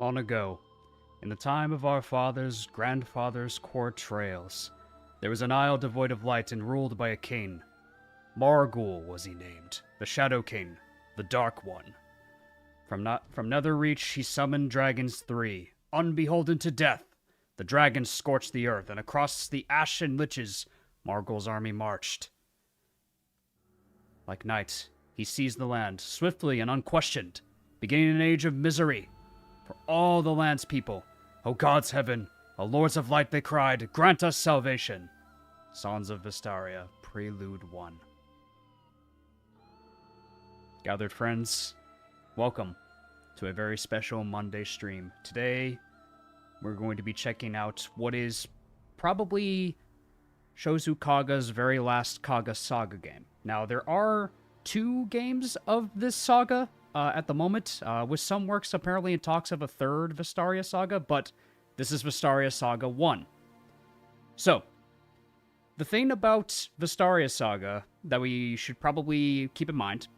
Long ago, in the time of our fathers' grandfathers' core trails, there was an isle devoid of light and ruled by a king. Margul was he named, the Shadow King, the Dark One. From Netherreach he summoned dragons 3, unbeholden to death. The dragons scorched the earth, and across the ashen liches, Margul's army marched. Like night, he seized the land, swiftly and unquestioned, beginning an age of misery. For all the land's people, O God's heaven, O Lords of Light, they cried, grant us salvation. Sons of Vestaria, Prelude 1. Gathered friends, welcome to a very special Monday stream. Today, we're going to be checking out what is probably Shouzou Kaga's very last Kaga Saga game. Now, there are 2 games of this saga at the moment, with some works apparently in talks of a 3rd Vestaria Saga, but this is Vestaria Saga 1. So, the thing about Vestaria Saga that we should probably keep in mind,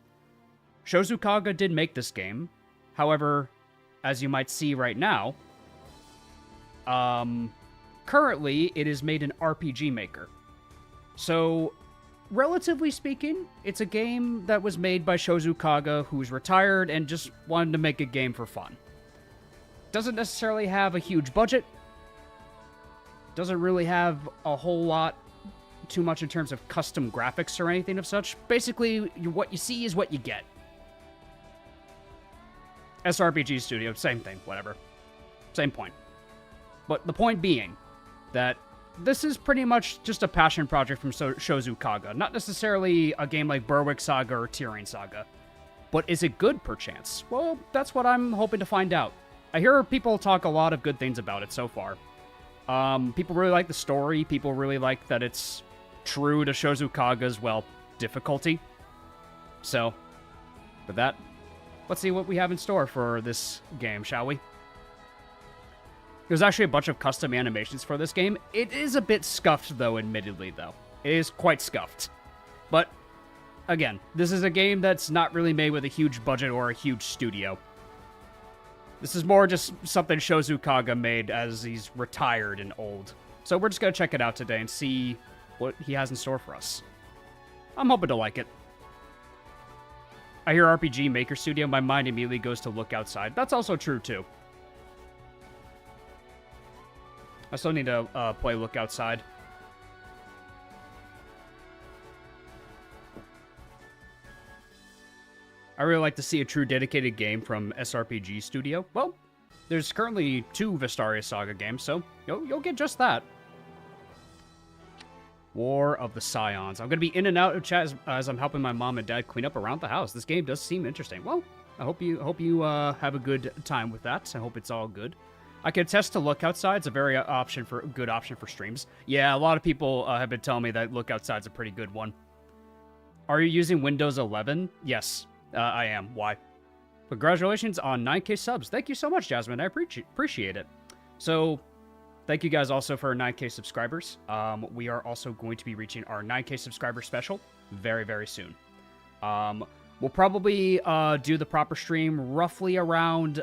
Shouzou Kaga did make this game. However, as you might see right now, currently it is made in RPG Maker. So, relatively speaking, it's a game that was made by Shouzou Kaga, who's retired and just wanted to make a game for fun. Doesn't necessarily have a huge budget. Doesn't really have a whole lot too much in terms of custom graphics or anything of such. Basically, what you see is what you get. SRPG Studio, same thing, whatever. Same point. But the point being that this is pretty much just a passion project from Shouzou Kaga. Not necessarily a game like Berwick Saga or Tyrian Saga. But is it good, perchance? Well, that's what I'm hoping to find out. I hear people talk a lot of good things about it so far. People really like the story. People really like that it's true to Shouzou Kaga's, well, difficulty. So, with that, let's see what we have in store for this game, shall we? There's actually a bunch of custom animations for this game. It is a bit scuffed, though, admittedly, though. It is quite scuffed. But, again, this is a game that's not really made with a huge budget or a huge studio. This is more just something Shouzou Kaga made as he's retired and old. So we're just going to check it out today and see what he has in store for us. I'm hoping to like it. I hear RPG Maker Studio, my mind immediately goes to Look Outside. That's also true, too. I still need to play Look Outside. I really like to see a true dedicated game from SRPG Studio. Well, there's currently 2 Vestaria Saga games, so you'll get just that. War of the Scions. I'm going to be in and out of chat as I'm helping my mom and dad clean up around the house. This game does seem interesting. Well, I hope you have a good time with that. I hope it's all good. I can attest to Look Outside. It's a very good option for streams. Yeah, a lot of people have been telling me that Look Outside's a pretty good one. Are you using Windows 11? Yes, I am. Why? Congratulations on 9K subs. Thank you so much, Jasmine. I appreciate it. So, thank you guys also for 9K subscribers. We are also going to be reaching our 9K subscriber special very, very soon. We'll probably do the proper stream roughly around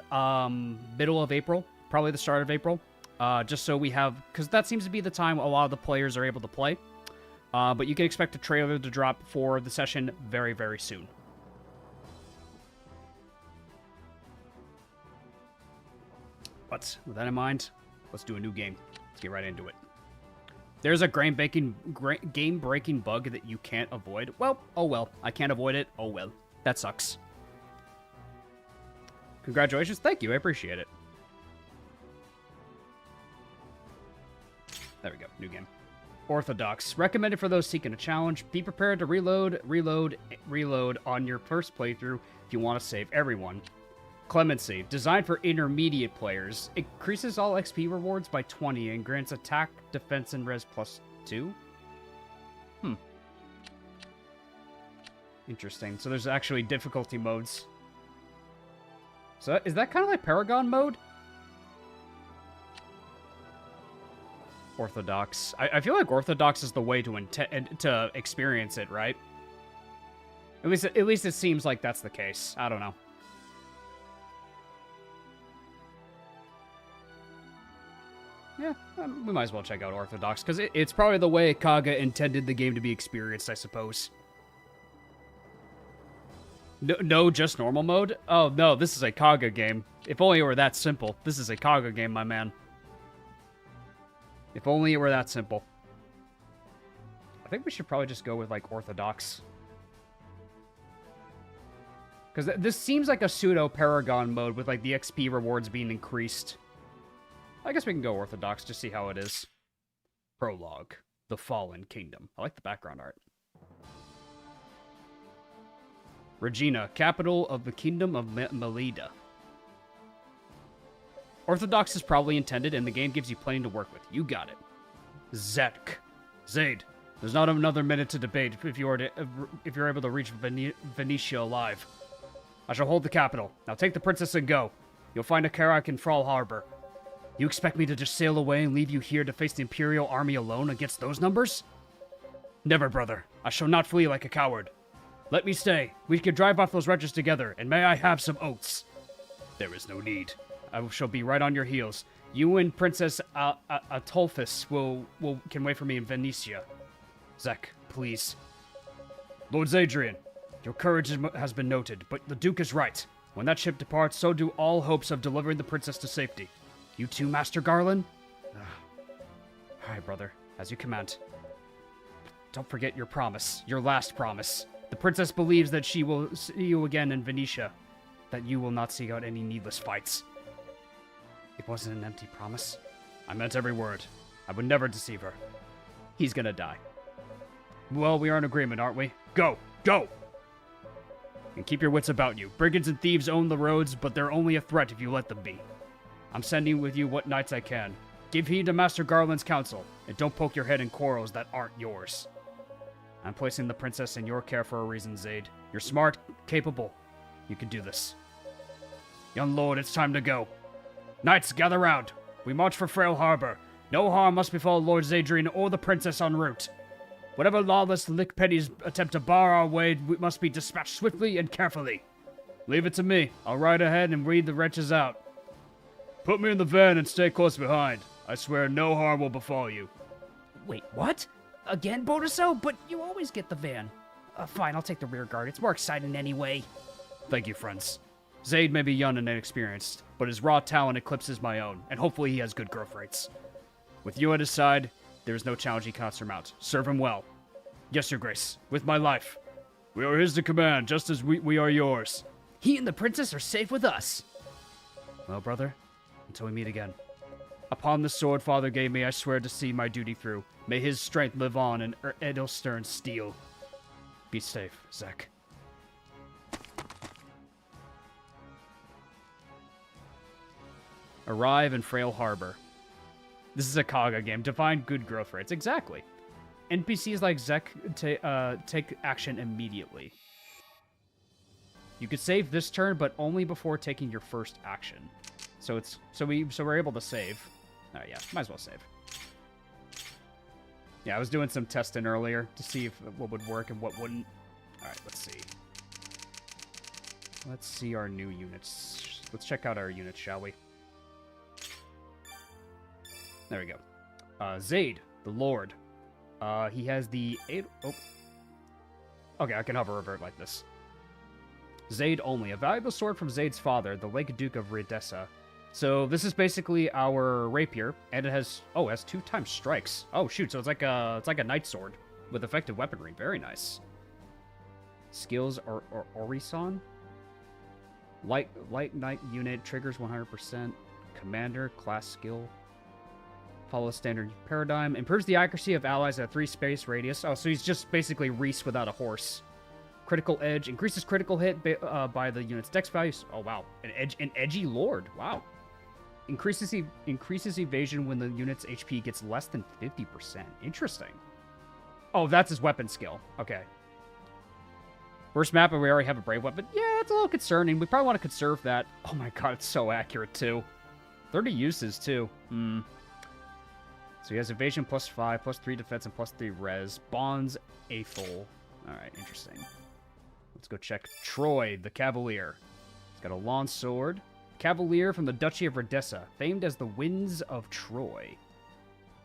middle of April. Probably the start of April, just so we have, because that seems to be the time a lot of the players are able to play. But you can expect a trailer to drop for the session very, very soon. But with that in mind, let's do a new game. Let's get right into it. There's a game-breaking bug that you can't avoid. Well, oh well. I can't avoid it. Oh well. That sucks. Congratulations. Thank you. I appreciate it. There we go. New game. Orthodox. Recommended for those seeking a challenge. Be prepared to reload on your first playthrough if you want to save everyone. Clemency. Designed for intermediate players. Increases all XP rewards by 20 and grants attack, defense, and res +2. Interesting. So there's actually difficulty modes. So is that kind of like Paragon mode? Orthodox. I feel like Orthodox is the way to experience it, right? At least it seems like that's the case. I don't know. Yeah, we might as well check out Orthodox, because it's probably the way Kaga intended the game to be experienced, I suppose. No, just normal mode? Oh, no, this is a Kaga game. If only it were that simple. This is a Kaga game, my man. If only it were that simple. I think we should probably just go with, like, Orthodox. Because this seems like a pseudo-Paragon mode with, like, the XP rewards being increased. I guess we can go Orthodox, just see how it is. Prologue. The Fallen Kingdom. I like the background art. Regina, capital of the Kingdom of Meleda. Orthodox is probably intended, and the game gives you plenty to work with. You got it. Zetk. Zaid, there's not another minute to debate if you're able to reach Venecia alive. I shall hold the capital. Now take the princess and go. You'll find a Karak in Frall Harbor. You expect me to just sail away and leave you here to face the Imperial army alone against those numbers? Never, brother. I shall not flee like a coward. Let me stay. We can drive off those wretches together, and may I have some oats? There is no need. I shall be right on your heels. You and Princess Atolphus can wait for me in Venecia. Zek, please. Lord Zadrian, your courage has been noted, but the Duke is right. When that ship departs, so do all hopes of delivering the princess to safety. You too, Master Garland? Alright, brother. As you command. Don't forget your promise. Your last promise. The princess believes that she will see you again in Venecia. That you will not seek out any needless fights. It wasn't an empty promise. I meant every word. I would never deceive her. He's gonna die. Well, we are in agreement, aren't we? Go! Go! And keep your wits about you. Brigands and thieves own the roads, but they're only a threat if you let them be. I'm sending with you what knights I can. Give heed to Master Garland's counsel, and don't poke your head in quarrels that aren't yours. I'm placing the princess in your care for a reason, Zaid. You're smart, capable. You can do this. Young lord, it's time to go. Knights, gather round. We march for Frail Harbor. No harm must befall Lord Zadrian or the princess en route. Whatever lawless lickpennies attempt to bar our way must be dispatched swiftly and carefully. Leave it to me. I'll ride ahead and weed the wretches out. Put me in the van and stay close behind. I swear no harm will befall you. Wait, what? Again, Boruso? But you always get the van. Fine, I'll take the rear guard. It's more exciting anyway. Thank you, friends. Zaid may be young and inexperienced, but his raw talent eclipses my own, and hopefully he has good growth rates. With you at his side, there is no challenge he cannot surmount. Serve him well. Yes, your grace. With my life. We are his to command, just as we are yours. He and the princess are safe with us. Well, brother, until we meet again. Upon the sword Father gave me, I swear to see my duty through. May his strength live on in Edelstern's steel. Be safe, Zek. Arrive in Frail Harbor. This is a Kaga game. Define good growth rates. Exactly. NPCs like Zek take action immediately. You could save this turn, but only before taking your first action. So we're able to save. Oh yeah, might as well save. Yeah, I was doing some testing earlier to see what would work and what wouldn't. All right, let's see. Let's see our new units. Let's check out our units, shall we? There we go. Zaid, the Lord. He has the 8... Oh. Okay, I can hover over it like this. Zaid only. A valuable sword from Zaid's father, the Lake Duke of Venecia. So this is basically our rapier, and it has... Oh, it has 2 times strikes. Oh, shoot, so it's like a knight sword with effective weaponry. Very nice. Skills are Orison. Light knight unit, triggers 100%. Commander, class skill. Follow standard paradigm. Improves the accuracy of allies at 3 space radius. Oh, so he's just basically Reese without a horse. Critical edge. Increases critical hit by the unit's dex values. Oh, wow. An edgy lord. Wow. Increases evasion when the unit's HP gets less than 50%. Interesting. Oh, that's his weapon skill. Okay. First map, and we already have a brave weapon. Yeah, it's a little concerning. We probably want to conserve that. Oh my god, it's so accurate, too. 30 uses, too. So he has evasion +5, +3 defense, and +3 res. Bonds Aethel. Alright, interesting. Let's go check Troy, the Cavalier. He's got a long sword. Cavalier from the Duchy of Venecia, famed as the Winds of Troy.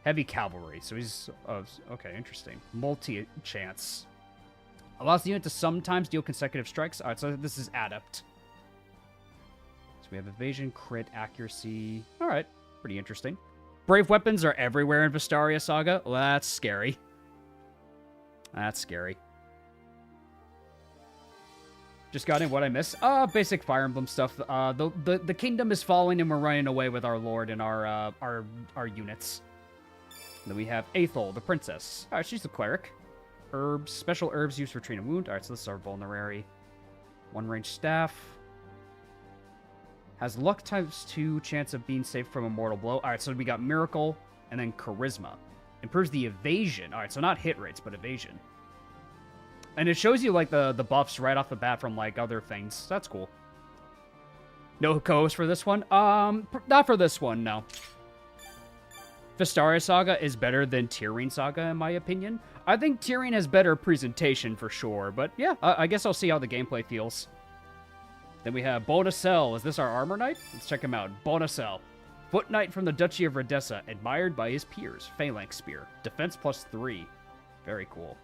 Heavy cavalry. So he's... okay, interesting. Multi-chance. Allows the unit to sometimes deal consecutive strikes. Alright, so this is adept. So we have evasion, crit, accuracy. Alright, pretty interesting. Brave weapons are everywhere in Vestaria Saga. Well, that's scary. That's scary. Just got in what I missed. Basic Fire Emblem stuff. The kingdom is falling and we're running away with our lord and our units. Then we have Aethel, the princess. Alright, she's the cleric. Herbs. Special herbs used for treating a wound. Alright, so this is our vulnerary. One range staff. Has luck ×2 chance of being saved from a mortal blow. Alright, so we got miracle and then charisma. Improves the evasion. Alright, so not hit rates, but evasion. And it shows you, like, the buffs right off the bat from, like, other things. That's cool. No co-host for this one? Not for this one, no. Vestaria Saga is better than Tyrian Saga, in my opinion. I think Tyrian has better presentation, for sure. But, yeah, I guess I'll see how the gameplay feels. Then we have Bonacel. Is this our armor knight? Let's check him out. Bonacel. Foot knight from the Duchy of Venecia. Admired by his peers. Phalanx spear. Defense +3. Very cool.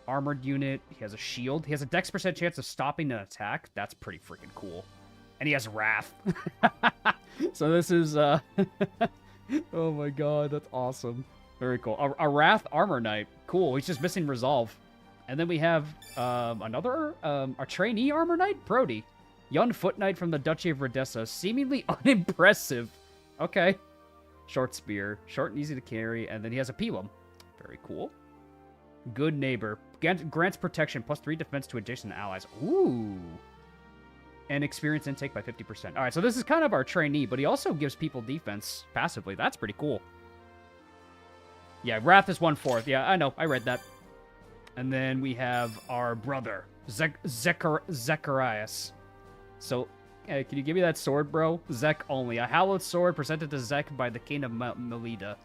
Armored unit. He has a shield. He has a dex % chance of stopping an attack. That's pretty freaking cool. And he has wrath. So this is, oh my god, that's awesome. Very cool. A wrath armor knight. Cool. He's just missing resolve. And then we have, another, a trainee armor knight? Brody. Young foot knight from the Duchy of Venecia. Seemingly unimpressive. Okay. Short spear. Short and easy to carry. And then he has a pilum. Very cool. Good neighbor. Grants protection +3 defense to adjacent allies. Ooh. And experience intake by 50%. Alright, so this is kind of our trainee, but he also gives people defense passively. That's pretty cool. Yeah, Wrath is 1/4. Yeah, I know. I read that. And then we have our brother, Zecharias. So, can you give me that sword, bro? Zek only. A hallowed sword presented to Zek by the king of Meleda.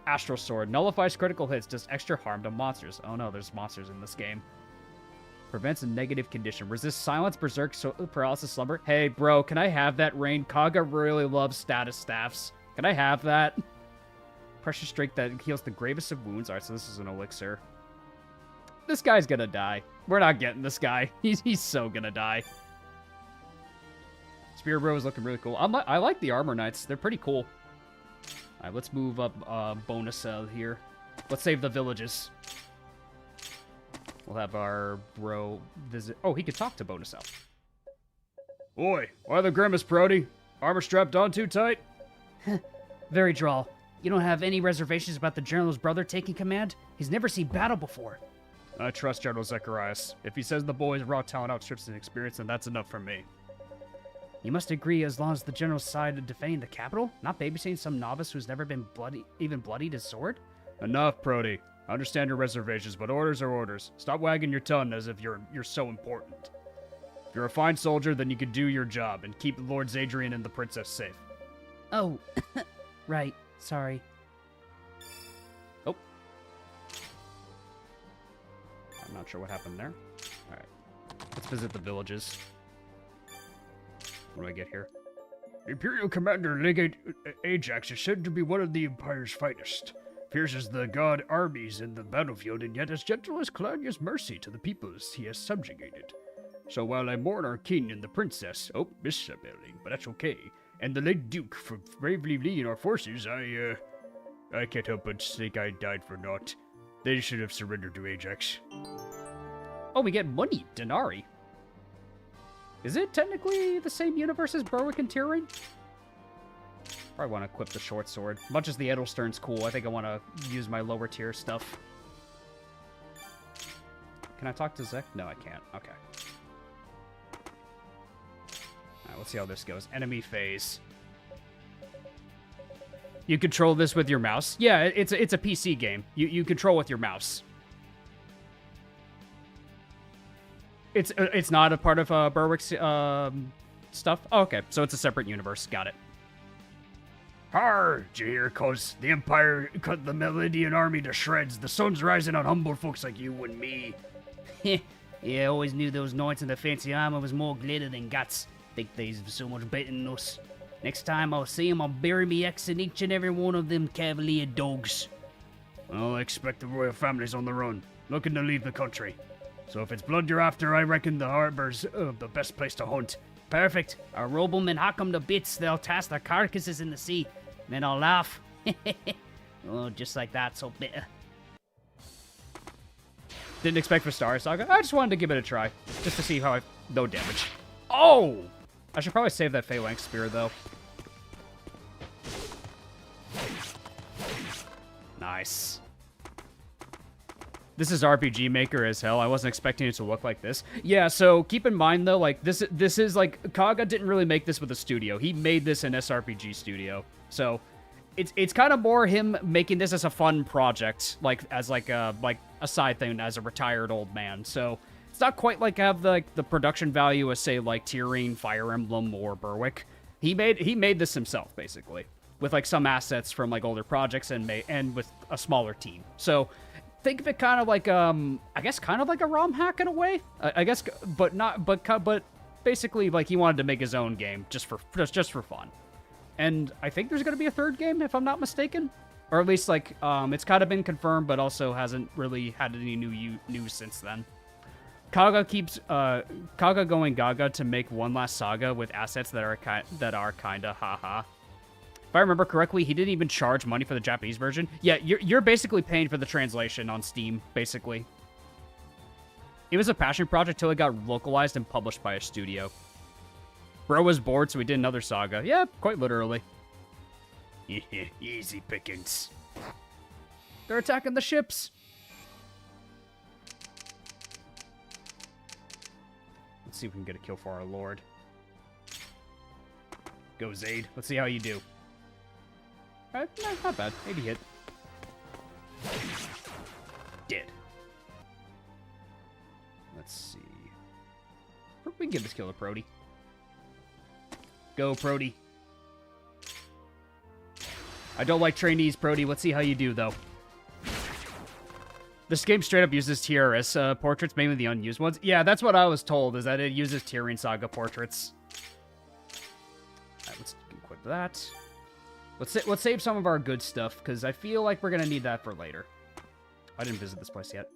Astral sword. Nullifies critical hits. Does extra harm to monsters. Oh no, there's monsters in this game. Prevents a negative condition. Resists silence, berserk, paralysis, slumber. Hey, bro, can I have that rain? Kaga really loves status staffs. Can I have that? Precious strength that heals the gravest of wounds. Alright, so this is an elixir. This guy's gonna die. We're not getting this guy. He's so gonna die. Spear Bro is looking really cool. I like the armor knights. They're pretty cool. Alright, let's move up Bonacel here. Let's save the villages. We'll have our bro visit. Oh, he could talk to Bonacel. Oi, why the grimace, Brody? Armor strapped on too tight? Very droll. You don't have any reservations about the general's brother taking command? He's never seen battle before. I trust General Zecharias. If he says the boy's raw talent outstrips his experience, then that's enough for me. You must agree as long as the general's side of defending the capital, not babysitting some novice who's never been bloodied his sword? Enough, Brody. I understand your reservations, but orders are orders. Stop wagging your tongue as if you're so important. If you're a fine soldier, then you can do your job and keep Lord Zadrian and the princess safe. Oh, right. Sorry. Oh. I'm not sure what happened there. Alright. Let's visit the villages. What do I get here? Imperial Commander Legate Ajax is said to be one of the Empire's finest. Pierces the god armies in the battlefield, and yet as gentle as Claudia's mercy to the peoples he has subjugated. So while I mourn our king and the princess, misspelling, but that's okay, and the late duke for bravely leading our forces, I can't help but think I died for naught. They should have surrendered to Ajax. Oh, we get money, Denari. Is it technically the same universe as Berwick and Tyrion? Probably want to equip the short sword. Much as the Edelstern's cool, I think I want to use my lower tier stuff. Can I talk to Zek? No, I can't. Okay. Alright, let's see how this goes. Enemy phase. You control this with your mouse? Yeah, it's a PC game. You control with your mouse. It's not a part of Berwick's stuff? Oh, okay, so it's a separate universe. Got it. Har! Did you hear, cuz? The Empire cut the Meledian army to shreds. The sun's rising on humble folks like you and me. Yeah, I always knew those knights in the fancy armor was more glitter than guts. Think they's so much better than us. Next time I'll see him, I'll bury me X in each and every one of them cavalier dogs. Well, I expect the royal family's on the run, looking to leave the country. So if it's blood you're after, I reckon the harbor's the best place to hunt. Perfect. I'll robe them and hack them to bits. They'll toss their carcasses in the sea. Then I'll laugh. Oh, just like that, so bitter. Didn't expect Vestaria Saga. I just wanted to give it a try. Just to see how I... No damage. Oh! I should probably save that Phalanx Spear, though. Nice. This is RPG Maker as hell. I wasn't expecting it to look like this. Yeah, so keep in mind, though, like, this is, like, Kaga didn't really make this with a studio. He made this in SRPG Studio. So, it's kind of more him making this as a fun project, like, as, like a side thing as a retired old man. So, it's not quite like have the production value of, say, like, Tyrion, Fire Emblem, or Berwick. He made this himself, basically, with, like, some assets from, like, older projects and with a smaller team. So, think of it kind of like, I guess kind of like a ROM hack in a way. I guess, but basically, like, he wanted to make his own game just for fun. And I think there's going to be a third game, if I'm not mistaken. Or at least, like, it's kind of been confirmed, but also hasn't really had any news since then. Kaga keeps, Kaga going gaga to make one last saga with assets that are kinda haha. If I remember correctly, he didn't even charge money for the Japanese version. Yeah, you're basically paying for the translation on Steam, basically. It was a passion project till it got localized and published by a studio. Bro was bored, so he did another saga. Yeah, quite literally. Easy pickings. They're attacking the ships. Let's see if we can get a kill for our lord. Go, Zaid. Let's see how you do. Alright, not bad. Maybe hit. Dead. Let's see. We can give this kill to Prody. Go, Prody. I don't like trainees, Prody. Let's see how you do, though. This game straight up uses TRS portraits, mainly the unused ones. Yeah, that's what I was told, is that it uses Tyrion Saga portraits. Alright, let's equip that. Let's save some of our good stuff, because I feel like we're going to need that for later. I didn't visit this place yet.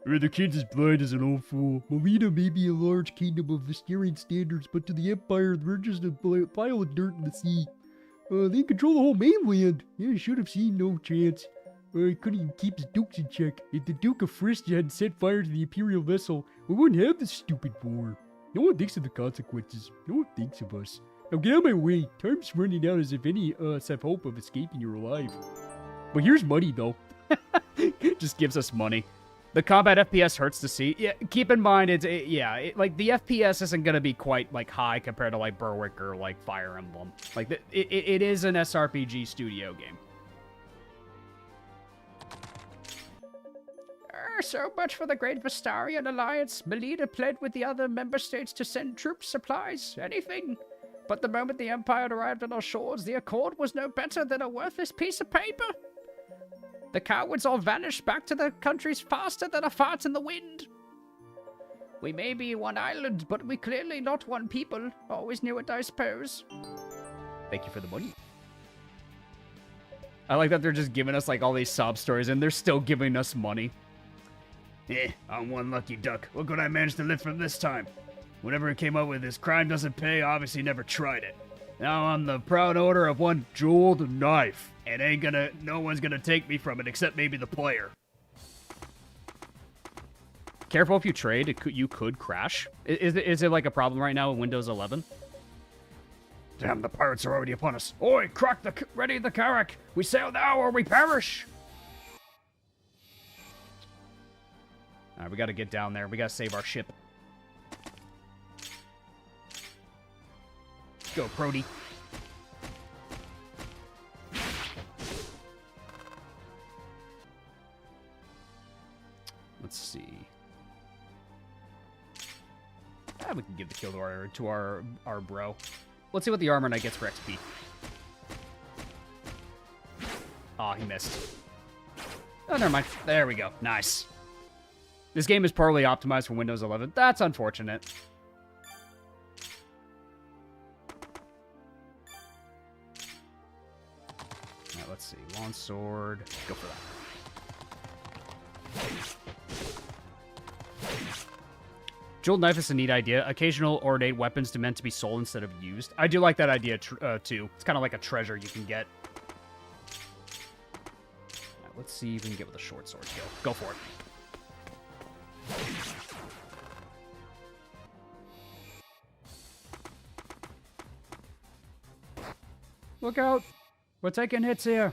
The kid's as blind as an old fool. Meleda may be a large kingdom of Vestarian standards, but to the Empire, we're just a pile of dirt in the sea. They control the whole mainland. Yeah, should have seen no chance. He couldn't even keep his dukes in check. If the Duke of Frisia hadn't set fire to the Imperial vessel, we wouldn't have this stupid war. No one thinks of the consequences. No one thinks of us. Now get out of my way. Time's running out as if any of us have hope of escaping you're alive. But here's money, though. Just gives us money. The combat FPS hurts to see. Yeah, keep in mind, like, the FPS isn't going to be quite, like, high compared to, like, Berwick or, like, Fire Emblem. Like, it is an SRPG studio game. So much for the Great Vestarian Alliance. Meleda pled with the other member states to send troops, supplies, anything. But the moment the Empire arrived on our shores, the accord was no better than a worthless piece of paper. The cowards all vanished back to their countries faster than a fart in the wind. We may be one island, but we clearly not one people. Always knew it, I suppose. Thank you for the money. I like that they're just giving us, like, all these sob stories, and they're still giving us money. I'm one lucky duck. Look what I managed to live from this time. Whenever it came up with this crime doesn't pay, obviously never tried it. Now I'm the proud owner of one jeweled knife. And no one's gonna take me from it except maybe the player. Careful if you trade, you could crash. Is it like a problem right now with Windows 11? Damn, the pirates are already upon us. Oi, ready the carrack. We sail now or we perish. Alright, we gotta get down there. We gotta save our ship. Go, Prody. Let's see. We can give the kill to our bro. Let's see what the Armor Knight gets for XP. Aw, he missed. Oh, never mind. There we go. Nice. This game is poorly optimized for Windows 11. That's unfortunate. On sword. Go for that. Jeweled knife is a neat idea. Occasional ornate weapons meant to be sold instead of used. I do like that idea too. It's kind of like a treasure you can get. Right, let's see if we can get with a short sword skill. Go for it. Look out! We're taking hits here.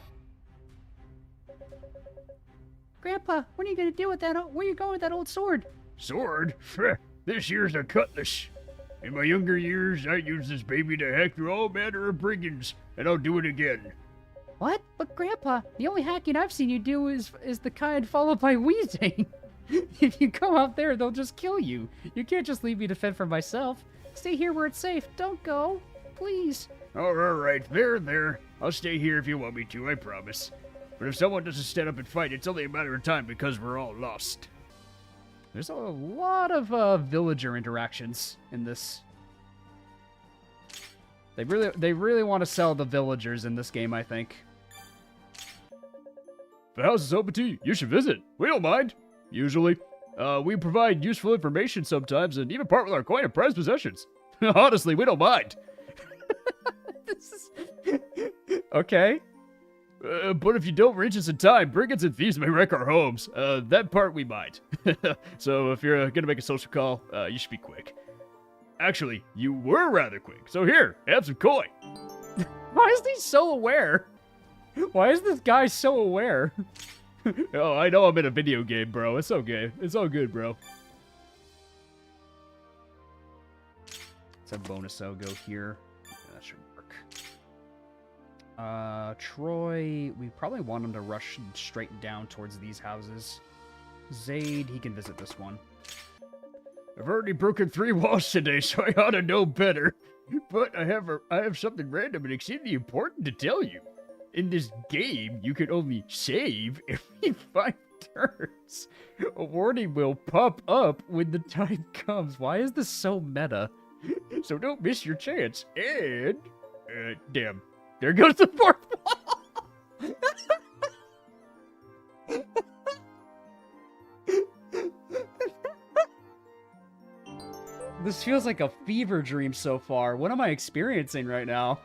Grandpa, what are you gonna do with that? Where are you going with that old sword? Sword? This year's a cutlass. In my younger years, I used this baby to hack through all manner of brigands, and I'll do it again. What? But Grandpa, the only hacking I've seen you do is the kind followed by wheezing. If you go out there, they'll just kill you. You can't just leave me to fend for myself. Stay here where it's safe. Don't go. Please. All right, there. I'll stay here if you want me to, I promise. But if someone doesn't stand up and fight, it's only a matter of time because we're all lost. There's a lot of villager interactions in this. They really want to sell the villagers in this game, I think. If the house is open to you, you should visit. We don't mind. Usually. We provide useful information sometimes and even part with our coin and prized possessions. Honestly, we don't mind. This is... Okay. But if you don't reach us in time, brigands and thieves may wreck our homes. That part we might. So if you're gonna make a social call, you should be quick. Actually, you were rather quick. So here, have some coin. Why is he so aware? Why is this guy so aware? Oh, I know I'm in a video game, bro. It's okay. It's all good, bro. Let's have bonus go here. Yeah, that should work. Troy, we probably want him to rush straight down towards these houses. Zaid, he can visit this one. I've already broken 3 walls today, so I ought to know better. But I have something random and exceedingly important to tell you. In this game, you can only save every 5 turns. A warning will pop up when the time comes. Why is this so meta? So don't miss your chance. And, damn, there goes the 4th wall. This feels like a fever dream so far. What am I experiencing right now?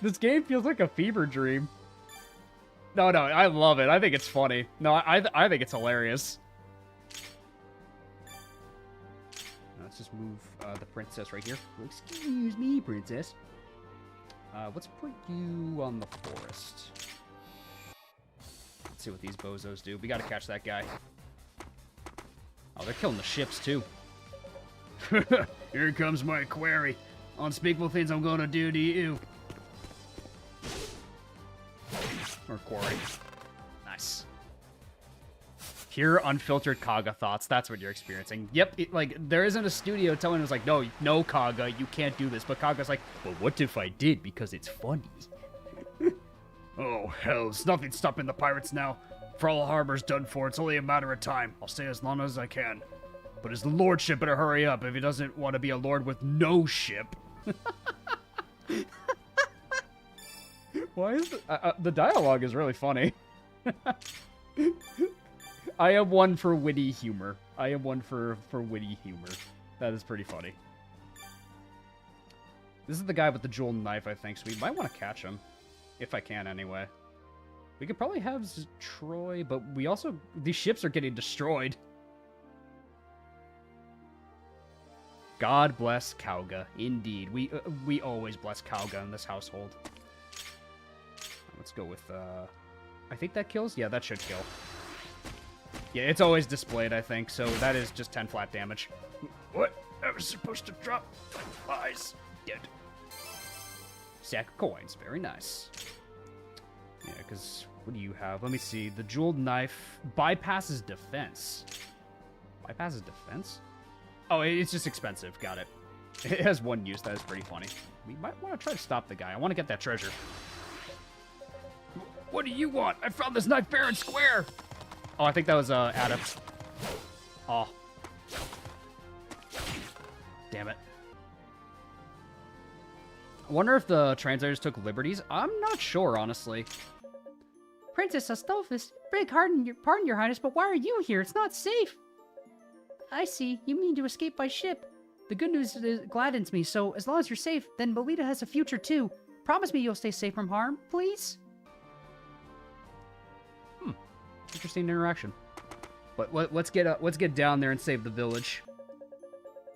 This game feels like a fever dream. No, I love it. I think it's funny. No, I think it's hilarious. Let's just move the princess right here. Excuse me, princess. Let's put you on the forest. Let's see what these bozos do. We gotta catch that guy. Oh, they're killing the ships, too. Here comes my quarry. Unspeakable things I'm gonna do to you. Or quarry. Nice. Pure unfiltered Kaga thoughts. That's what you're experiencing. Yep, there isn't a studio telling us, like, no, Kaga, you can't do this. But Kaga's like, well, what if I did? Because it's funny. Oh, hells. Nothing's stopping the pirates now. Pearl Harbor's done for. It's only a matter of time. I'll stay as long as I can. But his lordship better hurry up if he doesn't want to be a lord with no ship. Why is the dialogue is really funny. I am one for witty humor. I am one for witty humor. That is pretty funny. This is the guy with the jeweled knife, I think, so we might want to catch him. If I can, anyway. We could probably have Troy, but we also... These ships are getting destroyed. God bless Kaga. Indeed. We always bless Kaga in this household. Let's go with... I think that kills? Yeah, that should kill. Yeah, it's always displayed, I think, so that is just 10 flat damage. What? I was supposed to drop eyes. Dead. Sack of coins. Very nice. Yeah, because what do you have? Let me see. The jeweled knife bypasses defense. Bypasses defense? Oh, it's just expensive. Got it. It has one use. That is pretty funny. We might want to try to stop the guy. I want to get that treasure. What do you want? I found this knife fair and square. Oh, I think that was Adam. Oh. Damn it. I wonder if the translators took liberties. I'm not sure, honestly. Princess Astolphus, beg pardon, your highness, but why are you here? It's not safe. I see. You mean to escape by ship. The good news gladdens me, so as long as you're safe, then Meleda has a future too. Promise me you'll stay safe from harm, please? Interesting interaction. But let's get down there and save the village.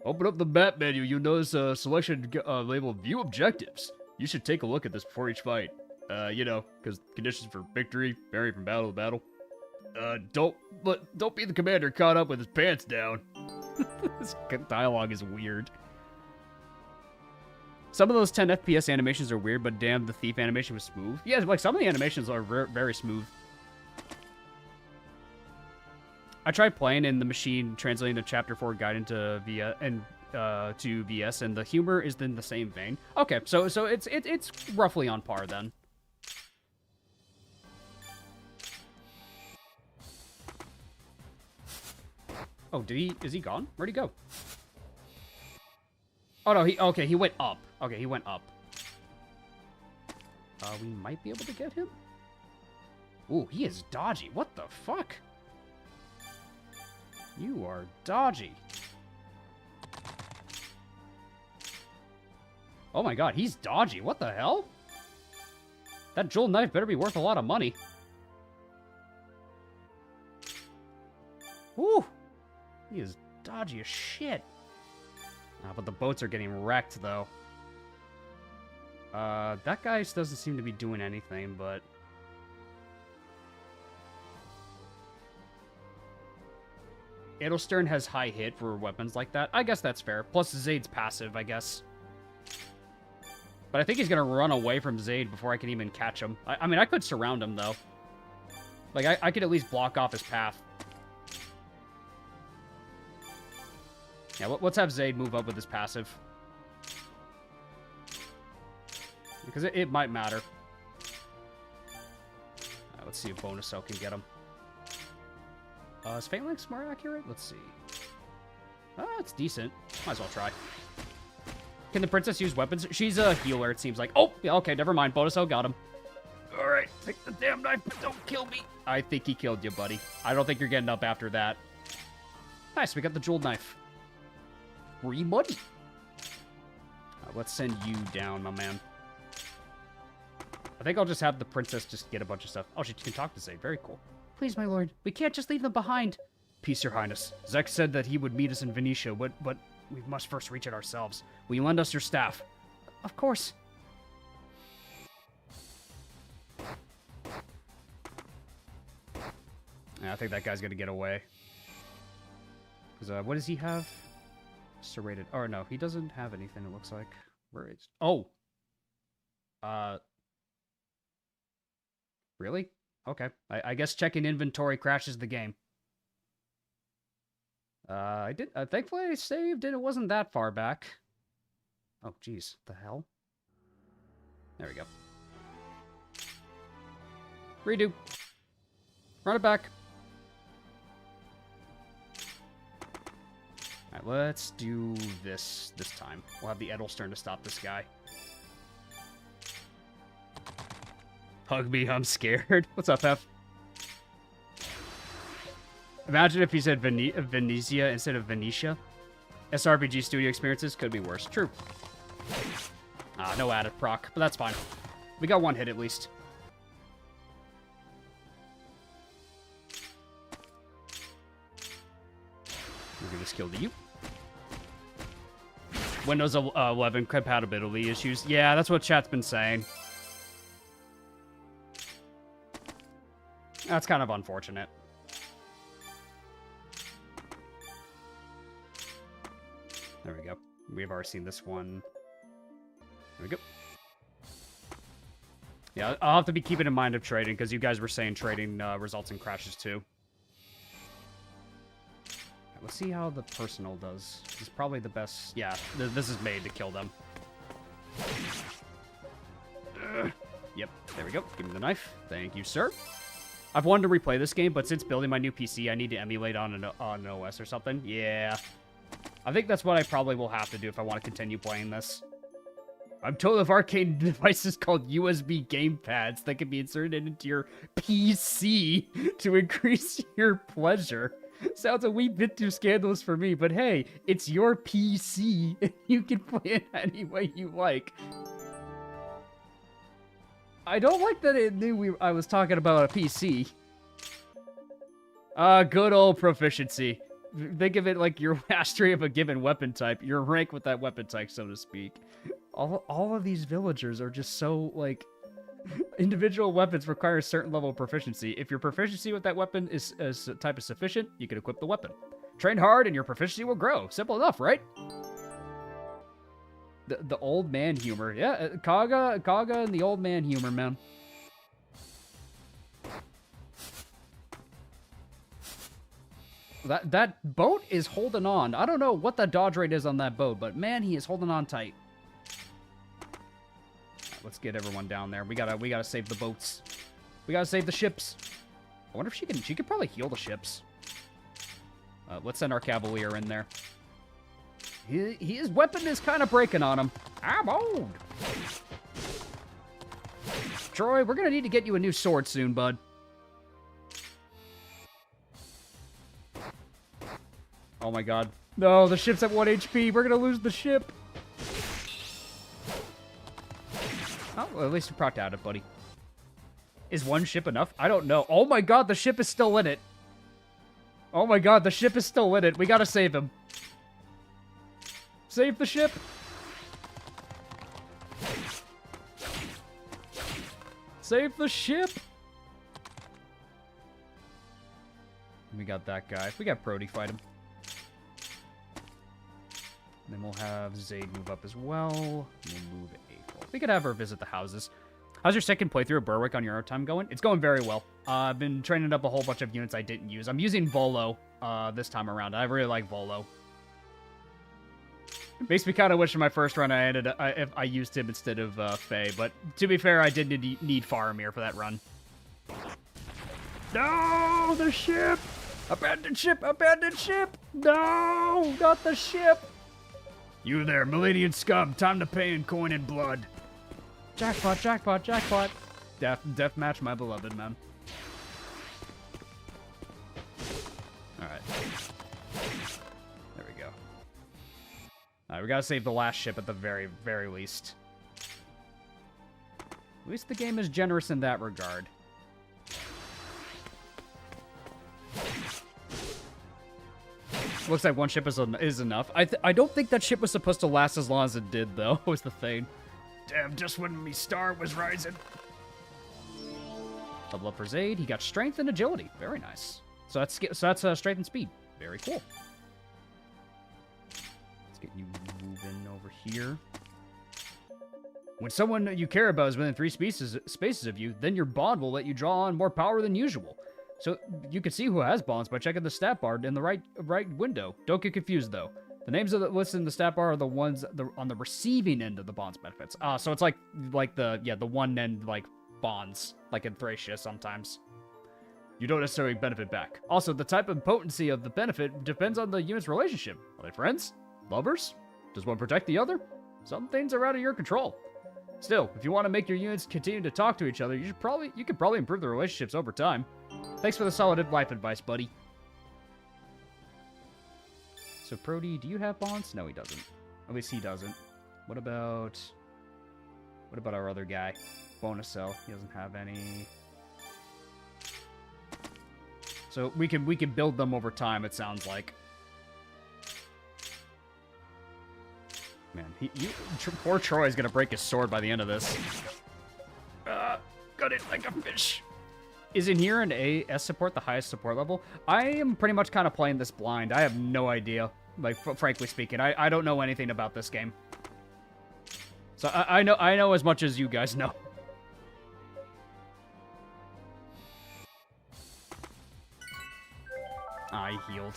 Open up the map menu. You'll notice a selection labeled View Objectives. You should take a look at this before each fight. You know, because conditions for victory vary from battle to battle. Don't be the commander caught up with his pants down. This dialogue is weird. Some of those 10 FPS animations are weird, but damn, the thief animation was smooth. Yeah, like some of the animations are very smooth. I tried playing in the machine, translating the Chapter 4 guide into to VS, and the humor is in the same vein. Okay, so it's roughly on par then. Oh, is he gone? Where'd he go? Oh no, he went up. Okay, he went up. We might be able to get him. Ooh, he is dodgy. What the fuck? You are dodgy. Oh my god, he's dodgy. What the hell? That jewel knife better be worth a lot of money. Ooh. He is dodgy as shit. But the boats are getting wrecked, though. That guy doesn't seem to be doing anything, but... Edelstern has high hit for weapons like that. I guess that's fair. Plus, Zaid's passive, I guess. But I think he's gonna run away from Zaid before I can even catch him. I mean, I could surround him, though. Like, I could at least block off his path. Yeah, let's have Zaid move up with his passive. Because it might matter. Let's see if Bonus Cell can get him. Is Phalanx more accurate? Let's see. It's decent. Might as well try. Can the princess use weapons? She's a healer, it seems like. Oh, yeah, okay, never mind. Bonus Cell got him. Alright, take the damn knife, but don't kill me. I think he killed you, buddy. I don't think you're getting up after that. Nice, we got the jeweled knife. Free money. Let's send you down, my man. I think I'll just have the princess just get a bunch of stuff. Oh, she can talk to Zaid. Very cool. Please, my lord, we can't just leave them behind. Peace, your highness. Zek said that he would meet us in Venecia, but we must first reach it ourselves. Will you lend us your staff? Of course. Yeah, I think that guy's gonna get away. Because, what does he have? Serrated. Oh, no, he doesn't have anything, it looks like. Where is... Oh! Really? Okay. I guess checking inventory crashes the game. Thankfully I saved and it wasn't that far back. Oh, jeez. The hell? There we go. Redo. Run it back. Alright, let's do this time. We'll have the Edelstern to stop this guy. Hug me, I'm scared. What's up, F? Imagine if he said Venecia instead of Venetia. SRPG studio experiences could be worse. True. No added proc, but that's fine. We got one hit at least. We're gonna just kill the you. Windows 11 compatibility issues. Yeah, that's what chat's been saying. That's kind of unfortunate. There we go. We've already seen this one. There we go. Yeah, I'll have to be keeping in mind of trading, because you guys were saying trading results in crashes too. Right, let's see how the personal does. This is probably the best. Yeah, this is made to kill them. Yep, there we go. Give me the knife. Thank you, sir. I've wanted to replay this game, but since building my new PC, I need to emulate on an OS or something. Yeah. I think that's what I probably will have to do if I want to continue playing this. I'm told of arcade devices called USB gamepads that can be inserted into your PC to increase your pleasure. Sounds a wee bit too scandalous for me, but hey, it's your PC, and you can play it any way you like. I don't like that it knew I was talking about a PC. Good old proficiency. Think of it like your mastery of a given weapon type, your rank with that weapon type, so to speak. All of these villagers are just so, like... Individual weapons require a certain level of proficiency. If your proficiency with that weapon is type is sufficient, you can equip the weapon. Train hard and your proficiency will grow. Simple enough, right? The old man humor. Yeah, Kaga and the old man humor, man. That boat is holding on. I don't know what the dodge rate is on that boat, but man, he is holding on tight. Let's get everyone down there. We gotta save the boats. We gotta save the ships. I wonder if she could probably heal the ships. Let's send our cavalier in there. His weapon is kind of breaking on him. I'm old. Troy, we're gonna need to get you a new sword soon, bud. Oh my god. No, the ship's at 1 HP. We're gonna lose the ship. Oh, well, at least you procced out it, buddy. Is one ship enough? I don't know. Oh my god, the ship is still in it. Oh my god, the ship is still in it. We gotta save him. Save the ship. Save the ship. We got that guy. We got Brody fight him. And then we'll have Zayd move up as well. We'll move April. We could have her visit the houses. How's your second playthrough of Berwick on your art time going? It's going very well. I've been training up a whole bunch of units I didn't use. I'm using Volo this time around. I really like Volo. Makes me kind of wish in my first run I used him instead of Faye. But to be fair, I did need Faramir for that run. No, the ship! Abandoned ship! Abandoned ship! No, not the ship! You there, Meledian scum. Time to pay in coin and blood. Jackpot, jackpot, jackpot. Death match, my beloved, man. Alright. There we go. Alright, we gotta save the last ship at the very, very least. At least the game is generous in that regard. Looks like one ship is enough. I don't think that ship was supposed to last as long as it did, though, was the thing. Damn, just when my star was rising. Level up for Zayd. He got strength and agility. Very nice. So that's strength and speed. Very cool. Let's get you moving over here. When someone you care about is within 3 spaces of you, then your bond will let you draw on more power than usual. So you can see who has bonds by checking the stat bar in the right window. Don't get confused, though. The names of the listed in the stat bar are the ones on the receiving end of the bonds benefits. So it's like the one end, like, bonds, like in Thracia sometimes. You don't necessarily benefit back. Also, the type and potency of the benefit depends on the unit's relationship. Are they friends? Lovers? Does one protect the other? Some things are out of your control. Still, if you want to make your units continue to talk to each other, you could probably improve the relationships over time. Thanks for the solid life advice, buddy. So, Brody, do you have bonds? No, he doesn't. At least he doesn't. What about our other guy? Bonacel. He doesn't have any. So we can build them over time, it sounds like. Man, poor Troy's gonna break his sword by the end of this. Got it like a fish. Is in here an AS support the highest support level? I am pretty much kind of playing this blind. I have no idea. Like, frankly speaking, I don't know anything about this game. So I know as much as you guys know. I healed.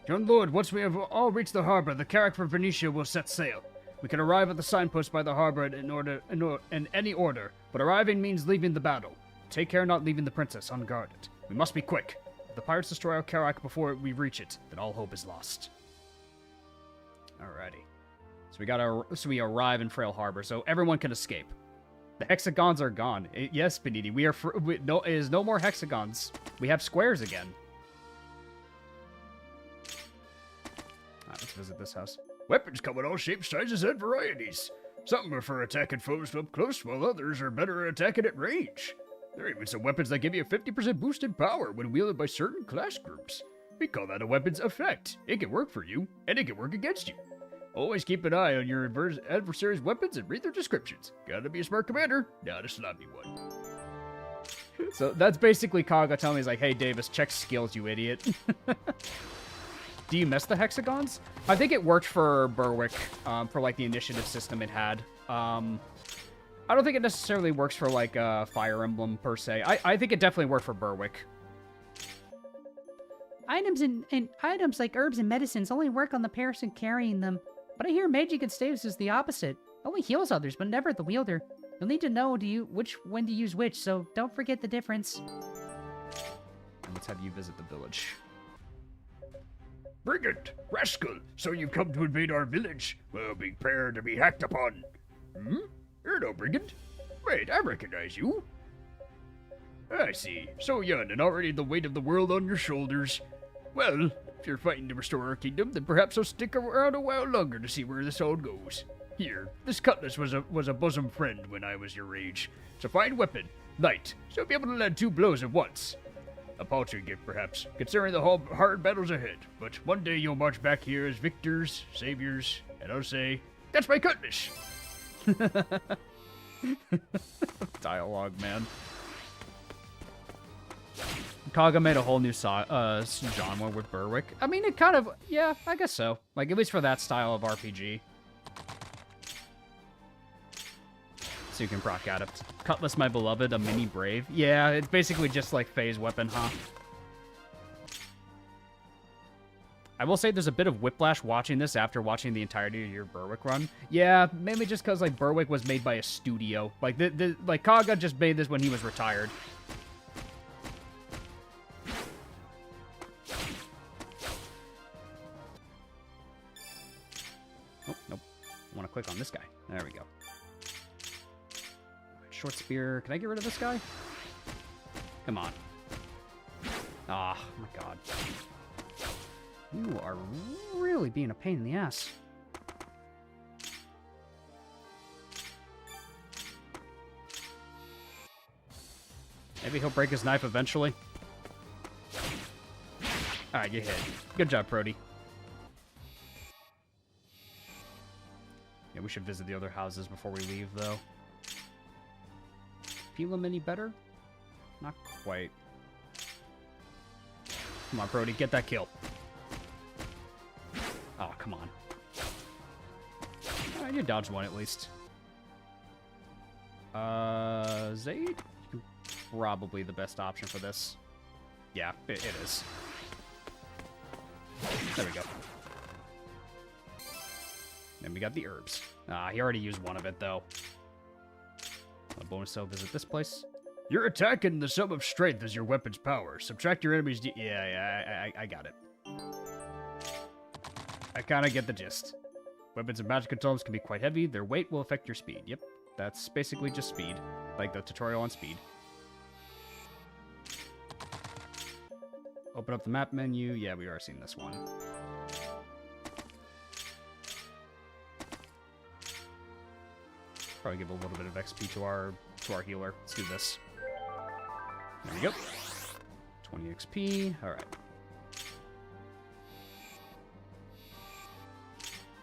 Young Lord, once we have all reached the harbor, the carrack for Venecia will set sail. We can arrive at the signpost by the harbor in any order, but arriving means leaving the battle. Take care not leaving the princess unguarded. We must be quick. If the pirates destroy our carrack before we reach it, then all hope is lost. Alrighty. So we arrive in Frail Harbor, so everyone can escape. The hexagons are gone. Yes, Panini, it is no more hexagons. We have squares again. Alright, let's visit this house. Weapons come in all shapes, sizes, and varieties. Some are for attacking foes up close, while others are better at attacking at range. There are even some weapons that give you a 50% boost in power when wielded by certain class groups. We call that a weapon's effect. It can work for you, and it can work against you. Always keep an eye on your adversary's weapons and read their descriptions. Gotta be a smart commander, not a sloppy one. So that's basically Kaga telling me, he's like, hey, Davis, check skills, you idiot. Do you miss the hexagons? I think it worked for Berwick, for, like, the initiative system it had. I don't think it necessarily works for, like, Fire Emblem, per se. I think it definitely worked for Berwick. Items and items like herbs and medicines only work on the person carrying them. But I hear magic and staves is the opposite. Only heals others, but never the wielder. You'll need to know when to use which, so don't forget the difference. And let's have you visit the village. Brigand, rascal, so you've come to invade our village? Well, be prepared to be hacked upon. You're no brigand. Wait, I recognize you. I see. So young and already the weight of the world on your shoulders. Well, if you're fighting to restore our kingdom, then perhaps I'll stick around a while longer to see where this all goes. Here, this cutlass was a bosom friend when I was your age. It's a fine weapon, light, so you'll be able to land 2 blows at once. A paltry gift, perhaps, considering the hard battles ahead. But one day you'll march back here as victors, saviors, and I'll say, that's my cutlass! Dialogue, man. Kaga made a whole new genre with Berwick. I mean, it kind of, yeah, I guess so. Like, at least for that style of RPG. So you can proc at it. Cutlass, my beloved, a mini brave. Yeah, it's basically just like phase weapon, huh? I will say there's a bit of whiplash watching this after watching the entirety of your Berwick run. Yeah, mainly just because, like, Berwick was made by a studio. Like, like Kaga just made this when he was retired. Oh, nope. I want to click on this guy. There we go. Short spear. Can I get rid of this guy? Come on. Ah, oh my god. You are really being a pain in the ass. Maybe he'll break his knife eventually. Alright, you hit. Good job, Prody. Yeah, we should visit the other houses before we leave, though. Feel them any better? Not quite. Come on, Brody, get that kill. Oh, come on. Alright, you dodged one at least. Zaid? Probably the best option for this. Yeah, it is. There we go. Then we got the herbs. Ah, he already used one of it, though. A bonus cell visit this place. Your attack and the sum of strength is your weapon's power. Subtract your enemy's I got it. I kind of get the gist. Weapons and magic items can be quite heavy. Their weight will affect your speed. Yep, that's basically just speed. Like the tutorial on speed. Open up the map menu. Yeah, we are seeing this one. Probably give a little bit of XP to our healer. Let's do this. There we go. 20 XP. All right.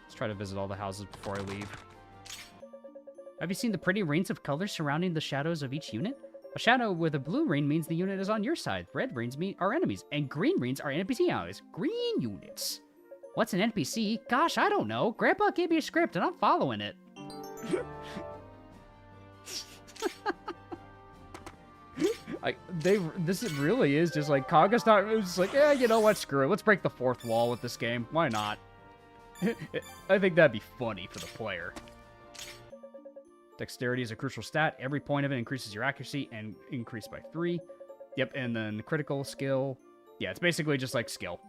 Let's try to visit all the houses before I leave. Have you seen the pretty rings of colors surrounding the shadows of each unit? A shadow with a blue ring means the unit is on your side. Red rings mean our enemies, and green rings are NPC allies. Green units. What's an NPC? Gosh, I don't know. Grandpa gave me a script, and I'm following it. This really is just like Kaga's not. It's just like, yeah, you know what? Screw it. Let's break the fourth wall with this game. Why not? I think that'd be funny for the player. Dexterity is a crucial stat. Every point of it increases your accuracy and increased by 3. Yep, and then critical skill. Yeah, it's basically just like skill.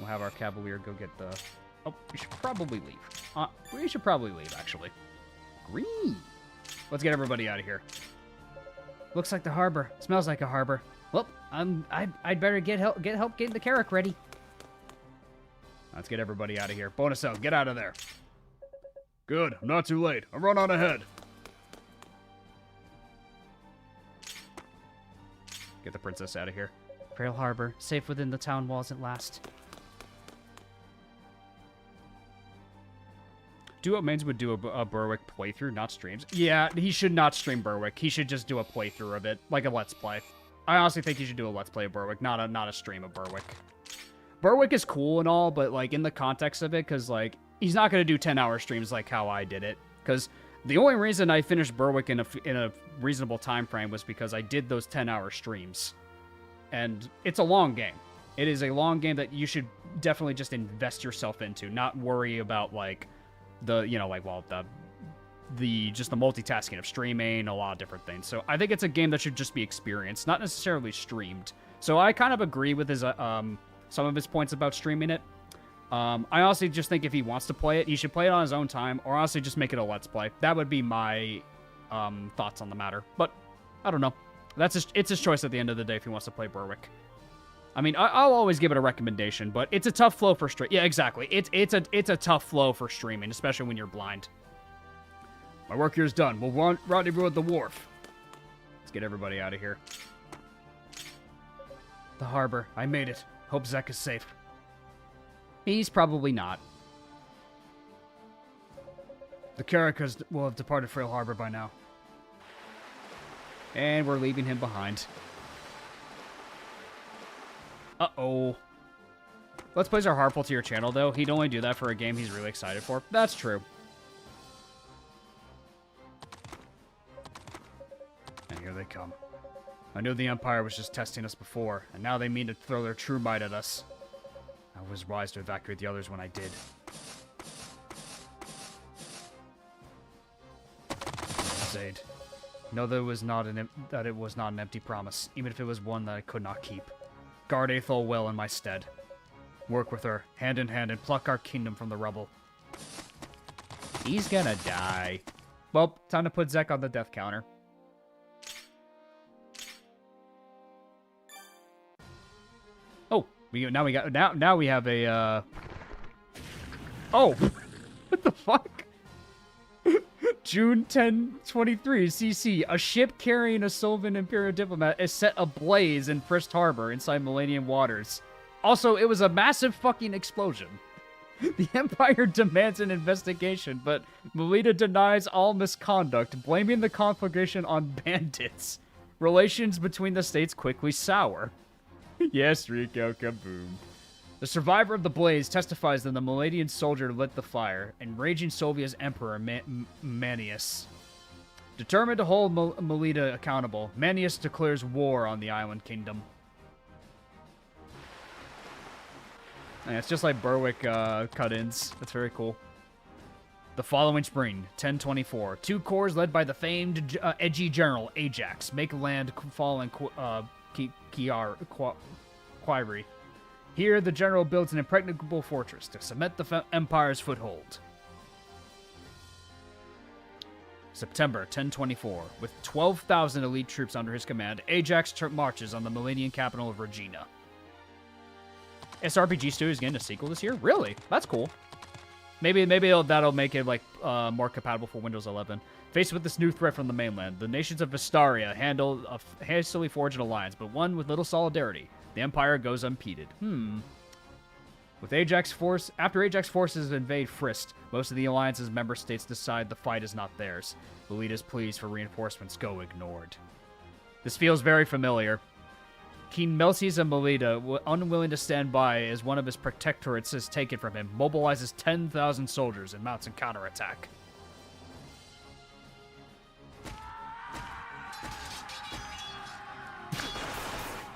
We'll have our cavalier go get the... Oh, we should probably leave. We should probably leave, actually. Green. Let's get everybody out of here. Looks like the harbor. Smells like a harbor. Well, I'd better get help getting the carrack ready. Let's get everybody out of here. Bonacel, get out of there. Good, I'm not too late. I'll run on ahead. Get the princess out of here. Frail harbor, safe within the town walls at last. Mains would do a Berwick playthrough, not streams. Yeah, he should not stream Berwick. He should just do a playthrough of it, like a Let's Play. I honestly think he should do a Let's Play of Berwick, not a stream of Berwick. Berwick is cool and all, but, like, in the context of it, because, like, he's not going to do 10-hour streams like how I did it. Because the only reason I finished Berwick in a reasonable time frame was because I did those 10-hour streams. And it's a long game. It is a long game that you should definitely just invest yourself into, not worry about, like... the multitasking of streaming, a lot of different things. So I think it's a game that should just be experienced, not necessarily streamed. So I kind of agree with his some of his points about streaming it. I honestly just think if he wants to play it, he should play it on his own time, or honestly just make it a Let's Play. That would be my thoughts on the matter. But I don't know. It's his choice at the end of the day if he wants to play Berwick. I mean, I'll always give it a recommendation, but it's a tough flow for stream. Yeah, exactly. It's a tough flow for streaming, especially when you're blind. My work here's done. We'll rendezvous at the wharf. Let's get everybody out of here. The harbor. I made it. Hope Zek is safe. He's probably not. The Carakas will have departed Frail Harbor by now. And we're leaving him behind. Uh-oh. Let's Plays are harmful to your channel, though. He'd only do that for a game he's really excited for. That's true. And here they come. I knew the Empire was just testing us before, and now they mean to throw their true might at us. I was wise to evacuate the others when I did. Zaid. Know that it was not an empty promise, even if it was one that I could not keep. Guard Aethel well in my stead. Work with her, hand in hand, and pluck our kingdom from the rubble. He's gonna die. Well, time to put Zek on the death counter. Oh, now we have a Oh, what the fuck? June 10, 23, CC. A ship carrying a Sylvan Imperial diplomat is set ablaze in Frist Harbor inside Millennium waters. Also, it was a massive fucking explosion. The Empire demands an investigation, but Meleda denies all misconduct, blaming the conflagration on bandits. Relations between the states quickly sour. Yes, Rico, kaboom. The survivor of the blaze testifies that the Meledian soldier lit the fire, enraging Sovia's emperor, Manius. Determined to hold Meleda accountable, Manius declares war on the island kingdom. And it's just like Berwick cut-ins. That's very cool. The following spring, 1024, two corps led by the famed edgy general Ajax make land fall in Quiri. Here, the general builds an impregnable fortress to cement the Empire's foothold. September 1024. With 12,000 elite troops under his command, Ajax marches on the Millennian capital of Regina. SRPG Studios getting a sequel this year? Really? That's cool. Maybe that'll make it like more compatible for Windows 11. Faced with this new threat from the mainland, the nations of Vestaria handle a hastily forged alliance, but one with little solidarity. The Empire goes unimpeded. After Ajax forces invade Frist, most of the Alliance's member states decide the fight is not theirs. Meleda's pleas for reinforcements go ignored. This feels very familiar. King Melces of Meleda, unwilling to stand by as one of his protectorates is taken from him, mobilizes 10,000 soldiers and mounts a counterattack.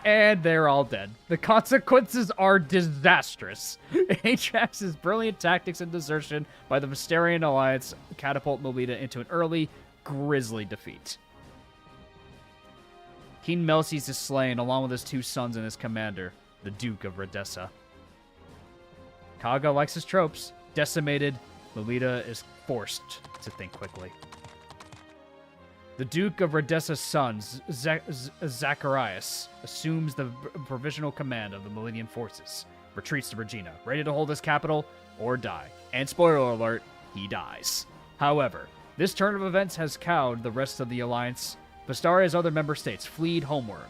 And they're all dead. The consequences are disastrous. Ajax's brilliant tactics and desertion by the Vestarian Alliance catapult Meleda into an early, grisly defeat. King Melces is slain along with his two sons and his commander, the Duke of Redessa. Kaga likes his tropes. Decimated, Meleda is forced to think quickly. The Duke of Redessa's son, Zacharias, assumes the provisional command of the Millennium forces, retreats to Regina, ready to hold his capital or die. And spoiler alert, he dies. However, this turn of events has cowed the rest of the Alliance. Vestaria's other member states flee homeward.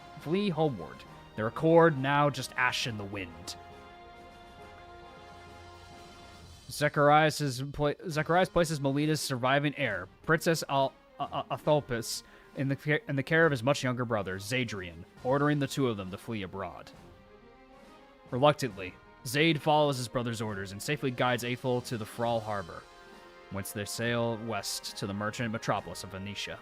Their accord now just ash in the wind. Zacharias places Meleda's surviving heir, Princess Athalpis, in the care of his much younger brother, Zadrian, ordering the two of them to flee abroad. Reluctantly, Zaid follows his brother's orders and safely guides Aethel to the Thrall Harbor, whence they sail west to the merchant metropolis of Venecia.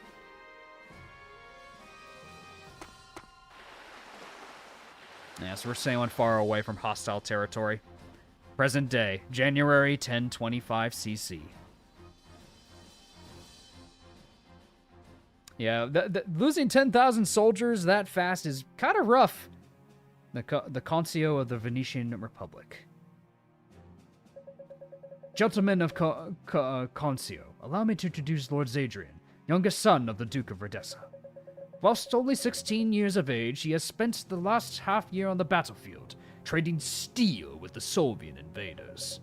Yeah, so we're sailing far away from hostile territory. Present day, January 1025 CC. Yeah, losing 10,000 soldiers that fast is kind of rough. The Concio of the Venetian Republic. Gentlemen of Concio, allow me to introduce Lord Zadrian, youngest son of the Duke of Redessa. Whilst only 16 years of age, he has spent the last half year on the battlefield, trading steel with the Soviet invaders.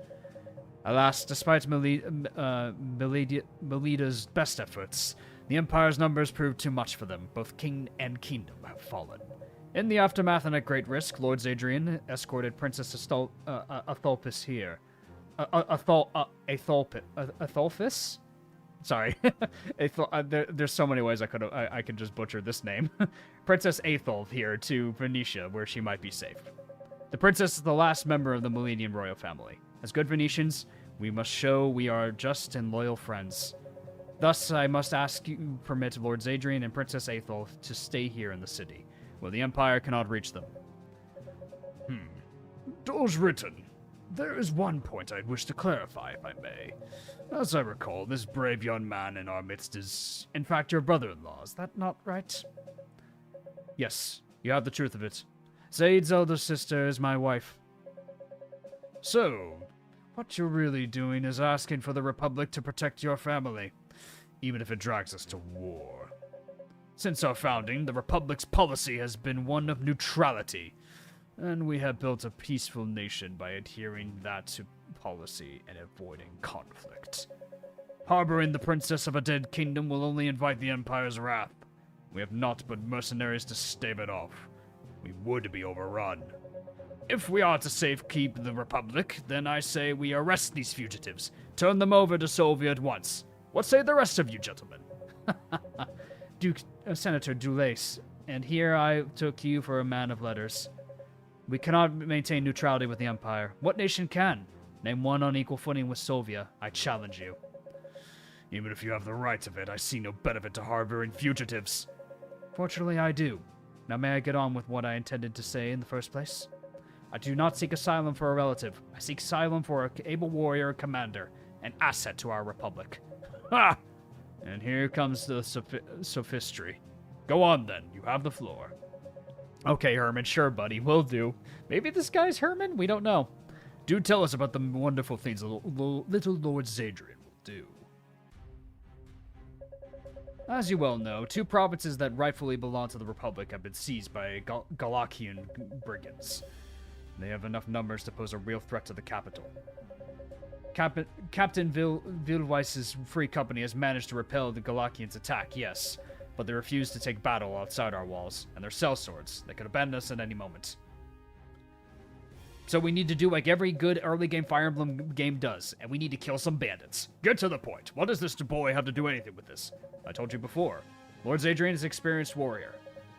Alas, despite Meleda's best efforts, the Empire's numbers proved too much for them. Both king and kingdom have fallen. In the aftermath and at great risk, Lord Zadrian escorted Princess Athalpis here. Athalpis? Sorry. There's so many ways I could just butcher this name. Princess Aethel here to Venetia, where she might be safe. The princess is the last member of the Millennium royal family. As good Venetians, we must show we are just and loyal friends. Thus, I must ask you permit Lord Zadrian and Princess Aethel to stay here in the city, where the Empire cannot reach them. Doors written. There is one point I'd wish to clarify, if I may. As I recall, this brave young man in our midst is, in fact, your brother-in-law. Is that not right? Yes, you have the truth of it. Zaid's elder sister is my wife. So, what you're really doing is asking for the Republic to protect your family, even if it drags us to war. Since our founding, the Republic's policy has been one of neutrality, and we have built a peaceful nation by adhering that to policy and avoiding conflict. Harboring the princess of a dead kingdom will only invite the Empire's wrath. We have naught but mercenaries to stave it off. We would be overrun. If we are to safekeep the Republic, then I say we arrest these fugitives, turn them over to Soviet at once. What say the rest of you, gentlemen? Senator Dulace, and here I took you for a man of letters. We cannot maintain neutrality with the Empire. What nation can? Name one on equal footing with Sovia. I challenge you. Even if you have the right of it, I see no benefit to harboring fugitives. Fortunately, I do. Now may I get on with what I intended to say in the first place? I do not seek asylum for a relative. I seek asylum for an able warrior commander, an asset to our republic. Ha! And here comes the sophistry. Go on then, you have the floor. Okay, Herman, sure, buddy, will do. Maybe this guy's Herman? We don't know. Do tell us about the wonderful things little Lord Zadrian will do. As you well know, two provinces that rightfully belong to the Republic have been seized by Galakian brigands. They have enough numbers to pose a real threat to the capital. Captain Vilweiss's free company has managed to repel the Galakians' attack, yes, but they refuse to take battle outside our walls, and they're sellswords. They could abandon us at any moment. So we need to do like every good early game Fire Emblem game does, and we need to kill some bandits. Get to the point. What does this boy have to do anything with this? I told you before. Lord Zadrian is an experienced warrior.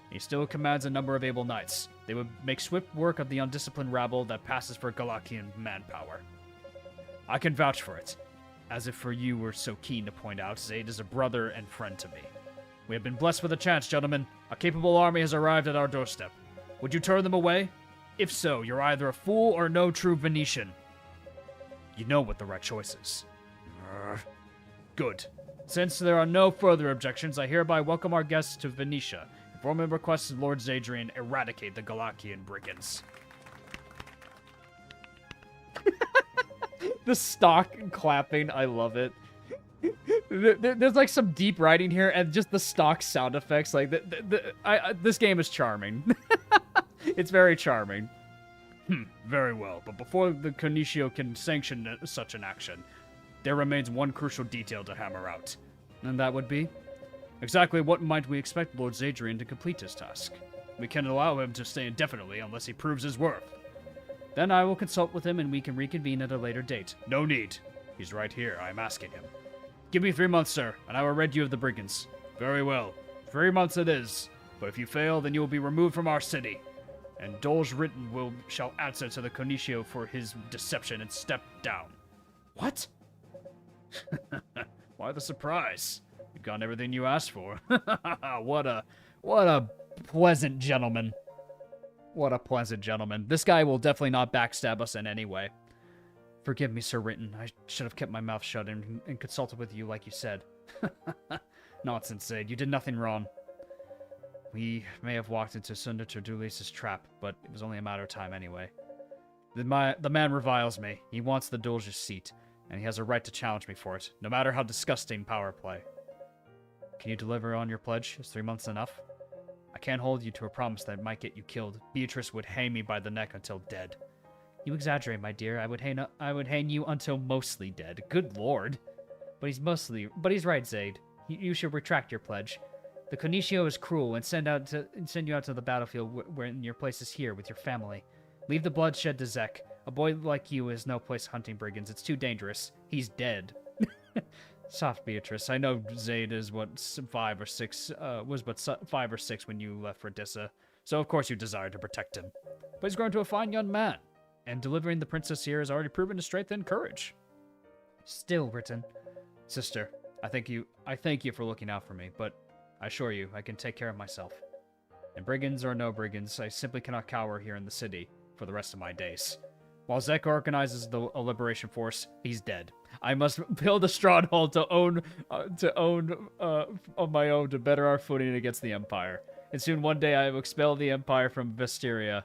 He still commands a number of able knights. They would make swift work of the undisciplined rabble that passes for Galakian manpower. I can vouch for it. As if for you were so keen to point out, Zaid is a brother and friend to me. We have been blessed with a chance, gentlemen. A capable army has arrived at our doorstep. Would you turn them away? If so, you're either a fool or no true Venetian. You know what the right choice is. Good. Since there are no further objections, I hereby welcome our guests to Venetia. Formally requests Lord Zadrian eradicate the Galakian brigands. The stock clapping, I love it. There's like some deep writing here, and just the stock sound effects. Like this game is charming. It's very charming. Very well, but before the Conitio can sanction such an action, there remains one crucial detail to hammer out. And that would be? Exactly what might we expect Lord Zadrian to complete his task? We can't allow him to stay indefinitely unless he proves his worth. Then I will consult with him and we can reconvene at a later date. No need. He's right here, I am asking him. Give me 3 months, sir, and I will rid you of the brigands. Very well. 3 months it is. But if you fail, then you will be removed from our city. And Dolge Written shall answer to the Conitio for his deception and step down. What? Why the surprise? You've gotten everything you asked for. What a pleasant gentleman. What a pleasant gentleman. This guy will definitely not backstab us in any way. Forgive me, Sir Written. I should have kept my mouth shut and consulted with you like you said. Nonsense, Zaid. You did nothing wrong. We may have walked into Senator Dulis's trap, but it was only a matter of time anyway. The man reviles me. He wants the Dolge's seat, and he has a right to challenge me for it, no matter how disgusting power play. Can you deliver on your pledge? Is 3 months enough? I can't hold you to a promise that might get you killed. Beatrice would hang me by the neck until dead. You exaggerate, my dear. I would hang you until mostly dead. Good lord. But he's right, Zaid. You should retract your pledge. The Conitio is cruel and send you out to the battlefield when your place is here with your family. Leave the bloodshed to Zek. A boy like you is no place hunting brigands. It's too dangerous. He's dead. Soft, Beatrice. I know Zaid is what 5 or 6 was but 5 or 6 when you left for Dissa, so of course you desire to protect him. But he's grown to a fine young man, and delivering the princess here has already proven his strength and courage. Still, Written. Sister, I thank you for looking out for me, but I assure you, I can take care of myself. And brigands or no brigands, I simply cannot cower here in the city for the rest of my days. While Zek organizes a liberation force, he's dead. I must build a stronghold to own on my own to better our footing against the Empire. And soon one day I will expel the Empire from Vestaria,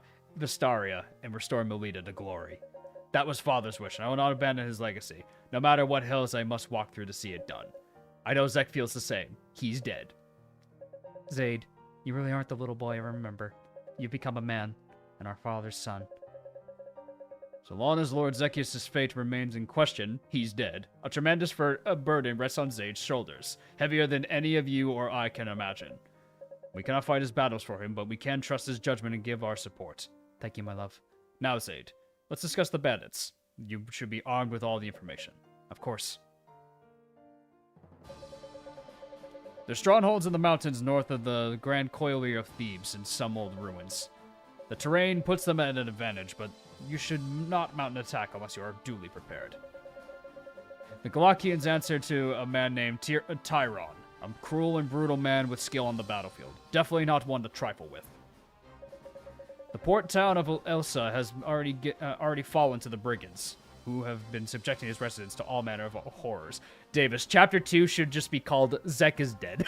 and restore Meleda to glory. That was Father's wish, and I will not abandon his legacy. No matter what hills I must walk through to see it done. I know Zek feels the same. He's dead. Zaid, you really aren't the little boy I remember. You've become a man, and our father's son. So long as Lord Zekius' fate remains in question, he's dead. A tremendous burden rests on Zaid's shoulders, heavier than any of you or I can imagine. We cannot fight his battles for him, but we can trust his judgment and give our support. Thank you, my love. Now, Zaid, let's discuss the bandits. You should be armed with all the information. Of course. There's strongholds in the mountains north of the Grand Colliery of Thebes and some old ruins. The terrain puts them at an advantage, but you should not mount an attack unless you are duly prepared. The Galakians answer to a man named Tyron, a cruel and brutal man with skill on the battlefield. Definitely not one to trifle with. The port town of Elsa has already fallen to the brigands, who have been subjecting his residents to all manner of horrors. Davis, Chapter 2 should just be called Zek is Dead.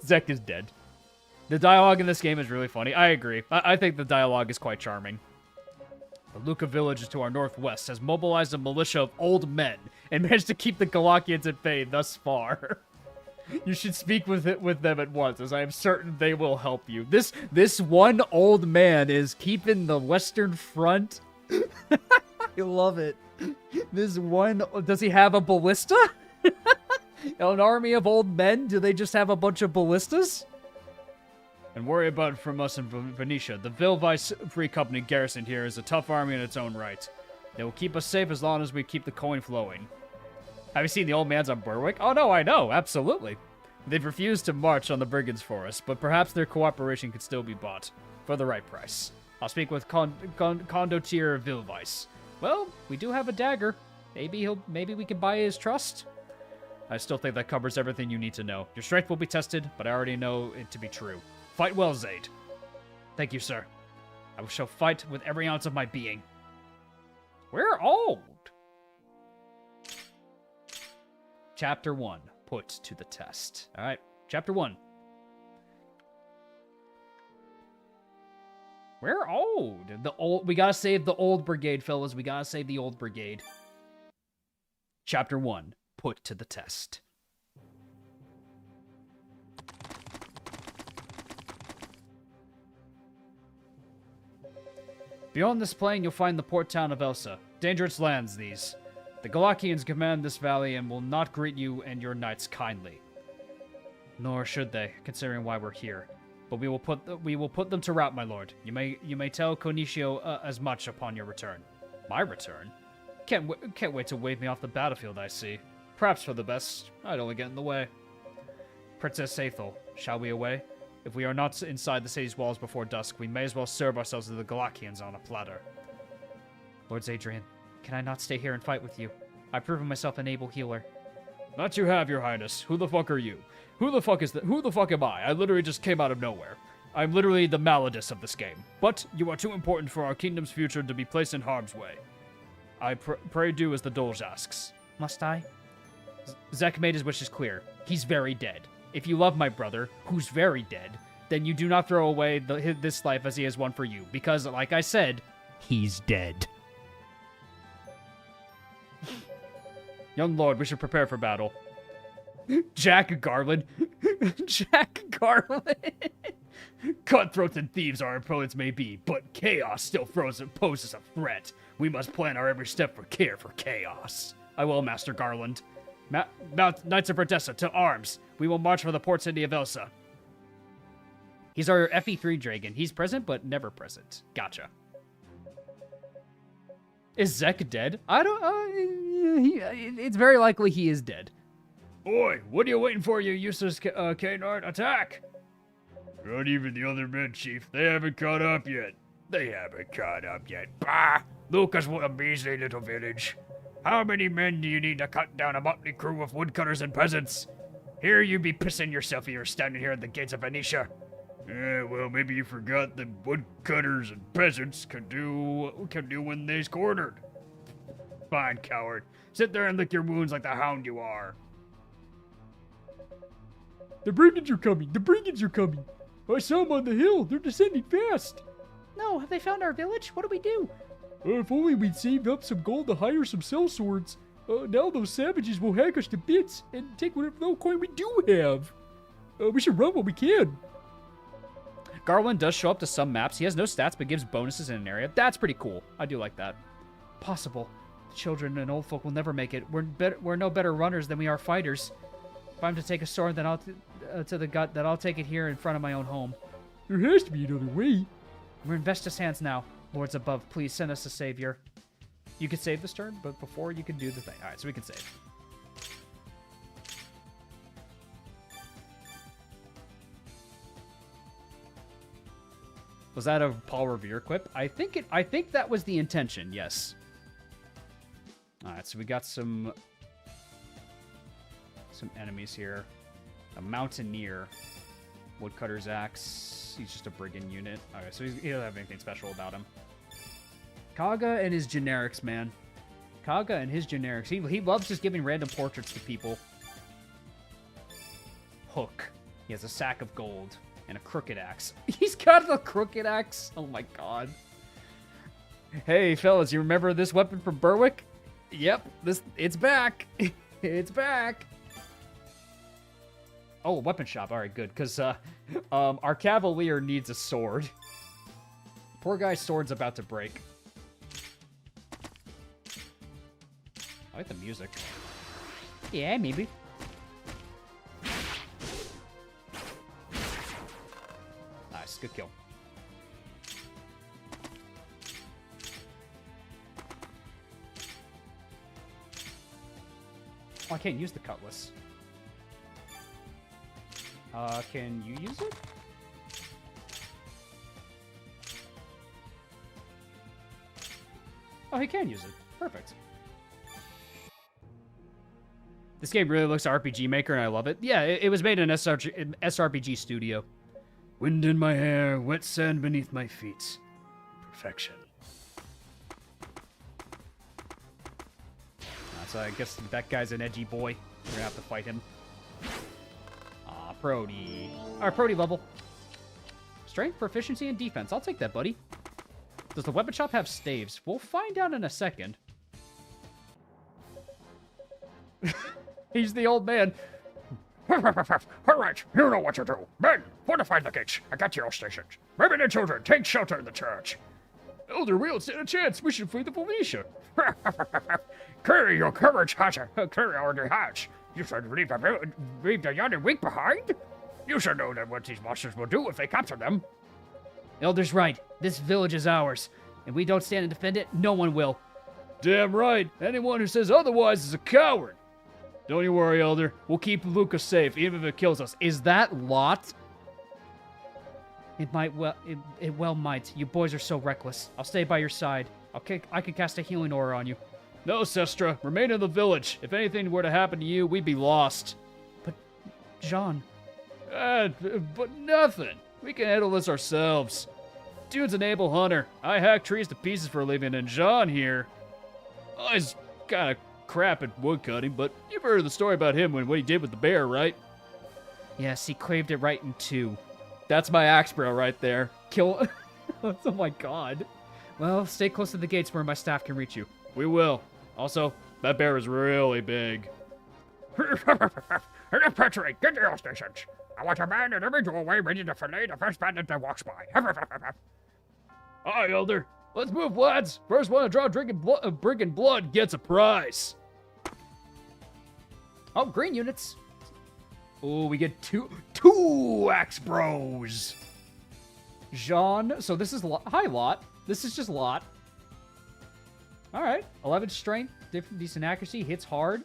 Zek is dead. The dialogue in this game is really funny. I agree. I think the dialogue is quite charming. The Luca village to our northwest has mobilized a militia of old men and managed to keep the Galakians at bay thus far. You should speak with them at once, as I am certain they will help you. This one old man is keeping the Western Front. I love it. This one... Does he have a ballista? An army of old men? Do they just have a bunch of ballistas? And worry about it from us in Venecia. The Vilvice Free Company garrisoned here is a tough army in its own right. They will keep us safe as long as we keep the coin flowing. Have you seen the old man's on Berwick? Oh no, I know, absolutely. They've refused to march on the brigands for us, but perhaps their cooperation could still be bought for the right price. I'll speak with Condottiere Vilvice. Well, we do have a dagger. Maybe we can buy his trust. I still think that covers everything you need to know. Your strength will be tested, but I already know it to be true. Fight well, Zaid. Thank you, sir. I shall fight with every ounce of my being. We're old. Chapter 1, put to the test. All right, Chapter 1. We're old. We gotta save the old brigade, fellas. We gotta save the old brigade. Chapter 1. Put to the test. Beyond this plain, you'll find the port town of Elsa. Dangerous lands, these. The Galakians command this valley and will not greet you and your knights kindly. Nor should they, considering why we're here. But we will put them to rout, my lord. You may tell Konishio as much upon your return. My return? Can't wait to wave me off the battlefield, I see. Perhaps for the best. I'd only get in the way. Princess Aethel, shall we away? If we are not inside the city's walls before dusk, we may as well serve ourselves to the Galakians on a platter. Lord Zadrian, can I not stay here and fight with you? I've proven myself an able healer. That you have, your highness. Who the fuck are you? Who the fuck am I? I literally just came out of nowhere. I'm literally the Maledus of this game. But you are too important for our kingdom's future to be placed in harm's way. I pray do as the Doge asks. Must I? Zek made his wishes clear. He's very dead. If you love my brother, who's very dead, then you do not throw away this life as he has one for you. Because, like I said, he's dead. Young lord, we should prepare for battle. Jack Garland. Jack Garland. Cutthroats and thieves our opponents may be, but chaos still poses a threat. We must plan our every step for chaos. I will, Master Garland. Knights of Verdessa, to arms. We will march for the port city of Elsa. He's our FE3 dragon. He's present, but never present. Gotcha. Is Zek dead? I don't... it's very likely he is dead. Boy, what are you waiting for, you useless Canard? Attack! Not even the other men, Chief. They haven't caught up yet. Bah! Lucas, what a measly little village. How many men do you need to cut down a motley crew of woodcutters and peasants? Here you be pissing yourself if you're standing here at the gates of Venecia. Well, maybe you forgot that woodcutters and peasants can do when they's cornered. Fine, coward. Sit there and lick your wounds like the hound you are. The brigands are coming! The brigands are coming! I saw them on the hill! They're descending fast! No, have they found our village? What do we do? If only we'd saved up some gold to hire some sellswords. Now those savages will hack us to bits and take whatever little coin we do have. We should run what we can. Garland does show up to some maps. He has no stats, but gives bonuses in an area. That's pretty cool. I do like that. Possible. Children and old folk will never make it. We're no better runners than we are fighters. If I'm to take a sword then to the gut, then I'll take it here in front of my own home. There has to be another way. We're in Vesta's hands now. Lords above, please send us a savior. You can save this turn, but before you can do the thing. Alright, so we can save. Was that a Paul Revere quip? I think that was the intention, yes. Alright, so we got some enemies here. A mountaineer. Woodcutter's axe. He's just a brigand unit. Okay, so he doesn't have anything special about him. Kaga and his generics, man. Kaga and his generics. He loves just giving random portraits to people. Hook. He has a sack of gold and a crooked axe. He's got a crooked axe? Oh my god. Hey, fellas, you remember this weapon from Berwick? Yep, it's back. It's back. Oh, weapon shop. All right, good. Because our cavalier needs a sword. Poor guy's sword's about to break. I like the music. Yeah, maybe. Nice, good kill. Oh, I can't use the cutlass. Can you use it? Oh, he can use it. Perfect. This game really looks RPG Maker, and I love it. Yeah, it was made in SRPG Studio. Wind in my hair, wet sand beneath my feet. Perfection. So I guess that guy's an edgy boy. We're gonna have to fight him. Aw, Prody. Alright, Prody level. Strength, proficiency, and defense. I'll take that, buddy. Does the weapon shop have staves? We'll find out in a second. He's the old man. All right, you know what to do. Men, fortify the gates. I got your stations. Women and children, take shelter in the church. Elder, we don't stand a chance. We should flee the Venecia. Carry your courage, Hatcher. Carry on the hatch. You should leave the young and weak behind. You should know that what these monsters will do if they capture them. Elder's right. This village is ours. And we don't stand and defend it, no one will. Damn right. Anyone who says otherwise is a coward. Don't you worry, Elder. We'll keep Lucas safe, even if it kills us. Is that Lot? It might well... It well might. You boys are so reckless. I'll stay by your side. I can cast a healing aura on you. No, Sestra. Remain in the village. If anything were to happen to you, we'd be lost. But, Jean... But nothing. We can handle this ourselves. Dude's an able hunter. I hack trees to pieces for a living, and Jean here... Oh, he's kind of crap at woodcutting, but you've heard of the story about him and what he did with the bear, right? Yes, he craved it right in two. That's my axe bro right there. Kill... Oh my god. Well, stay close to the gates where my staff can reach you. We will. Also, that bear is really big. Repatriate, get to your stations. I want a man in every doorway ready to fillet the first bandit that walks by. Aye, Elder. Let's move, lads. First one to draw Brigand blood gets a prize. Oh, green units. Oh, we get two axe bros. Jean. So this is hi, Lot. This is just Lot. All right. 11 strength, decent accuracy, hits hard.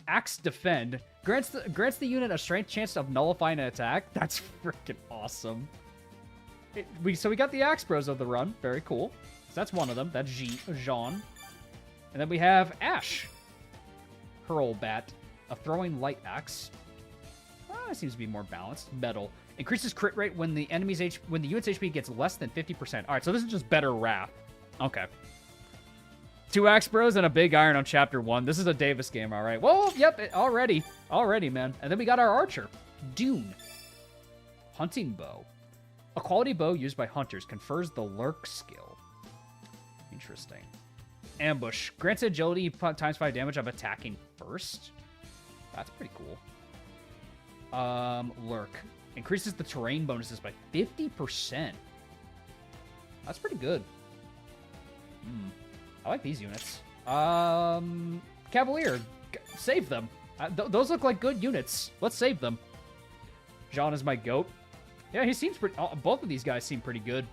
Axe defend. Grants the unit a strength chance of nullifying an attack. That's freaking awesome. So we got the axe bros of the run. Very cool. So that's one of them. That's Jean. And then we have Ash. Hurlbat. A throwing light axe. Seems to be more balanced. Metal. Increases crit rate when the unit's HP gets less than 50%. All right, so this is just better wrath. Okay. 2 axe bros and a big iron on chapter 1. This is a Davis game, all right. Well, yep, already, man. And then we got our archer, Dune. Hunting bow. A quality bow used by hunters confers the lurk skill. Interesting. Ambush. Grants agility times 5 damage of attacking first. That's pretty cool. Lurk. Increases the terrain bonuses by 50%. That's pretty good. I like these units. Cavalier. Save them. Those look like good units. Let's save them. Jean is my goat. Yeah, he seems pretty... both of these guys seem pretty good.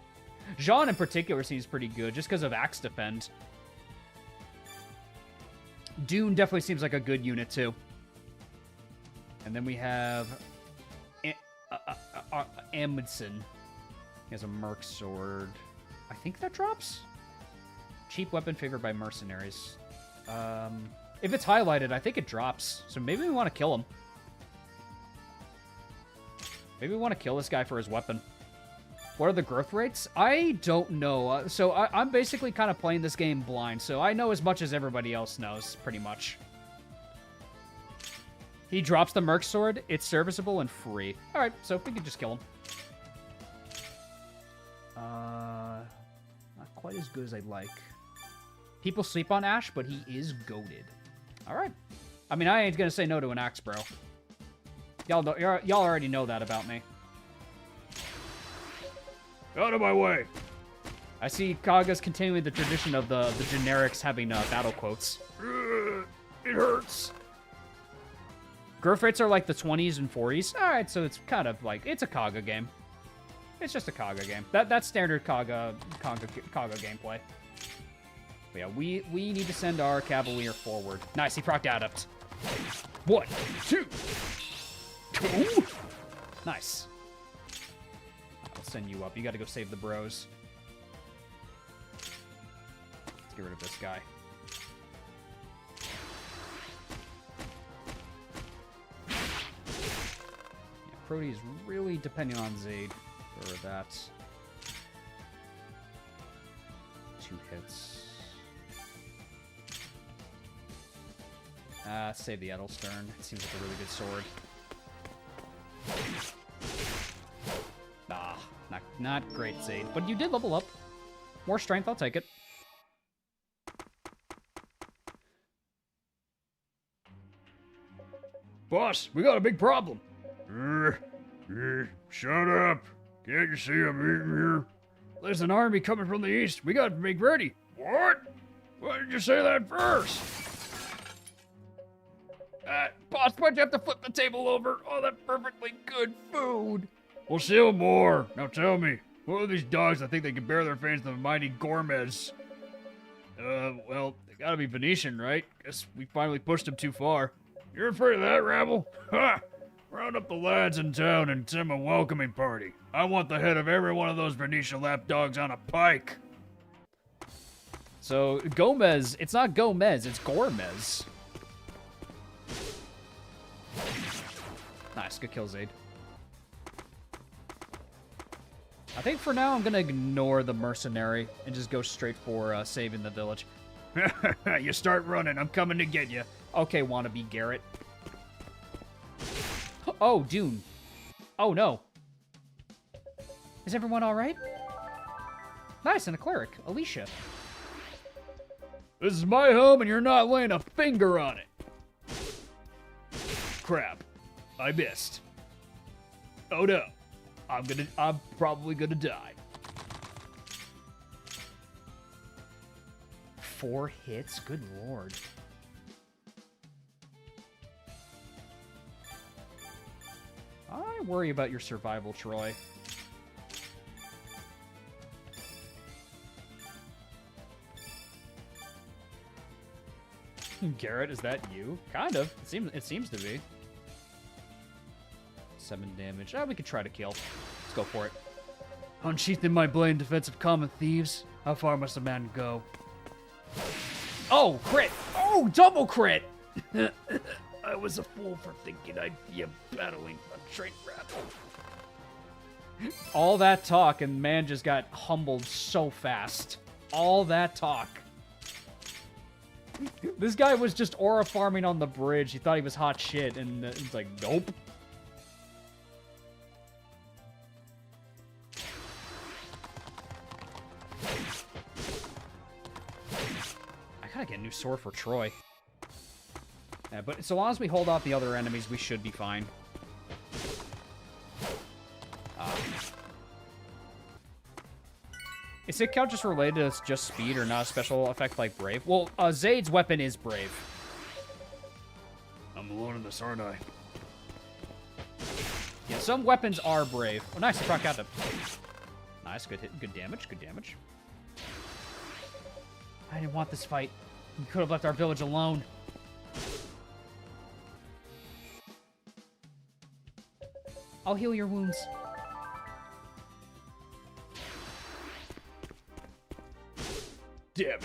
Jean in particular seems pretty good, just because of axe defend. Dune definitely seems like a good unit, too. And then we have... Amundsen. He has a merc sword. I think that drops? Cheap weapon favored by mercenaries. If it's highlighted, I think it drops. So maybe we want to kill him. Maybe we want to kill this guy for his weapon. What are the growth rates? I don't know. So I'm basically kind of playing this game blind. So I know as much as everybody else knows, pretty much. He drops the merc sword. It's serviceable and free. All right, so we can just kill him. Not quite as good as I'd like. People sleep on Ash, but he is goated. All right. I mean, I ain't gonna say no to an axe, bro. Y'all already know that about me. Out of my way. I see Kaga's continuing the tradition of the generics having battle quotes. It hurts. Growth rates are like the 20s and 40s. All right, so it's kind of like, it's a Kaga game. It's just a Kaga game. That's standard Kaga gameplay. But yeah, we need to send our Cavalier forward. Nice, he procced Adept. 1, 2. 2? Nice. I'll send you up. You gotta go save the bros. Let's get rid of this guy. Brody is really depending on Zaid for that. 2 hits. Save the Edelstern. It seems like a really good sword. Not great, Zaid. But you did level up. More strength, I'll take it. Boss, we got a big problem. Shut up. Can't you see I'm eating here? There's an army coming from the east. We gotta make ready. What? Why did you say that first? Boss, why'd you have to flip the table over? All that perfectly good food. We'll steal more. Now tell me, what are these dogs that think they can bear their fangs to the mighty gourmets? Well, they gotta be Venetian, right? Guess we finally pushed them too far. You're afraid of that, rabble? Ha! Round up the lads in town and send 'em a welcoming party. I want the head of every one of those Venetia lapdogs on a pike. So, Gomez, it's not Gomez, it's Gormez. Nice, good kill, Zaid. I think for now I'm gonna ignore the mercenary and just go straight for saving the village. You start running, I'm coming to get you. Okay, wannabe Garrett. Oh, Dune. Oh, no. Is everyone all right? Nice, and a cleric, Alicia. This is my home and you're not laying a finger on it. Crap. I missed. Oh no. I'm probably gonna die. 4 hits? Good lord. I worry about your survival, Troy. Garrett, is that you? Kind of. It seems to be. 7 damage. We could try to kill. Let's go for it. Unsheathing my blade in defense of common thieves. How far must a man go? Oh, crit! Oh, double crit! I was a fool for thinking I'd be a battling untrained rabble. All that talk, and man just got humbled so fast. All that talk. This guy was just aura farming on the bridge. He thought he was hot shit, and it's like, nope. I gotta get a new sword for Troy. Yeah, but so long as we hold off the other enemies, we should be fine. Is hit count just related to just speed or not a special effect like Brave? Well, Zaid's weapon is Brave. I'm alone in this, aren't I? Yeah, some weapons are Brave. Oh, nice, proc out. Nice, good hit, good damage, good damage. I didn't want this fight. We could have left our village alone. I'll heal your wounds. Damn it.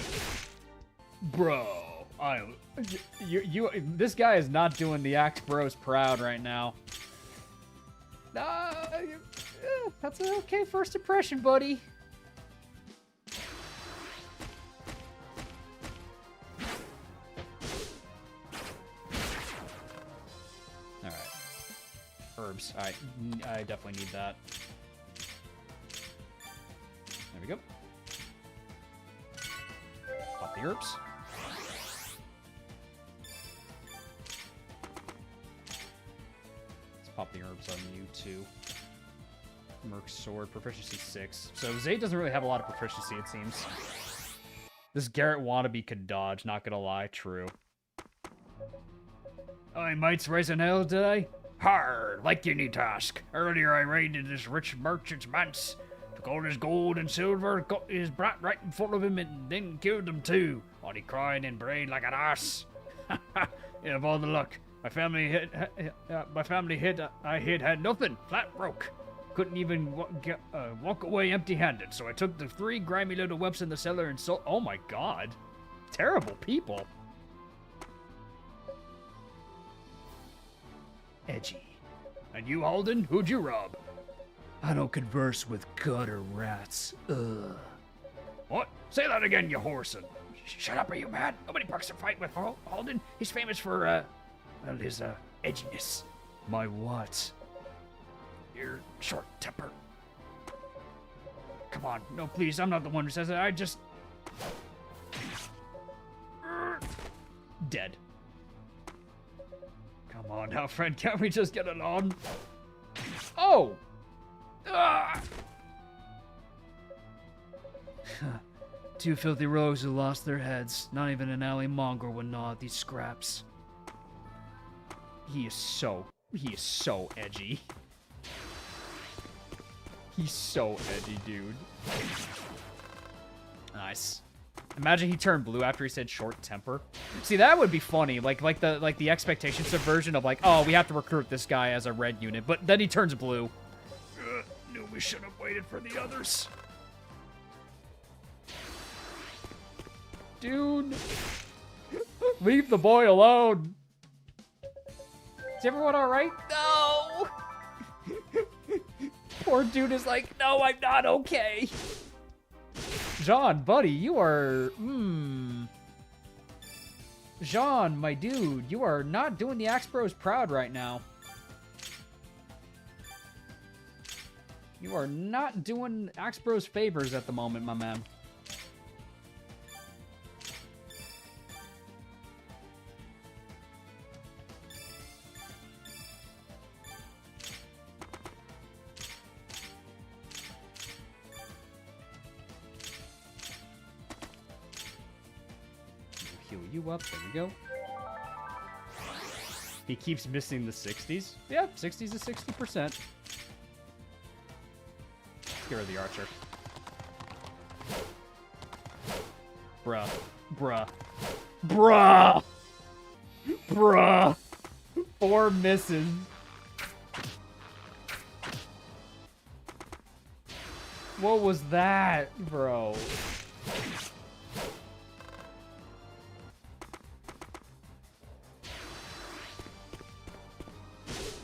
Bro, This guy is not doing the Axe Bros proud right now. That's an okay first impression, buddy. Alright. Herbs. Alright, I definitely need that. There we go. Pop the herbs. Let's pop the herbs on you too. Merc's sword, proficiency 6. So Zaid doesn't really have a lot of proficiency, it seems. This Garrett wannabe could dodge, not gonna lie, true. I mites rising hell today. Har, like you need to ask. Earlier I raided this rich merchant's manse. Took all his gold and silver, got his brat right in front of him, and then killed him too. While he cried and brayed like an ass. Yeah, of all the luck. My family had nothing. Flat broke. Couldn't even walk away empty-handed. So I took the 3 grimy little whelps in the cellar and sold. Oh my god. Terrible people. Edgy. And you, Halden, who'd you rob? I don't converse with gutter rats. Ugh. What? Say that again, you whoreson. Shut up, are you mad? Nobody bucks a fight with Halden. He's famous for, well, his, edginess. My what? Your short temper. Come on. No, please. I'm not the one who says it. I just... Dead. Come on now, friend. Can't we just get it on? Oh! Ah! Two filthy rogues who lost their heads. Not even an alley mongrel would gnaw at these scraps. He is so edgy. He's so edgy, dude. Nice. Imagine he turned blue after he said short temper. See, that would be funny. Like the expectation subversion of like, oh, we have to recruit this guy as a red unit, but then he turns blue. Knew we should have waited for the others. Dude. Leave the boy alone. Is everyone alright? No! Poor dude is like, no, I'm not okay. Jean, buddy, you are... Jean, my dude, you are not doing the Axe Bros proud right now. You are not doing Axe Bros favors at the moment, my man. Heal you up. There we go. He keeps missing the 60s. Yeah, 60s is 60%. Let's get rid of the archer. Bruh. Bruh. Bruh! Bruh! 4 misses. What was that, bro?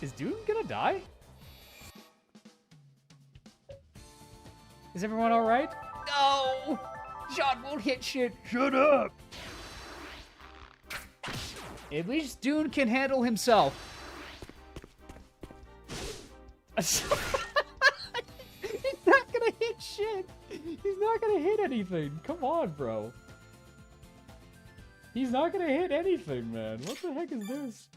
Is Dune gonna die? Is everyone alright? No! John won't hit shit. Shut up! At least Dune can handle himself. He's not gonna hit shit. He's not gonna hit anything. Come on, bro. He's not gonna hit anything, man. What the heck is this?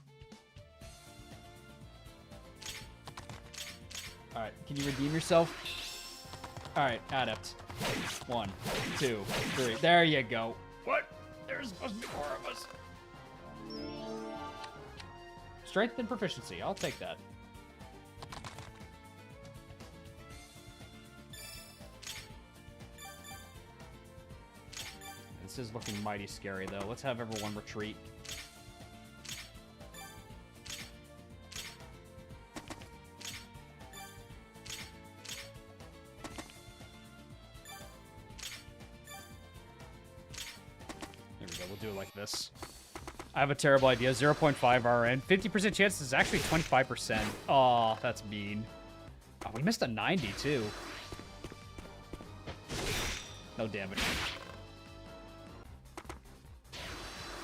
Alright, can you redeem yourself? Alright, adept. 1, 2, 3. There you go. What? There's supposed to be more of us. Strength and proficiency. I'll take that. This is looking mighty scary, though. Let's have everyone retreat. There we go. We'll do it like this. I have a terrible idea. 0.5 RN. 50% chance is actually 25%. Oh, that's mean. Oh, we missed a 90, too. No damage.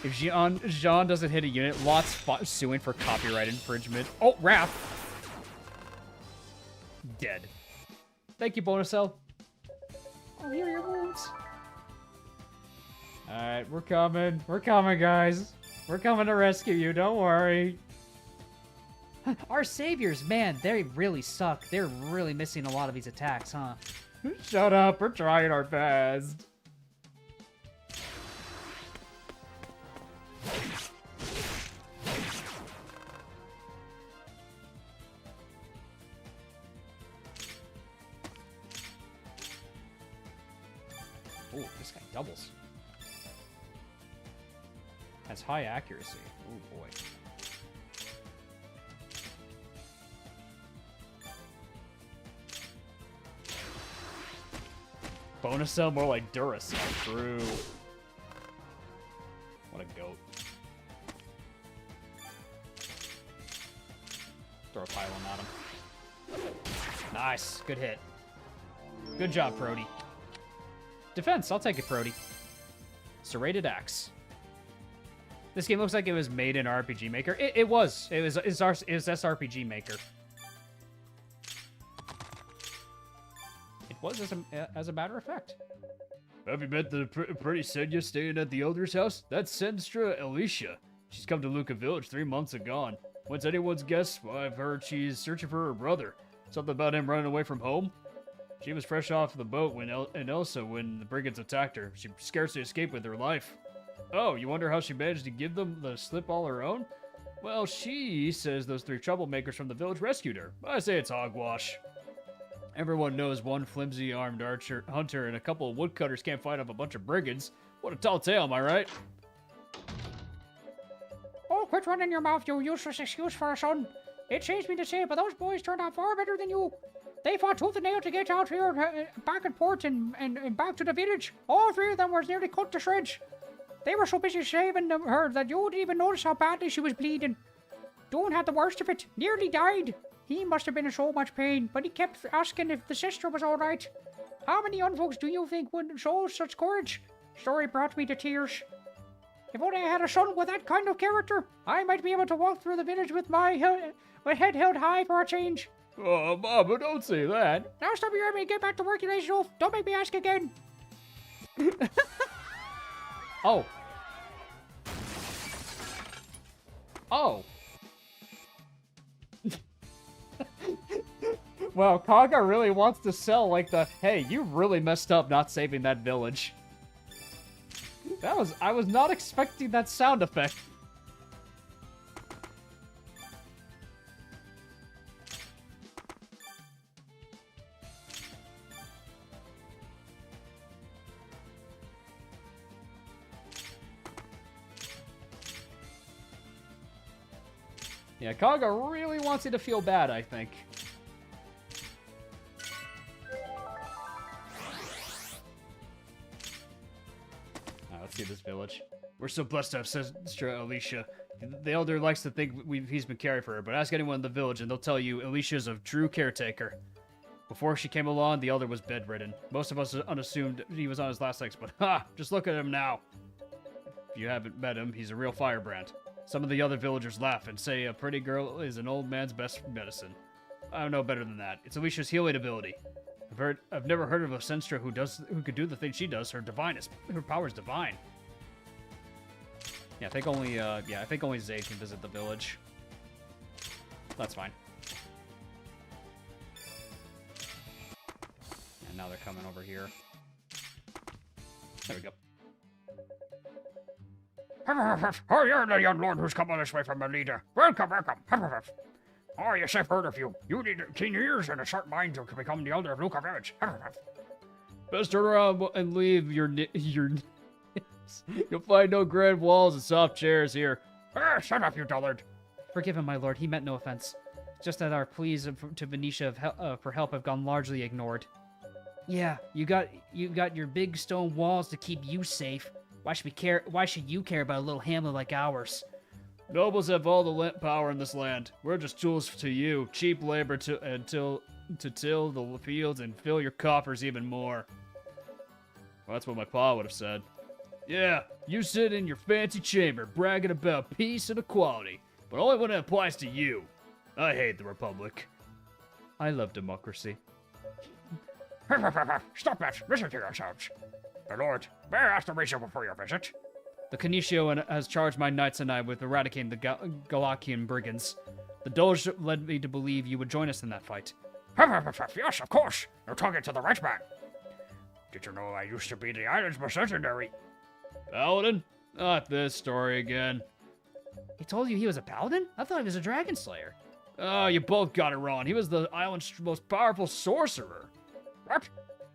If Jean doesn't hit a unit, Lot's suing for copyright infringement. Oh, Raph! Dead. Thank you, Bonacell. I'll heal your wounds. Alright, we're coming. We're coming, guys. We're coming to rescue you, don't worry. Our saviors, man, they really suck. They're really missing a lot of these attacks, huh? Shut up, we're trying our best. Oh, this guy doubles. Has high accuracy. Oh boy. Bonus cell more like Duracell. True. What a goat. Throw a pylon at him. Nice. Good hit. Good job, Prody. Defense. I'll take it, Prody. Serrated axe. This game looks like it was made in RPG Maker. It was. It was SRPG Maker. It was, as a matter of fact. Have you met the pretty Senya staying at the elder's house? That's Senstra Alicia. She's come to Luca Village 3 months agone. What's anyone's guess? Well, I've heard she's searching for her brother. Something about him running away from home? She was fresh off the boat in Elsa when the brigands attacked her. She scarcely escaped with her life. Oh, you wonder how she managed to give them the slip all her own? Well, she says those 3 troublemakers from the village rescued her. I say it's hogwash. Everyone knows one flimsy armed hunter and a couple of woodcutters can't fight off a bunch of brigands. What a tall tale, am I right? Oh, quit running your mouth, you useless excuse for a son. It saves me to say, but those boys turned out far better than you. They fought tooth and nail to get out here, back at port and back to the village. All 3 of them were nearly cut to shreds. They were so busy saving her that you wouldn't even notice how badly she was bleeding. Doan had the worst of it, nearly died. He must have been in so much pain, but he kept asking if the sister was alright. How many young folks do you think would show such courage? Story brought me to tears. If only I had a son with that kind of character, I might be able to walk through the village with my head held high for a change. Oh, Mama, don't say that. Now stop your me and get back to work, you lazy wolf. Don't make me ask again. Oh. Oh. Well, Kaga really wants to sell like the, hey, you really messed up not saving that village. I was not expecting that sound effect. Yeah, Kaga really wants you to feel bad, I think. Let's see this village. We're so blessed to have Sister Alicia. The elder likes to think he's been caring for her, but ask anyone in the village and they'll tell you Alicia's a true caretaker. Before she came along, the elder was bedridden. Most of us unassumed he was on his last legs, but ha! Just look at him now. If you haven't met him, he's a real firebrand. Some of the other villagers laugh and say a pretty girl is an old man's best medicine. I know better than that. It's Alicia's healing ability. I've never heard of a Senstra who could do the thing she does. Her power is divine. Yeah, I think only Zayd can visit the village. That's fine. And now they're coming over here. There we go. Oh, you're the young lord who's come all this way from Meleda. Welcome, welcome. Oh, yes, I've heard of you. You need 10 years and a sharp mind to become the elder of Luca Village. Best turn around and leave your You'll find no grand walls and soft chairs here. Shut up, you dullard. Forgive him, my lord. He meant no offense. Just that our pleas to Venecia for help have gone largely ignored. Yeah, you got your big stone walls to keep you safe. Why should you care about a little hamlet like ours? Nobles have all the power in this land. We're just tools to you, cheap labor to till the fields and fill your coffers even more. Well, that's what my pa would have said. Yeah, you sit in your fancy chamber bragging about peace and equality, but only when it applies to you. I hate the Republic. I love democracy. Stop that! Listen to yourselves. My lord, may I ask the reason for your visit? The Canitio has charged my knights and I with eradicating the Galakian brigands. The Doge led me to believe you would join us in that fight. Yes, of course. You're talking to the right man. Did you know I used to be the island's mercenary? Paladin? Not this story again. He told you he was a paladin? I thought he was a dragon slayer. Oh, you both got it wrong. He was the island's most powerful sorcerer. What?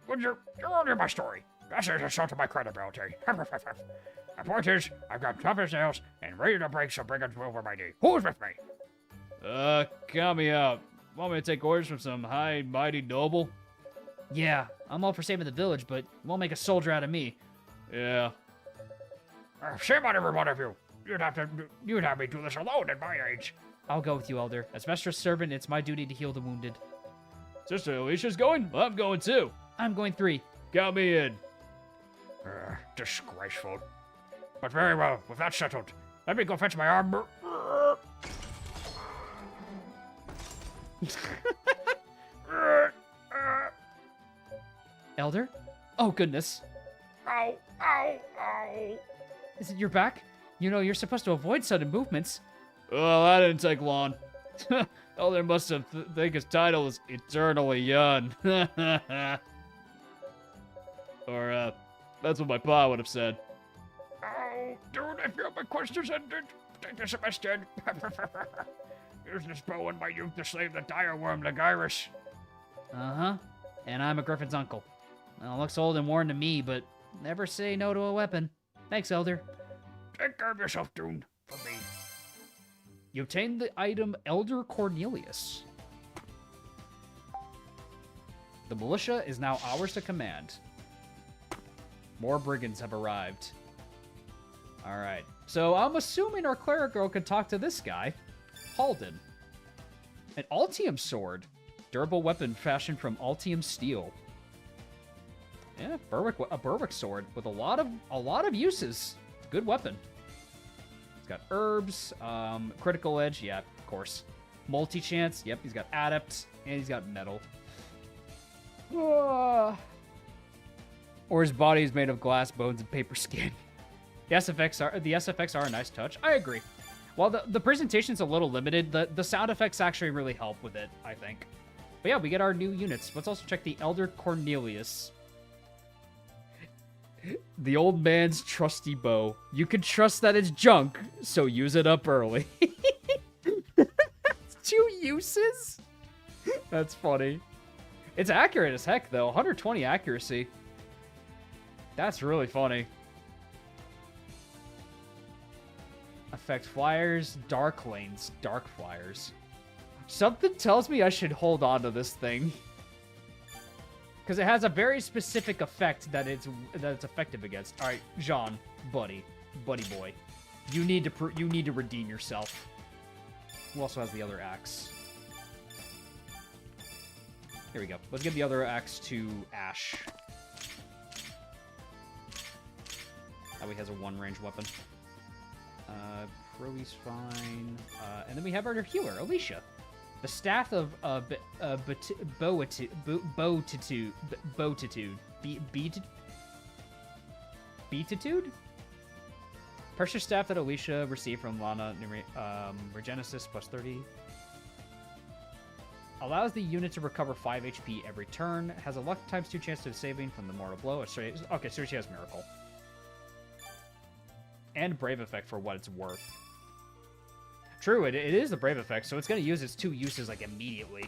Well, you're only my story. That's an insult to my credibility. The point is, I've got tough as nails and ready to break some brigands over my knee. Who's with me? Count me out. Want me to take orders from some high, mighty noble? Yeah, I'm all for saving the village, but it won't make a soldier out of me. Yeah. Shame on every one of you. You'd have me do this alone at my age. I'll go with you, Elder. As Vestra's servant, it's my duty to heal the wounded. Sister Alicia's going? Well, I'm going too. I'm going 3. Count me in. Disgraceful. But very well, with that settled, let me go fetch my armor. Elder? Oh, goodness. Ow, ow, ow. Is it your back? You know, you're supposed to avoid sudden movements. Well, that didn't take long. Elder must have think his title is eternally young. Or, that's what my pa would have said. Oh, dude, I feel my quest is ended. Take this instead. Use this bow in my youth to slay the dire worm Lagyrus. Uh-huh. And I'm a Griffin's uncle. Well, looks old and worn to me, but never say no to a weapon. Thanks, Elder. Take care of yourself, Dune. For me. You obtained the item Elder Cornelius. The militia is now ours to command. More brigands have arrived. Alright. So I'm assuming our cleric girl could talk to this guy. Halden. An Altium sword. Durable weapon fashioned from Altium steel. Yeah, a Berwick sword with a lot of uses. Good weapon. He's got herbs, critical edge, yeah, of course. Multi-chance, yep, he's got adept, and he's got metal. Or his body is made of glass, bones, and paper skin. The SFX are a nice touch. I agree. While the presentation's a little limited, the sound effects actually really help with it, I think. But yeah, we get our new units. Let's also check the Elder Cornelius. The old man's trusty bow. You can trust that it's junk, so use it up early. 2 uses? That's funny. It's accurate as heck, though. 120 accuracy. That's really funny. Affect flyers, dark lanes, dark flyers. Something tells me I should hold on to this thing. Because it has a very specific effect that it's effective against. All right, Jean, buddy boy, you need to redeem yourself. Who also has the other axe? Here we go. Let's give the other axe to Ash. That way he has a 1-range weapon. Proe's fine. And then we have our healer, Alicia. The staff of Beatitude? Precious staff that Alicia received from Lana Regenesis plus 30. Allows the unit to recover 5 HP every turn. Has a luck times 2 chance of saving from the mortal blow. Okay, so she has Miracle. And Brave effect for what it's worth. True, it is the Brave effect, so it's going to use its 2 uses, like, immediately.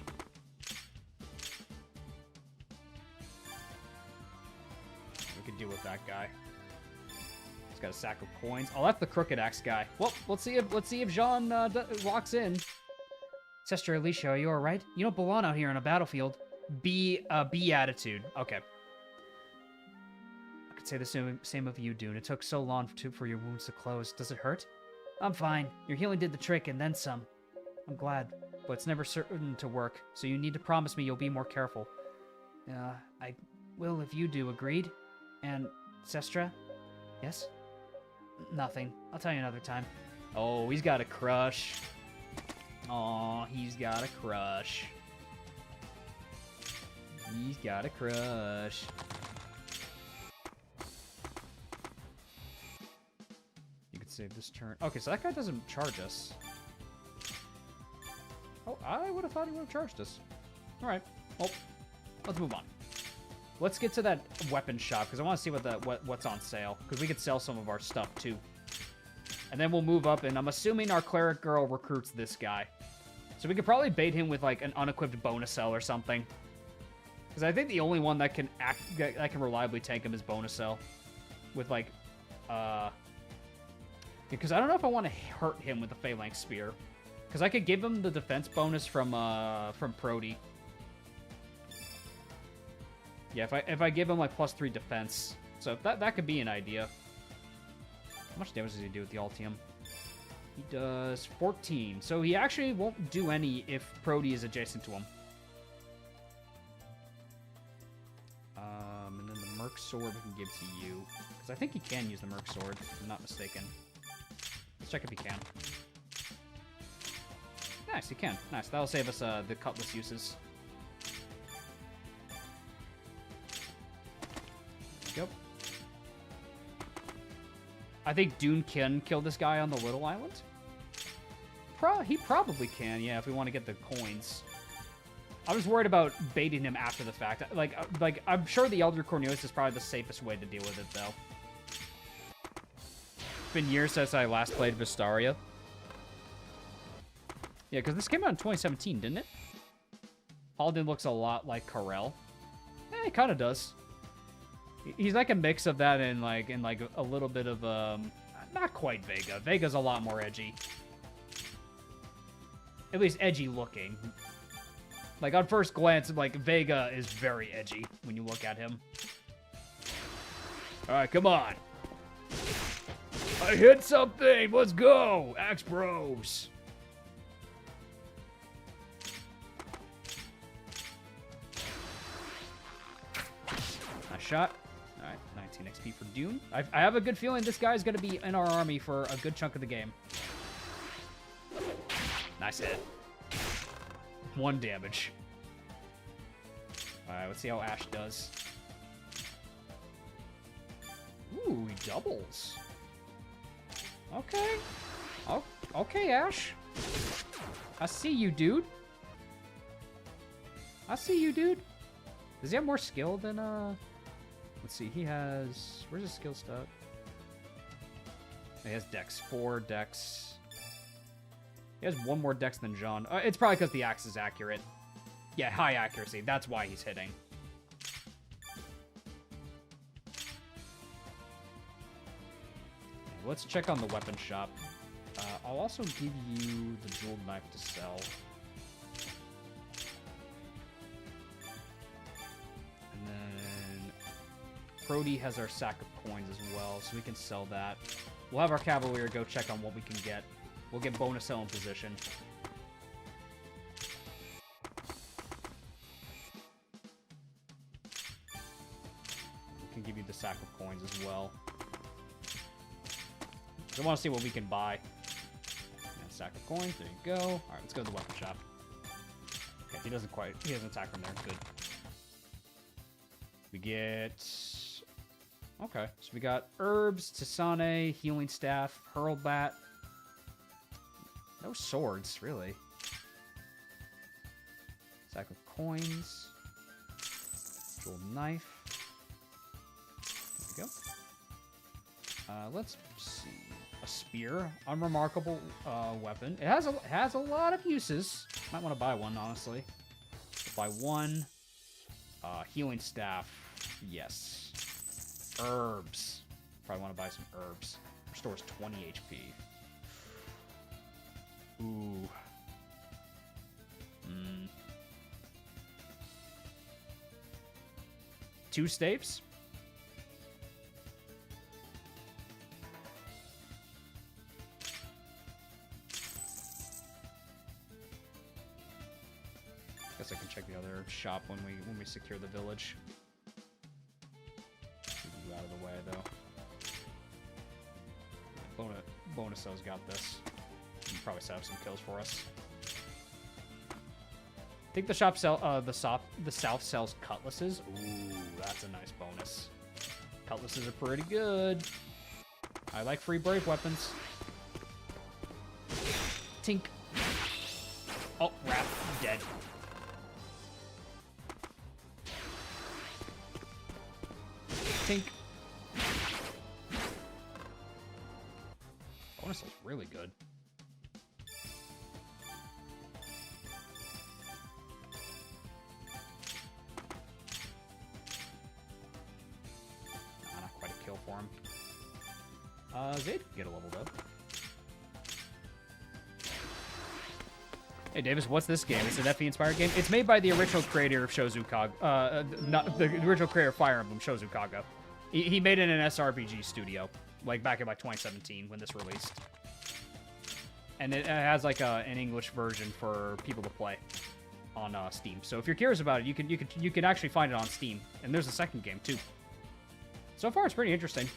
We can deal with that guy. He's got a sack of coins. Oh, that's the Crooked Axe guy. Well, let's see if Jean walks in. Sister Alicia, are you alright? You don't belong out here on a battlefield. B attitude. Okay. I could say the same of you, Dune. It took so long for your wounds to close. Does it hurt? I'm fine. Your healing did the trick and then some. I'm glad, but it's never certain to work, so you need to promise me you'll be more careful. I will if you do, agreed? And, Sestra? Yes? Nothing. I'll tell you another time. Oh, he's got a crush. Oh, he's got a crush. He's got a crush. Save this turn. Okay, so that guy doesn't charge us. Oh, I would have thought he would have charged us. Alright. Well, let's move on. Let's get to that weapon shop, because I want to see what's on sale. Because we could sell some of our stuff, too. And then we'll move up, and I'm assuming our cleric girl recruits this guy. So we could probably bait him with, like, an unequipped bonus cell or something. Because I think the only one that can reliably tank him is bonus cell. With, like, because I don't know if I want to hurt him with the Phalanx Spear. Because I could give him the defense bonus from Prody. Yeah, if I give him like +3 defense. So that could be an idea. How much damage does he do with the Altium? He does 14. So he actually won't do any if Prody is adjacent to him. And then the Merc Sword we can give to you. Because I think he can use the Merc Sword, if I'm not mistaken. Let's check if he can. Nice, he can. Nice. That'll save us the Cutlass uses. I think Dune can kill this guy on the little island. He probably can, yeah, if we want to get the coins. I was worried about baiting him after the fact. Like I'm sure the Elder Cornelius is probably the safest way to deal with it, though. It's been years since I last played Vestaria. Yeah, because this came out in 2017, didn't it? Halden looks a lot like Karel. Yeah, he kind of does. He's like a mix of that and like a little bit of not quite Vega. Vega's a lot more edgy. At least edgy looking. Like on first glance, like Vega is very edgy when you look at him. All right, come on. I hit something. Let's go, Axe Bros. Nice shot. All right, 19 XP for Dune. I have a good feeling this guy's going to be in our army for a good chunk of the game. Nice hit. 1 damage. All right, let's see how Ash does. Ooh, he doubles. Okay. Oh, okay, Ash. I see you, dude. I see you, dude. Does he have more skill than, Let's see, he has... Where's his skill stat? He has Dex. 4 Dex. He has 1 more Dex than John. It's probably because the axe is accurate. Yeah, high accuracy. That's why he's hitting. Let's check on the weapon shop. I'll also give you the jeweled knife to sell. And then Brody has our sack of coins as well, so we can sell that. We'll have our Cavalier go check on what we can get. We'll get bonus sell in position. We can give you the sack of coins as well. I want to see what we can buy. And sack of coins, there you go. Alright, let's go to the weapon shop. Okay, he doesn't attack from there. Good. We get... Okay, so we got herbs, Tisane, healing staff, hurlbat. No swords, really. Sack of coins. Jeweled knife. There we go. Let's see. A spear, unremarkable weapon. It has a lot of uses. Might want to buy one, honestly. Buy 1. Healing staff. Yes. Herbs. Probably want to buy some herbs. Restores 20 HP. Ooh. 2 staves? Guess I can check the other shop when we secure the village. Keep you out of the way though. Bonuso's got this. He can probably set up some kills for us. I think the shop the south sells cutlasses. Ooh, that's a nice bonus. Cutlasses are pretty good. I like free brave weapons. Tink. Oh, rat, dead. Tink. Bonus is really good. Not quite a kill for him. Zayd can get a level though. Hey Davis, what's this game? It's an FE-inspired game. It's made by the original creator of Shouzou Kaga. Not the original creator of Fire Emblem, Shouzou Kaga. He made it in an SRPG studio, like back in like 2017 when this released. And it has like an English version for people to play on Steam. So if you're curious about it, you can actually find it on Steam. And there's a second game too. So far, it's pretty interesting.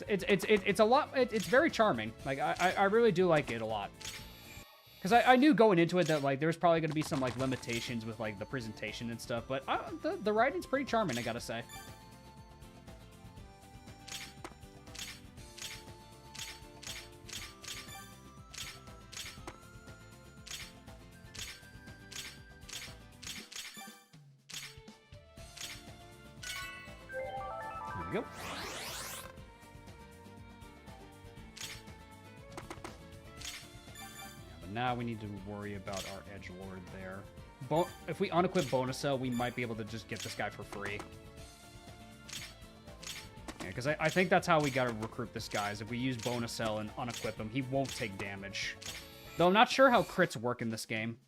It's a lot. It's very charming. Like I really do like it a lot. Because I knew going into it that like there's probably going to be some like limitations with like the presentation and stuff, but the writing's pretty charming, I gotta say. we go. But now we need to worry about our edgelord there. If we unequip Bonacell, we might be able to just get this guy for free. Yeah, because I think that's how we gotta recruit this guy, is if we use Bonacell and unequip him, he won't take damage. Though I'm not sure how crits work in this game.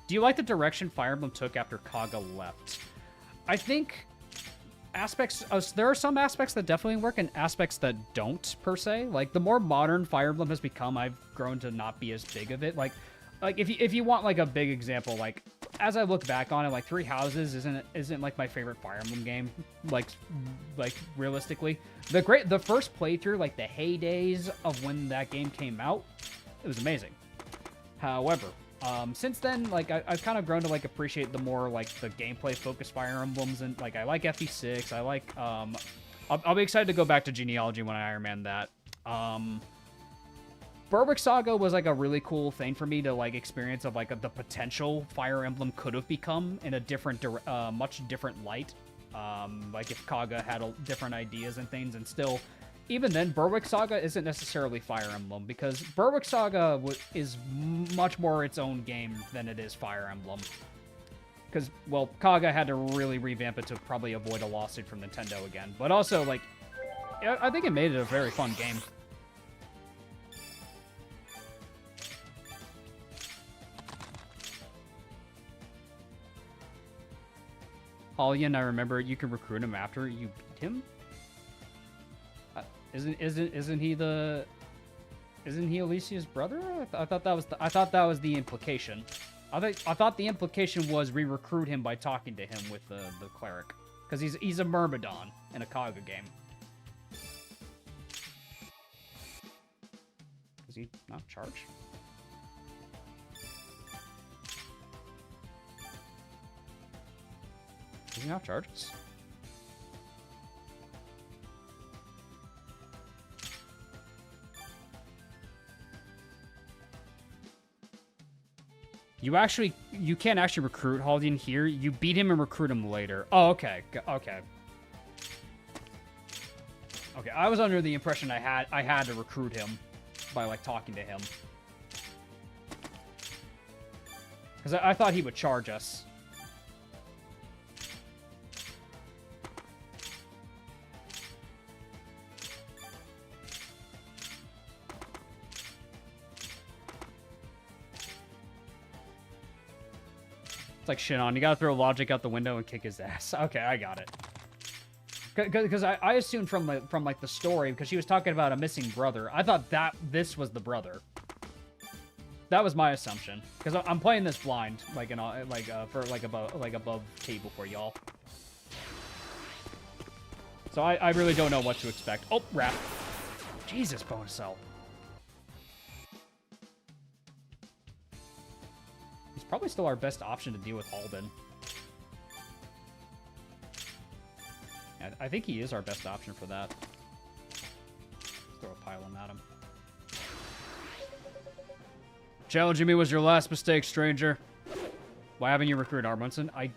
Do you like the direction Fire Emblem took after Kaga left? I think there are some aspects that definitely work and aspects that don't, per se. Like, the more modern Fire Emblem has become, I've grown to not be as big of it. Like if you want, like, a big example, like, as I look back on it, like, Three Houses isn't like, my favorite Fire Emblem game, like, realistically. The first playthrough, like, the heydays of when that game came out, it was amazing. However, since then, like, I've kind of grown to, like, appreciate the more, like, the gameplay-focused Fire Emblems, and, like, I like FE6, I like, I'll be excited to go back to Genealogy when I Iron Man that. Berwick Saga was, like, a really cool thing for me to, like, experience of, like, the potential Fire Emblem could have become in a different, much different light. Like, if Kaga had different ideas and things, and still, even then, Berwick Saga isn't necessarily Fire Emblem, because Berwick Saga is much more its own game than it is Fire Emblem. Because, well, Kaga had to really revamp it to probably avoid a lawsuit from Nintendo again. But also, like, I think it made it a very fun game. Hollian, I remember you can recruit him after you beat him. Isn't he Alicia's brother? I thought that was the implication. I thought the implication was re-recruit him by talking to him with the cleric, because he's a Myrmidon in a Kaga game. Does he not charge? Does he not charge us? You can't actually recruit Haldian here. You beat him and recruit him later. Oh, okay. Okay. Okay, I was under the impression I had to recruit him by, like, talking to him. Because I thought he would charge us. It's like, shit on, you gotta throw logic out the window and kick his ass. Okay, I got it. Because I assumed from like the story, because she was talking about a missing brother, I thought this was the brother. That was my assumption, because I'm playing this blind, like above table for y'all. So I really don't know what to expect. Oh, rat. Jesus, Bonacell. He's probably still our best option to deal with Halden. Yeah, I think he is our best option for that. Let's throw a pylon at him. Challenging me was your last mistake, stranger. Why haven't you recruited Armundson? I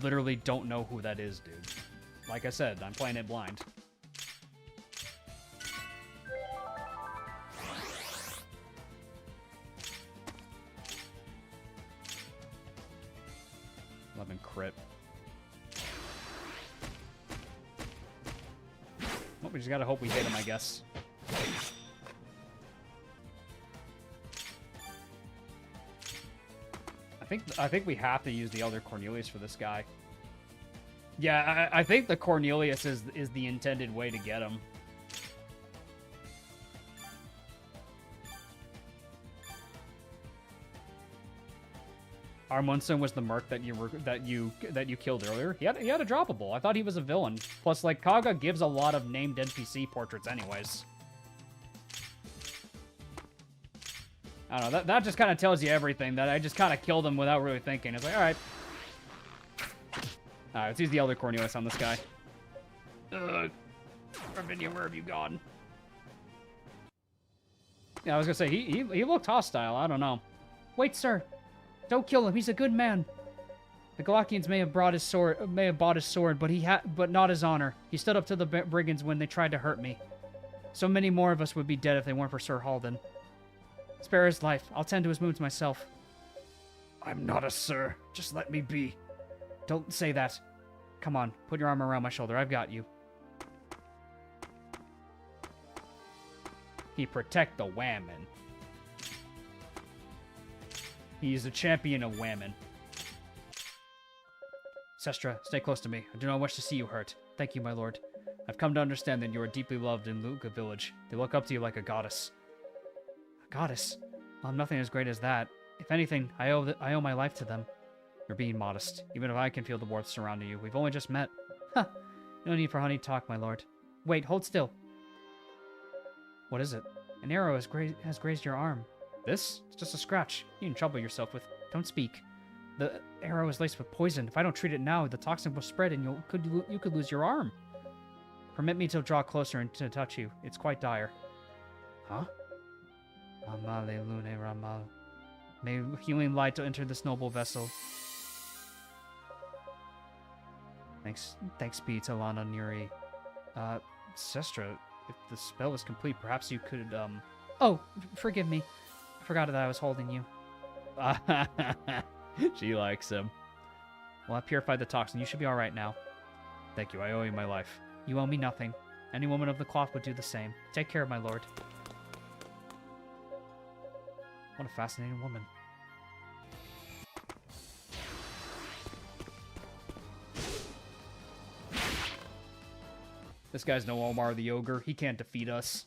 literally don't know who that is, dude. Like I said, I'm playing it blind. Crit. Well, we just gotta hope we hit him, I guess. I think we have to use the Elder Cornelius for this guy. Yeah, I think the Cornelius is the intended way to get him. Armundson was the merc that you killed earlier. He had a droppable. I thought he was a villain. Plus, like, Kaga gives a lot of named NPC portraits anyways. I don't know. That just kind of tells you everything. That I just kind of killed him without really thinking. It's like, all right. All right, let's use the Elder Cornelius on this guy. Ravinia, where have you gone? Yeah, I was gonna say he looked hostile. I don't know. Wait, sir. Don't kill him. He's a good man. The Galakians may have bought his sword, but not his honor. He stood up to the brigands when they tried to hurt me. So many more of us would be dead if they weren't for Sir Halden. Spare his life. I'll tend to his wounds myself. I'm not a sir. Just let me be. Don't say that. Come on, put your arm around my shoulder. I've got you. He protect the whammon. He's a champion of whammon. Sestra, stay close to me. I do not wish to see you hurt. Thank you, my lord. I've come to understand that you are deeply loved in Luca village. They look up to you like a goddess. A goddess? Well, I'm nothing as great as that. If anything, I owe my life to them. You're being modest. Even if I can feel the warmth surrounding you. We've only just met. Huh. No need for honeyed talk, my lord. Wait, hold still. What is it? An arrow has grazed your arm. This? It's just a scratch. You can trouble yourself with. Don't speak. The arrow is laced with poison. If I don't treat it now, the toxin will spread and you could lose your arm. Permit me to draw closer and to touch you. It's quite dire. Huh? Amale lune ramal. May healing light enter this noble vessel. Thanks be to Lana Nuri. Sestra, if the spell is complete, perhaps you could, Oh, forgive me. I forgot that I was holding you. She likes him. Well, I purified the toxin. You should be alright now. Thank you, I owe you my life. You owe me nothing. Any woman of the cloth would do the same. Take care, my lord. What a fascinating woman. This guy's no Omar the Ogre. He can't defeat us.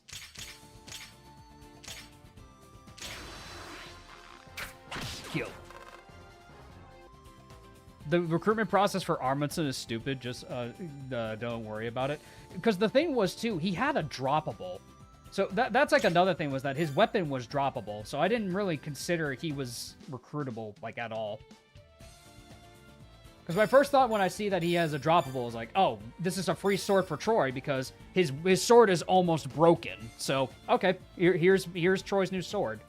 Kill. The recruitment process for Armundson is stupid. Just don't worry about it. Because the thing was, too, he had a droppable. So that's like another thing, was that his weapon was droppable. So I didn't really consider he was recruitable, like, at all. Because my first thought when I see that he has a droppable is like, oh, this is a free sword for Troy because his sword is almost broken. So, okay, here's Troy's new sword.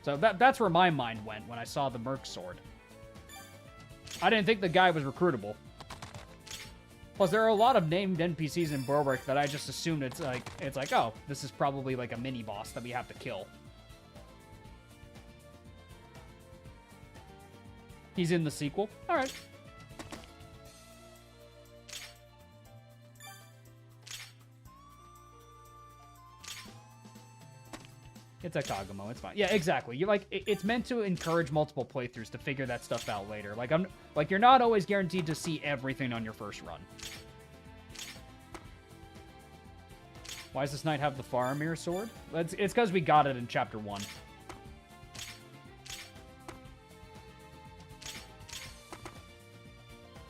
So that's where my mind went when I saw the Merc sword. I didn't think the guy was recruitable. Plus, there are a lot of named NPCs in Berwick that I just assumed it's like, oh, this is probably like a mini-boss that we have to kill. He's in the sequel? Alright. It's a Kagamo, it's fine. Yeah, exactly. You like it's meant to encourage multiple playthroughs to figure that stuff out later. Like you're not always guaranteed to see everything on your first run. Why does this knight have the Faramir sword? It's because we got it in chapter 1.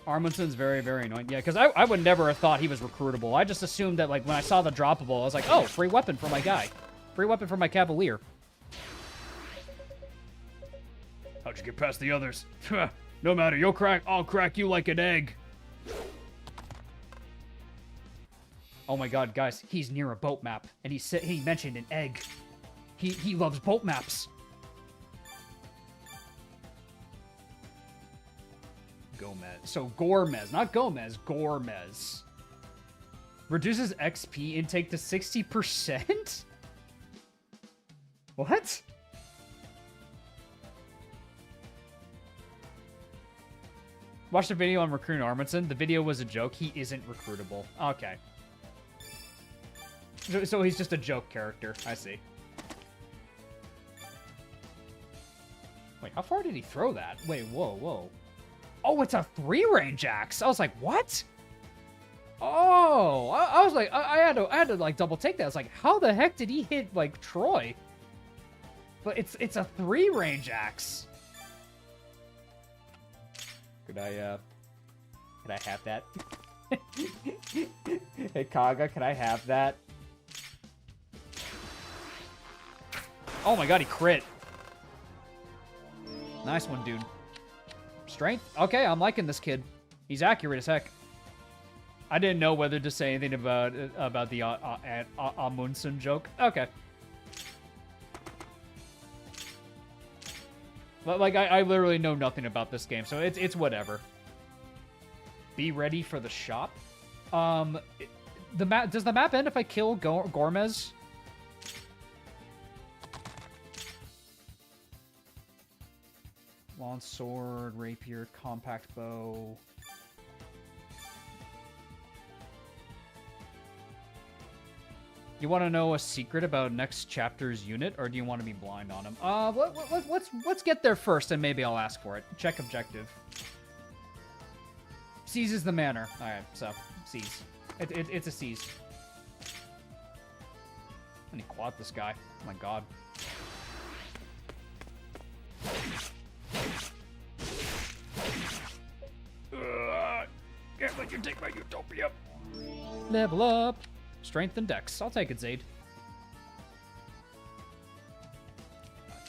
Armundson's very, very annoying. Yeah, because I would never have thought he was recruitable. I just assumed that, like, when I saw the droppable, I was like, oh, free weapon for my guy. Free weapon for my cavalier. How'd you get past the others? No matter, I'll crack you like an egg. Oh my god, guys, he's near a boat map, and he mentioned an egg. He loves boat maps. Gomez. So Gormez, not Gomez, Gormez. Reduces XP intake to 60%? What? Watch the video on recruiting Armundson. The video was a joke. He isn't recruitable. Okay. So he's just a joke character. I see. Wait, how far did he throw that? Wait, whoa. Oh, it's a 3-range axe. I was like, what? Oh, I was like, I had to like double take that. I was like, how the heck did he hit like Troy? But it's a 3-range axe. Could I have that? Hey Kaga, can I have that? Oh my god, he crit. Nice one, dude. Strength? Okay, I'm liking this kid. He's accurate as heck. I didn't know whether to say anything about the Amundsen joke. Okay. But like, I literally know nothing about this game, so it's whatever. Be ready for the shop. The map does the map end if I kill Gormez? Long sword, rapier, compact bow. You want to know a secret about next chapter's unit, or do you want to be blind on him? Let's get there first, and maybe I'll ask for it. Check objective. Seizes the manor. All right, so seize. It's a seize. I need to quad this guy. Oh my god. Can't let you take my utopia. Level up. Strength and dex. I'll take it, Zaid.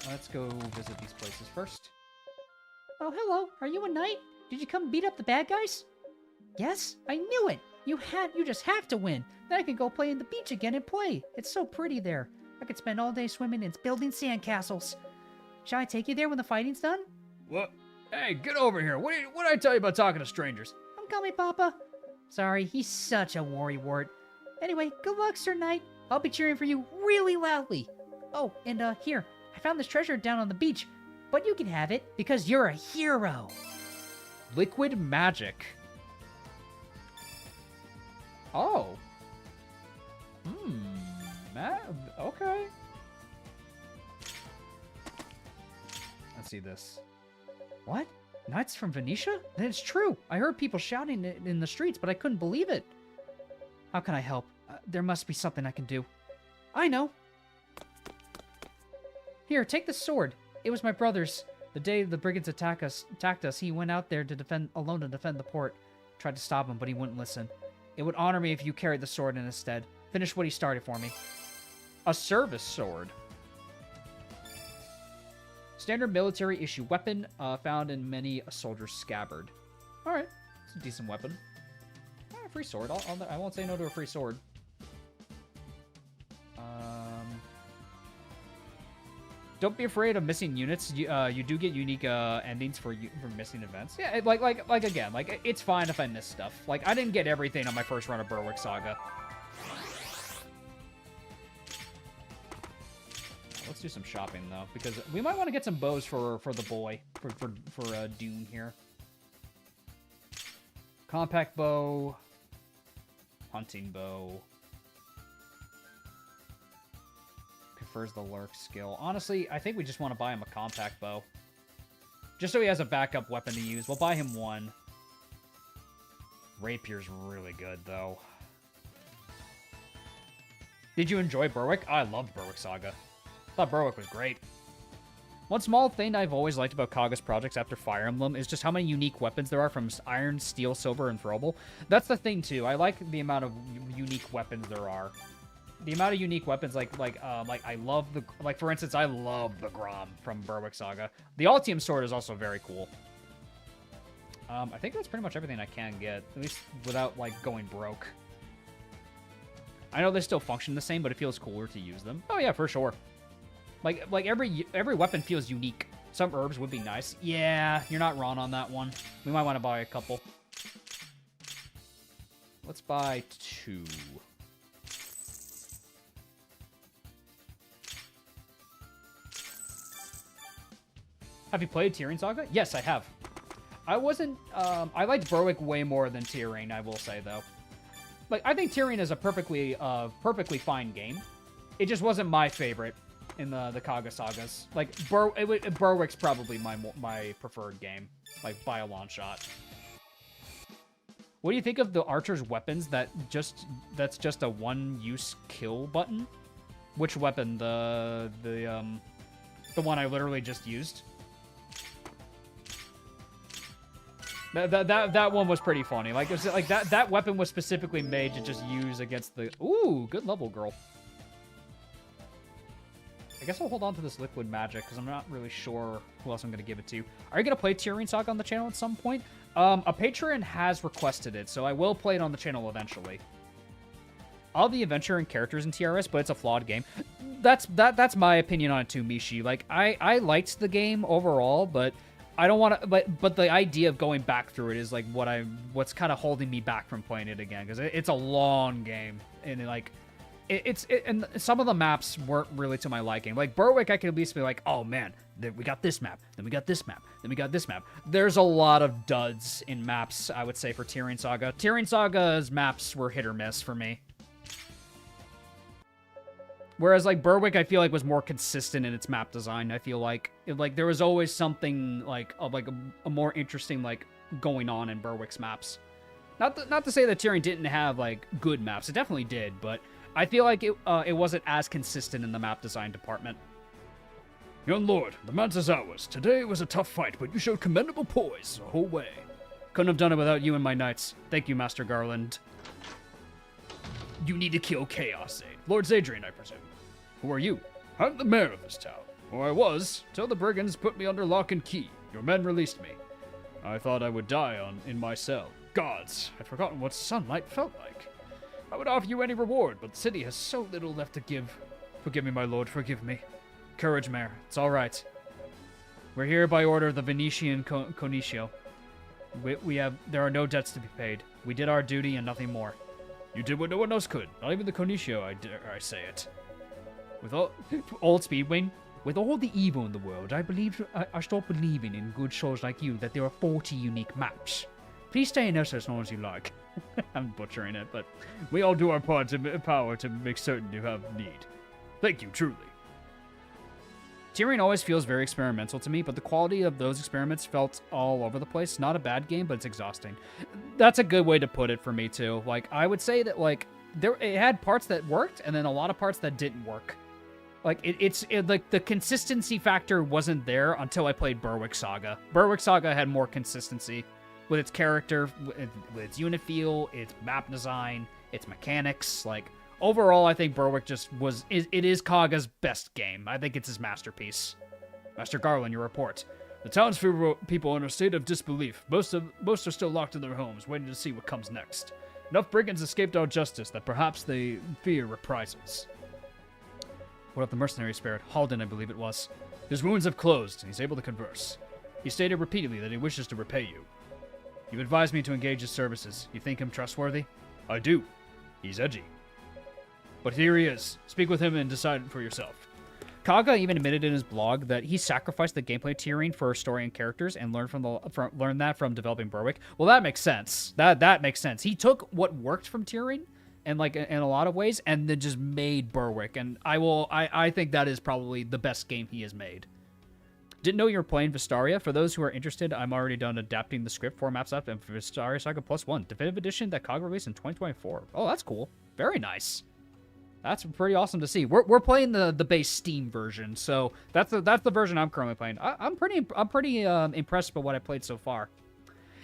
Let's go visit these places first. Oh, hello. Are you a knight? Did you come beat up the bad guys? Yes, I knew it. You just have to win. Then I can go play in the beach again and play. It's so pretty there. I could spend all day swimming and building sandcastles. Shall I take you there when the fighting's done? What? Hey, get over here. What did I tell you about talking to strangers? I'm coming, Papa. Sorry, he's such a worrywart. Anyway, good luck, Sir Knight. I'll be cheering for you really loudly. Oh, and here, I found this treasure down on the beach, but you can have it because you're a hero. Liquid magic. Oh. Okay. Let's see this. What? Knights from Venecia? Then it's true. I heard people shouting it in the streets, but I couldn't believe it. How can I help? There must be something I can do. I know. Here, take the sword. It was my brother's. The day the brigands attacked us, he went out there to defend the port. Tried to stop him, but he wouldn't listen. It would honor me if you carried the sword in his stead. Finish what he started for me. A service sword. Standard military issue weapon, found in many a soldier's scabbard. All right, it's a decent weapon. Free sword. I won't say no to a free sword. Don't be afraid of missing units. You do get unique endings for missing events. Yeah, again, it's fine if I miss stuff. Like, I didn't get everything on my first run of Berwick Saga. Let's do some shopping though, because we might want to get some bows for the boy for Dune here. Compact bow. Hunting bow. Confers the lurk skill. Honestly, I think we just want to buy him a compact bow. Just so he has a backup weapon to use. We'll buy him one. Rapier's really good, though. Did you enjoy Berwick? I loved Berwick Saga. Thought Berwick was great. One small thing I've always liked about Kaga's projects after Fire Emblem is just how many unique weapons there are from iron, steel, silver, and throwable. That's the thing, too. I like the amount of unique weapons there are. The amount of unique weapons, I love the... Like, for instance, I love the Grom from Berwick Saga. The Altium Sword is also very cool. I think that's pretty much everything I can get, at least without, going broke. I know they still function the same, but it feels cooler to use them. Oh, yeah, for sure. Like every weapon feels unique. Some herbs would be nice. Yeah, you're not wrong on that one. We might want to buy a couple. Let's buy 2. Have you played Tyrion Saga? Yes, I have. I wasn't... I liked Berwick way more than Tyrion, I will say, though. I think Tyrion is a perfectly fine game. It just wasn't my favorite in the Kaga sagas. Berwick's probably my preferred game, by a long shot. What do you think of the archer's weapons that's just a one-use kill button? Which weapon? The one I literally just used? That one was pretty funny. That weapon was specifically made to just use against the... Ooh, good level, girl. I guess I'll hold on to this liquid magic, because I'm not really sure who else I'm going to give it to. Are you going to play Tyrion Saga on the channel at some point? A patron has requested it, so I will play it on the channel eventually. All the adventure and characters in TRS, but it's a flawed game. That's my opinion on it too, Mishi. I liked the game overall, but I don't want to, but the idea of going back through it is like what's kind of holding me back from playing it again, because it's a long game, and like and some of the maps weren't really to my liking. Like Berwick, I can at least be like, oh man, we got this map, then we got this map, then we got this map. There's a lot of duds in maps, I would say, for Tyrion Saga. Tyrion Saga's maps were hit or miss for me. Whereas, like, Berwick, I feel like, was more consistent in its map design. I feel like there was always something, like, of, like, a more interesting, like, going on in Berwick's maps. Not to say that Tyrion didn't have, like, good maps. It definitely did, but I feel like it wasn't as consistent in the map design department. Young lord, the match is ours. Today was a tough fight, but you showed commendable poise the whole way. Couldn't have done it without you and my knights. Thank you, Master Garland. You need to kill Chaos, eh? Lord Zadrian, I presume. Who are you? I'm the mayor of this town. Or I was, till the brigands put me under lock and key. Your men released me. I thought I would die in my cell. Gods, I'd forgotten what sunlight felt like. I would offer you any reward, but the city has so little left to give. Forgive me, my lord, forgive me. Courage, Mayor. It's all right. We're here by order of the Venetian Conitio. There are no debts to be paid. We did our duty and nothing more. You did what no one else could. Not even the Conitio, I say it. With all old Speedwing, with all the evil in the world, I stopped believing in good souls like you that there are 40 unique maps. Please stay in us as long as you like. I'm butchering it, but we all do our part in power to make certain you have need. Thank you, truly. Tyrion always feels very experimental to me, but the quality of those experiments felt all over the place. Not a bad game, but it's exhausting. That's a good way to put it for me, too. Like, I would say that, like, it had parts that worked, and then a lot of parts that didn't work. Like, like, the consistency factor wasn't there until I played Berwick Saga. Berwick Saga had more consistency with its character, with its unit feel, its map design, its mechanics. Like, overall, I think Berwick it is Kaga's best game. I think it's his masterpiece. Master Garland, your report. The townspeople are in a state of disbelief. Most are still locked in their homes, waiting to see what comes next. Enough brigands escaped our justice that perhaps they fear reprisals. What of the mercenary spirit? Halden, I believe it was. His wounds have closed, and he's able to converse. He stated repeatedly that he wishes to repay you. You advised me to engage his services. You think him trustworthy? I do. He's edgy. But here he is. Speak with him and decide for yourself. Kaga even admitted in his blog that he sacrificed the gameplay Tyrion for story and characters and learned that from developing Berwick. Well, that makes sense. That makes sense. He took what worked from Tyrion and like in a lot of ways and then just made Berwick, and I think that is probably the best game he has made. Didn't know you were playing Vestaria. For those who are interested, I'm already done adapting the script 4 maps up and Vestaria Saga +1 definitive edition that Kaga released in 2024. Oh, that's cool. Very nice. That's pretty awesome to see. We're playing the base Steam version, so that's the version I'm currently playing. I'm pretty impressed by what I played so far.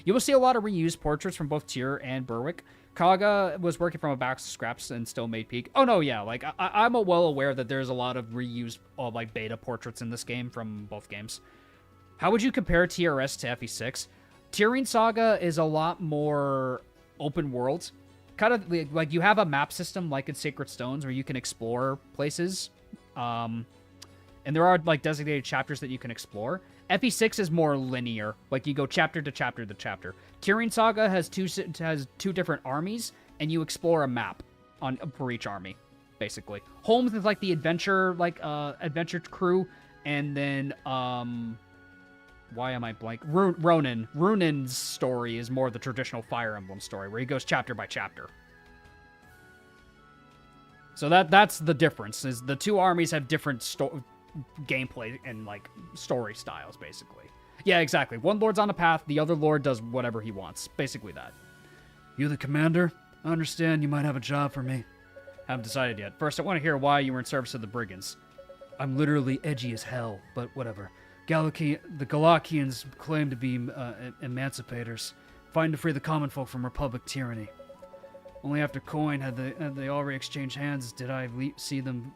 You will see a lot of reused portraits from both Tyr and Berwick. Kaga was working from a box of scraps and still made peak. Oh no, yeah, like I'm well aware that there's a lot of reused like beta portraits in this game from both games. How would you compare TRS to FE6? Tyrion Saga is a lot more open world. Kind of like you have a map system like in Sacred Stones where you can explore places. And there are like designated chapters that you can explore. FE6 is more linear. Like you go chapter to chapter to chapter. Tyrion Saga has two different armies and you explore a map for each army, basically. Holmes is like the adventure crew, and then why am I blank? Ronan. Runan's story is more the traditional Fire Emblem story, where he goes chapter by chapter. So that's the difference, is the two armies have different gameplay and, like, story styles, basically. Yeah, exactly. One lord's on a path, the other lord does whatever he wants. Basically that. You the commander? I understand you might have a job for me. Haven't decided yet. First, I want to hear why you were in service of the Brigands. I'm literally edgy as hell, but whatever. The Galakians claim to be emancipators, fighting to free the common folk from Republic tyranny. Only after Coin had they already exchanged hands did I see them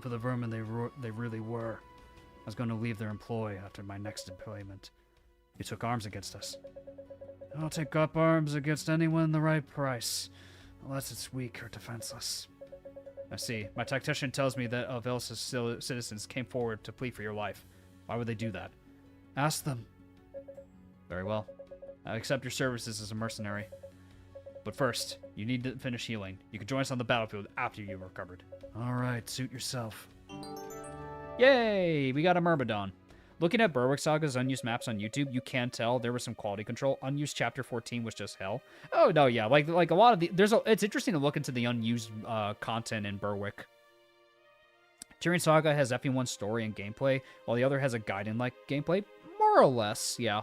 for the vermin they really were. I was going to leave their employ after my next employment. You took arms against us. I'll take up arms against anyone the right price, unless it's weak or defenseless. I see. My tactician tells me that Velsa's citizens came forward to plead for your life. Why would they do that? Ask them. Very well. I accept your services as a mercenary. But first, you need to finish healing. You can join us on the battlefield after you've recovered. Alright, suit yourself. Yay! We got a Myrmidon. Looking at Berwick Saga's unused maps on YouTube, you can tell there was some quality control. Unused Chapter 14 was just hell. Oh, no, yeah. Like a lot of the... it's interesting to look into the unused content in Berwick. Tyrion Saga has FE1 story and gameplay, while the other has a guide-in-like gameplay. More or less, yeah.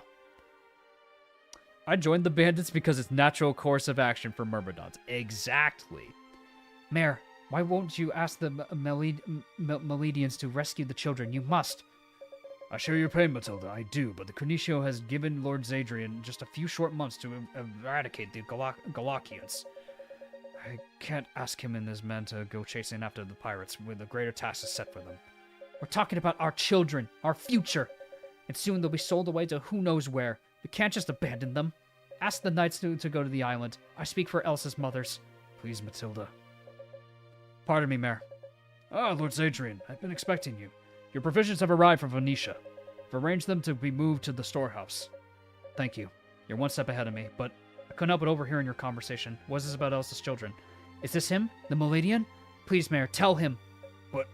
I joined the bandits because it's natural course of action for Myrmidons. Exactly. Mayor, why won't you ask the Meledians to rescue the children? You must. I share your pain, Matilda, I do, but the Cornetio has given Lord Zadrian just a few short months to eradicate the Galakians. I can't ask him and his men to go chasing after the pirates when the greater task is set for them. We're talking about our children, our future, and soon they'll be sold away to who knows where. We can't just abandon them. Ask the knights to go to the island. I speak for Elsa's mothers. Please, Matilda. Pardon me, Mayor. Ah, Lord Zadrian, I've been expecting you. Your provisions have arrived from Venecia. I've arranged them to be moved to the storehouse. Thank you. You're one step ahead of me, but I couldn't help but overhearing your conversation. What is this about Elsa's children? Is this him? The Meledian? Please, Mayor, tell him. But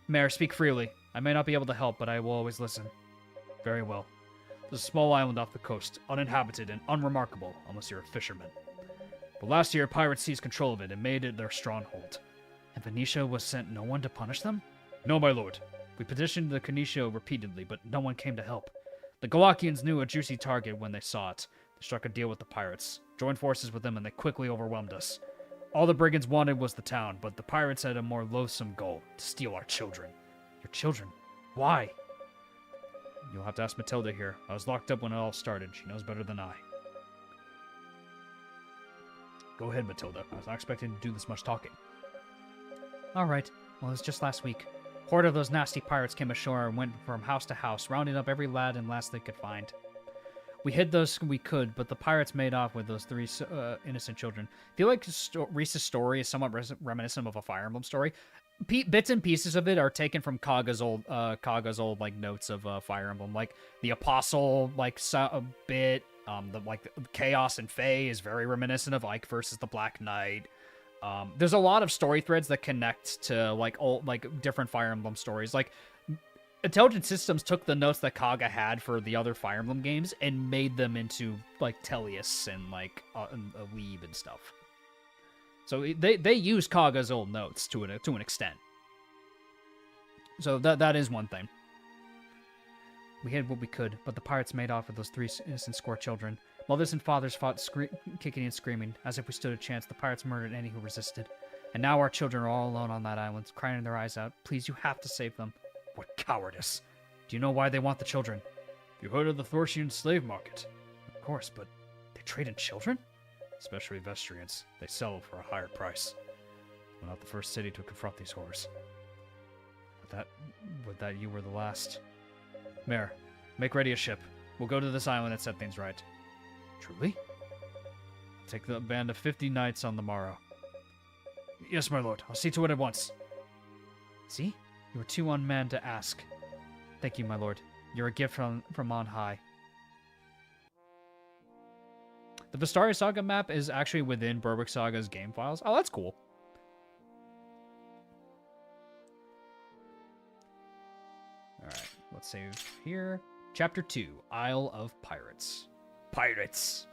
Mayor, speak freely. I may not be able to help, but I will always listen. Very well. There's a small island off the coast, uninhabited and unremarkable, unless you're a fisherman. But last year, pirates seized control of it and made it their stronghold. And Venecia was sent no one to punish them? No, my lord. We petitioned the Cornetio repeatedly, but no one came to help. The Galakians knew a juicy target when they saw it. They struck a deal with the pirates, joined forces with them, and they quickly overwhelmed us. All the brigands wanted was the town, but the pirates had a more loathsome goal, to steal our children. Your children? Why? You'll have to ask Matilda here. I was locked up when it all started. She knows better than I. Go ahead, Matilda. I was not expecting to do this much talking. All right. Well, it was just last week. Horde of those nasty pirates came ashore and went from house to house, rounding up every lad and lass they could find. We hid those we could, but the pirates made off with those three innocent children. I feel like Reese's story is somewhat reminiscent of a Fire Emblem story. Bits and pieces of it are taken from Kaga's old like notes of Fire Emblem, like the Apostle a bit. The Chaos and Fae is very reminiscent of Ike versus the Black Knight. There's a lot of story threads that connect to different Fire Emblem stories. Like Intelligent Systems took the notes that Kaga had for the other Fire Emblem games and made them into Tellius and Alib and stuff. So they use Kaga's old notes to an extent. So that is one thing. We hid what we could, but the pirates made off with those three innocent score children. Mothers and fathers fought kicking and screaming. As if we stood a chance, the pirates murdered any who resisted. And now our children are all alone on that island, crying their eyes out. Please, you have to save them. What cowardice. Do you know why they want the children? You heard of the Thorsian slave market? Of course, but they trade in children? Especially Vestrians. They sell for a higher price. We're not the first city to confront these horrors. Would that you were the last. Mayor, make ready a ship. We'll go to this island and set things right. Truly? Take the band of 50 knights on the morrow. Yes, my lord. I'll see to it at once. See? You were too unmanned to ask. Thank you, my lord. You're a gift from on high. The Vestaria Saga map is actually within Berwick Saga's game files. Oh, that's cool. Alright, let's save here. Chapter 2, Isle of Pirates. Pirates!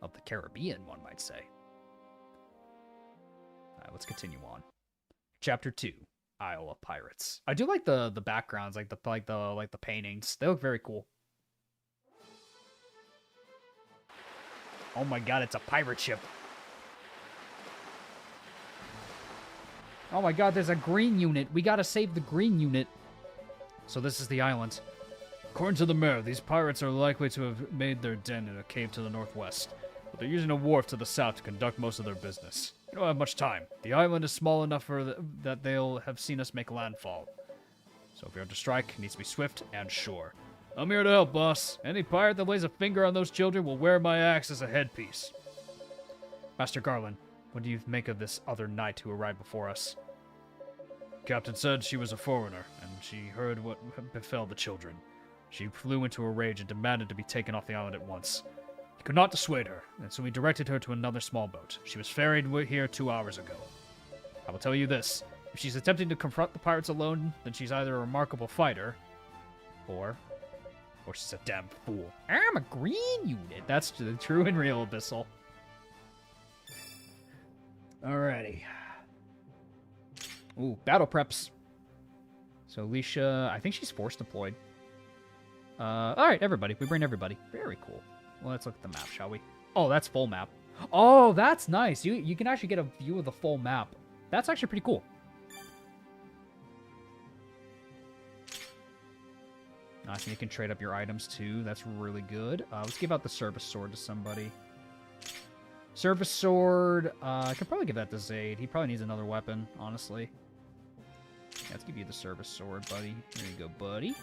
Of the Caribbean, one might say. Alright, let's continue on. Chapter 2, Isle of Pirates. I do like the backgrounds, like the paintings. They look very cool. Oh my god, it's a pirate ship. Oh my god, there's a green unit. We gotta save the green unit. So this is the island. According to the mayor, these pirates are likely to have made their den in a cave to the northwest, but they're using a wharf to the south to conduct most of their business. We don't have much time. The island is small enough that they'll have seen us make landfall. So if we are to strike, it needs to be swift and sure. I'm here to help, boss. Any pirate that lays a finger on those children will wear my axe as a headpiece. Master Garland, what do you make of this other knight who arrived before us? Captain said she was a foreigner, and she heard what befell the children. She flew into a rage and demanded to be taken off the island at once. He could not dissuade her, and so he directed her to another small boat. She was ferried here 2 hours ago. I will tell you this. If she's attempting to confront the pirates alone, then she's either a remarkable fighter, or she's a damn fool. I'm a green unit. That's the true and real Abyssal. Alrighty. Ooh, battle preps. So Alicia, I think she's force deployed. Alright, everybody. We bring everybody. Very cool. Well, let's look at the map, shall we? Oh, that's full map. Oh, that's nice. You can actually get a view of the full map. That's actually pretty cool. Nice, and you can trade up your items too. That's really good. Let's give out the service sword to somebody. Service sword. I could probably give that to Zaid. He probably needs another weapon, honestly. Yeah, let's give you the service sword, buddy. There you go, buddy.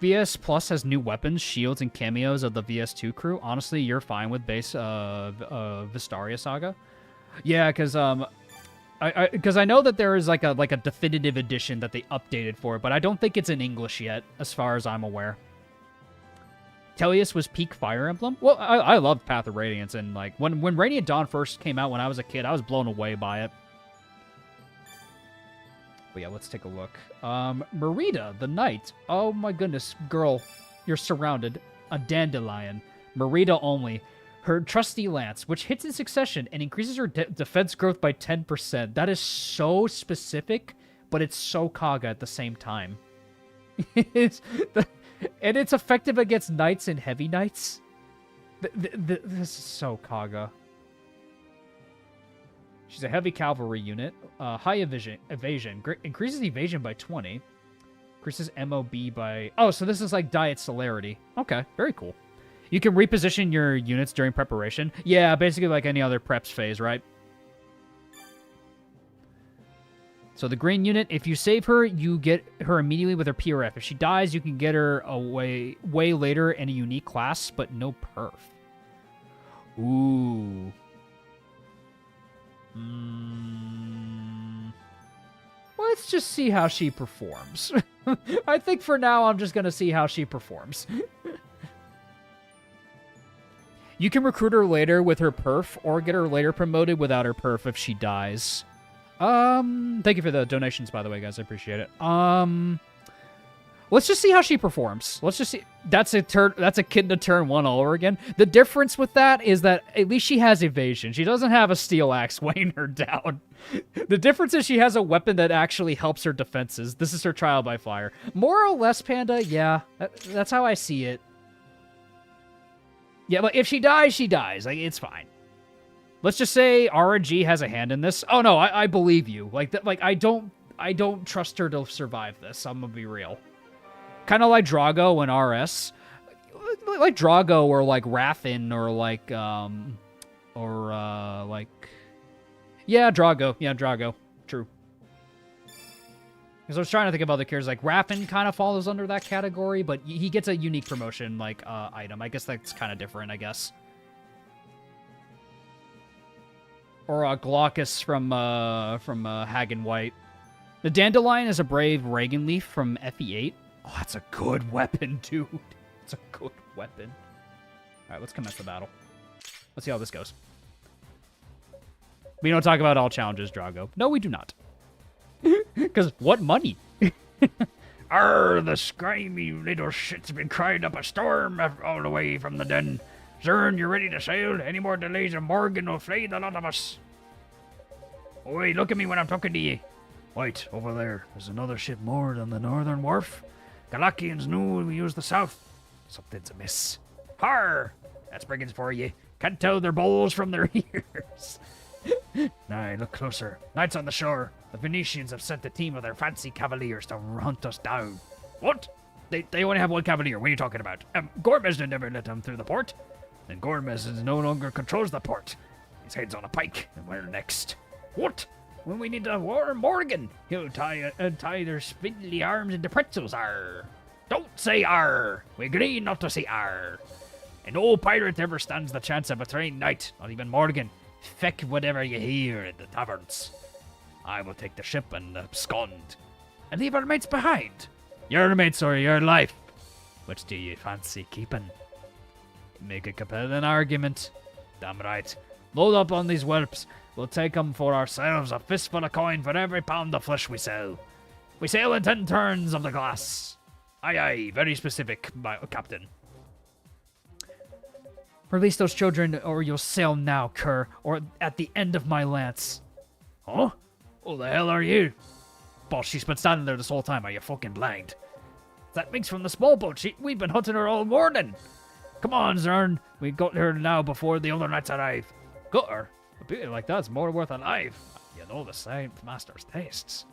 VS Plus has new weapons, shields, and cameos of the VS2 crew. Honestly, you're fine with base Vestaria Saga. Yeah, because I know that there is like a definitive edition that they updated for it, but I don't think it's in English yet, as far as I'm aware. Tellius was peak Fire Emblem. Well, I loved Path of Radiance, and like when Radiant Dawn first came out when I was a kid, I was blown away by it. But yeah, let's take a look. Merida, the knight. Oh my goodness, girl, you're surrounded. A dandelion. Merida only. Her trusty lance, which hits in succession and increases her defense growth by 10%. That is so specific, but it's so Kaga at the same time. And it's effective against knights and heavy knights. This is so Kaga. She's a heavy cavalry unit. High evasion. Increases evasion by 20. Increases MOB by... Oh, so this is like diet celerity. Okay, very cool. You can reposition your units during preparation. Yeah, basically like any other preps phase, right? So the green unit, if you save her, you get her immediately with her PRF. If she dies, you can get her way later in a unique class, but no perf. Ooh. Let's just see how she performs. I think for now, I'm just going to see how she performs. You can recruit her later with her perf, or get her later promoted without her perf if she dies. Thank you for the donations, by the way, guys. I appreciate it. Let's just see how she performs. Let's just see. That's a kid to turn 1 all over again. The difference with that is that at least she has evasion. She doesn't have a steel axe weighing her down. The difference is she has a weapon that actually helps her defenses. This is her trial by fire. More or less, Panda, yeah. That's how I see it. Yeah, but if she dies, she dies. Like, it's fine. Let's just say RNG has a hand in this. Oh no, I believe you. Like I don't trust her to survive this. I'm gonna be real. Kind of like Drago and RS. Like Drago or like Rathin or like yeah, Drago. Yeah, Drago. True. Because I was trying to think of other characters, like Raffin kind of follows under that category, but he gets a unique promotion, like, item. I guess that's kind of different, I guess. Or Glaucus from Hagen White. The Dandelion is a brave Reagan Leaf from FE8. Oh, that's a good weapon, dude. It's a good weapon. Alright, let's commence the battle. Let's see how this goes. We don't talk about all challenges, Drago. No, we do not. Because what money? Arr, the scrimey little shit's been crying up a storm all the way from the den. Zern, you ready to sail? Any more delays and Morgan will flay the lot of us. Oi, look at me when I'm talking to ye. Wait, over there. There's another ship moored on the northern wharf. Galakians knew we used the south. Something's amiss. Har! That's brigands for ye. Can't tell their bowls from their ears. Nay, look closer. Knights on the shore. The Venetians have sent a team of their fancy cavaliers to hunt us down. What? They only have one cavalier. What are you talking about? Gormez never let them through the port. Then Gormez no longer controls the port. His head's on a pike, and we're next. What? When we need to warn Morgan, he'll tie their spindly arms into pretzels, arr. Don't say arr. We agree not to say arr. And no pirate ever stands the chance of betraying knight, not even Morgan. Feck whatever you hear in the taverns. I will take the ship and abscond. And leave our mates behind. Your mates or your life? Which do you fancy keeping? Make a compelling argument. Damn right. Load up on these whelps. We'll take 'em for ourselves, a fistful of coin for every pound of flesh we sell. We sail in 10 turns of the glass. Aye, aye, very specific, Captain. Release those children, or you'll sail now, cur, or at the end of my lance. Huh? Who the hell are you? Boss, she's been standing there this whole time. Are you fucking blind? That Minx from the small boat. We've been hunting her all morning. Come on, Zern. We got her now before the other knights arrive. Got her? A beauty like that's more worth a life. You know the same master's tastes.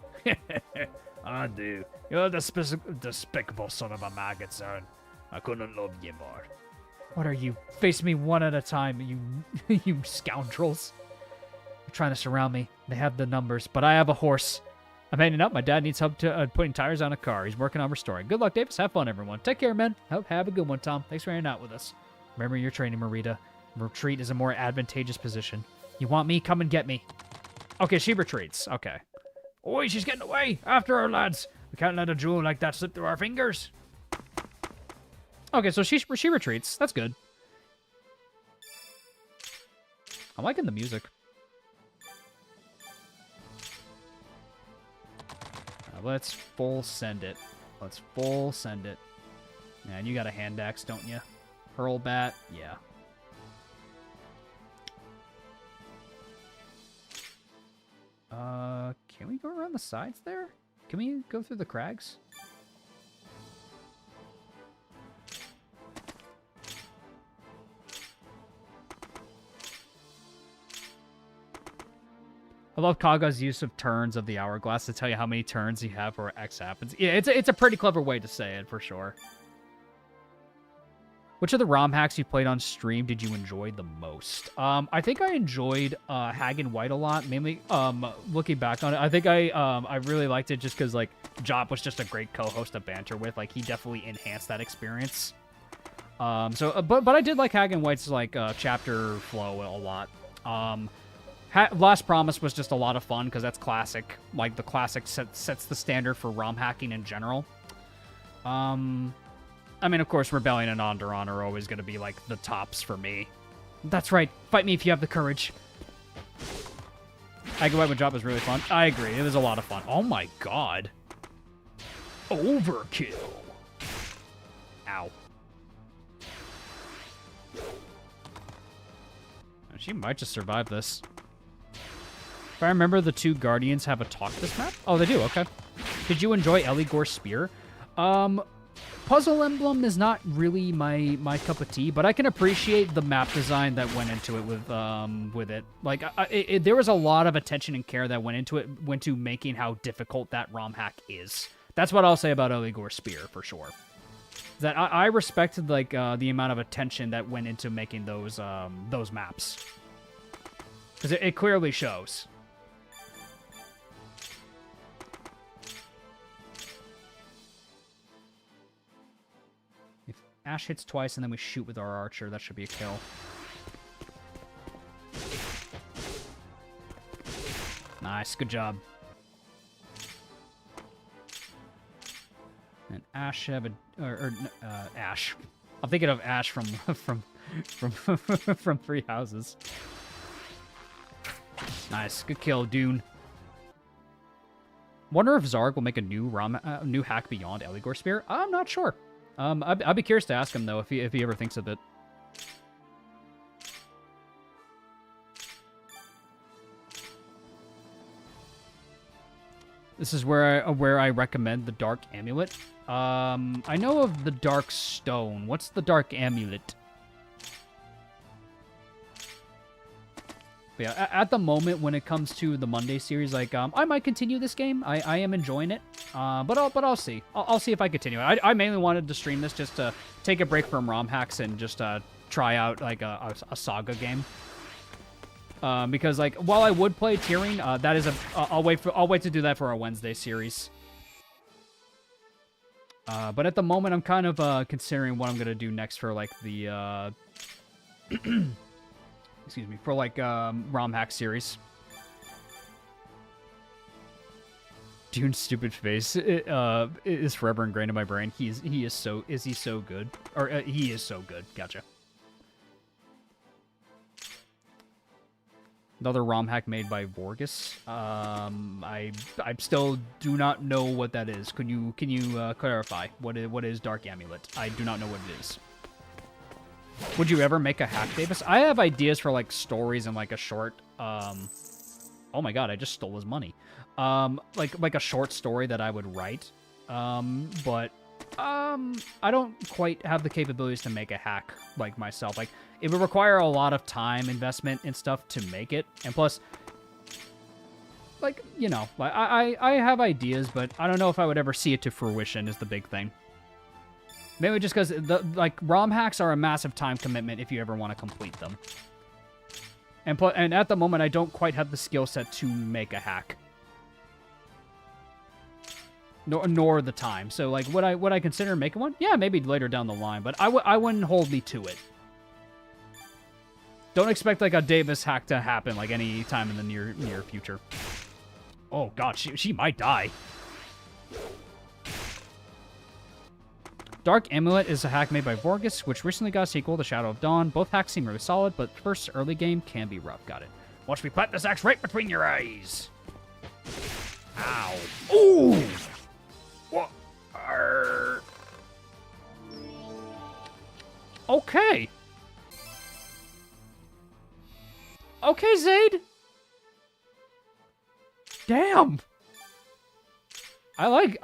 I do. You're the despicable son of a maggot, Zern. I couldn't love you more. What are you? Face me one at a time, you you scoundrels. They're trying to surround me. They have the numbers, but I have a horse. I'm heading up. My dad needs help putting tires on a car. He's working on restoring. Good luck, Davis. Have fun, everyone. Take care, man. Have a good one, Tom. Thanks for hanging out with us. Remember your training, Merida. Retreat is a more advantageous position. You want me? Come and get me. Okay, she retreats. Okay. Oi, she's getting away. After her, lads. We can't let a jewel like that slip through our fingers. Okay, so she retreats. That's good. I'm liking the music. Let's full send it. Let's full send it. Man, you got a hand axe, don't you? Hurl bat, yeah. Can we go around the sides there? Can we go through the crags? I love Kaga's use of turns of the hourglass to tell you how many turns you have or X happens. Yeah, it's a pretty clever way to say it, for sure. Which of the ROM hacks you played on stream did you enjoy the most? I think I enjoyed Hagen White a lot. Mainly, looking back on it, I think I really liked it just because, like, Jop was just a great co-host to banter with. Like, he definitely enhanced that experience. But I did like Hagen White's, like, chapter flow a lot. Last Promise was just a lot of fun because that's classic. Like, the classic sets the standard for ROM hacking in general. I mean, of course, Rebellion and Onderon are always going to be, like, the tops for me. That's right. Fight me if you have the courage. Hagen White with Job was really fun. I agree. It was a lot of fun. Oh, my God. Overkill. Ow. She might just survive this. If I remember, the two Guardians have a talk this map? Oh, they do, okay. Did you enjoy Eligor's Spear? Puzzle Emblem is not really my cup of tea, but I can appreciate the map design that went into it with it. Like, there was a lot of attention and care that went into making how difficult that ROM hack is. That's what I'll say about Eligor's Spear, for sure. That I respected, like, the amount of attention that went into making those maps. Because it clearly shows. If Ash hits twice and then we shoot with our archer, that should be a kill. Nice, good job. And Ash have Ash. I'm thinking of Ash from from Three Houses. Nice, good kill, Dune. Wonder if Zarg will make a new hack beyond Eligor Spear. I'm not sure. I'd be curious to ask him though if he ever thinks of it. This is where I recommend the Dark Amulet. I know of the Dark Stone. What's the Dark Amulet? But yeah, at the moment, when it comes to the Monday series, like, I might continue this game. I am enjoying it. But I'll see. I'll see if I continue it. I mainly wanted to stream this just to take a break from ROM hacks and just try out like a Saga game. Because, like, while I would play Tearing, that is I'll wait to do that for our Wednesday series. But at the moment, I'm kind of considering what I'm gonna do next for like the excuse me, for like ROM hack series. Dune's stupid face is forever ingrained in my brain. Is he so good? Or he is so good. Gotcha. Another ROM hack made by Vorgus. I still do not know what that is. Can you clarify what is Dark Amulet? I do not know what it is. Would you ever make a hack, Davis? I have ideas for like stories and like a short. Oh my god! I just stole his money. Like a short story that I would write. But I don't quite have the capabilities to make a hack like myself. Like, it would require a lot of time investment and stuff to make it. And plus, like, you know, I have ideas, but I don't know if I would ever see it to fruition is the big thing. Maybe just because, like, ROM hacks are a massive time commitment if you ever want to complete them. And at the moment, I don't quite have the skill set to make a hack. Nor the time. So, like, would I consider making one? Yeah, maybe later down the line, but I wouldn't hold me to it. Don't expect, like, a Davis hack to happen, like, any time in the near future. Oh, God, she might die. Dark Amulet is a hack made by Vorgus, which recently got a sequel, The Shadow of Dawn. Both hacks seem really solid, but first early game can be rough. Got it. Watch me plant this axe right between your eyes. Ow. Ooh! What? Okay. Okay, Zaid. Damn. I like...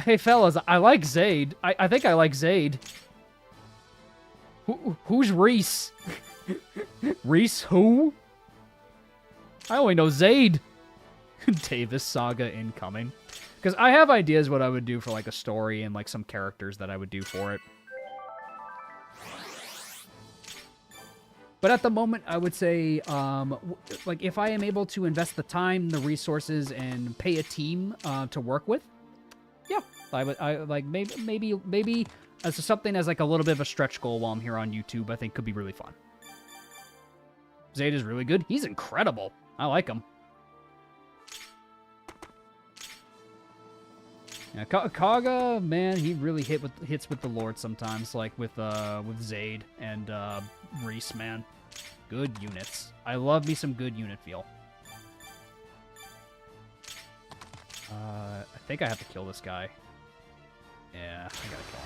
hey, fellas, I like Zaid. I think I like Zaid. Who's Reese? Reese who? I only know Zaid. Davis Saga incoming. Because I have ideas what I would do for, like, a story and, like, some characters that I would do for it. But at the moment, I would say, like, if I am able to invest the time, the resources, and pay a team to work with, yeah, I like maybe as something as like a little bit of a stretch goal while I'm here on YouTube, I think could be really fun. Zayd is really good. He's incredible. I like him. Yeah, Kaga, man, he really hits with the Lord sometimes, like with Zayd and Reese, man. Good units. I love me some good unit feel. I think I have to kill this guy. Yeah, I gotta kill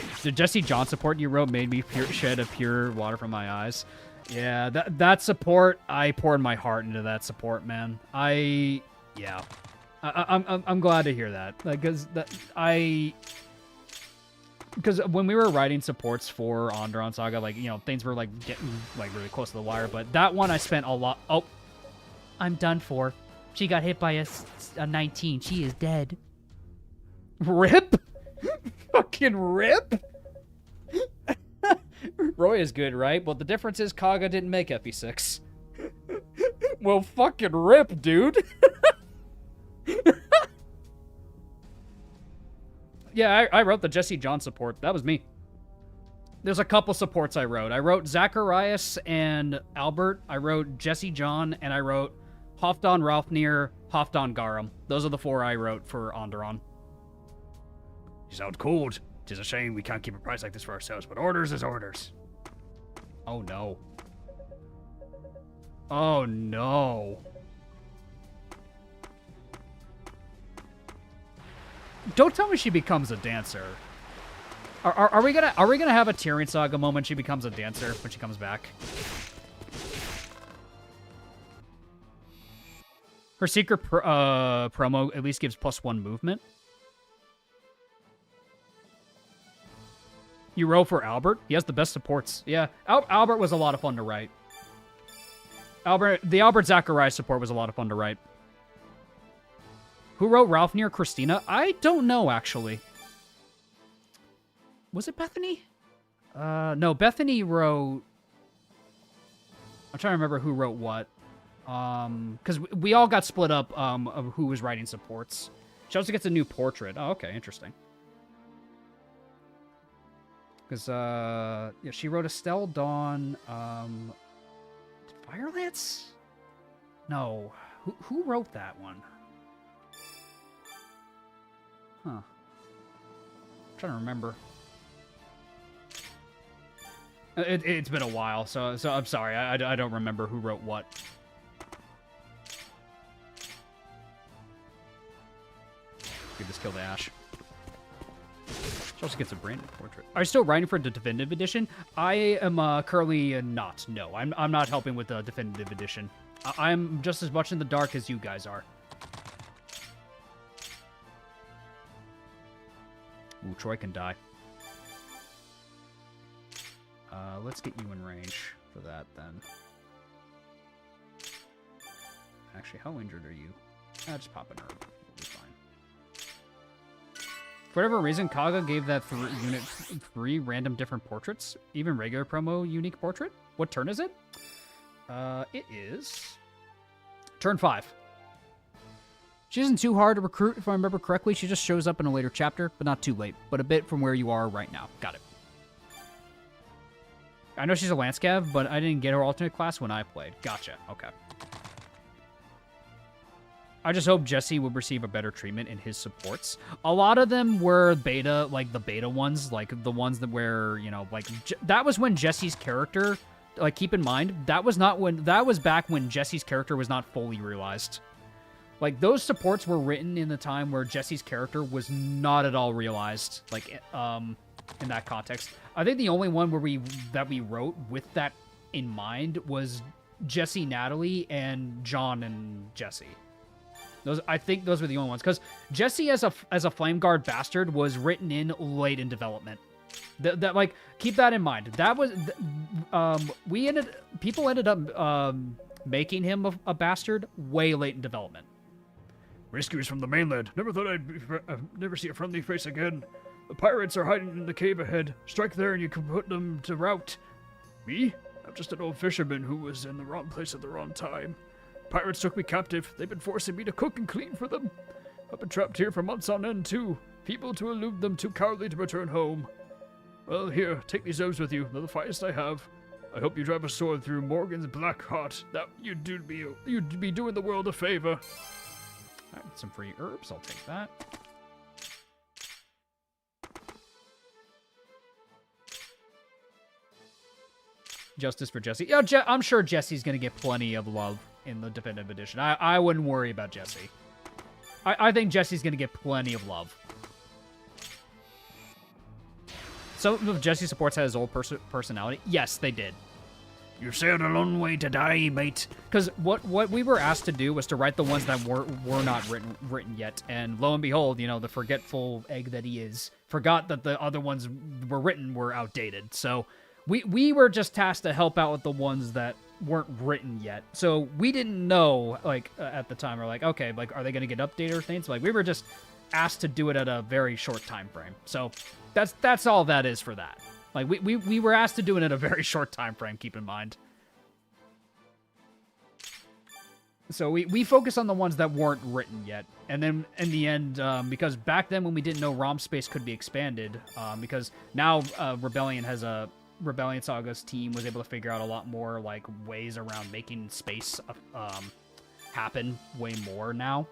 him. The Jesse John support you wrote made me shed a pure water from my eyes. Yeah, that support, I poured my heart into that support, man. I'm glad to hear that, because because when we were writing supports for Onderon Saga, like, you know, things were like getting like really close to the wire, but that one I spent a lot. Oh, I'm done for. She got hit by a 19. She is dead. Rip? Fucking rip? Roy is good, right? Well, the difference is Kaga didn't make FE6. Well, fucking rip, dude. Yeah, I wrote the Jesse John support. That was me. There's a couple supports I wrote. I wrote Zacharias and Albert. I wrote Jesse John, and I wrote Halfdan Ralfnir, Halfdan Garum. Those are the four I wrote for Onderon. You sound cold. Tis a shame we can't keep a price like this for ourselves, but orders is orders. Oh, no. Oh, no. Don't tell me she becomes a dancer. Are we gonna have a Tyrion Saga moment? She becomes a dancer when she comes back. Her secret promo at least gives +1 movement. You roll for Albert. He has the best supports. Yeah, Albert was a lot of fun to write. The Albert Zacharias support was a lot of fun to write. Who wrote Ralph near Christina? I don't know, actually. Was it Bethany? No, Bethany wrote... I'm trying to remember who wrote what. Because we all got split up of who was writing supports. She also gets a new portrait. Oh, okay, interesting. Because, yeah, she wrote Estelle Dawn, Firelance? No. Who wrote that one? Huh. I'm trying to remember. It's been a while, so I'm sorry. I don't remember who wrote what. Give this kill to Ash. She also gets a branded portrait. Are you still writing for the definitive edition? I am currently not. No, I'm not helping with the definitive edition. I'm just as much in the dark as you guys are. Ooh, Troy can die. Let's get you in range for that, then. Actually, how injured are you? Just pop an herb. We'll be fine. For whatever reason, Kaga gave that unit 3 random different portraits. Even regular promo unique portrait. What turn is it? It is... turn 5. She isn't too hard to recruit, if I remember correctly. She just shows up in a later chapter, but not too late. But a bit from where you are right now. Got it. I know she's a Lance Cav, but I didn't get her alternate class when I played. Gotcha. Okay. I just hope Jesse would receive a better treatment in his supports. A lot of them were beta, like the beta ones, like the ones that were, you know, like that was when Jesse's character, like keep in mind, that was back when Jesse's character was not fully realized. Like those supports were written in the time where Jesse's character was not at all realized, like in that context. I think the only one where we wrote with that in mind was Jesse, Natalie, and John and Jesse. I think those were the only ones, because Jesse as a Flame Guard bastard was written in late in development. That like keep that in mind. That was people ended up making him a bastard way late in development. Rescuers from the mainland. Never thought I'd never see a friendly face again. The pirates are hiding in the cave ahead. Strike there and you can put them to rout. Me? I'm just an old fisherman who was in the wrong place at the wrong time. Pirates took me captive. They've been forcing me to cook and clean for them. I've been trapped here for months on end, too. People to elude them too cowardly to return home. Well, here, take these herbs with you. They're the finest I have. I hope you drive a sword through Morgan's black heart. That you'd be doing the world a favor. Alright, some free herbs. I'll take that. Justice for Jesse. Yeah, I'm sure Jesse's gonna get plenty of love in the definitive edition. I wouldn't worry about Jesse. I think Jesse's gonna get plenty of love. Some of Jesse's supports had his old personality. Yes, they did. You sailed a long way to die, mate. Because what we were asked to do was to write the ones that were not written yet, and lo and behold, you know, the forgetful egg that he is forgot that the other ones were outdated. So we were just tasked to help out with the ones that weren't written yet. So we didn't know, like, at the time, we're like, okay, like, are they going to get updated or things? Like, we were just asked to do it at a very short time frame. So that's all that is for that. Like, we were asked to do it at a very short time frame, keep in mind. So we focus on the ones that weren't written yet. And then, in the end, because back then when we didn't know ROM space could be expanded, because now Rebellion Saga's team was able to figure out a lot more, like, ways around making space happen way more now,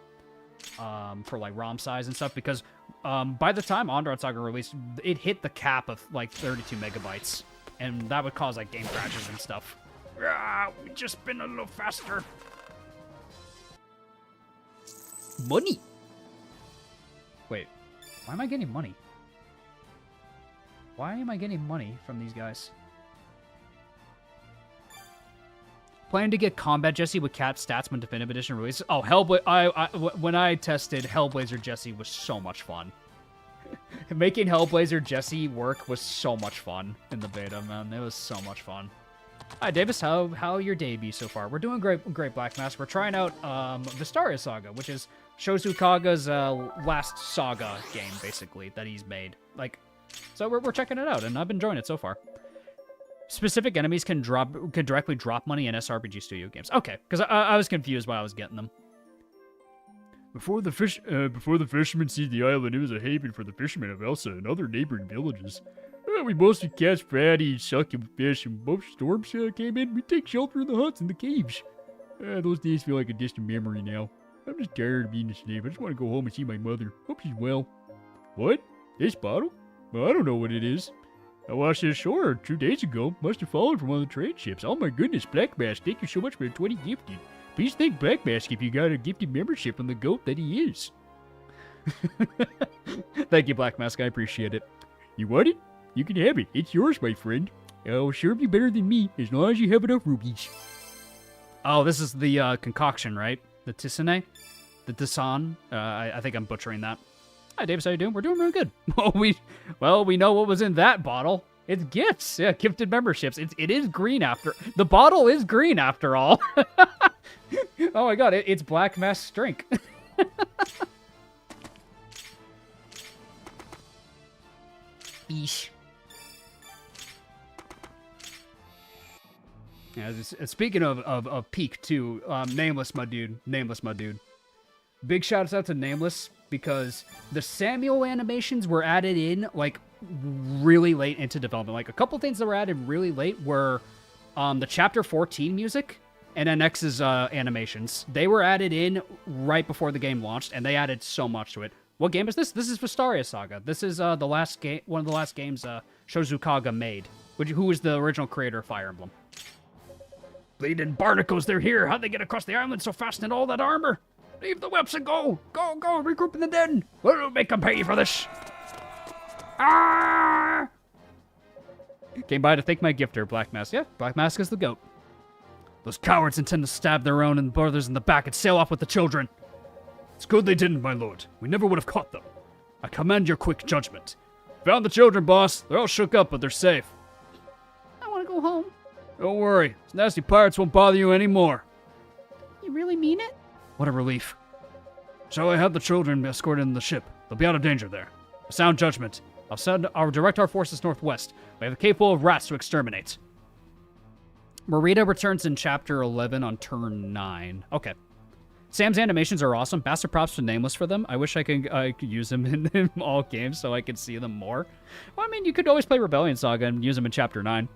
for, like, ROM size and stuff, because by the time Andron Saga released, it hit the cap of, like, 32 megabytes, and that would cause, like, game crashes and stuff. We just been a little faster. Money! Wait, why am I getting money? Why am I getting money from these guys? Planning to get Combat Jesse with cat stats when Definitive Edition releases. Oh, when I tested, Hellblazer Jesse was so much fun. Making Hellblazer Jesse work was so much fun in the beta, man. It was so much fun. Hi, Davis. How your day be so far? We're doing great, Black Mask. We're trying out Vestaria Saga, which is Shouzou Kaga's last saga game, basically, that he's made. Like, so we're checking it out, and I've been enjoying it so far. Specific enemies can directly drop money in SRPG Studio games. Okay, because I was confused why I was getting them. Before the fishermen seized the island, it was a haven for the fishermen of Elsa and other neighboring villages. We mostly catch fatty, sucking fish, and most storms came in. We take shelter in the huts and the caves. Those days feel like a distant memory now. I'm just tired of being a slave. I just want to go home and see my mother. Hope she's well. What? This bottle? Well, I don't know what it is. I washed it ashore 2 days ago. Must have fallen from one of the trade ships. Oh my goodness, Black Mask, thank you so much for the 20 gifted. Please thank Black Mask if you got a gifted membership from the goat that he is. Thank you, Black Mask. I appreciate it. You want it? You can have it. It's yours, my friend. I'll serve you better than me, as long as you have enough rupees. Oh, this is the concoction, right? The Tisane? The Tisan? I think I'm butchering that. Hi, Davis, how you doing? We're doing really good. We know what was in that bottle. It's gifts. Yeah, gifted memberships. It is green after... The bottle is green after all. Oh my god, it's Black Mask's drink. Eesh. Yeah, speaking of peak too, Nameless, my dude. Big shouts out to Nameless because the Samuel animations were added in like really late into development. Like a couple things that were added really late were the Chapter 14 music and NX's animations. They were added in right before the game launched, and they added so much to it. What game is this? This is Vestaria Saga. This is the last game, one of the last games Shouzou Kaga made, who was the original creator of Fire Emblem. Bleeding barnacles, they're here. How'd they get across the island so fast in all that armor? Leave the whips and go. Go, regroup in the den. We'll make them pay for this. Ah! Came by to thank my gifter, Black Mask. Yeah, Black Mask is the goat. Those cowards intend to stab their own and brothers in the back and sail off with the children. It's good they didn't, my lord. We never would have caught them. I commend your quick judgment. Found the children, boss. They're all shook up, but they're safe. I want to go home. Don't worry. These nasty pirates won't bother you anymore. You really mean it? What a relief. Shall I have the children escorted in the ship? They'll be out of danger there. Sound judgment. I'll direct our forces northwest. We have a capable of rats to exterminate. Meleda returns in Chapter 11 on turn 9. Okay. Sam's animations are awesome. Master props to Nameless for them. I wish I could use them in all games so I could see them more. Well, I mean, you could always play Rebellion Saga and use them in Chapter 9.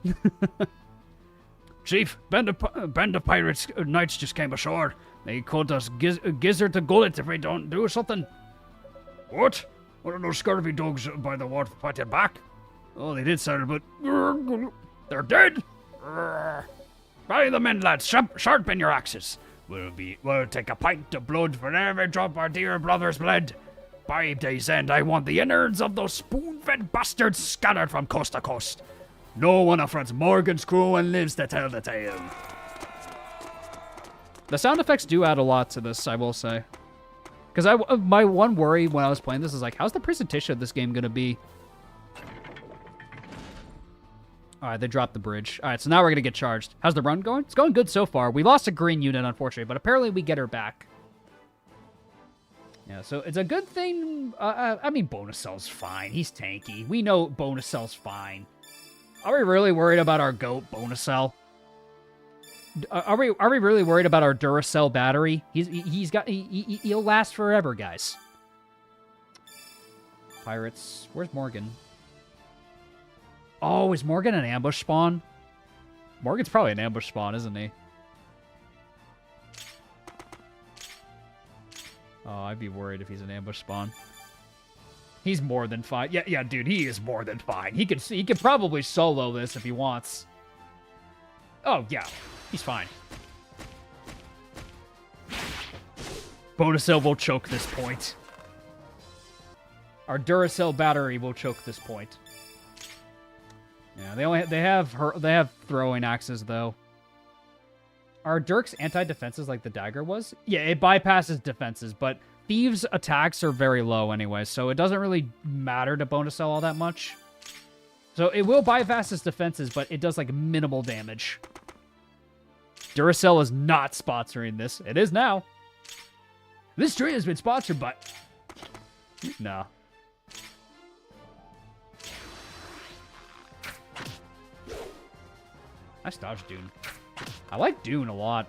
Chief, band of pirates knights just came ashore. They called us gizzard to gullet if we don't do something. What? What are those scurvy dogs by the water fighting back? Oh, they did sound, but... They're dead? By the men, lads, sharpen your axes. We'll take a pint of blood for every drop our dear brother's bled. By day's end, I want the innards of those spoon-fed bastards scattered from coast to coast. No one affronts Morgan's crew and lives to tell the tale. The sound effects do add a lot to this, I will say. Because my one worry when I was playing this is like, how's the presentation of this game going to be? Alright, they dropped the bridge. Alright, so now we're going to get charged. How's the run going? It's going good so far. We lost a green unit, unfortunately, but apparently we get her back. Yeah, so it's a good thing. I mean, Bonus Cell's fine. He's tanky. We know Bonus Cell's fine. Are we really worried about our goat, Bonus Cell? Are we really worried about our Duracell battery? He'll last forever, guys. Pirates. Where's Morgan? Oh, is Morgan an ambush spawn? Morgan's probably an ambush spawn, isn't he? Oh, I'd be worried if he's an ambush spawn. He's more than fine. Yeah, dude, he is more than fine. He could probably solo this if he wants. Oh, yeah. He's fine. Bonacell will choke this point. Our Duracell battery will choke this point. Yeah, they have throwing axes though. Are Dirk's anti-defenses like the dagger was? Yeah, it bypasses defenses, but Thieves' attacks are very low anyway, so it doesn't really matter to Bonacell all that much. So it will bypass his defenses, but it does like minimal damage. Duracell is not sponsoring this. It is now. This stream has been sponsored by... No. Nice dodge, Dune. I like Dune a lot.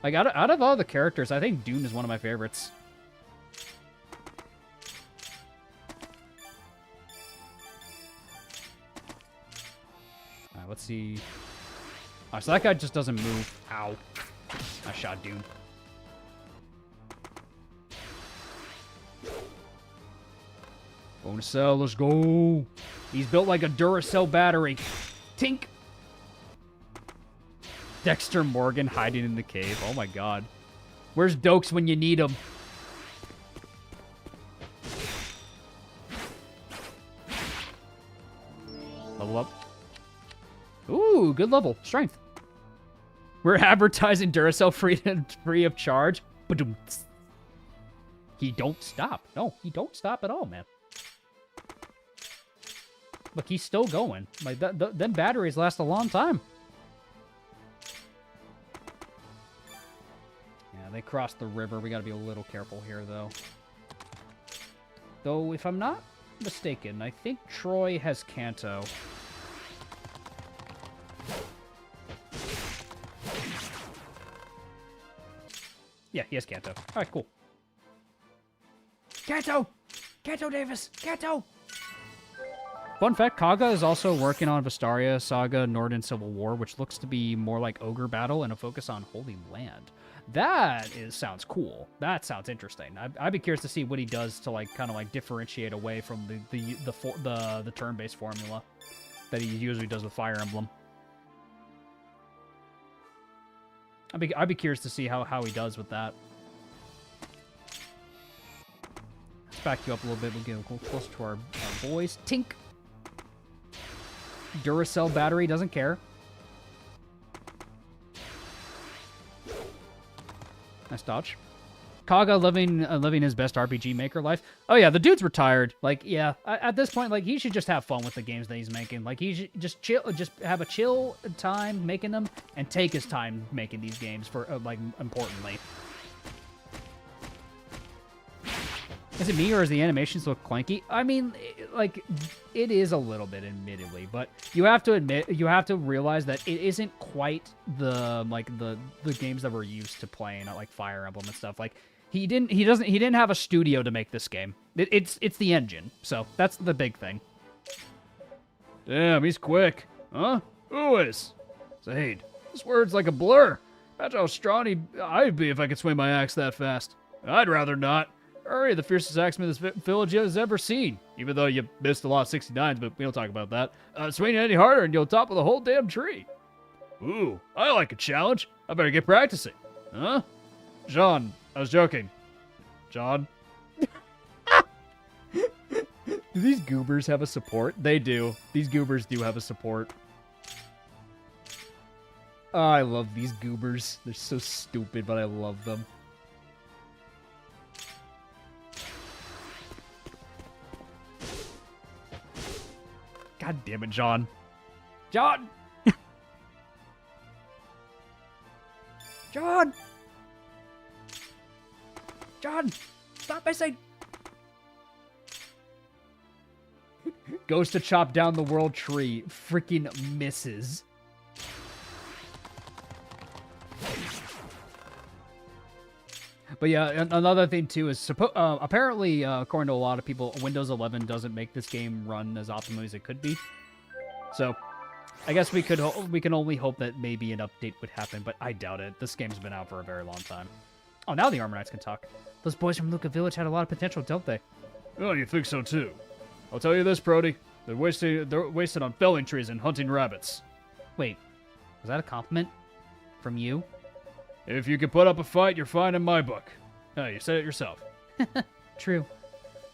Like, out of all the characters, I think Dune is one of my favorites. Alright, let's see. Alright, so that guy just doesn't move. Ow. I shot Doom. Bonus cell, let's go. He's built like a Duracell battery. Tink. Dexter Morgan hiding in the cave. Oh my god. Where's Dokes when you need him? Level up. Ooh, good level. Strength. We're advertising Duracell free of charge. Ba-doom. He don't stop. No, he don't stop at all, man. Look, he's still going. Like, them batteries last a long time. Yeah, they crossed the river. We gotta be a little careful here, though. Though, if I'm not mistaken, I think Troy has Kanto. Yeah, he has Kanto. Alright, cool. Kanto! Kanto Davis! Kanto! Fun fact, Kaga is also working on Vestaria Saga Northern Civil War, which looks to be more like Ogre Battle and a focus on Holy Land. Sounds cool. That sounds interesting. I'd be curious to see what he does to like kind of like differentiate away from the turn-based formula that he usually does with Fire Emblem. I'd be curious to see how he does with that. Let's back you up a little bit. We'll get closer to our boys. Tink. Duracell battery, doesn't care. Nice dodge. Kaga living his best RPG Maker life. Oh yeah, the dude's retired. Like, yeah, at this point, like, he should just have fun with the games that he's making. Like, he should just chill, just have a chill time making them, and take his time making these games. For like, importantly, is it me or is the animations look clunky? I mean, like, it is a little bit, admittedly, but you have to realize that it isn't quite the games that we're used to playing at like Fire Emblem and stuff. Like, he didn't have a studio to make this game. It's the engine, so that's the big thing. Damn, he's quick. Huh? Who is? Zaid, this word's like a blur. Imagine how strong I'd be if I could swing my axe that fast. I'd rather not. Hurry, the fiercest axeman this village has ever seen. Even though you missed a lot of 69s, but we don't talk about that. Swing it any harder and you'll topple the whole damn tree. Ooh, I like a challenge. I better get practicing. Huh? John, I was joking. John? Do these goobers have a support? They do. These goobers do have a support. Oh, I love these goobers. They're so stupid, but I love them. God damn it, John. John! John! John! Stop missing! Goes to chop down the world tree. Freaking misses. But yeah, another thing too is apparently, according to a lot of people, Windows 11 doesn't make this game run as optimally as it could be. So, I guess we can only hope that maybe an update would happen, but I doubt it. This game's been out for a very long time. Oh, now the Armor Knights can talk. Those boys from Luca Village had a lot of potential, don't they? Oh, you think so too? I'll tell you this, Brody. They're wasted on felling trees and hunting rabbits. Wait, was that a compliment from you? If you can put up a fight, you're fine in my book. Oh, you said it yourself. True.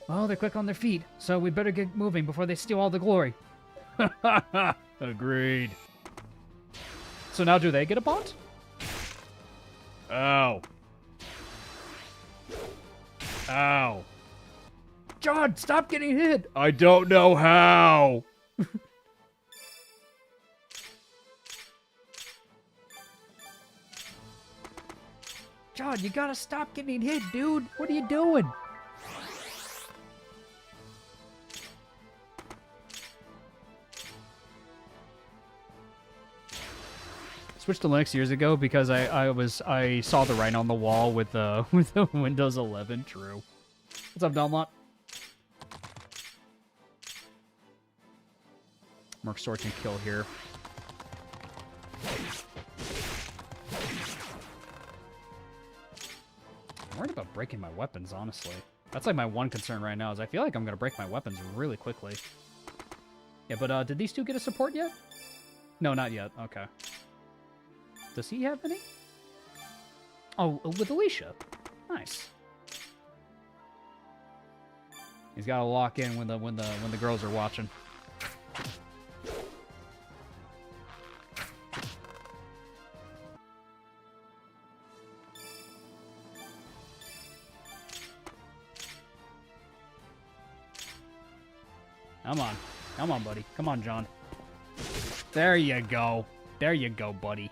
Well, they're quick on their feet, so we better get moving before they steal all the glory. Agreed. So now do they get a bond? Ow. Ow. John, stop getting hit! I don't know how. John, you gotta stop getting hit, dude. What are you doing? Switched to Linux years ago because I saw the writing on the wall with the Windows 11. True. What's up, Donlot? Merc Sword can kill here. I'm worried about breaking my weapons, honestly. That's like my one concern right now, is I feel like I'm gonna break my weapons really quickly. Yeah, but did these two get a support yet? No, not yet. Okay. Does he have any? Oh, with Alicia. Nice. He's got to lock in when the girls are watching. Come on. Come on, buddy. Come on, John. There you go. There you go, buddy.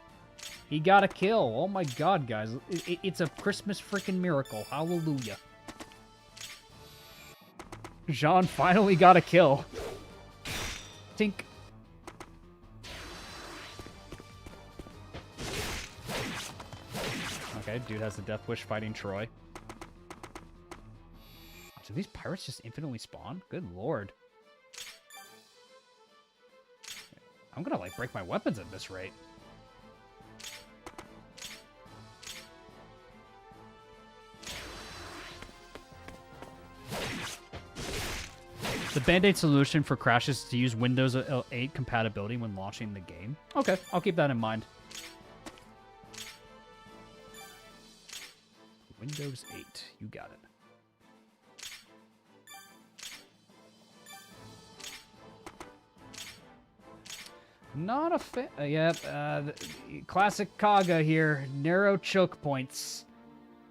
He got a kill. Oh my god, guys. It's a Christmas freaking miracle. Hallelujah. Jean finally got a kill. Tink. Okay, dude has the death wish fighting Troy. Do these pirates just infinitely spawn? Good lord. I'm gonna, like, break my weapons at this rate. The Band-Aid solution for crashes is to use Windows 8 compatibility when launching the game. Okay, I'll keep that in mind. Windows 8, you got it. Not a fan. Classic Kaga here. Narrow choke points.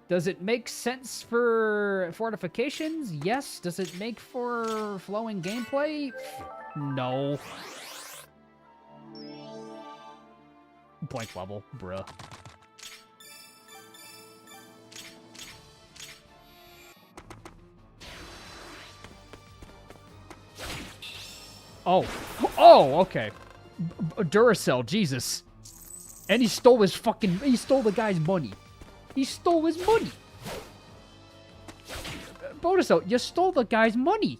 Does it make sense for fortifications? Yes. Does it make for flowing gameplay? No. Blank level, bruh. Oh. Oh, okay. Duracell, Jesus. And he stole the guy's money. He stole his money. Duracell, you stole the guy's money.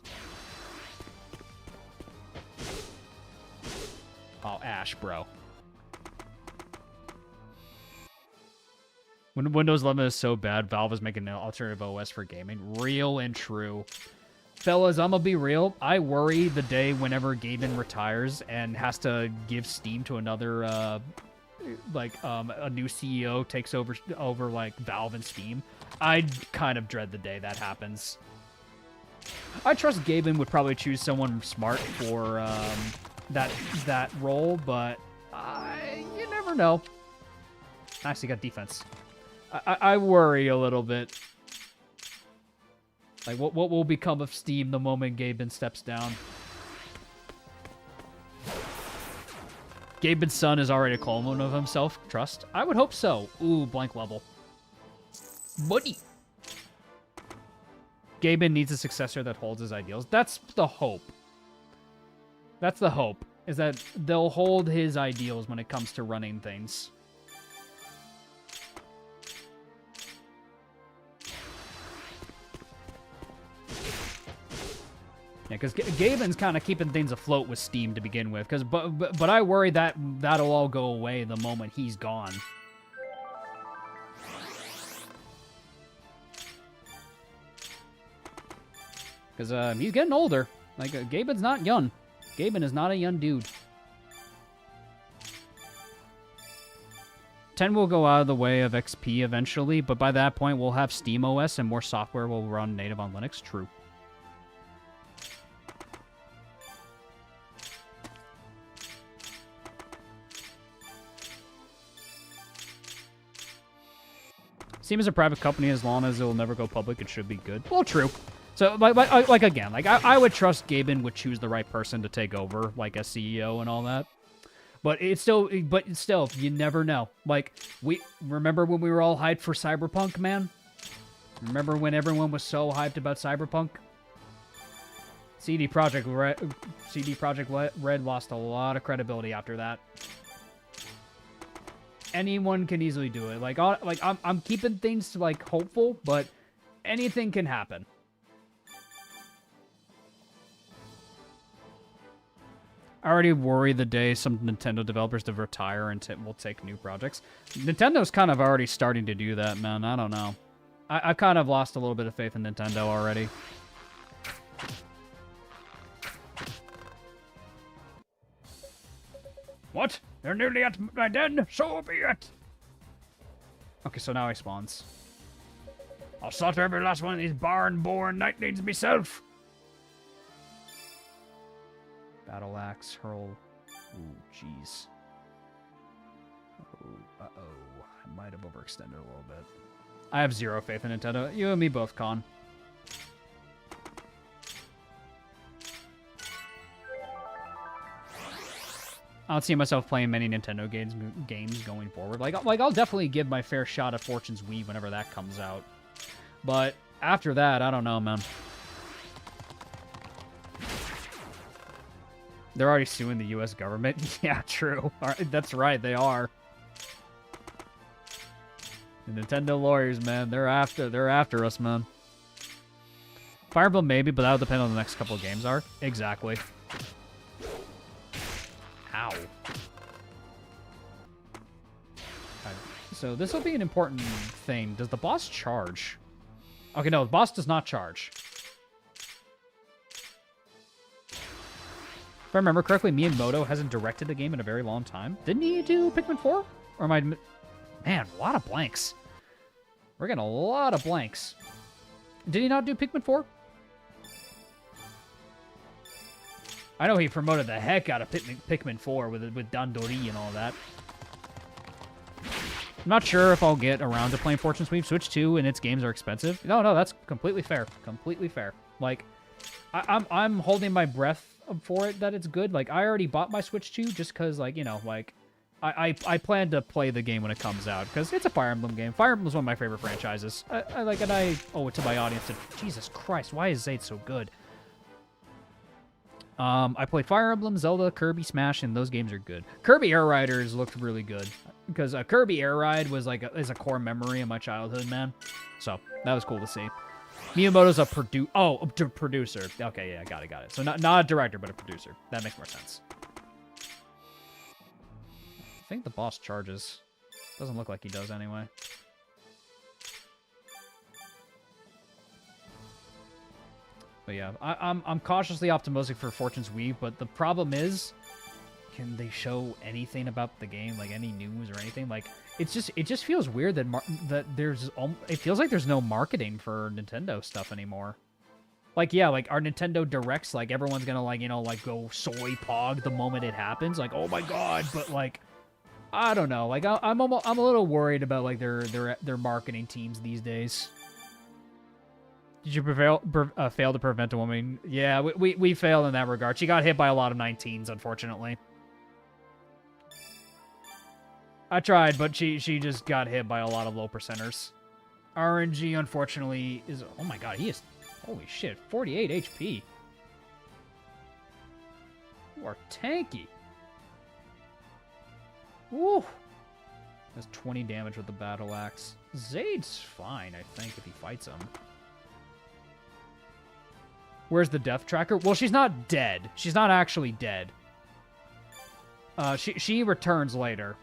Oh, Ash, bro. When Windows 11 is so bad, Valve is making an alternative OS for gaming. Real and true. Fellas, I'm gonna be real. I worry the day whenever Gaben retires and has to give Steam to another, a new CEO takes over like Valve and Steam. I kind of dread the day that happens. I trust Gaben would probably choose someone smart for that role, but you never know. Nice, he got defense. I worry a little bit. Like, what will become of Steam the moment Gaben steps down? Gaben's son is already a clone of himself. Trust? I would hope so. Ooh, blank level. Money! Gaben needs a successor that holds his ideals. That's the hope. That's the hope, is that they'll hold his ideals when it comes to running things. Yeah, because Gaben's kind of keeping things afloat with Steam to begin with. But I worry that that'll all go away the moment he's gone. Because he's getting older. Like, Gaben's not young. Gaben is not a young dude. 10 will go out of the way of XP eventually, but by that point we'll have Steam OS and more software will run native on Linux. True. Steam is a private company. As long as it will never go public, it should be good. Well, true. So, like again, like I would trust Gaben would choose the right person to take over, like as CEO and all that. But still, you never know. Like, remember when we were all hyped for Cyberpunk, man? Remember when everyone was so hyped about Cyberpunk? CD Projekt Red lost a lot of credibility after that. Anyone can easily do it. Like I'm keeping things like hopeful, but anything can happen. I already worry the day some Nintendo developers to retire and will take new projects. Nintendo's kind of already starting to do that, man. I don't know. I've kind of lost a little bit of faith in Nintendo already. What? They're nearly at my den? So be it! Okay, so now he spawns. I'll slaughter every last one of these barn-born nightlings myself! Battle axe, hurl. Ooh, jeez. Oh, uh-oh. I might have overextended a little bit. I have zero faith in Nintendo. You and me both, Con. I don't see myself playing many Nintendo games going forward. Like I'll definitely give my fair shot at Fortune's Weave whenever that comes out. But after that, I don't know, man. They're already suing the U.S. government. Yeah, true. That's right, they are. The Nintendo lawyers, man, they're after us, man. Fire Emblem maybe, but that'll depend on the next couple of games are. Exactly. Ow. Okay, so this will be an important thing. Does the boss charge? Okay, no, the boss does not charge. If I remember correctly, Miyamoto hasn't directed the game in a very long time. Didn't he do Pikmin 4? Or am I... Man, a lot of blanks. We're getting a lot of blanks. Did he not do Pikmin 4? I know he promoted the heck out of Pikmin 4 with Dandori and all that. I'm not sure if I'll get around to playing Fortune Sweep. Switch 2 and its games are expensive. No, that's completely fair. Completely fair. Like, I'm holding my breath for it that it's good. Like, I already bought my Switch 2 just because, like, you know, like, I plan to play the game when it comes out because it's a Fire Emblem game. Fire Emblem is one of my favorite franchises. I like, and I owe it to my audience. Jesus Christ, why is Zayd so good? I played Fire Emblem, Zelda, Kirby, Smash, and those games are good. Kirby Air Riders looked really good because Kirby Air Ride was like is a core memory of my childhood, man. So that was cool to see. Miyamoto's a producer. Okay, yeah, got it. So not a director, but a producer. That makes more sense. I think the boss charges. Doesn't look like he does anyway. But yeah, I'm cautiously optimistic for Fortune's Weave, but the problem is, can they show anything about the game, like any news or anything? Like it just feels weird that it feels like there's no marketing for Nintendo stuff anymore. Like yeah, like our Nintendo Directs, like everyone's gonna like you know like go soy pog the moment it happens, like oh my god, but like I don't know, like I'm a little worried about like their marketing teams these days. Did you fail to prevent a woman? Yeah, we failed in that regard. She got hit by a lot of 19s, unfortunately. I tried, but she just got hit by a lot of low percenters. RNG, unfortunately, is... Oh my god, he is... Holy shit, 48 HP. You are tanky. Woo! That's 20 damage with the battle axe. Zayd's fine, I think, if he fights him. Where's the death tracker? Well, she's not dead. She's not actually dead. She returns later.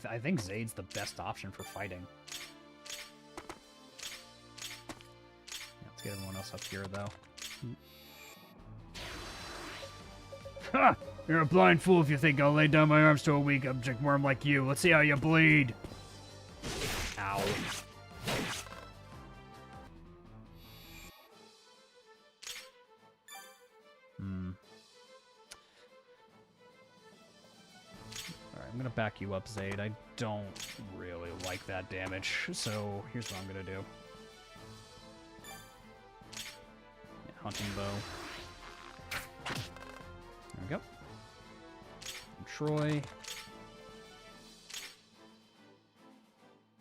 I think Zayd's the best option for fighting. Yeah, let's get everyone else up here, though. Ha! You're a blind fool if you think I'll lay down my arms to a weak object worm like you. Let's see how you bleed. Ow. Alright, I'm gonna back you up, Zayd. I don't really like that damage, so here's what I'm gonna do. Yeah, hunting bow. There we go. And Troy.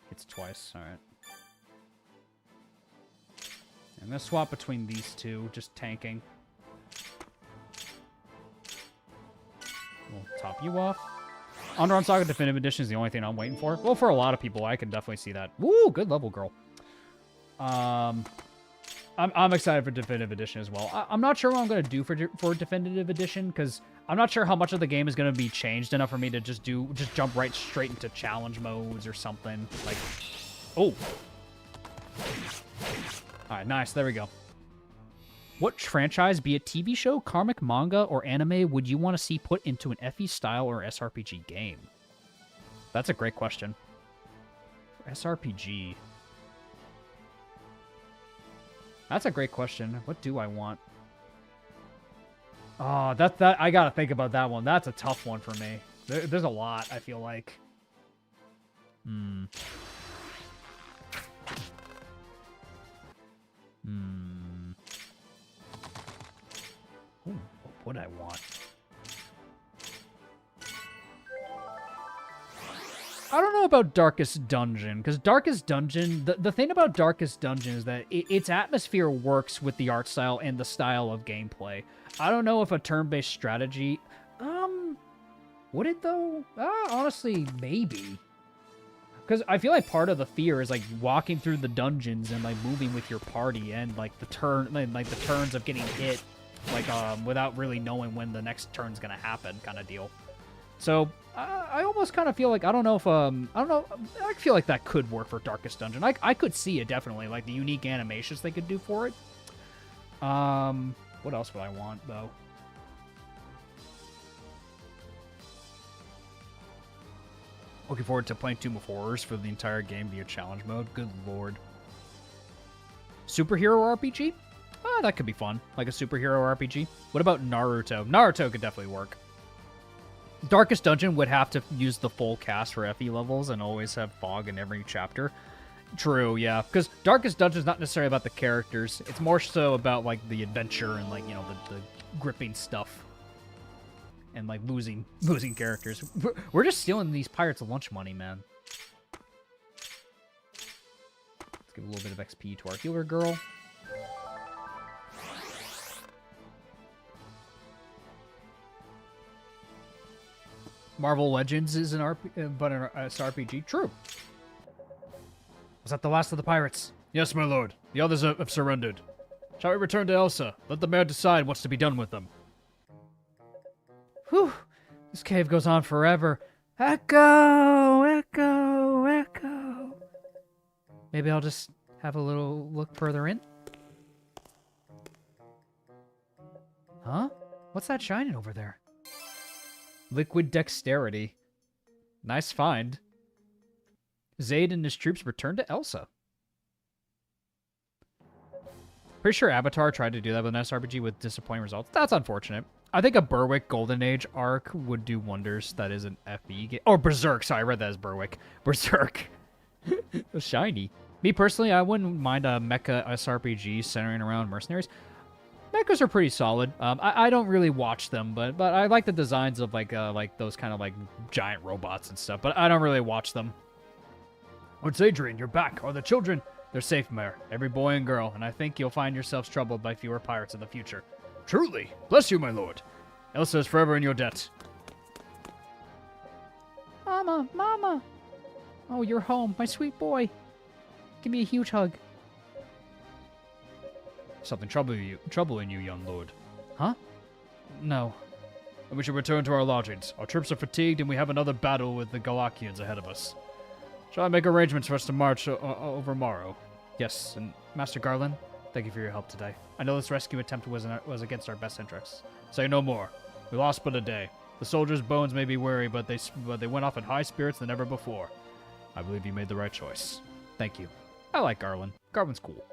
Hits twice, alright. I'm gonna swap between these two, just tanking. We'll top you off. Underarm Saga Definitive Edition is the only thing I'm waiting for. Well, for a lot of people, I can definitely see that. Woo, good level, girl. I'm excited for Definitive Edition as well. I'm not sure what I'm going to do for Definitive Edition, because I'm not sure how much of the game is going to be changed enough for me to just jump right straight into challenge modes or something. Like, oh. Alright, nice. There we go. What franchise, be it TV show, comic, manga, or anime, would you want to see put into an FE style or SRPG game? That's a great question. SRPG. That's a great question. What do I want? Oh, that I gotta think about that one. That's a tough one for me. There's a lot, I feel like. Ooh, what would I want? I don't know about Darkest Dungeon, because Darkest Dungeon, the thing about Darkest Dungeon is that its atmosphere works with the art style and the style of gameplay. I don't know if a turn-based strategy, would it though? Honestly, maybe. Because I feel like part of the fear is like walking through the dungeons and like moving with your party and like the turns of getting hit, like without really knowing when the next turn's gonna happen, kind of deal. So I almost kind of feel like I don't know. I feel like that could work for Darkest Dungeon. I could see it definitely, like the unique animations they could do for it. What else would I want though? Looking forward to playing Tomb of Horrors for the entire game via challenge mode. Good lord. Superhero RPG? That could be fun. Like a superhero RPG. What about Naruto? Naruto could definitely work. Darkest Dungeon would have to use the full cast for FE levels and always have fog in every chapter. True, yeah. Because Darkest Dungeon is not necessarily about the characters. It's more so about, like, the adventure and, like, you know, the gripping stuff. And, like, losing characters. We're just stealing these pirates' lunch money, man. Let's give a little bit of XP to our healer girl. Marvel Legends is an RPG. True. Was that the last of the pirates? Yes, my lord. The others have surrendered. Shall we return to Elsa? Let the mayor decide what's to be done with them. Whew. This cave goes on forever. Echo! Echo! Echo! Maybe I'll just have a little look further in. Huh? What's that shining over there? Liquid Dexterity. Nice find. Zaid and his troops returned to Elsa. Pretty sure Avatar tried to do that with an SRPG with disappointing results. That's unfortunate. I think a Berwick Golden Age arc would do wonders. That is an FE game. Oh, Berserk. Sorry, I read that as Berwick. Berserk. Shiny. Me personally, I wouldn't mind a mecha SRPG centering around mercenaries. Mechas are pretty solid. I don't really watch them, but I like the designs of like those kind of like giant robots and stuff. But I don't really watch them. What's Adrian? You're back. Are the children? They're safe, Mayor. Every boy and girl, and I think you'll find yourselves troubled by fewer pirates in the future. Truly. Bless you, my lord. Elsa is forever in your debt. Mama, Mama! Oh, you're home, my sweet boy. Give me a huge hug. Something troubling you, young lord. Huh? No. And we should return to our lodgings. Our troops are fatigued, and we have another battle with the Galakians ahead of us. Shall I make arrangements for us to march over morrow? Yes, and Master Garland, thank you for your help today. I know this rescue attempt was against our best interests. Say no more. We lost but a day. The soldiers' bones may be weary, but they went off in high spirits than ever before. I believe you made the right choice. Thank you. I like Garland. Garland's cool.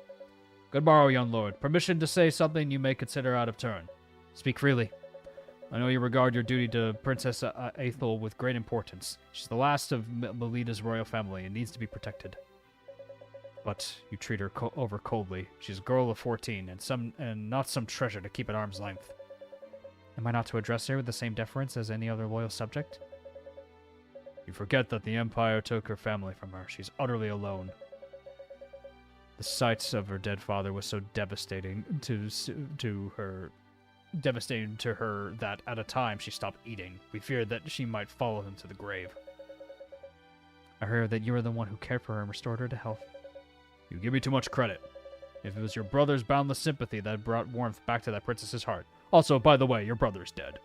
Good morrow, young lord. Permission to say something you may consider out of turn. Speak freely. I know you regard your duty to Princess Aethel with great importance. She's the last of Meleda's royal family and needs to be protected. But you treat her over coldly. She's a girl of 14 and not some treasure to keep at arm's length. Am I not to address her with the same deference as any other loyal subject? You forget that the Empire took her family from her. She's utterly alone. The sight of her dead father was so devastating to her that at a time she stopped eating. We feared that she might follow him to the grave. I heard that you were the one who cared for her and restored her to health. You give me too much credit. If it was your brother's boundless sympathy that brought warmth back to that princess's heart. Also, by the way, your brother's dead.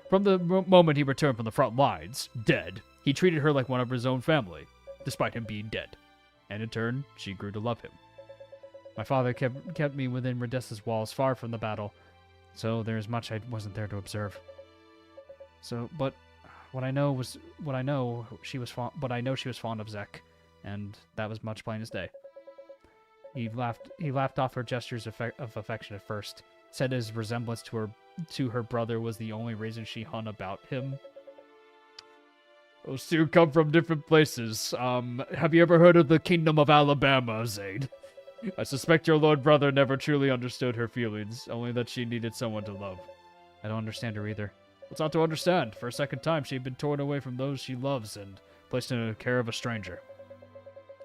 From the moment he returned from the front lines, dead, he treated her like one of his own family, despite him being dead. And in turn, she grew to love him. My father kept me within Redessa's walls, far from the battle, so there's much I wasn't there to observe. But I know she was fond of Zek, and that was much plain as day. He laughed off her gestures of affection at first, said his resemblance to her brother was the only reason she hung about him. Those two come from different places. Have you ever heard of the Kingdom of Alabama, Zaid? I suspect your lord brother never truly understood her feelings, only that she needed someone to love. I don't understand her either. What's not to understand? For a second time, she had been torn away from those she loves and placed in the care of a stranger.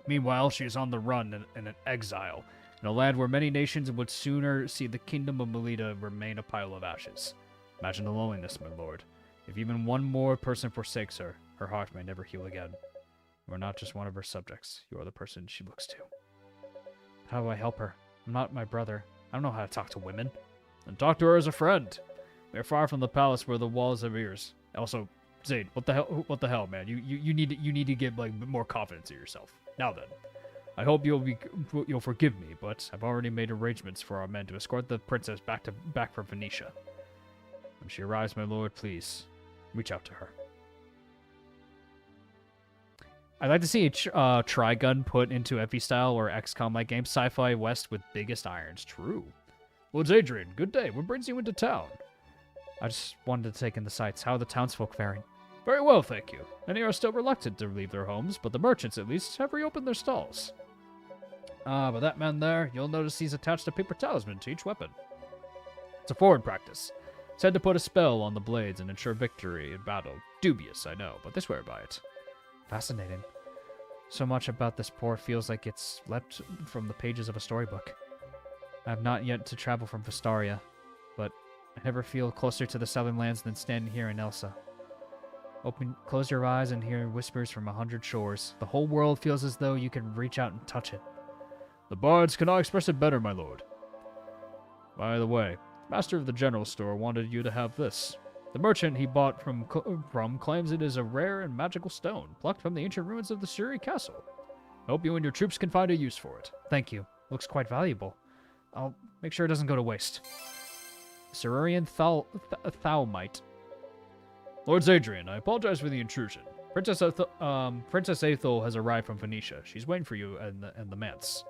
Meanwhile, she is on the run in an exile, in a land where many nations would sooner see the kingdom of Meleda remain a pile of ashes. Imagine the loneliness, my lord. If even one more person forsakes her, her heart may never heal again. You are not just one of her subjects. You are the person she looks to. How do I help her? I'm not my brother. I don't know how to talk to women. And talk to her as a friend. We are far from the palace where the walls have ears. Also, Zaid, what the hell, man? You need to get like more confidence in yourself. Now then, I hope you'll forgive me, but I've already made arrangements for our men to escort the princess back from Venecia. When she arrives, my lord, please reach out to her. I'd like to see a Trigun put into FE style or XCOM-like game. Sci-fi West with biggest irons. True. Well, it's Adrian. Good day. What brings you into town? I just wanted to take in the sights. How are the townsfolk faring? Very well, thank you. Many are still reluctant to leave their homes, but the merchants, at least, have reopened their stalls. But that man there, you'll notice he's attached a paper talisman to each weapon. It's a forward practice. Said to put a spell on the blades and ensure victory in battle. Dubious, I know, but they swear by it. Fascinating. So much about this port feels like it's leapt from the pages of a storybook. I have not yet to travel from Vestaria, but I never feel closer to the southern lands than standing here in Elsa. Close your eyes and hear whispers from 100 shores. The whole world feels as though you can reach out and touch it. The bards cannot express it better, my lord. By the way, the master of the general store wanted you to have this. The merchant he bought from claims it is a rare and magical stone, plucked from the ancient ruins of the Suri castle. I hope you and your troops can find a use for it. Thank you. Looks quite valuable. I'll make sure it doesn't go to waste. Serurian Thaumite. Lord Zadrian, I apologize for the intrusion. Princess Aethel has arrived from Venecia. She's waiting for you in the manse.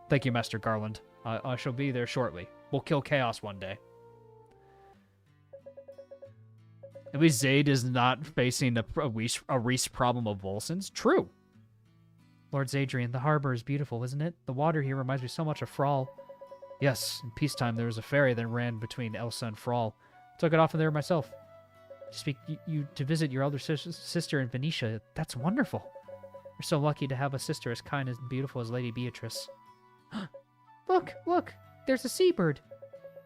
Thank you, Master Garland. I shall be there shortly. We'll kill chaos one day. At least Zaid is not facing a Reese problem of Volson's. True. Lord Zadrian, the harbor is beautiful, isn't it? The water here reminds me so much of Thrall. Yes, in peacetime there was a ferry that ran between Elsa and Thrall. Took it off of there myself. To visit your elder sister in Venetia, that's wonderful. You're so lucky to have a sister as kind and beautiful as Lady Beatrice. Look, there's a seabird.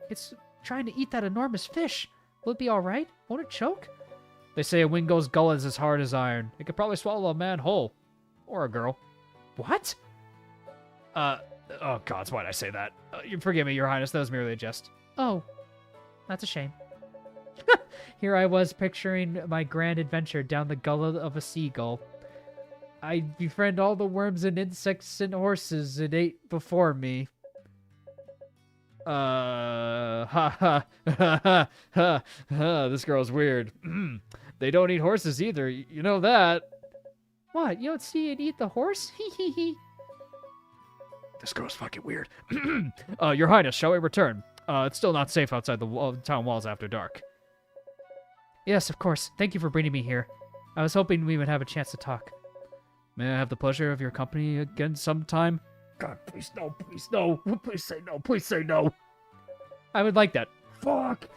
It's trying to eat that enormous fish. Will it be alright? Won't it choke? They say a Wingo's gullet is as hard as iron. It could probably swallow a man whole. Or a girl. What? Oh gods, why'd I say that? Forgive me, your highness, that was merely a jest. Oh, that's a shame. Here I was picturing my grand adventure down the gullet of a seagull. I befriend all the worms and insects and horses it ate before me. This girl's weird. They don't eat horses either, you know that. What, you don't see it eat the horse? Hee. This girl's fucking weird. Your highness, shall we return? It's still not safe outside the town walls after dark. Yes, of course. Thank you for bringing me here. I was hoping we would have a chance to talk. May I have the pleasure of your company again sometime? God, please no, please no. Please say no, please say no. I would like that. Fuck.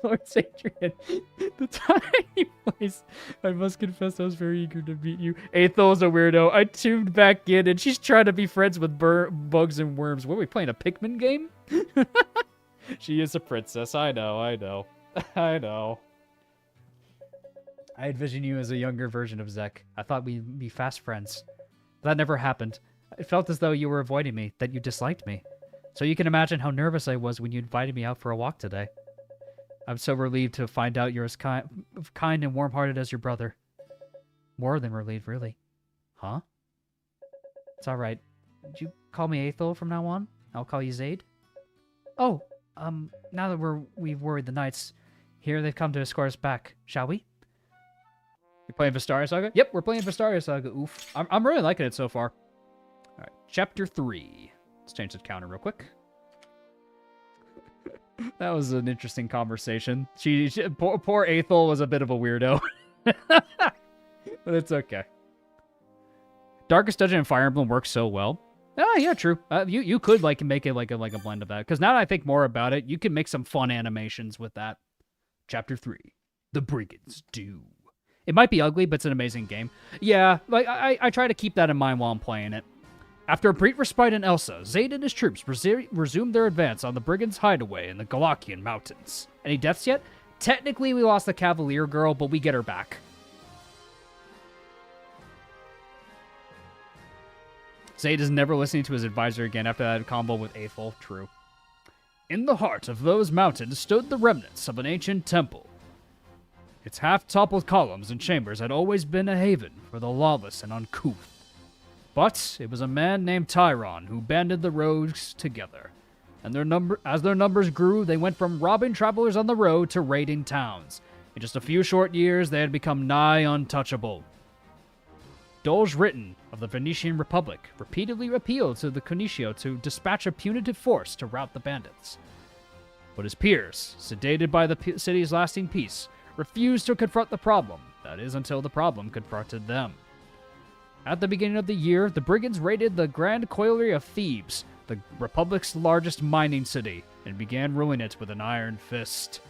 Lord Adrian, the tiny place. I must confess I was very eager to meet you. Aethel's a weirdo. I tuned back in and she's trying to be friends with bugs and worms. What are we playing, a Pikmin game? She is a princess. I know. I envision you as a younger version of Zek. I thought we'd be fast friends. That never happened. It felt as though you were avoiding me, that you disliked me. So you can imagine how nervous I was when you invited me out for a walk today. I'm so relieved to find out you're as kind and warm-hearted as your brother. More than relieved, really. Huh? It's alright. Would you call me Aethel from now on? I'll call you Zaid. Oh, now that we've worried the knights, here they've come to escort us back. Shall we? You're playing Vestaria Saga? Yep, we're playing Vestaria Saga. Oof. I'm really liking it so far. All right, Chapter 3. Let's change the counter real quick. That was an interesting conversation. Poor Aethel was a bit of a weirdo. But it's okay. Darkest Dungeon and Fire Emblem work so well. Oh, yeah, true. You could like make it like a blend of that. Because now that I think more about it, you can make some fun animations with that. Chapter 3. The Brigand's Due. It might be ugly, but it's an amazing game. Yeah, like I try to keep that in mind while I'm playing it. After a brief respite in Elsa, Zaid and his troops resumed their advance on the Brigand's hideaway in the Galakian Mountains. Any deaths yet? Technically, we lost the Cavalier girl, but we get her back. Zaid is never listening to his advisor again after that combo with Aethel. True. In the heart of those mountains stood the remnants of an ancient temple. Its half-toppled columns and chambers had always been a haven for the lawless and uncouth. But it was a man named Tyron who banded the rogues together. And as their numbers grew, they went from robbing travelers on the road to raiding towns. In just a few short years, they had become nigh untouchable. Dolge Written of the Venetian Republic repeatedly appealed to the Conitio to dispatch a punitive force to rout the bandits. But his peers, sedated by the city's lasting peace, refused to confront the problem. That is, until the problem confronted them. At the beginning of the year, the brigands raided the Grand Colliery of Thebes, the Republic's largest mining city, and began ruling it with an iron fist.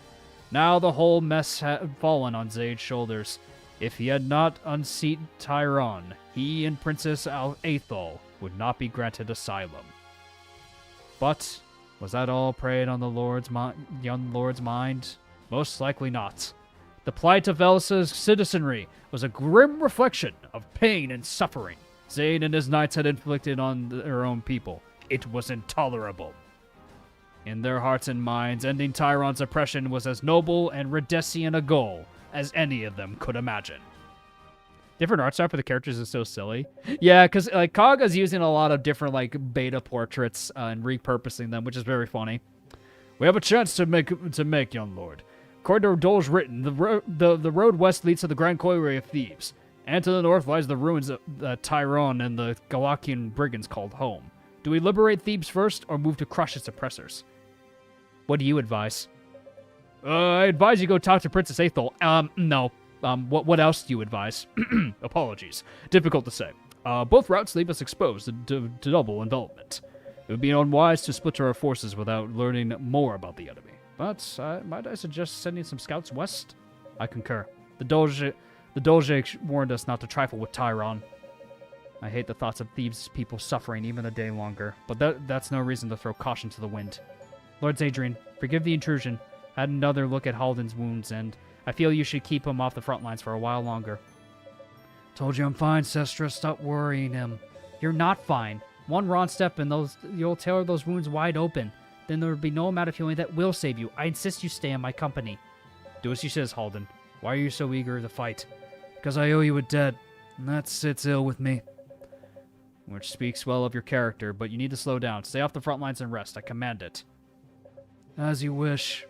Now the whole mess had fallen on Zaid's shoulders. If he had not unseated Tyron, he and Princess Aethel would not be granted asylum. But was that all preyed on the young lord's mind? Most likely not. The plight of Elsa's citizenry was a grim reflection of pain and suffering Zaid and his knights had inflicted on their own people. It was intolerable. In their hearts and minds, ending Tyron's oppression was as noble and Redesian a goal as any of them could imagine. Different art style for the characters is so silly. Yeah, because like Kaga's using a lot of different like beta portraits and repurposing them, which is very funny. We have a chance to make, young lord. According to Dolge Written, the road west leads to the Grand Colliery of Thebes, and to the north lies the ruins of Tyron and the Galakian brigands called home. Do we liberate Thebes first, or move to crush its oppressors? What do you advise? I advise you go talk to Princess Aethel. No. What else do you advise? Apologies. Difficult to say. Both routes leave us exposed to double envelopment. It would be unwise to split our forces without learning more about the enemy. But might I suggest sending some scouts west? I concur. The Dolge warned us not to trifle with Tyron. I hate the thoughts of Thebes' people suffering even a day longer, but that's no reason to throw caution to the wind. Lord Adrian, forgive the intrusion. I had another look at Halden's wounds, and I feel you should keep him off the front lines for a while longer. Told you I'm fine, Sestra. Stop worrying him. You're not fine. One wrong step and you'll tear those wounds wide open. Then there will be no amount of healing that will save you. I insist you stay in my company. Do as she says, Halden. Why are you so eager to fight? Because I owe you a debt, and that sits ill with me. Which speaks well of your character, but you need to slow down. Stay off the front lines and rest. I command it. As you wish.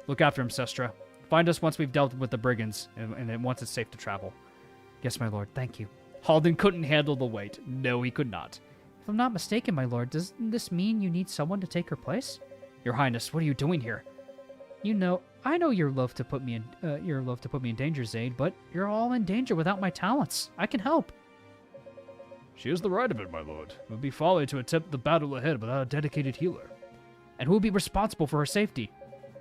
Look after him, Sestra. Find us once we've dealt with the brigands, and then once it's safe to travel. Yes, my lord. Thank you. Halden couldn't handle the weight. No, he could not. If I'm not mistaken, my lord, doesn't this mean you need someone to take her place? Your Highness, what are you doing here? I know you're loath to put me in danger, Zaid, but you're all in danger without my talents. I can help. She has the right of it, my lord. It would be folly to attempt the battle ahead without a dedicated healer. And who will be responsible for her safety?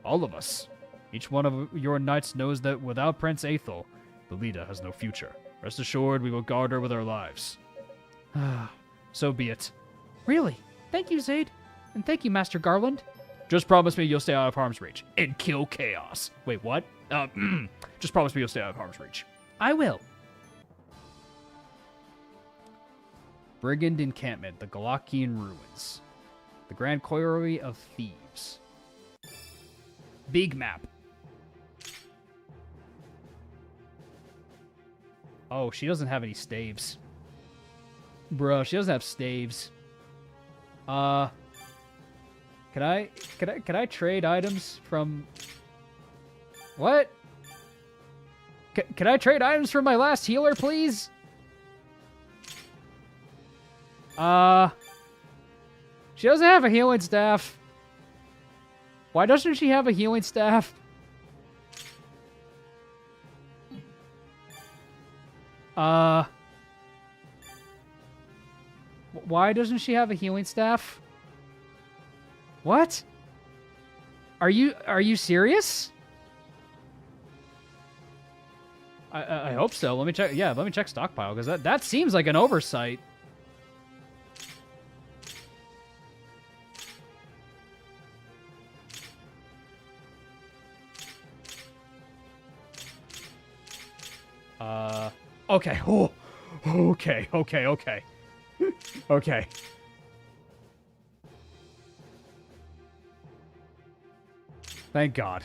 All of us. Each one of your knights knows that without Prince Aethel, Meleda has no future. Rest assured, we will guard her with our lives. So be it. Really? Thank you, Zaid. And thank you, Master Garland. Just promise me you'll stay out of harm's reach. And kill chaos. Wait, what? Just promise me you'll stay out of harm's reach. I will. Brigand Encampment, the Galakian Ruins. The Grand Quarry of Thieves. Big map. Oh, she doesn't have any staves. Bro, she doesn't have staves. Can I trade items from... What? Can I trade items from my last healer, please? She doesn't have a healing staff. Why doesn't she have a healing staff? Why doesn't she have a healing staff? What? Are you serious? I hope so. Let me check. Yeah, let me check stockpile because that seems like an oversight. Okay. Oh, okay. Okay. Thank God.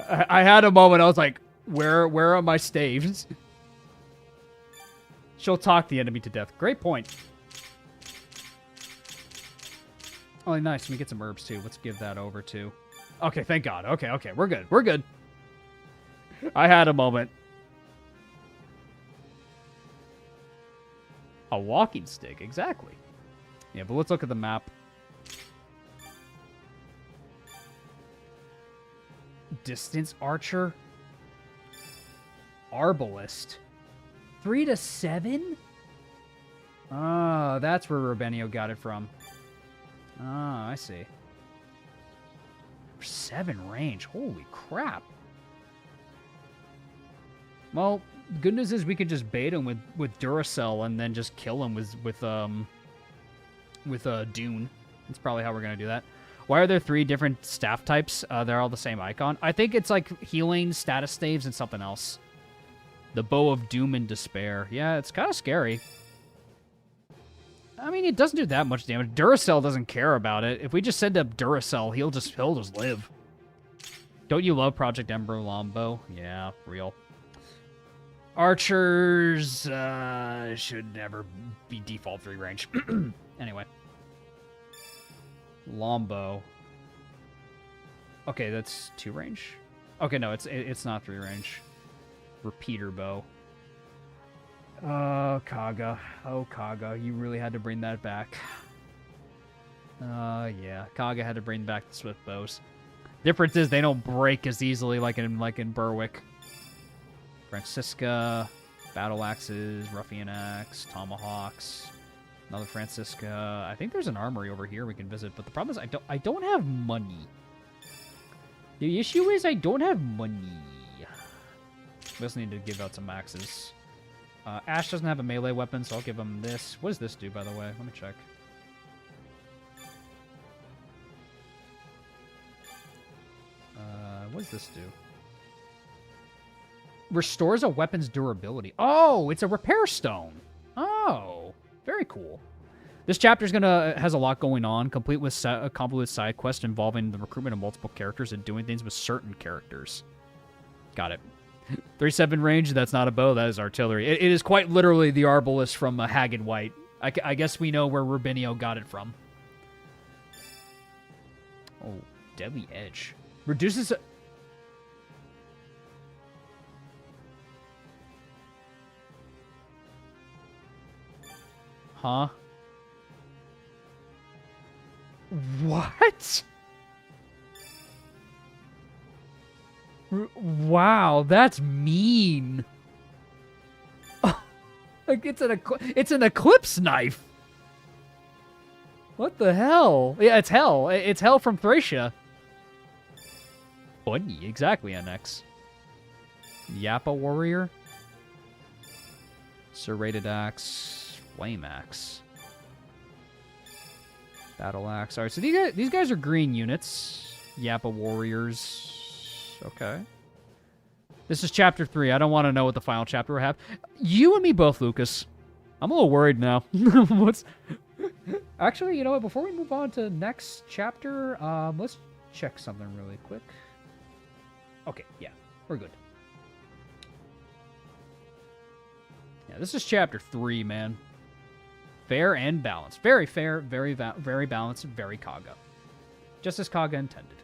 I had a moment. I was like, where are my staves? She'll talk the enemy to death. Great point. Oh, nice. Let me get some herbs, too. Let's give that over, too. Okay, thank God. Okay. We're good. I had a moment. A walking stick, exactly. Yeah, but let's look at the map. Distance archer. Arbalist. 3 to 7? Oh, that's where Rubenio got it from. Oh, I see. 7 range. Holy crap. Well, the good news is we could just bait him with Duracell and then just kill him with Dune. That's probably how we're gonna do that. Why are there 3 different staff types? They're all the same icon. I think it's like healing, status staves, and something else. The Bow of Doom and Despair. Yeah, it's kind of scary. I mean, it doesn't do that much damage. Duracell doesn't care about it. If we just send up Duracell, he'll just live. Don't you love Project Ember Lombo? Yeah, real. Archers should never be default 3 range. Anyway. Lombo. Okay, that's 2 range. Okay, no, it's not 3 range. Repeater bow. Oh, Kaga. Oh, Kaga. You really had to bring that back. Yeah. Kaga had to bring back the swift bows. Difference is they don't break as easily like in Berwick. Francisca, battle axes, ruffian axe, tomahawks, another Francisca. I think there's an armory over here we can visit, but the problem is I don't have money. The issue is I don't have money. We also need to give out some axes. Ash doesn't have a melee weapon, so I'll give him this. What does this do, by the way? Let me check. What does this do? Restores a weapon's durability. Oh, it's a repair stone. Oh, very cool. This chapter has a lot going on, complete with a convoluted side quest involving the recruitment of multiple characters and doing things with certain characters. Got it. 3-7 range, that's not a bow, that is artillery. It is quite literally the arbalist from Hag and White. I guess we know where Rubenio got it from. Oh, Deadly Edge. Reduces... Huh? What? Wow, that's mean. Like it's an eclipse knife. What the hell? Yeah, it's hell. It's hell from Thracia. Bunny, exactly, NX. Yappa Warrior. Serrated Axe. Flame Axe. Battle Axe. Alright, so these guys are green units. Yappa Warriors. Okay. This is chapter 3. I don't want to know what the final chapter will have. You and me both, Lucas. I'm a little worried now. What's... Actually, you know what? Before we move on to next chapter, let's check something really quick. Okay, yeah, we're good. Yeah, this is chapter 3, man. Fair and balanced. Very fair, very balanced, very Kaga. Just as Kaga intended.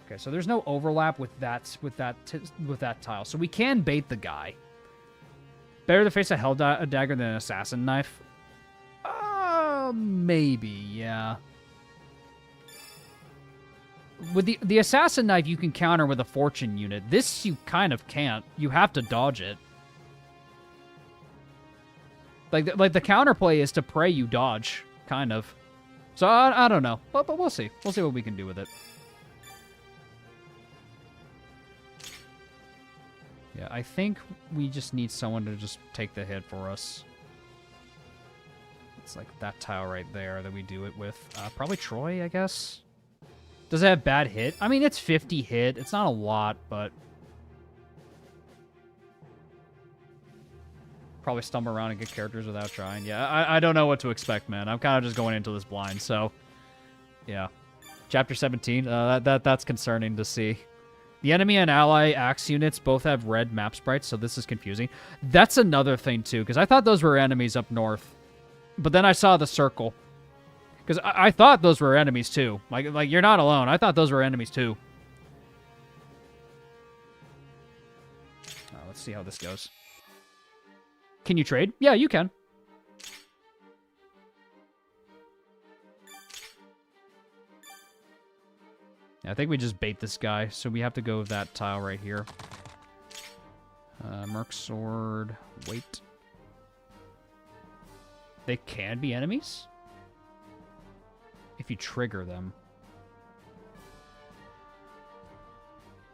Okay, so there's no overlap with that tile, so we can bait the guy. Better to face a hell dagger than an assassin knife? Maybe, yeah. With the assassin knife, you can counter with a fortune unit. This you kind of can't. You have to dodge it. Like the counterplay is to pray you dodge, kind of. So I don't know, but we'll see. We'll see what we can do with it. Yeah, I think we just need someone to just take the hit for us. It's like that tile right there that we do it with. Probably Troy, I guess. Does it have bad hit? I mean, it's 50 hit. It's not a lot, but... Probably stumble around and get characters without trying. Yeah, I don't know what to expect, man. I'm kind of just going into this blind, so... Yeah. Chapter 17, that's concerning to see. The enemy and ally axe units both have red map sprites, so this is confusing. That's another thing, too, because I thought those were enemies up north. But then I saw the circle. Because I thought those were enemies, too. Like, you're not alone. I thought those were enemies, too. Let's see how this goes. Can you trade? Yeah, you can. Yeah, I think we just bait this guy, so we have to go with that tile right here. Merc Sword. Wait. They can be enemies? If you trigger them.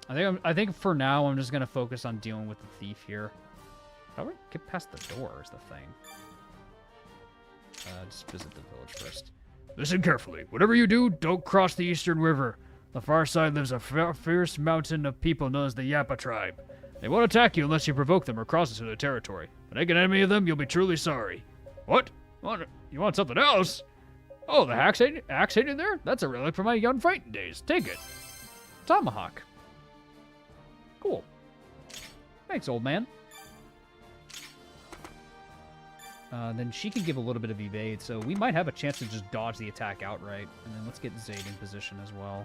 I think for now I'm just gonna focus on dealing with the thief here. How do we get past the door is the thing. Just visit the village first. Listen carefully. Whatever you do, don't cross the Eastern River. The far side lives a fierce mountain of people known as the Yappa tribe. They won't attack you unless you provoke them or cross into their territory. But make an enemy of them, you'll be truly sorry. What? You want something else? Oh, the axe hidden there? That's a relic from my young fighting days. Take it. Tomahawk. Cool. Thanks, old man. Then she can give a little bit of evade, so we might have a chance to just dodge the attack outright. And then let's get Zayd in position as well.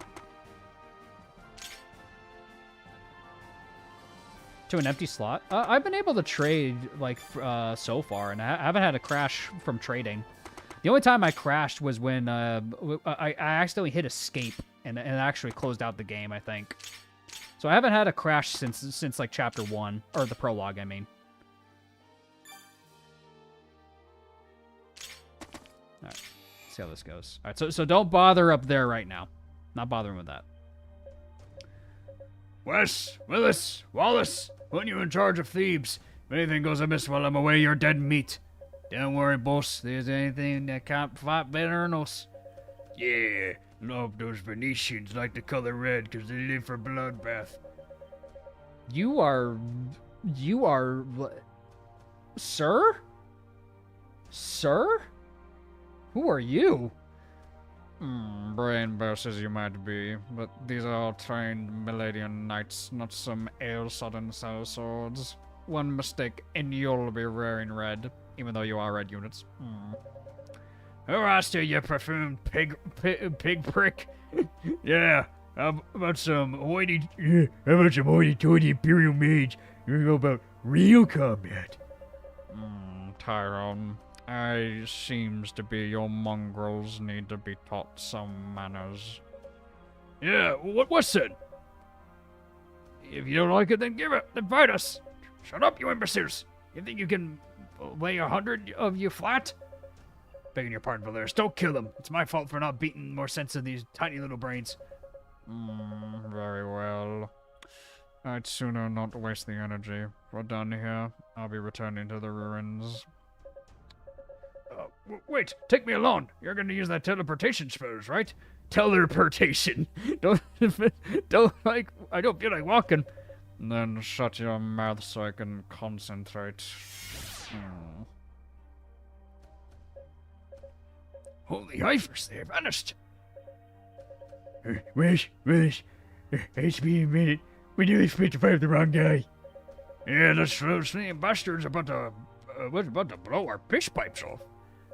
To an empty slot? I've been able to trade, like, so far, and I haven't had a crash from trading. The only time I crashed was when I accidentally hit escape, and it actually closed out the game, I think. So I haven't had a crash since like, Chapter 1, or the prologue, I mean. Alright, see how this goes. Alright, so don't bother up there right now. Not bothering with that. Wes, Willis, Wallace, putting you in charge of Thebes. If anything goes amiss while I'm away, you're dead meat. Don't worry, boss. There's anything that can't fight better than us. Yeah, love those Venetians like the color red because they live for bloodbath. You are... Sir? Sir? Who are you? Brain burst as you might be, but these are all trained Meledian knights, not some ale-sodden sellswords. One mistake and you'll be wearing red, even though you are red units. Who asked you, you perfumed pig prick? Yeah, how about some hoity-toity Imperial mage? You know about real combat? Tyrone, seems to be your mongrels need to be taught some manners. Yeah, what's it? If you don't like it, then give it. Then fight us. Shut up, you imbeciles. You think you can lay 100 of you flat? Begging your pardon, Valeris. Don't kill them. It's my fault for not beating more sense of these tiny little brains. Very well. I'd sooner not waste the energy. We're done here. I'll be returning to the ruins. Wait, take me along. You're going to use that teleportation spells, right? Teleportation. don't I don't feel like walking. Then shut your mouth so I can concentrate. Holy heifers, they vanished. Wish. It's been a minute. We nearly spit to fight the wrong guy. Yeah, those sneaking bastards about to blow our fish pipes off.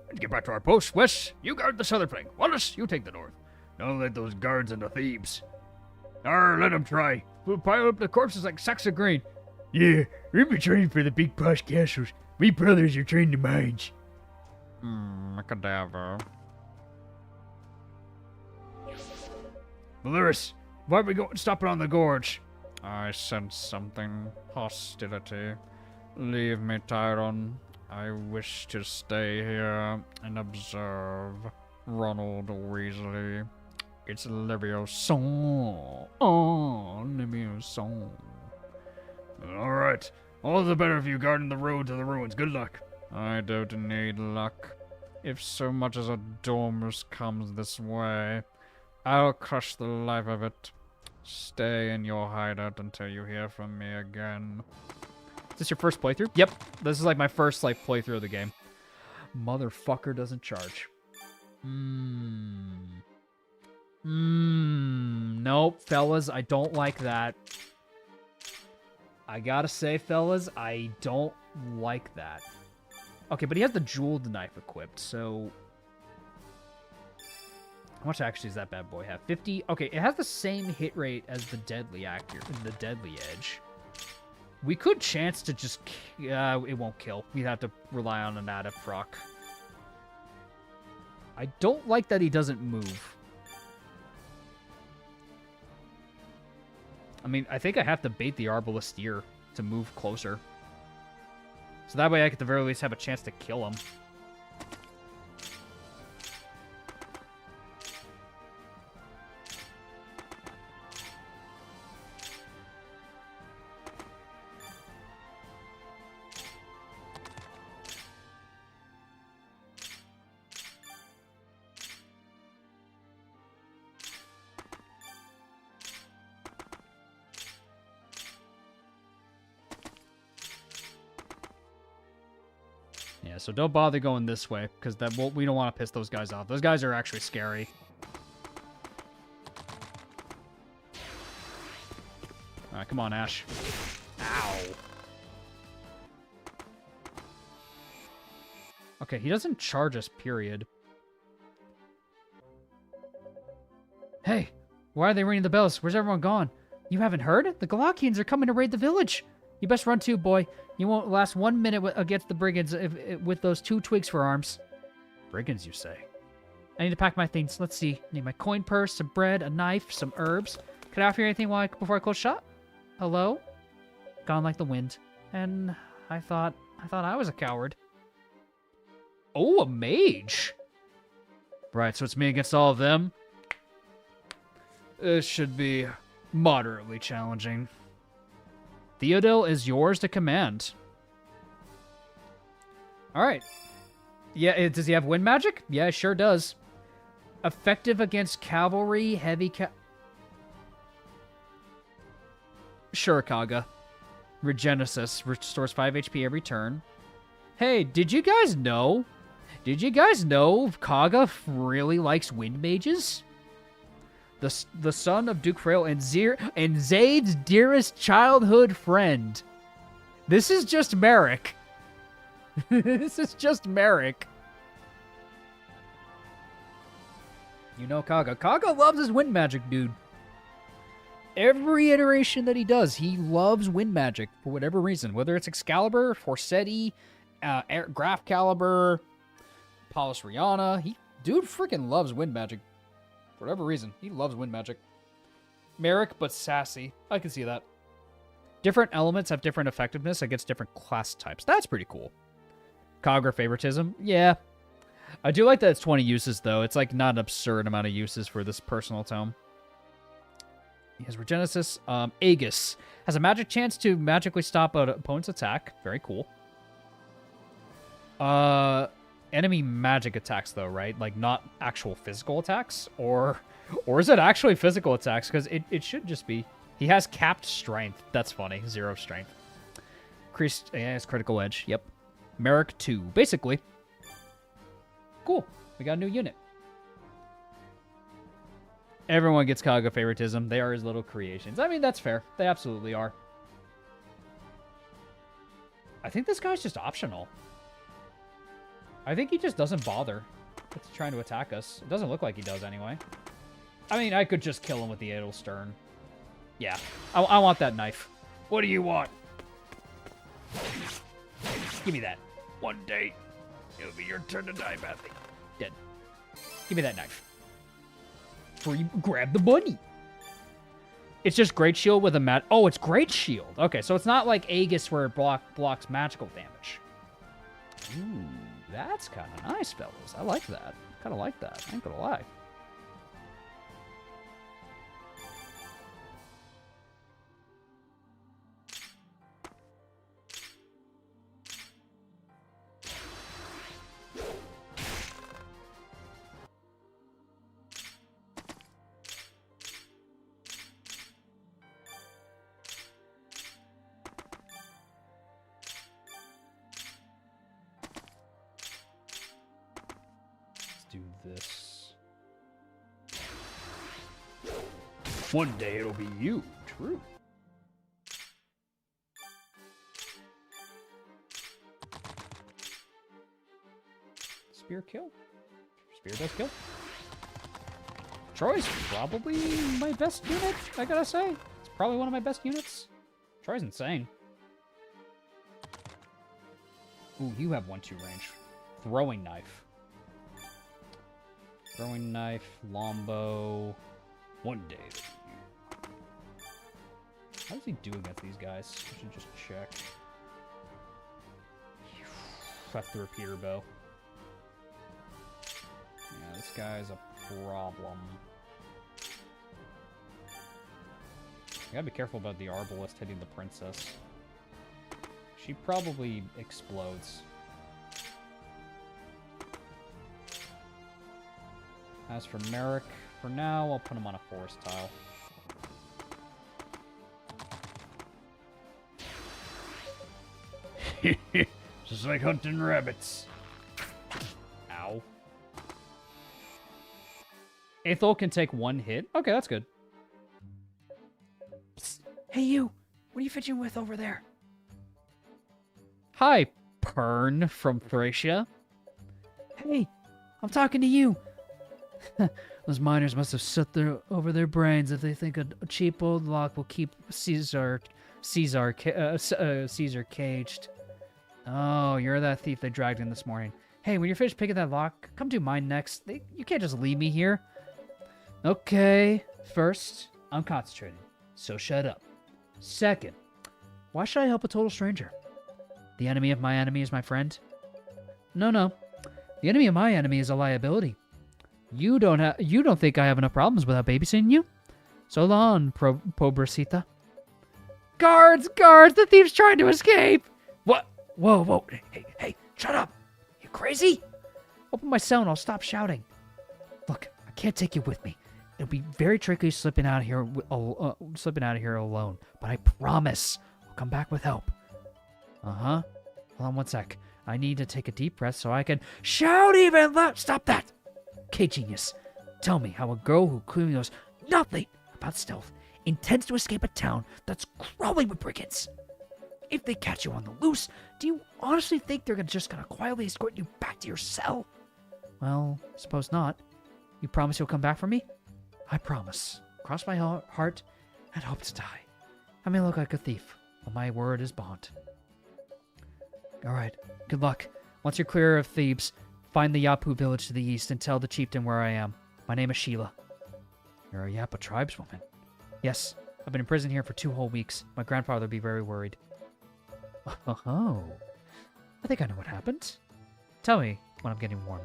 Let's get back to our post. Wes, you guard the southern flank. Wallace, you take the north. Don't let those guards into thieves. Let them try. We'll pile up the corpses like sacks of grain. Yeah, we've been trained for the big posh castles. We brothers are trained to mines. A cadaver. Valeris, why are we going stopping on the gorge? I sense something. Hostility. Leave me, Tyron. I wish to stay here and observe. Ronald Weasley. It's Leviosa. Oh, Leviosa. Alright. All the better for you guarding the road to the ruins. Good luck. I don't need luck. If so much as a Dormus comes this way, I'll crush the life of it. Stay in your hideout until you hear from me again. Is this your first playthrough? Yep. This is like my first like playthrough of the game. Motherfucker doesn't charge. Nope, fellas, I don't like that. I gotta say, fellas, I don't like that. Okay, but he has the jeweled knife equipped, so... How much actually does that bad boy have? 50? Okay, it has the same hit rate as the deadly edge. We could chance to just... it won't kill. We'd have to rely on an added proc. I don't like that he doesn't move. I mean, I think I have to bait the Arbalisteer to move closer. So that way I could at the very least have a chance to kill him. Yeah, so don't bother going this way, because we don't want to piss those guys off. Those guys are actually scary. Alright, come on, Ash. Ow. Okay, he doesn't charge us, period. Hey, why are they ringing the bells? Where's everyone gone? You haven't heard? The Galakians are coming to raid the village. You best run too, boy. You won't last 1 minute against the Brigands with those 2 twigs for arms. Brigands, you say? I need to pack my things. Let's see. I need my coin purse, some bread, a knife, some herbs. Can I offer you anything before I close shop? Hello? Gone like the wind. And I thought I was a coward. Oh, a mage! Right, so it's me against all of them. This should be moderately challenging. Theodil is yours to command. Alright. Yeah, does he have wind magic? Yeah, it sure does. Effective against cavalry, heavy Sure, Kaga. Regenesis restores 5 HP every turn. Hey, did you guys know? Did you guys know Kaga really likes wind mages? The son of Duke Frail and Zaid's dearest childhood friend. This is just Merrick. This is just Merrick. You know Kaga. Kaga loves his wind magic, dude. Every iteration that he does, he loves wind magic for whatever reason. Whether it's Excalibur, Forseti, Graph Caliber, Pallas Rihanna. Dude freaking loves wind magic. For whatever reason, he loves wind magic. Merrick, but sassy. I can see that. Different elements have different effectiveness against different class types. That's pretty cool. Cog or favoritism? Yeah. I do like that it's 20 uses, though. It's like not an absurd amount of uses for this personal tome. He has Regenesis. Aegis has a magic chance to magically stop an opponent's attack. Very cool. Enemy magic attacks, though, right? Like, not actual physical attacks? Or is it actually physical attacks? Because it should just be. He has capped strength. That's funny. 0 strength. Increased, yeah, it's critical edge. Yep. Merrick 2. Basically. Cool. We got a new unit. Everyone gets Kaga favoritism. They are his little creations. I mean, that's fair. They absolutely are. I think this guy's just optional. I think he just doesn't bother with trying to attack us. It doesn't look like he does anyway. I mean, I could just kill him with the Edelstern. Yeah, I want that knife. What do you want? Give me that. One day, it'll be your turn to die badly. Dead. Give me that knife. Free, grab the bunny. It's just Great Shield with a mat. Oh, it's Great Shield. Okay, so it's not like Aegis where it blocks magical damage. Ooh, that's kind of nice, fellas. I like that. Kind of like that. I ain't gonna lie. Do this. One day it'll be you. True. Spear kill. Spear does kill. Troy's probably my best unit, I gotta say. It's probably one of my best units. Troy's insane. Ooh, you have 1-2 range. Throwing knife. Throwing knife, longbow. One day. How does he do against these guys? I should just check. Left the repeater bow. Yeah, this guy's a problem. You gotta be careful about the Arbalest hitting the princess. She probably explodes. As for Merrick, for now, I'll put him on a forest tile. Just like hunting rabbits. Ow. Aethel can take 1 hit? Okay, that's good. Psst. Hey, you. What are you fidgeting with over there? Hi, Pern from Thracia. Hey, I'm talking to you. Those miners must have set over their brains if they think a cheap old lock will keep Caesar caged. Oh, you're that thief they dragged in this morning. Hey, when you're finished picking that lock, come do mine next. You can't just leave me here. Okay, first, I'm concentrating, so shut up. Second, why should I help a total stranger? The enemy of my enemy is my friend? No. The enemy of my enemy is a liability. You don't think I have enough problems without babysitting you? So long, pobrecita. Guards! The thief's trying to escape! What? Whoa. Hey, shut up! You crazy? Open my cell and I'll stop shouting. Look, I can't take you with me. It'll be very tricky slipping out of here alone. But I promise I'll come back with help. Uh-huh. Hold on one sec. I need to take a deep breath so I can shout even louder. Stop that! Okay, genius. Tell me how a girl who clearly knows nothing about stealth intends to escape a town that's crawling with brigands. If they catch you on the loose, do you honestly think they're just gonna quietly escort you back to your cell? Well, suppose not. You promise you'll come back for me? I promise. Cross my heart and hope to die. I may look like a thief, but my word is bond. Alright, good luck. Once you're clear of Thebes, find the Yapu village to the east and tell the chieftain where I am. My name is Sheila. You're a Yapa tribeswoman. Yes, I've been in prison here for 2 whole weeks. My grandfather would be very worried. Oh, I think I know what happened. Tell me when I'm getting warm.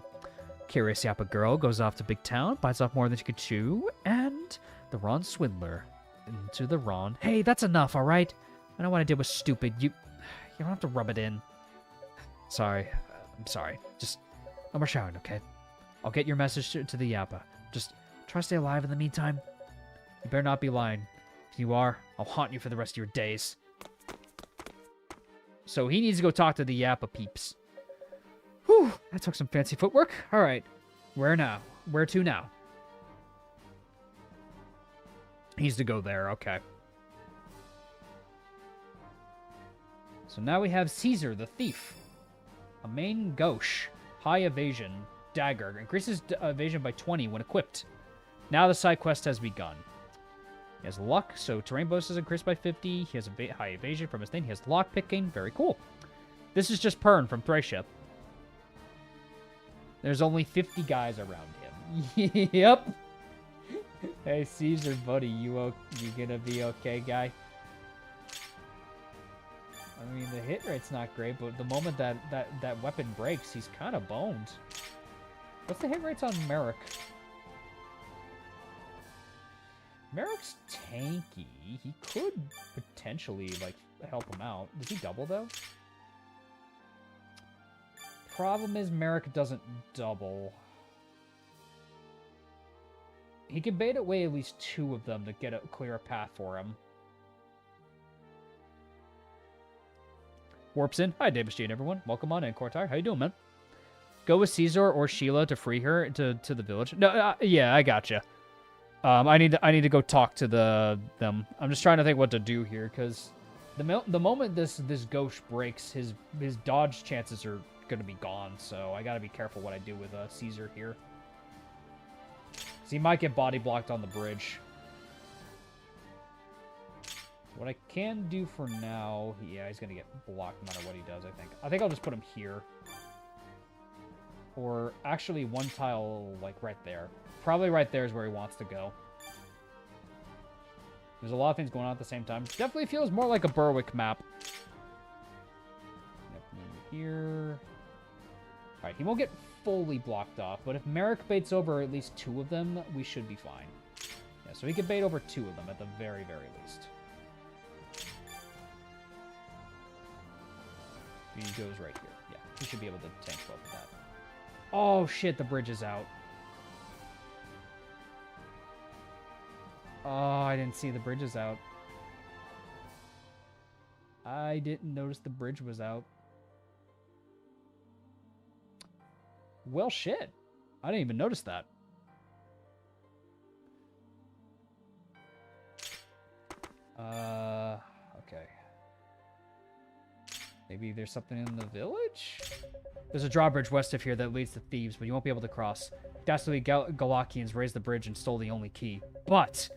Curious Yapa girl goes off to big town, bites off more than she could chew, and the Ron swindler into the Ron. Hey, that's enough, all right? I don't want to deal with stupid. You don't have to rub it in. Sorry, I'm sorry. Just no more shouting, okay? I'll get your message to the Yapa. Just try to stay alive in the meantime. You better not be lying. If you are, I'll haunt you for the rest of your days. So he needs to go talk to the Yapa peeps. Whew, that took some fancy footwork. All right, where now? Where to now? He's to go there, okay. So now we have Caesar, the thief. A main gauche, high evasion, dagger. Increases evasion by 20 when equipped. Now the side quest has begun. He has luck, so terrain bonus is increased by 50. He has a high evasion from his thing. He has lock picking, very cool. This is just Pern from Thrice. There's only 50 guys around him. Yep. Hey, Caesar, buddy, you gonna be okay, guy? I mean, the hit rate's not great, but the moment that weapon breaks, he's kind of boned. What's the hit rates on Merrick? Merrick's tanky. He could potentially, like, help him out. Does he double, though? Problem is, Merrick doesn't double. He can bait away at least 2 of them to get a clear path for him. Warps in. Hi, Davis G and everyone. Welcome on in, Cortar. How you doing, man? Go with Caesar or Sheila to free her to the village. No, yeah, I gotcha. I need to go talk to them. I'm just trying to think what to do here, because the moment this gauche breaks, his dodge chances are gonna be gone. So I gotta be careful what I do with Caesar here. So he might get body blocked on the bridge. What I can do for now, yeah, he's gonna get blocked no matter what he does. I think I'll just put him here, or actually one tile like right there. Probably right there is where he wants to go. There's a lot of things going on at the same time. Definitely feels more like a Berwick map. Yep, here. All right, he won't get fully blocked off, but if Merrick baits over at least 2 of them, we should be fine. Yeah, so he can bait over 2 of them at the very, very least. He goes right here. Yeah, he should be able to tank both of that. Oh, shit, the bridge is out. Oh, I didn't see the bridge is out. I didn't notice the bridge was out. Well, shit. I didn't even notice that. Okay. Maybe there's something in the village? There's a drawbridge west of here that leads to Thieves, but you won't be able to cross. Dastardly Galakians raised the bridge and stole the only key. But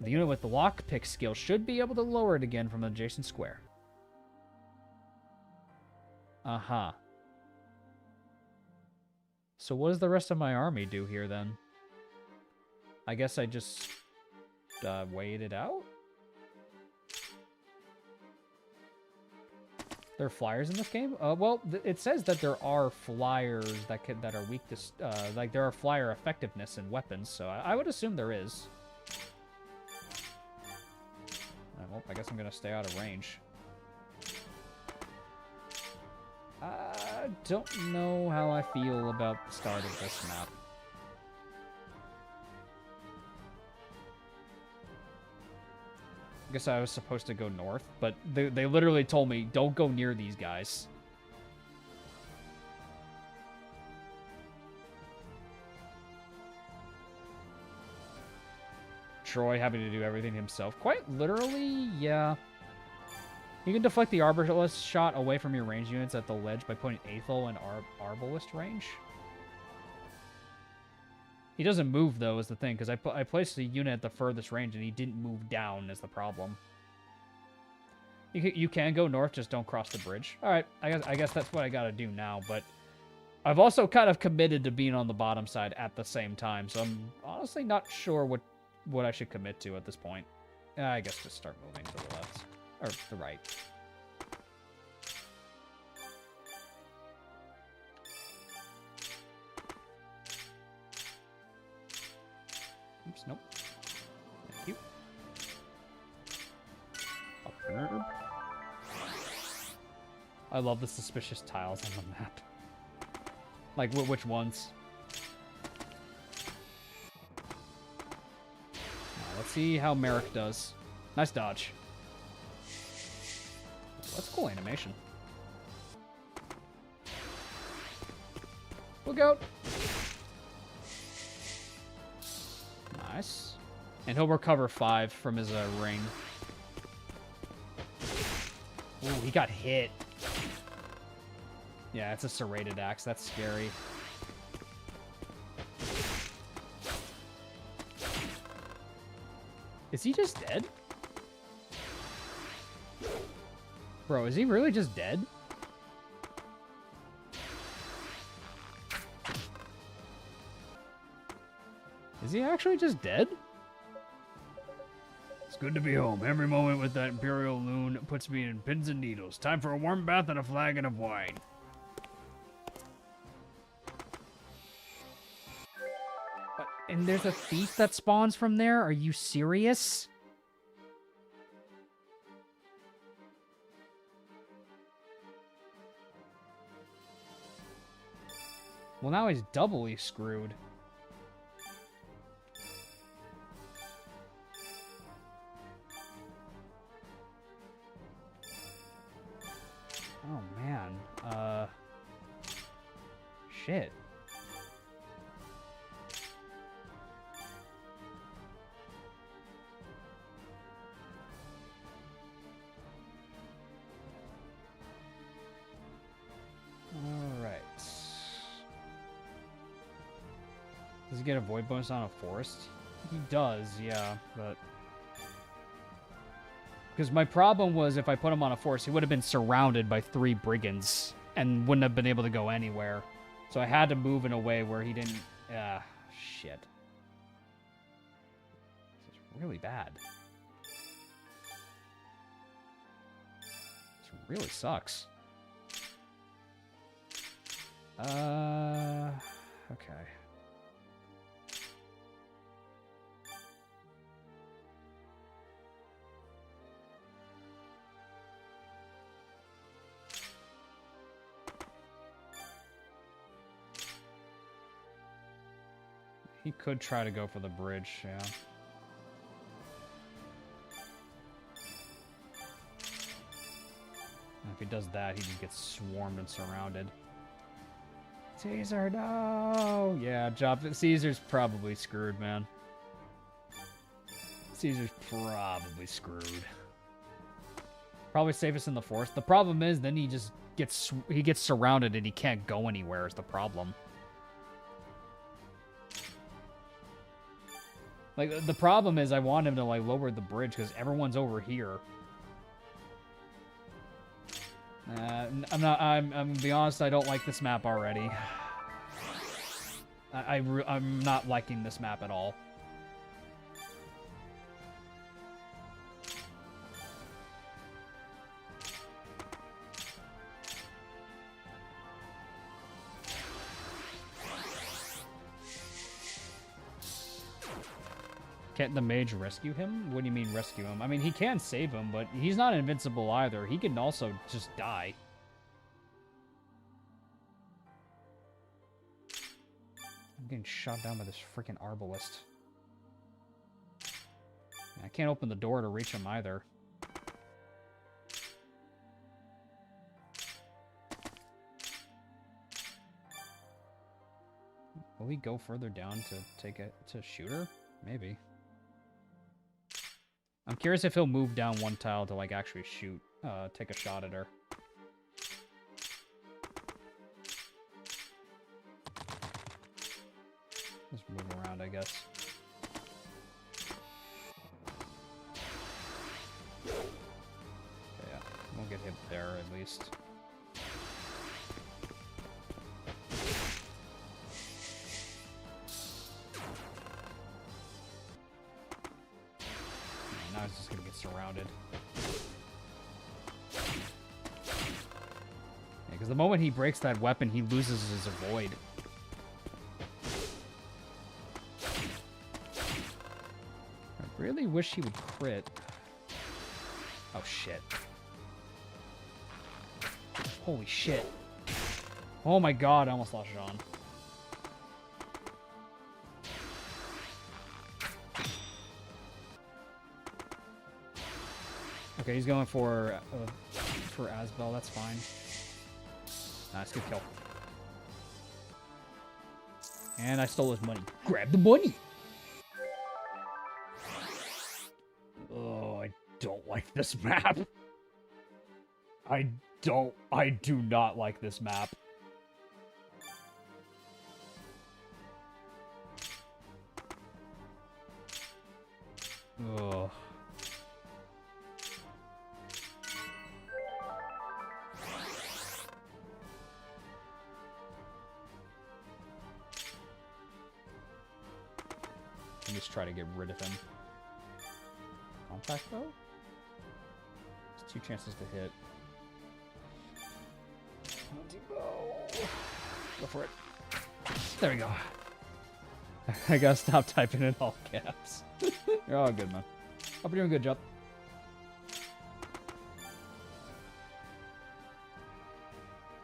the unit with the lockpick skill should be able to lower it again from an adjacent square. Uh-huh. So what does the rest of my army do here, then? I guess I just wait it out? There are flyers in this game? Well, it says that there are flyers that are weak to... like, there are flyer effectiveness in weapons, so I would assume there is. Well, I guess I'm going to stay out of range. I don't know how I feel about the start of this map. I guess I was supposed to go north, but they literally told me, don't go near these guys. Troy having to do everything himself. Quite literally, yeah. You can deflect the Arbalist shot away from your range units at the ledge by putting Aethel in Arbalist range. He doesn't move, though, is the thing, because I placed the unit at the furthest range, and he didn't move down is the problem. You can go north, just don't cross the bridge. All right, I guess that's what I got to do now, but I've also kind of committed to being on the bottom side at the same time, so I'm honestly not sure what I should commit to at this point. I guess just start moving to the left, or the right. Oops, nope. Thank you. Herb. I love the suspicious tiles on the map. Like, which ones? Let's see how Merrick does. Nice dodge. That's cool animation. Look out! Nice. And he'll recover 5 from his ring. Ooh, he got hit. Yeah, it's a serrated axe. That's scary. Is he just dead? Bro, is he really just dead? Is he actually just dead? It's good to be home. Every moment with that Imperial loon puts me in pins and needles. Time for a warm bath and a flagon of wine. And there's a thief that spawns from there? Are you serious? Well, now he's doubly screwed. Oh, man. Shit. Alright. Does he get a void bonus on a forest? He does, yeah, but... Because my problem was if I put him on a forest, he would have been surrounded by 3 brigands and wouldn't have been able to go anywhere. So I had to move in a way where he didn't... shit. This is really bad. This really sucks. Okay. He could try to go for the bridge, yeah. And if he does that, he just gets swarmed and surrounded. Caesar, no! Yeah, Caesar's probably screwed, man. Caesar's probably screwed. Probably safest in the forest. The problem is, then he just gets surrounded and he can't go anywhere is the problem. Like, the problem is I want him to, like, lower the bridge because everyone's over here. I'm gonna be honest, I don't like this map already. I'm not liking this map at all. Can't the mage rescue him? What do you mean rescue him? I mean, he can save him, but he's not invincible either. He can also just die. I'm getting shot down by this freaking arbalist. I can't open the door to reach him either. Will he go further down to take it to shoot her? Maybe. I'm curious if he'll move down one tile to, like, actually shoot, take a shot at her. Just move around, I guess. Okay, yeah, we'll get hit there at least. Now he's just gonna get surrounded. Yeah, because the moment he breaks that weapon, he loses his avoid. I really wish he would crit. Oh, shit. Holy shit. Oh my god, I almost lost Jean. Okay, he's going for Asbel, that's fine. Nice, good kill. And I stole his money. Grab the money! Oh, I don't like this map. I do not like this map. Ugh. Let me just try to get rid of him. Contact though? There's 2 chances to hit. Go for it. There we go. I gotta stop typing in all caps. You're all good, man. Hope you're doing a good job.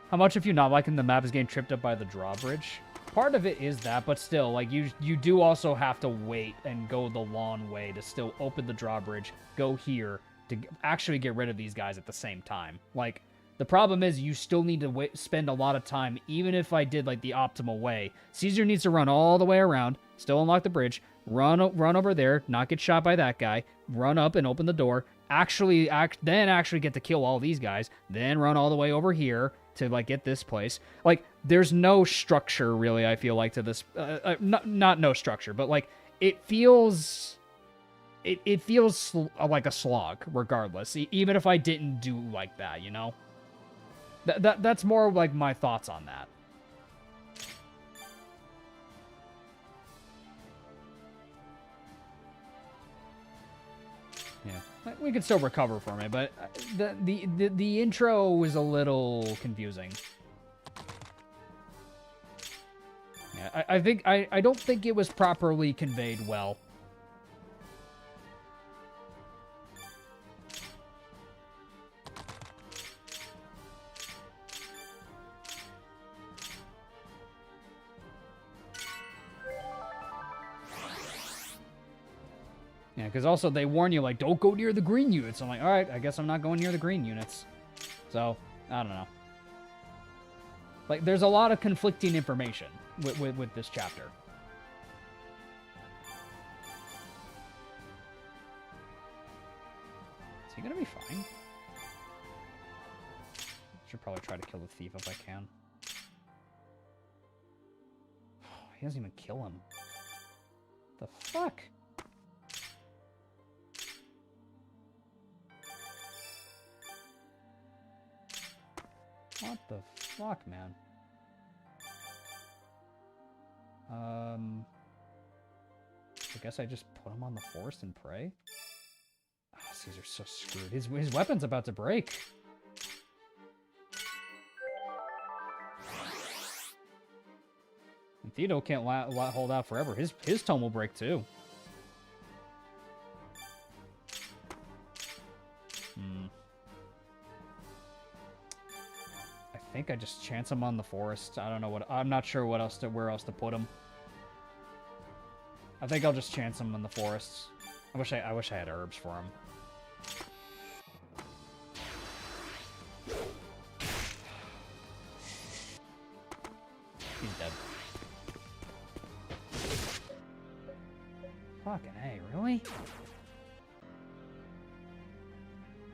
How much of you not liking the map is getting tripped up by the drawbridge? Part of it is that, but still, like, you do also have to wait and go the long way to still open the drawbridge, go here, to actually get rid of these guys at the same time. Like, the problem is you still need to spend a lot of time, even if I did, like, the optimal way. Caesar needs to run all the way around, still unlock the bridge, run over there, not get shot by that guy, run up and open the door, then actually get to kill all these guys, then run all the way over here to, like, get this place. Like, there's no structure, really, I feel like, to this. Not no structure, but, like, it feels... It feels like a slog, regardless, even if I didn't do like that, you know? That's more, like, my thoughts on that. Yeah, we can still recover from it, but the intro was a little confusing. Yeah, I don't think it was properly conveyed well. Yeah, because also they warn you, like, don't go near the green units. I'm like, all right, I guess I'm not going near the green units. So, I don't know. Like, there's a lot of conflicting information with this chapter. Is he gonna be fine? Should probably try to kill the thief if I can. He doesn't even kill him. The fuck? What the fuck, man? I guess I just put him on the forest and pray? Oh, Caesar's so screwed. His weapon's about to break. And Theodo can't hold out forever. His tome will break too. I think I just chance him on the forest. I don't know what. I'm not sure where else to put him. I think I'll just chance him on the forest. I wish I had herbs for him. He's dead. Fucking A, really?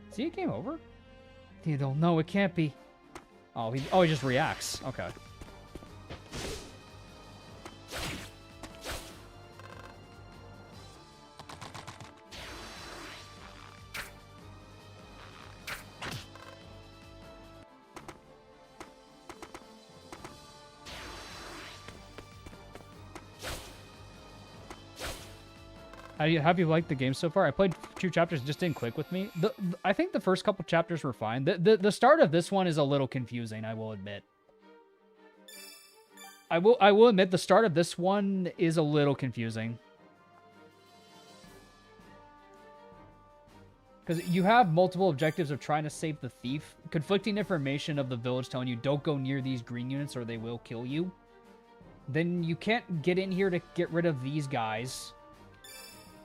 Is he a game over? Theodore, no, it can't be. Oh, he just reacts. Okay. Have you liked the game so far? I played 2 chapters, just didn't click with me. I think the first couple chapters were fine. The start of this one is a little confusing, I will admit. I will admit the start of this one is a little confusing. Because you have multiple objectives of trying to save the thief, conflicting information of the village telling you don't go near these green units or they will kill you. Then you can't get in here to get rid of these guys.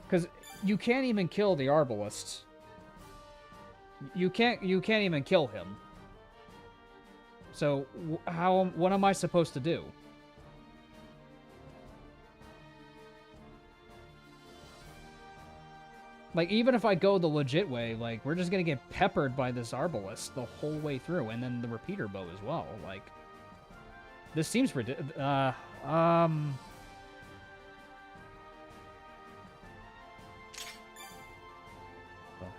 Because you can't even kill the Arbalist. You can't even kill him. So what am I supposed to do? Like, even if I go the legit way, like, we're just gonna get peppered by this Arbalest the whole way through, and then the repeater bow as well. Like, this seems ridiculous. The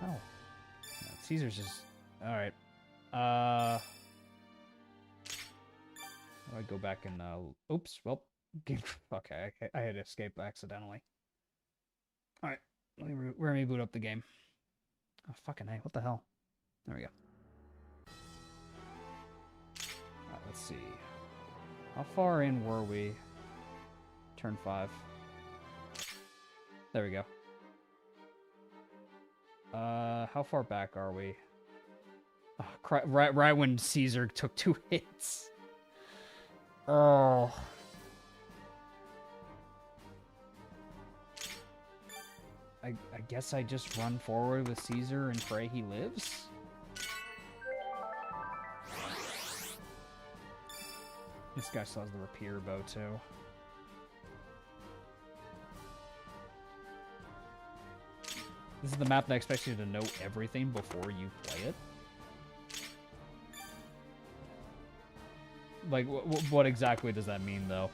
hell? No, Caesar's just... Alright. I go back and, oops, well, okay, I had to escape accidentally. Alright, let me boot up the game. Oh, fucking hey, what the hell? There we go. Alright, let's see. How far in were we? Turn 5. There we go. How far back are we? Oh, right when Caesar took 2 hits. Oh. I guess I just run forward with Caesar and pray he lives? This guy still has the repeater bow, too. This is the map that expects you to know everything before you play it. Like, what exactly does that mean, though?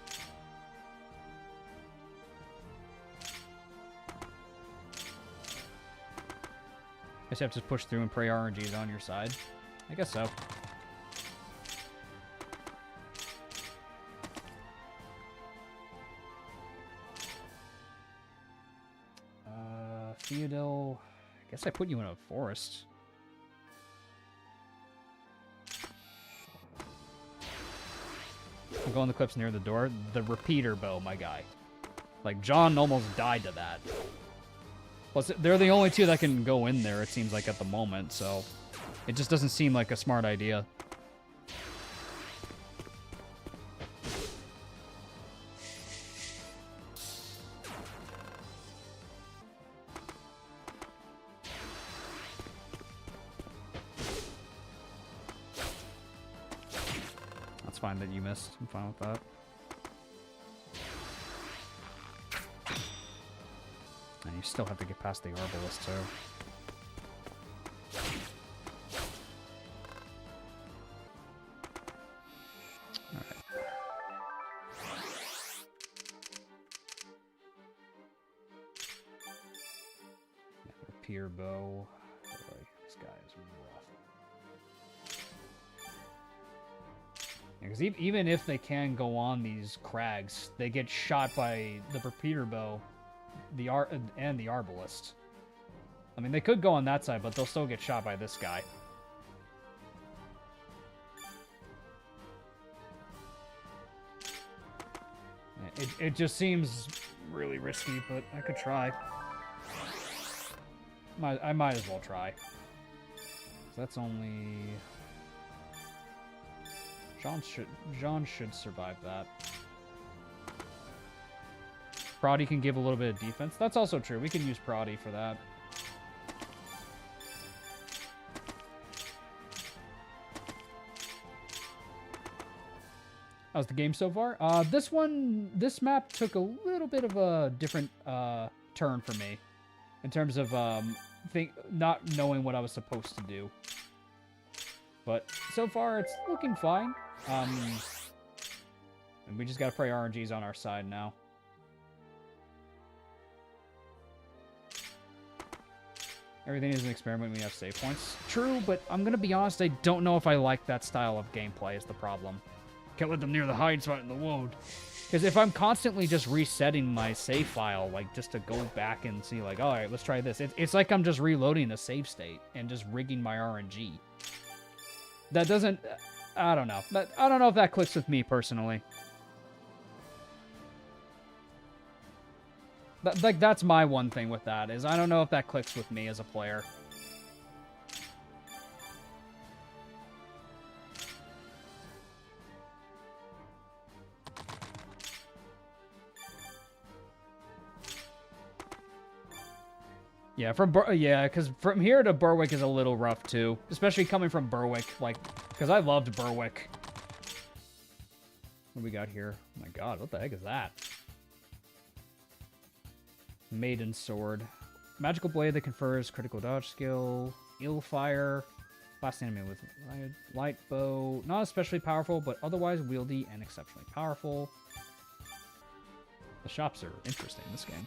Guess you have to push through and pray RNG is on your side. I guess so. Theodule... I guess I put you in a forest. I'm going the clips near the door. The repeater bow, my guy. Like, John almost died to that. Plus, they're the only 2 that can go in there, it seems like, at the moment, so... It just doesn't seem like a smart idea. That's fine that you missed. I'm fine with that. And you still have to get past the Arbalest, too. Alright. Rapier bow. Boy, this guy is rough. Because even if they can go on these crags, they get shot by the repeater bow. And the Arbalest. I mean, they could go on that side, but they'll still get shot by this guy. It just seems really risky, but I could try. I might as well try. So that's only... John should survive that. Prodi can give a little bit of defense. That's also true. We can use Prodi for that. How's the game so far? This map took a little bit of a different turn for me. In terms of not knowing what I was supposed to do. But so far, it's looking fine. And we just gotta pray RNG's on our side now. Everything is an experiment when you have save points. True, but I'm gonna be honest, I don't know if I like that style of gameplay is the problem. Can't let them near the hide spot in the wood. Because if I'm constantly just resetting my save file, like, just to go back and see, like, alright, let's try this. It's like I'm just reloading a save state and just rigging my RNG. That doesn't... I don't know. I don't know if that clicks with me, personally. Like, that's my one thing with that, is I don't know if that clicks with me as a player. Yeah, because from here to Berwick is a little rough, too. Especially coming from Berwick, like, because I loved Berwick. What do we got here? Oh my god, what the heck is that? Maiden Sword. Magical blade that confers critical dodge skill. Ill fire. Blast enemy with light bow. Not especially powerful, but otherwise wieldy and exceptionally powerful. The shops are interesting in this game.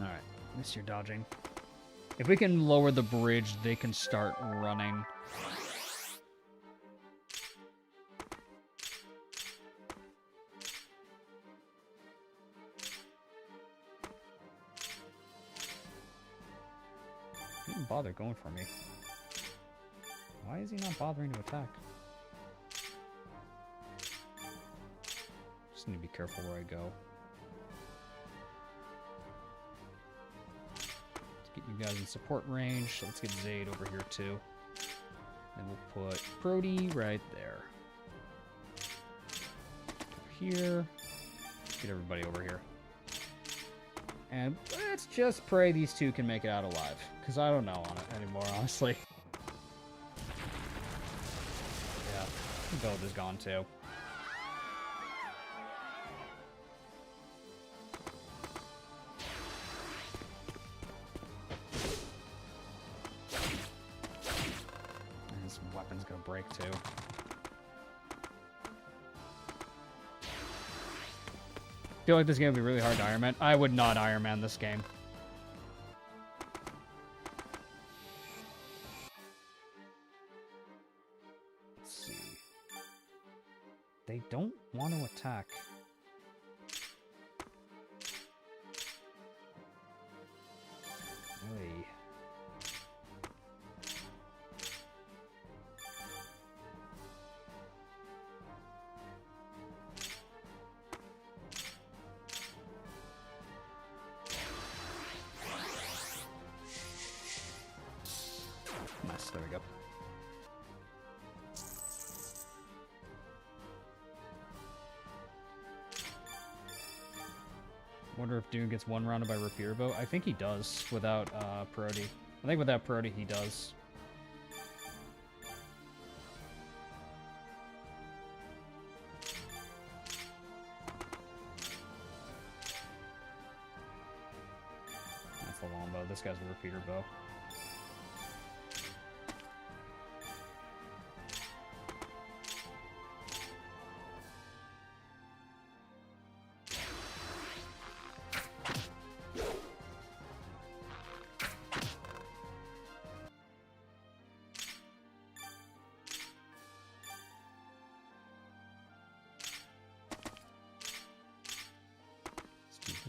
Alright, at least you're dodging. If we can lower the bridge, they can start running. He didn't bother going for me. Why is he not bothering to attack? Just need to be careful where I go. Get you guys in support range. So let's get Zayd over here too. And we'll put Brody right there. Over here. Get everybody over here. And let's just pray these two can make it out alive. Because I don't know on it anymore, honestly. Yeah, the build is gone too. Weapon's gonna break too. Feel like this game would be really hard to Iron Man. I would not Iron Man this game. Let's see. They don't want to attack. Really? Nice, there we go. Wonder if Dune gets one rounded by Rapier Bow. I think he does without Parody. I think without Parody he does. That's the longbow. This guy's a Repeater Bow.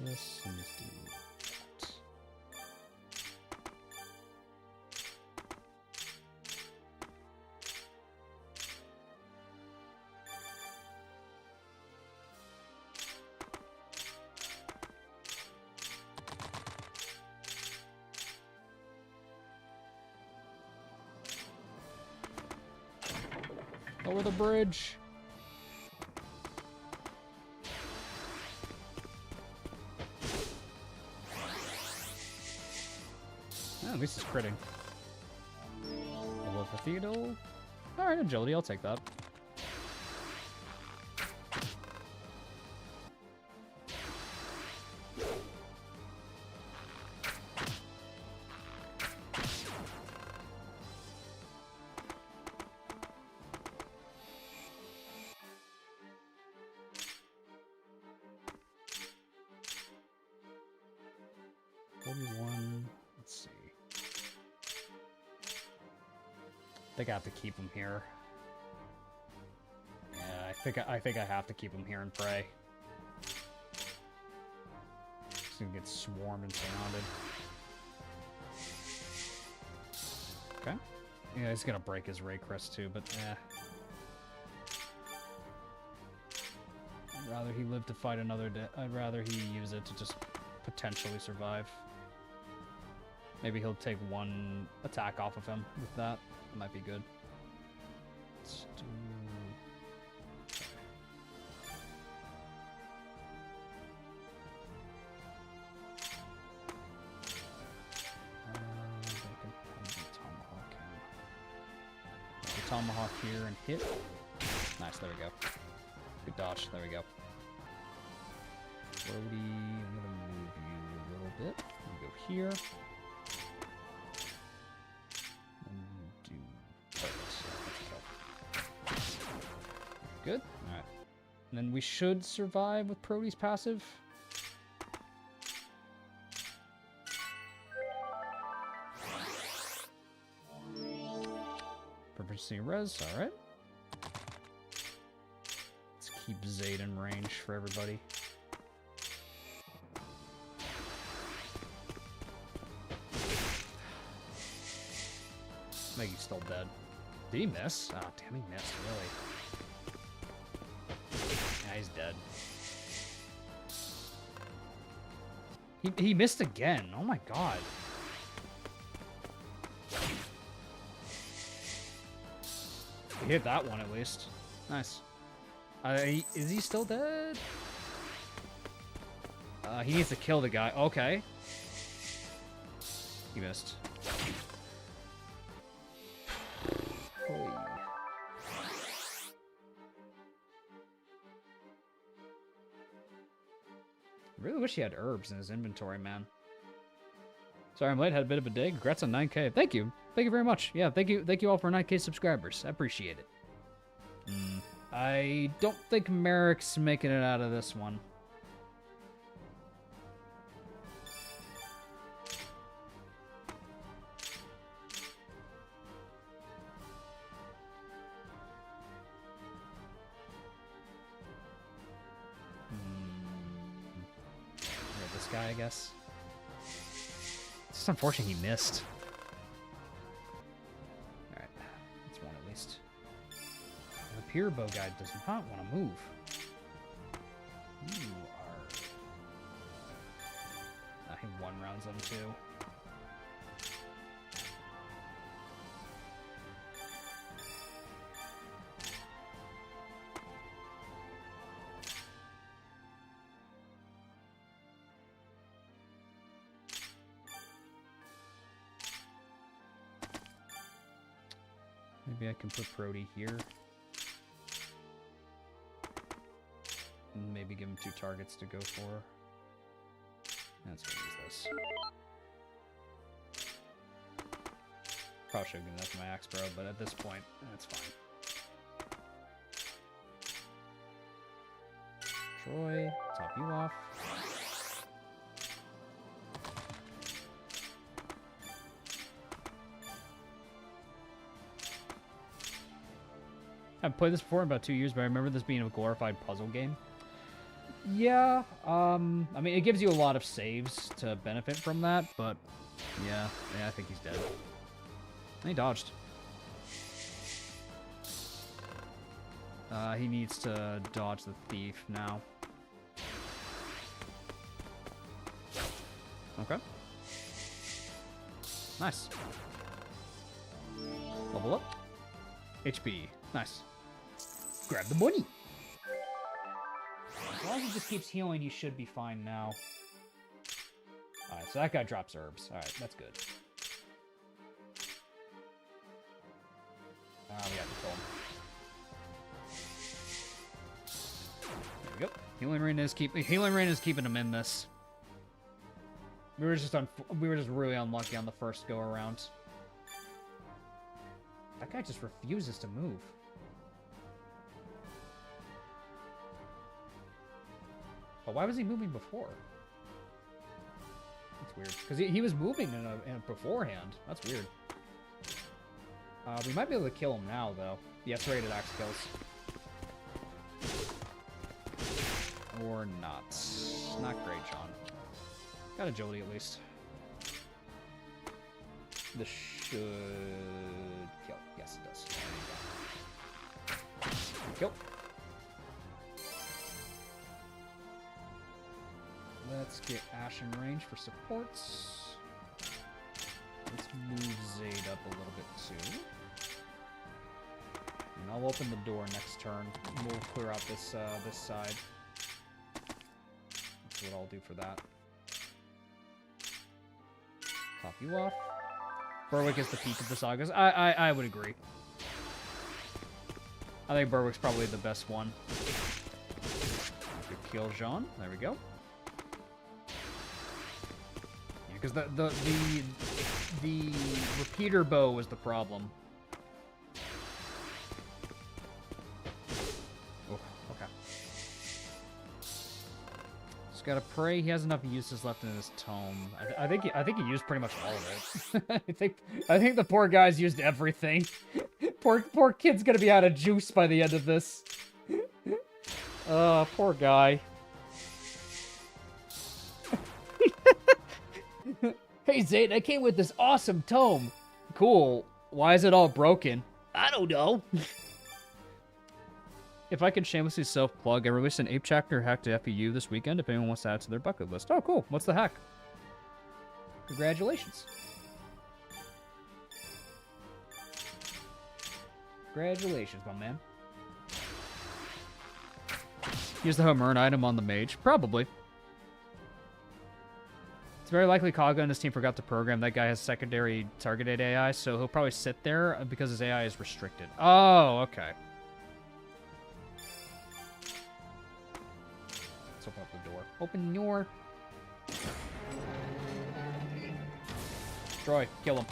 This and let's do that. Over the bridge. At least it's critting. Level for Theodore. Alright, agility, I'll take that. Let's see. I think I have to keep him here. Yeah, I think I have to keep him here and pray. He's gonna get swarmed and surrounded. Okay. Yeah, he's gonna break his Ray Crest too, but I'd rather he live to fight another day. I'd rather he use it to just potentially survive. Maybe he'll take one attack off of him with that. That might be good. Let's do... tomahawk here and hit. Nice, there we go. Good dodge, there we go. Brody, I'm gonna move you a little bit. You go here. And do perfect. Good. Alright. And then we should survive with Brody's passive. Proficiency res, alright. Let's keep Zayd in range for everybody. Maggie's still dead. Did he miss? Oh, damn, he missed, really. Yeah, he's dead. He missed again. Oh my god. He hit that one at least. Nice. Is he still dead? He needs to kill the guy. Okay. He missed. Holy. I really wish he had herbs in his inventory, man. Sorry I'm late, had a bit of a day. Congrats on 9K. Thank you. Thank you very much. Yeah, thank you all for 9K subscribers. I appreciate it. I don't think Merrick's making it out of this one. This guy, I guess. It's just unfortunate he missed. Alright, that's one at least. The Pier Bow guy does not want to move. You are... I think one rounds on two. Maybe I can put Brody here. And maybe give him 2 targets to go for. Let's go use this. Probably should have given that to my axe bro, but at this point, that's fine. Troy, top you off. I've played this before in about 2 years, but I remember this being a glorified puzzle game. Yeah, I mean, it gives you a lot of saves to benefit from that, but yeah, I think he's dead. And he dodged. He needs to dodge the thief now. Okay. Nice. Level up. HP. Nice. Grab the money. As long as he just keeps healing, he should be fine now. Alright, so that guy drops herbs. Alright, that's good. We have to kill him. There we go. Healing rain is keeping him in this. We were just really unlucky on the first go around. That guy just refuses to move. But why was he moving before? That's weird. Because he was moving in a beforehand. That's weird. We might be able to kill him now, though. Yes, rated axe kills. Or not. Not great, John. Got agility, at least. This should kill. Yes, it does. Kill. Let's get Ash in range for supports. Let's move Zayd up a little bit too. And I'll open the door next turn. We'll clear out this this side. That's what I'll do for that. Top you off. Berwick is the peak of the sagas. I would agree. I think Berwick's probably the best one. Good kill, Jean. There we go. Yeah, because the repeater bow was the problem. Oh, okay. Just gotta pray he has enough uses left in his tome. I think he used pretty much all of it. I think the poor guy's used everything. Poor kid's gonna be out of juice by the end of this. Poor guy. Hey Zane, I came with this awesome tome. Cool. Why is it all broken? I don't know. If I could shamelessly self-plug, I released an Ape Chapter hack to FEU this weekend if anyone wants to add to their bucket list. Oh, cool. What's the hack? Congratulations. Congratulations, my man. Use the home earn item on the mage? Probably. It's very likely Kaga and his team forgot to program. That guy has secondary targeted AI, so he'll probably sit there because his AI is restricted. Oh, okay. Let's open up the door. Open the door. Troy, kill him.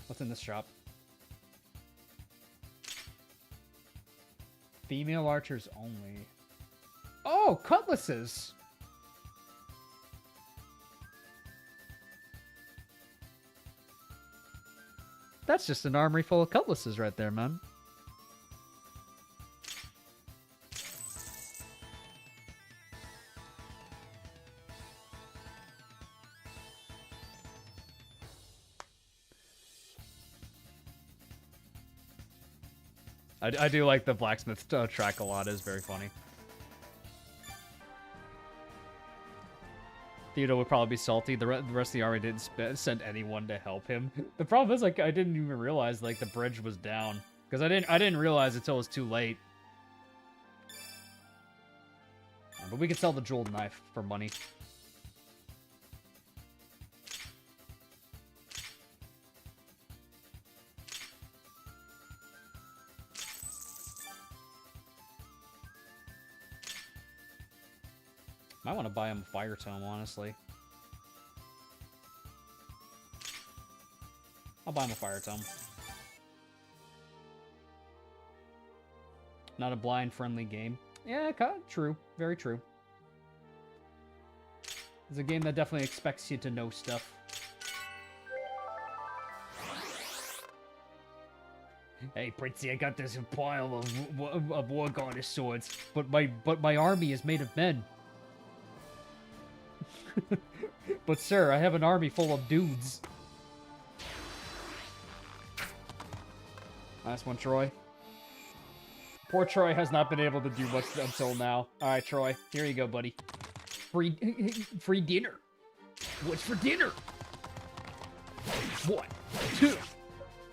What's in this shop? Female archers only. Oh, cutlasses! That's just an armory full of cutlasses right there, man. I do like the blacksmith track a lot. It's very funny. Theodore would probably be salty. The rest of the army didn't send anyone to help him. The problem is, like, I didn't even realize, like, the bridge was down. Because I didn't realize until it was too late. But we could sell the jeweled knife for money. I want to buy him a fire tome, honestly. I'll buy him a fire tome. Not a blind-friendly game. Yeah, true. Very true. It's a game that definitely expects you to know stuff. Hey, Princey, I got this pile of war goddess swords, but my army is made of men. But sir, I have an army full of dudes. Last one, Troy. Poor Troy has not been able to do much until now. Alright, Troy. Here you go, buddy. Free dinner. What's for dinner? 1, 2.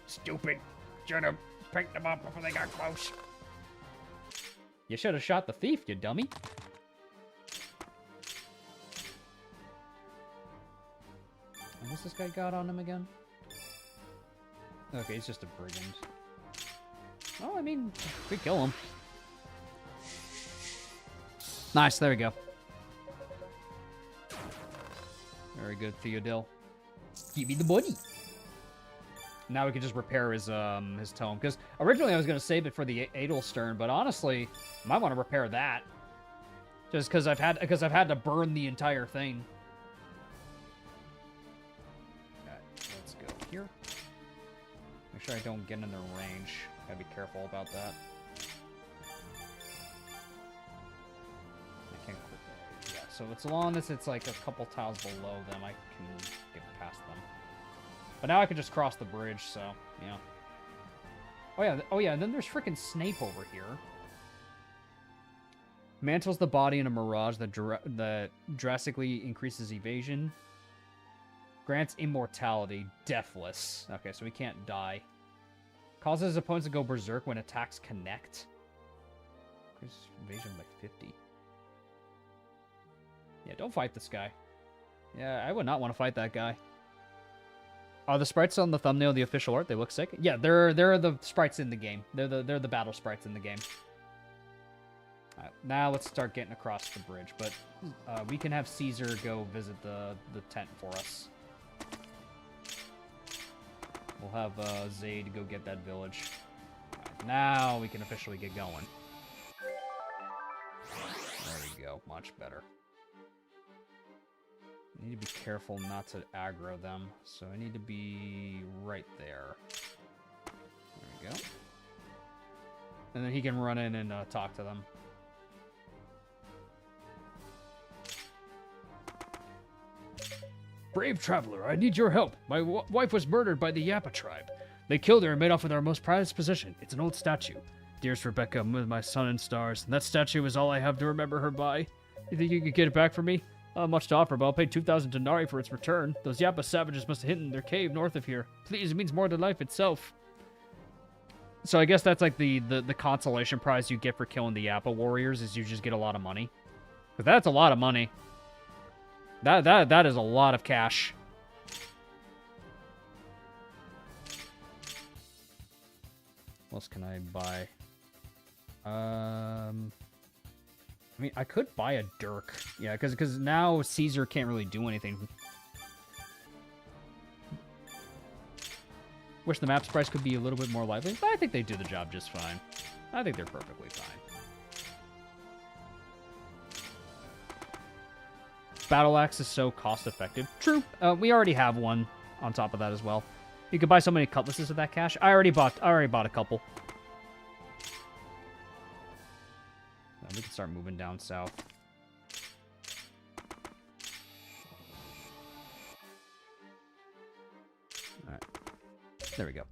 Stupid. Should have picked them up before they got close. You should have shot the thief, you dummy. And what's this guy got on him again? Okay, he's just a brigand. Oh, I mean, we kill him. Nice, there we go. Very good, Theodil. Give me the money. Now we can just repair his tome. Because originally I was going to save it for the Edelstern, but honestly, I might want to repair that. Just because I've had to burn the entire thing. Let's go here. Make sure I don't get in their range. Gotta be careful about that. I can't quit that. Yeah, so as long as it's like a couple tiles below them, I can get past them. But now I can just cross the bridge, so, yeah. Oh yeah, and then there's freaking Snape over here. Mantles the body in a mirage that drastically increases evasion. Grants immortality, deathless. Okay, so we can't die. Causes his opponents to go berserk when attacks connect. Increases evasion by 50. Yeah, don't fight this guy. Yeah, I would not want to fight that guy. Are the sprites on the thumbnail the official art? They look sick. Yeah, they're the sprites in the game. They're the battle sprites in the game. Alright, now let's start getting across the bridge, but we can have Caesar go visit the tent for us. We'll have Zaid go get that village. Alright, now we can officially get going. There we go, much better. I need to be careful not to aggro them, so I need to be right there. There we go. And then he can run in and talk to them. Brave traveler, I need your help. My wife was murdered by the Yappa tribe. They killed her and made off with our most prized possession. It's an old statue. Dearest Rebecca, I'm with my sun and stars, and that statue is all I have to remember her by. You think you could get it back for me? Not much to offer, but I'll pay 2,000 denarii for its return. Those Yappa savages must have hidden their cave north of here. Please, it means more to life itself. So I guess that's like the consolation prize you get for killing the Yappa warriors, is you just get a lot of money. But that's a lot of money. That is a lot of cash. What else can I buy? I mean, I could buy a dirk. Yeah, because now Caesar can't really do anything. Wish the map sprites could be a little bit more lively, but I think they do the job just fine. I think they're perfectly fine. Battle axe is so cost effective. True. We already have one on top of that as well. You could buy so many cutlasses with that cash. I already bought a couple. We can start moving down south. Alright. There we go.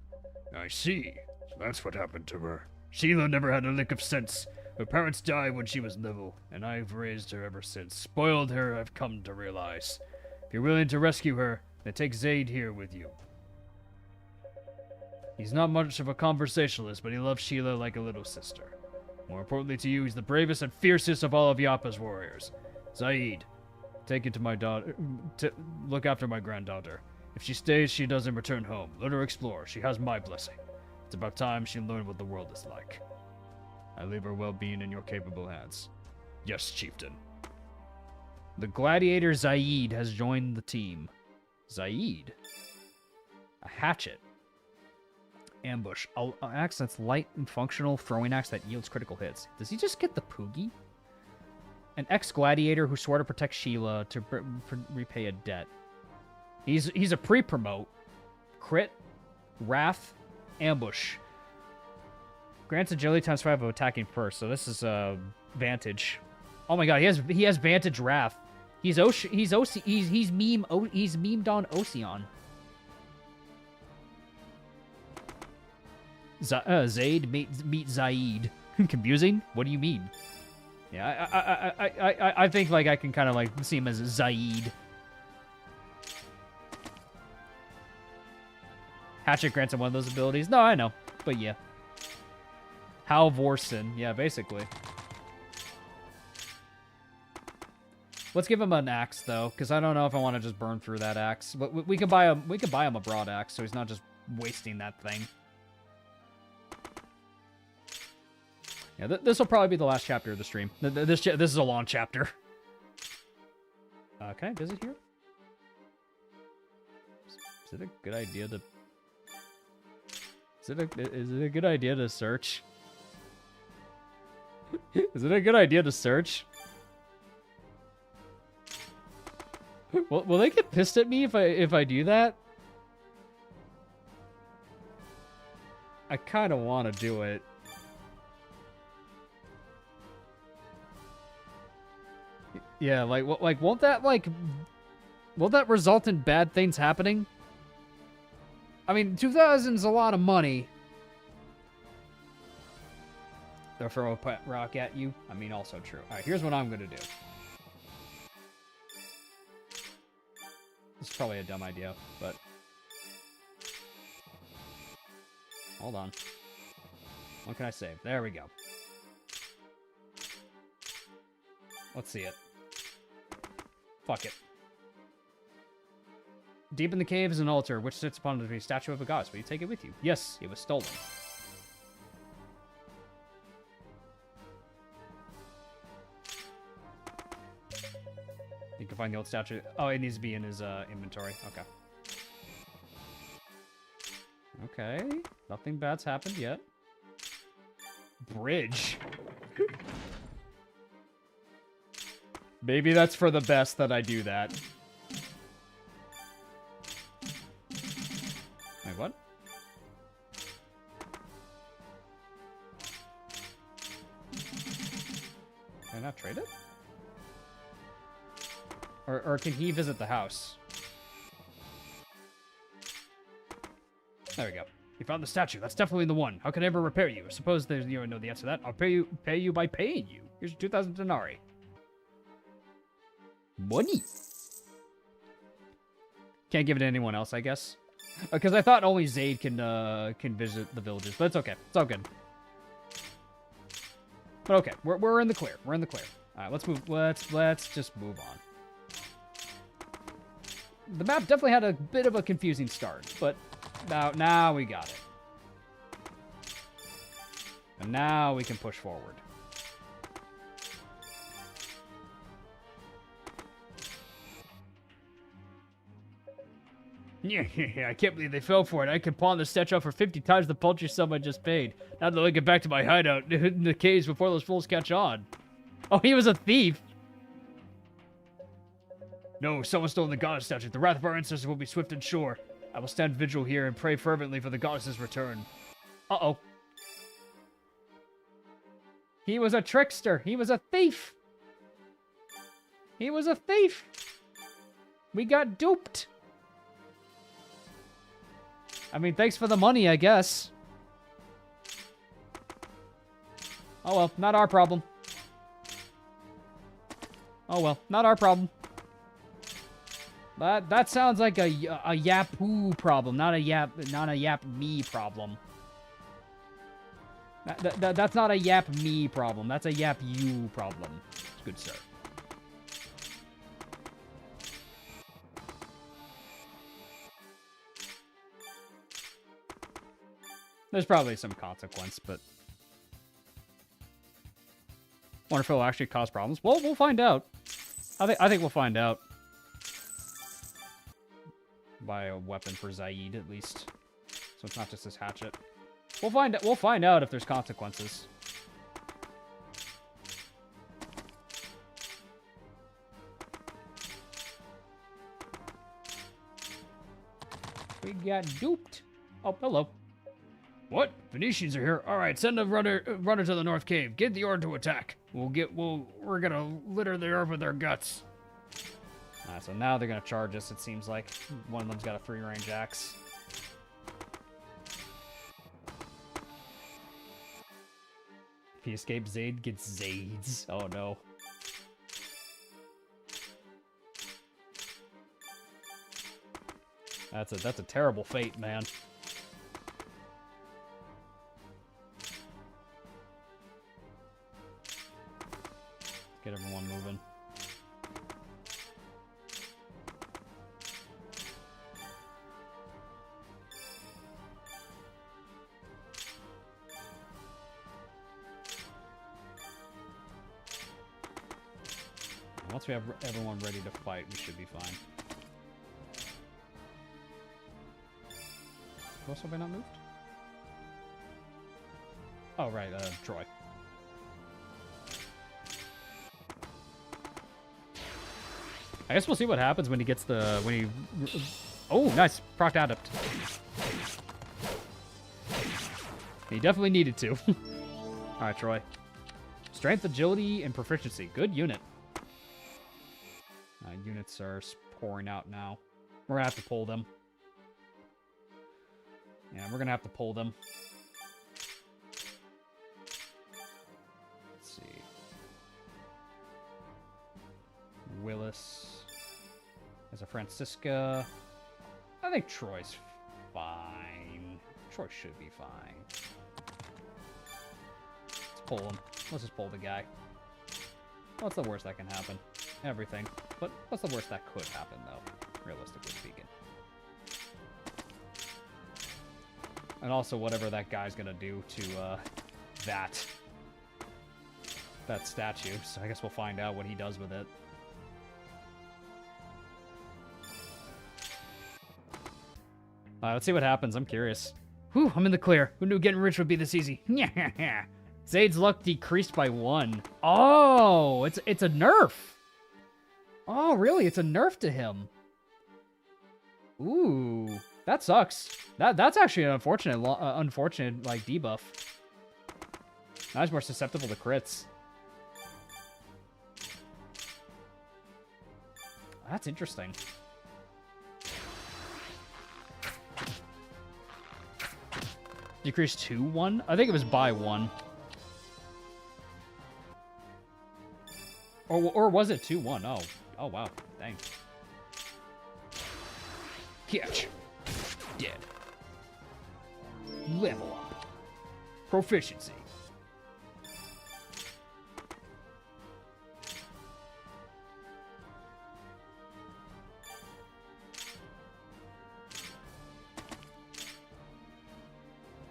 I see. So that's what happened to her. Sheila never had a lick of sense. Her parents died when she was little, and I've raised her ever since. Spoiled her, I've come to realize. If you're willing to rescue her, then take Zaid here with you. He's not much of a conversationalist, but he loves Sheila like a little sister. More importantly to you, he's the bravest and fiercest of all of Yappa's warriors. Zaid, take it to my daughter. Look after my granddaughter. If she stays, she doesn't return home. Let her explore. She has my blessing. It's about time she learned what the world is like. I leave her well-being in your capable hands. Yes, chieftain. The gladiator Zaid has joined the team. Zaid? A hatchet. Ambush. An axe that's light and functional, throwing axe that yields critical hits. Does he just get the Poogie? An ex-gladiator who swore to protect Sheila to repay a debt. He's a pre-promote. Crit, Wrath, Ambush. Grants agility times 5 of attacking first, so this is Vantage. Oh my god, he has Vantage Wrath. He's memed on Ocean. Zaid meet Zaid. Confusing? What do you mean? Yeah, I think like I can kind of like see him as Zaid. Hatchet grants him one of those abilities. No, I know, but yeah. Halvorsen, yeah, basically. Let's give him an axe though, because I don't know if I want to just burn through that axe. But we can buy him. We can buy him a broad axe, so he's not just wasting that thing. Yeah, this will probably be the last chapter of the stream. This is a long chapter. Can I visit here? Is it a good idea to? Is it a good idea to search? Is it a good idea to search? Will they get pissed at me if I do that? I kind of want to do it. Yeah, won't that result in bad things happening? I mean, 2,000's a lot of money. They'll throw a pet rock at you. I mean, also true. All right, here's what I'm gonna do. This is probably a dumb idea, but hold on. What can I save? There we go. Let's see it. Fuck it. Deep in the cave is an altar which sits upon a statue of a goddess. Will you take it with you? Yes, it was stolen. You can find the old statue. Oh, it needs to be in his inventory. Okay. Okay. Nothing bad's happened yet. Bridge. Maybe that's for the best that I do that. Wait, what? Can I not trade it? Or can he visit the house? There we go. You found the statue. That's definitely the one. How can I ever repair you? I suppose you don't know the answer to that. I'll pay you by paying you. Here's your 2,000 denarii. Money. Can't give it to anyone else, I guess. Because I thought only Zaid can visit the villages, but it's okay. It's all good. But okay, we're in the clear. We're in the clear. All right, let's move. Let's just move on. The map definitely had a bit of a confusing start, but now we got it. And now we can push forward. Yeah, I can't believe they fell for it. I could pawn the statue off for 50 times the paltry sum I just paid. Now that I get back to my hideout in the caves before those fools catch on. Oh, he was a thief. No, someone stole the goddess statue. The wrath of our ancestors will be swift and sure. I will stand vigil here and pray fervently for the goddess's return. Uh-oh. He was a trickster. He was a thief. He was a thief. We got duped. I mean, thanks for the money, I guess. Oh well, not our problem. Oh well, not our problem. That sounds like a Yapoo problem, not a Yap me problem. That's not a Yap me problem. That's a Yap you problem. Good sir. There's probably some consequence, but wonder if it'll actually cause problems. Well, we'll find out. I think we'll find out. Buy a weapon for Zaid, at least, so it's not just this hatchet. We'll find out if there's consequences. We got duped. Oh, hello. What? Venetians are here. All right, send a runner to the north cave. Get the order to attack. We're gonna litter the earth with their guts. Alright, so now they're gonna charge us, it seems like. One of them's got a free-range axe. If he escapes Zaid, gets Zaids. Oh no. That's a terrible fate, man. Get everyone moving. Once we have everyone ready to fight, we should be fine. Who else have I not moved? Oh, right, Troy. I guess we'll see what happens when he gets Oh, nice. Proc adept. He definitely needed to. Alright, Troy. Strength, agility, and proficiency. Good unit. Units are pouring out now. We're gonna have to pull them. Yeah, we're gonna have to pull them. Let's see. Willis. There's a Francisca. I think Troy's fine. Troy should be fine. Let's pull him. Let's just pull the guy. What's the worst that can happen? Everything. But what's the worst that could happen, though? Realistically speaking. And also whatever that guy's gonna do to that statue. So I guess we'll find out what he does with it. Let's see what happens. I'm curious. Whew, I'm in the clear. Who knew getting rich would be this easy? Zaid's luck decreased by 1. Oh, it's a nerf. Oh, really? It's a nerf to him. Ooh, that sucks. That's actually an unfortunate like debuff. Now he's more susceptible to crits. That's interesting. Decreased to 1? I think it was by 1. Or was it 2-1? Oh. Oh, wow. Dang. Catch. Dead. Level up. Proficiency.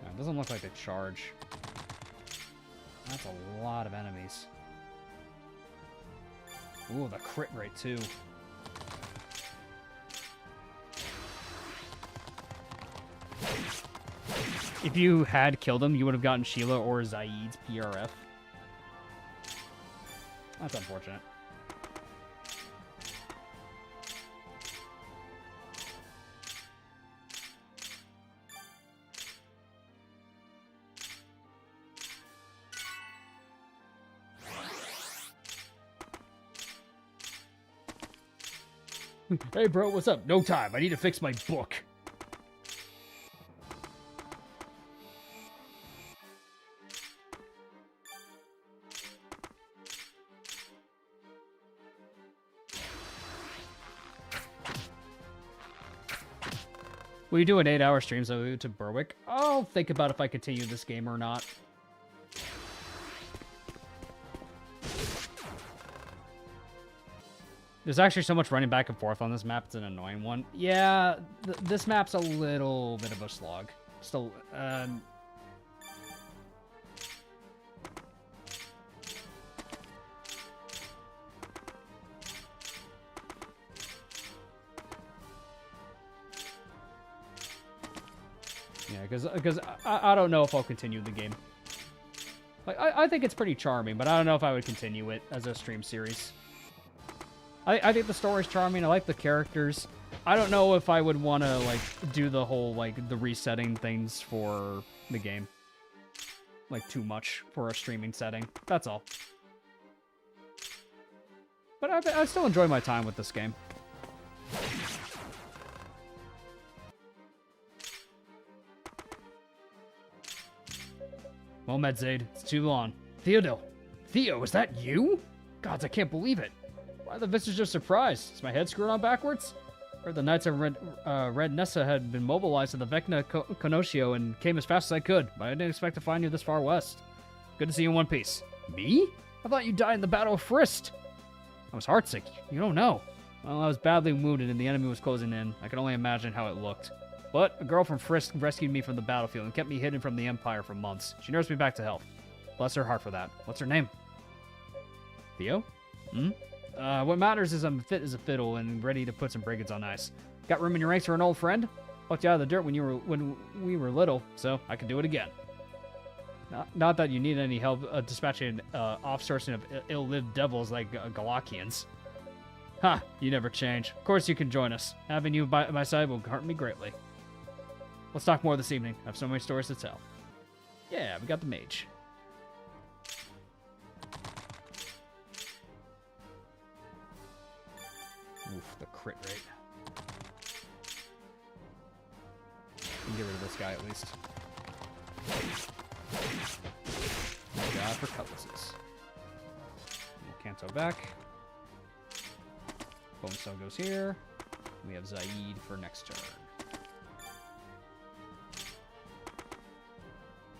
It doesn't look like they charge. That's a lot of enemies. Ooh, the crit rate too. If you had killed him, you would have gotten Sheila or Zaid's PRF. That's unfortunate. Hey, bro, what's up? No time. I need to fix my book. We do an 8-hour stream so to Berwick. I'll think about if I continue this game or not. There's actually so much running back and forth on this map, it's an annoying one. Yeah, this map's a little bit of a slog. Still, yeah, because I don't know if I'll continue the game. Like, I think it's pretty charming, but I don't know if I would continue it as a stream series. I think the story's charming. I like the characters. I don't know if I would want to, like, do the whole, like, the resetting things for the game. Like, too much for a streaming setting. That's all. But I still enjoy my time with this game. Well met, Zaid. It's too long. Theo, is that you? Gods, I can't believe it. Why the visitors are surprised? Is my head screwed on backwards? Heard the Knights of Venecia had been mobilized to the Vecna Conoscio and came as fast as I could, but I didn't expect to find you this far west. Good to see you in one piece. Me? I thought you died in the Battle of Frist. I was heartsick. You don't know. Well, I was badly wounded and the enemy was closing in. I can only imagine how it looked. But a girl from Frist rescued me from the battlefield and kept me hidden from the Empire for months. She nursed me back to health. Bless her heart for that. What's her name? Theo? What matters is I'm fit as a fiddle and ready to put some brigands on ice. Got room in your ranks for an old friend? Plucked you out of the dirt when we were little, so I can do it again. Not that you need any help dispatching off-sourcing of ill-lived devils like Galakians. Ha! You never change. Of course you can join us. Having you by my side will hurt me greatly. Let's talk more this evening. I have so many stories to tell. Yeah, we got the mage. Oof, the crit rate. Can get rid of this guy at least. Thank God for cutlasses. We'll Kanto back. Bone Stone goes here. We have Zaid for next turn.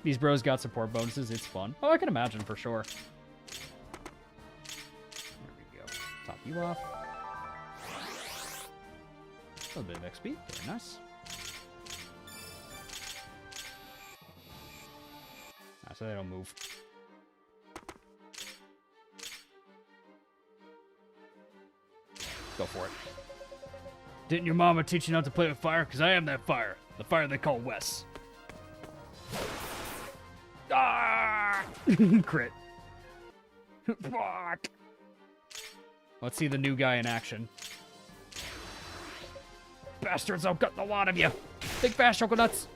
These bros got support bonuses. It's fun. Oh, I can imagine for sure. There we go. Top you off. A little bit of XP. Very nice. So they don't move. Go for it. Didn't your mama teach you not to play with fire? Because I am that fire. The fire they call Wes. Ah! Crit. Fuck. Let's see the new guy in action. Bastards, I'll gut the lot of you. Big fast choconuts.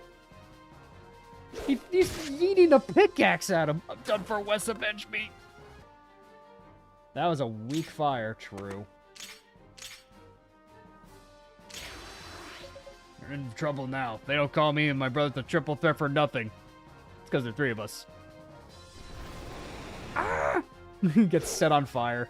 He's yeeting a pickaxe at him. I'm done for Wes, avenge me. That was a weak fire, true. You're in trouble now. They don't call me and my brother the triple threat for nothing. It's because there are 3 of us. Ah! Gets set on fire.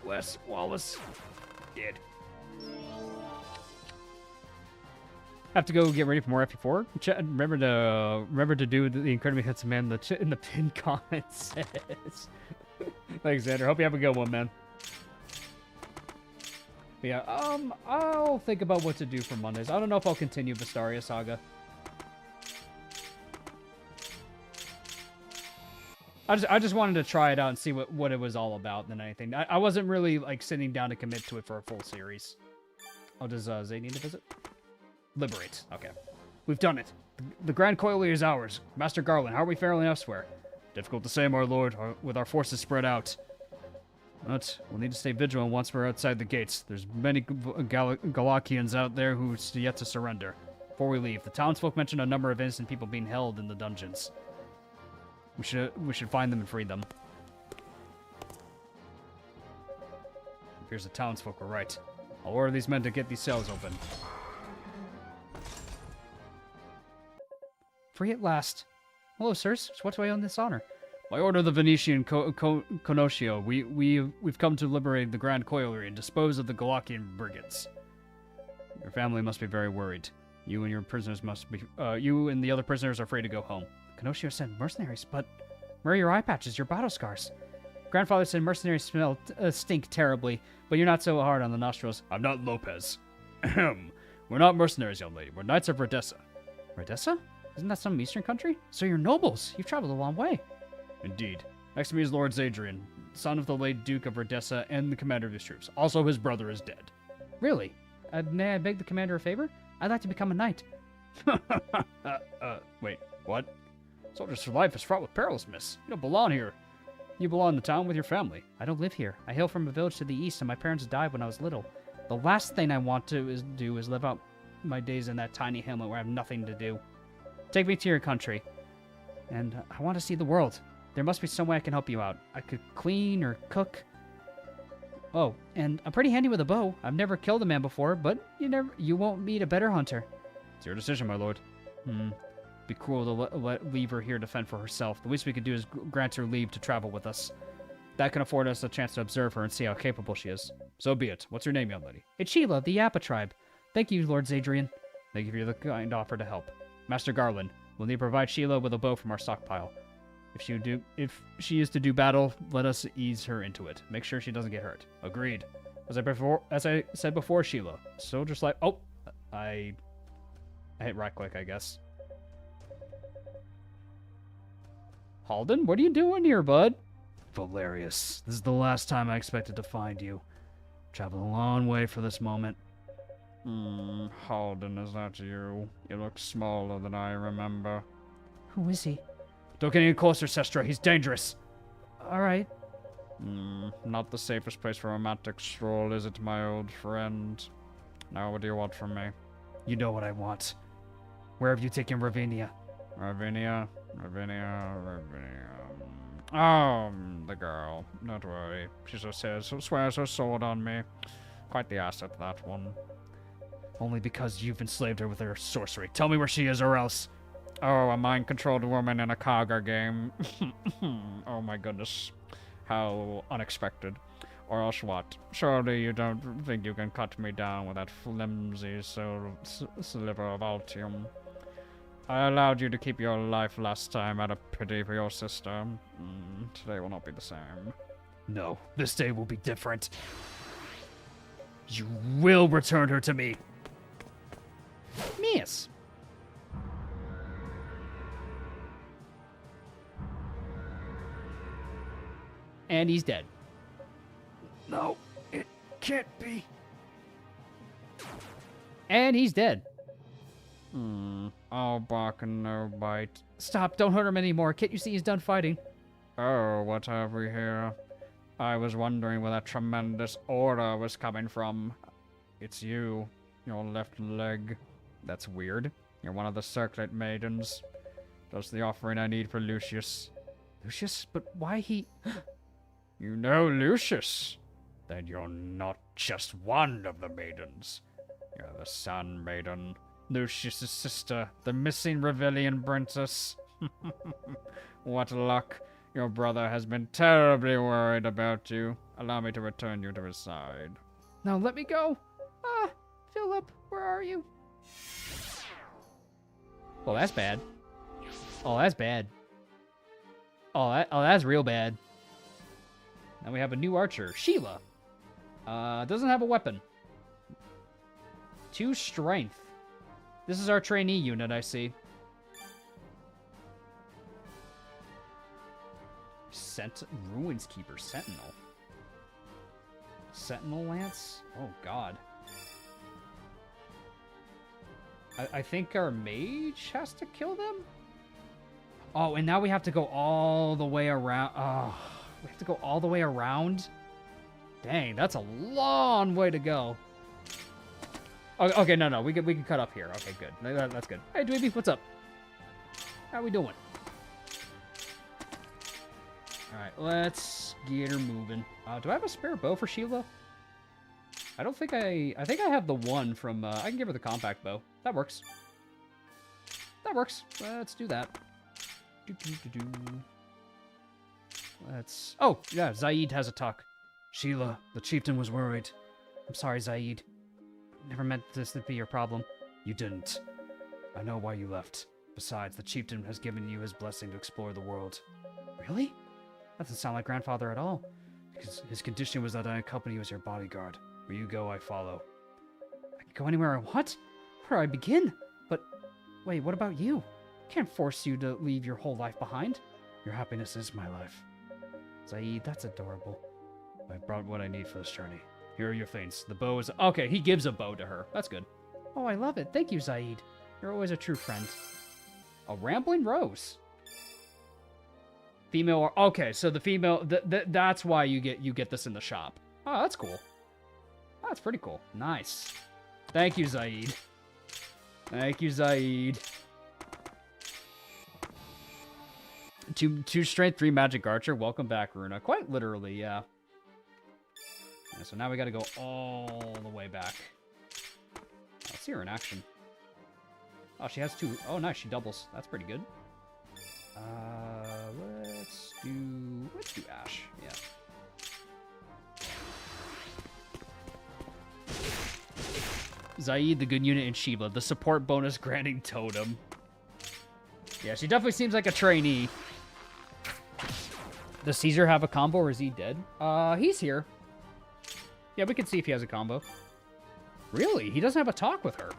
Wes Wallace. Dead. Have to go get ready for more FP4. Remember to do the incredibly handsome man in the pin comment says. Thanks, Xander. Hope you have a good one, man. But yeah, I'll think about what to do for Mondays. I don't know if I'll continue Vestaria Saga. I just wanted to try it out and see what it was all about than anything. I wasn't really like sitting down to commit to it for a full series. Oh, does Zay need to visit? Liberate. Okay. We've done it. The Grand Coilier is ours. Master Garland, how are we faring elsewhere? Difficult to say, my lord, with our forces spread out. But we'll need to stay vigilant once we're outside the gates. There's many Galakians out there who's yet to surrender. Before we leave, the townsfolk mentioned a number of innocent people being held in the dungeons. We should find them and free them. Appears the townsfolk were right. I'll order these men to get these cells open. Free at last. Hello, sirs. What do I own this honor? By order of the Venetian Conotio, we've come to liberate the Grand Coilier and dispose of the Galakian brigands. Your family must be very worried. You and your prisoners must be. You and the other prisoners are free to go home. Kenosha sent mercenaries, but where are your eye patches, your battle scars? Grandfather said mercenaries stink terribly, but you're not so hard on the nostrils. I'm not Lopez. We're not mercenaries, young lady. We're knights of Redessa. Redessa? Isn't that some eastern country? So you're nobles. You've traveled a long way. Indeed. Next to me is Lord Zadrian, son of the late Duke of Redessa and the commander of his troops. Also, his brother is dead. Really? May I beg the commander a favor? I'd like to become a knight. Wait, what? Soldiers for life is fraught with perils, miss. You don't belong here. You belong in the town with your family. I don't live here. I hail from a village to the east, and my parents died when I was little. The last thing I want to do is live out my days in that tiny hamlet where I have nothing to do. Take me to your country. And I want to see the world. There must be some way I can help you out. I could clean or cook. Oh, and I'm pretty handy with a bow. I've never killed a man before, but you won't meet a better hunter. It's your decision, my lord. Be cruel to leave her here to fend for herself. The least we could do is grant her leave to travel with us. That can afford us a chance to observe her and see how capable she is. So be it. What's your name, young lady? It's Sheila, the Yappa tribe. Thank you, Lord Zadrian. Thank you for the kind offer to help. Master Garland, we'll need to provide Sheila with a bow from our stockpile. If she is to do battle, let us ease her into it. Make sure she doesn't get hurt. Agreed. As I said before, Sheila, soldiers like... Oh! I hit right click, I guess. Halden, what are you doing here, bud? Valerius, this is the last time I expected to find you. Traveled a long way for this moment. Halden, is that you? You look smaller than I remember. Who is he? Don't get any closer, Sestra. He's dangerous. Alright. Not the safest place for a romantic stroll, is it, my old friend? Now, what do you want from me? You know what I want. Where have you taken Ravinia? Ravinia. Oh, the girl. Don't worry. She swears her sword on me. Quite the asset, that one. Only because you've enslaved her with her sorcery. Tell me where she is, or else. Oh, a mind-controlled woman in a Kaga game. Oh my goodness. How unexpected. Or else what? Surely you don't think you can cut me down with that flimsy sliver of Altium. I allowed you to keep your life last time out of pity for your sister. Today will not be the same. No, this day will be different. You will return her to me. Miss. And he's dead. No, it can't be. And he's dead. All bark and no bite. Stop, don't hurt him anymore. Can't you see he's done fighting? Oh, what have we here? I was wondering where that tremendous order was coming from. It's you, your left leg. That's weird. You're one of the circlet maidens. Just the offering I need for Lucius. Lucius? But why he... You know Lucius? Then you're not just one of the maidens. You're the Sun Maiden, Lucius's sister, the missing Revellian princess. What luck. Your brother has been terribly worried about you. Allow me to return you to his side. Now let me go. Ah, Philip, where are you? Oh, that's bad. Oh, that's bad. Oh, that's real bad. Now we have a new archer, Sheila. Doesn't have a weapon. 2 strength. This is our trainee unit, I see. Ruins Keeper, Sentinel. Sentinel Lance? Oh, God. I think our mage has to kill them? Oh, and now we have to go all the way around. Oh, we have to go all the way around? Dang, that's a long way to go. Okay, no, we can cut up here. Okay, good. That's good. Hey, Dweeby, what's up? How we doing? Alright, let's get her moving. Do I have a spare bow for Sheila? I don't think I think I have the one from, I can give her the compact bow. That works. That works. Let's do that. Let's... Oh, yeah, Zaid has a talk. Sheila, the chieftain was worried. I'm sorry, Zaid. Never meant this to be your problem. You didn't. I know why you left. Besides, the chieftain has given you his blessing to explore the world. Really? That doesn't sound like grandfather at all. Because his condition was that I accompany you as your bodyguard. Where you go, I follow. I can go anywhere I want? Where do I begin? But, wait, what about you? Can't force you to leave your whole life behind. Your happiness is my life. Zaid, that's adorable. I brought what I need for this journey. Here are your things. The bow is... Okay, he gives a bow to her. That's good. Oh, I love it. Thank you, Zaid. You're always a true friend. A rambling rose. Female... Okay, so the female... that's why you get this in the shop. Oh, that's cool. Oh, that's pretty cool. Nice. Thank you, Zaid. Thank you, Zaid. 2 strength, 3 magic archer. Welcome back, Runa. Quite literally, yeah. Yeah, so now we gotta go all the way back. Let's see her in action. Oh, she has 2. Oh, nice. She doubles. That's pretty good. Let's do Ash. Yeah. Zaid, the good unit, and Sheila, the support bonus granting totem. Yeah, she definitely seems like a trainee. Does Caesar have a combo, or is he dead? He's here. Yeah, we can see if he has a combo. Really? He doesn't have a talk with her.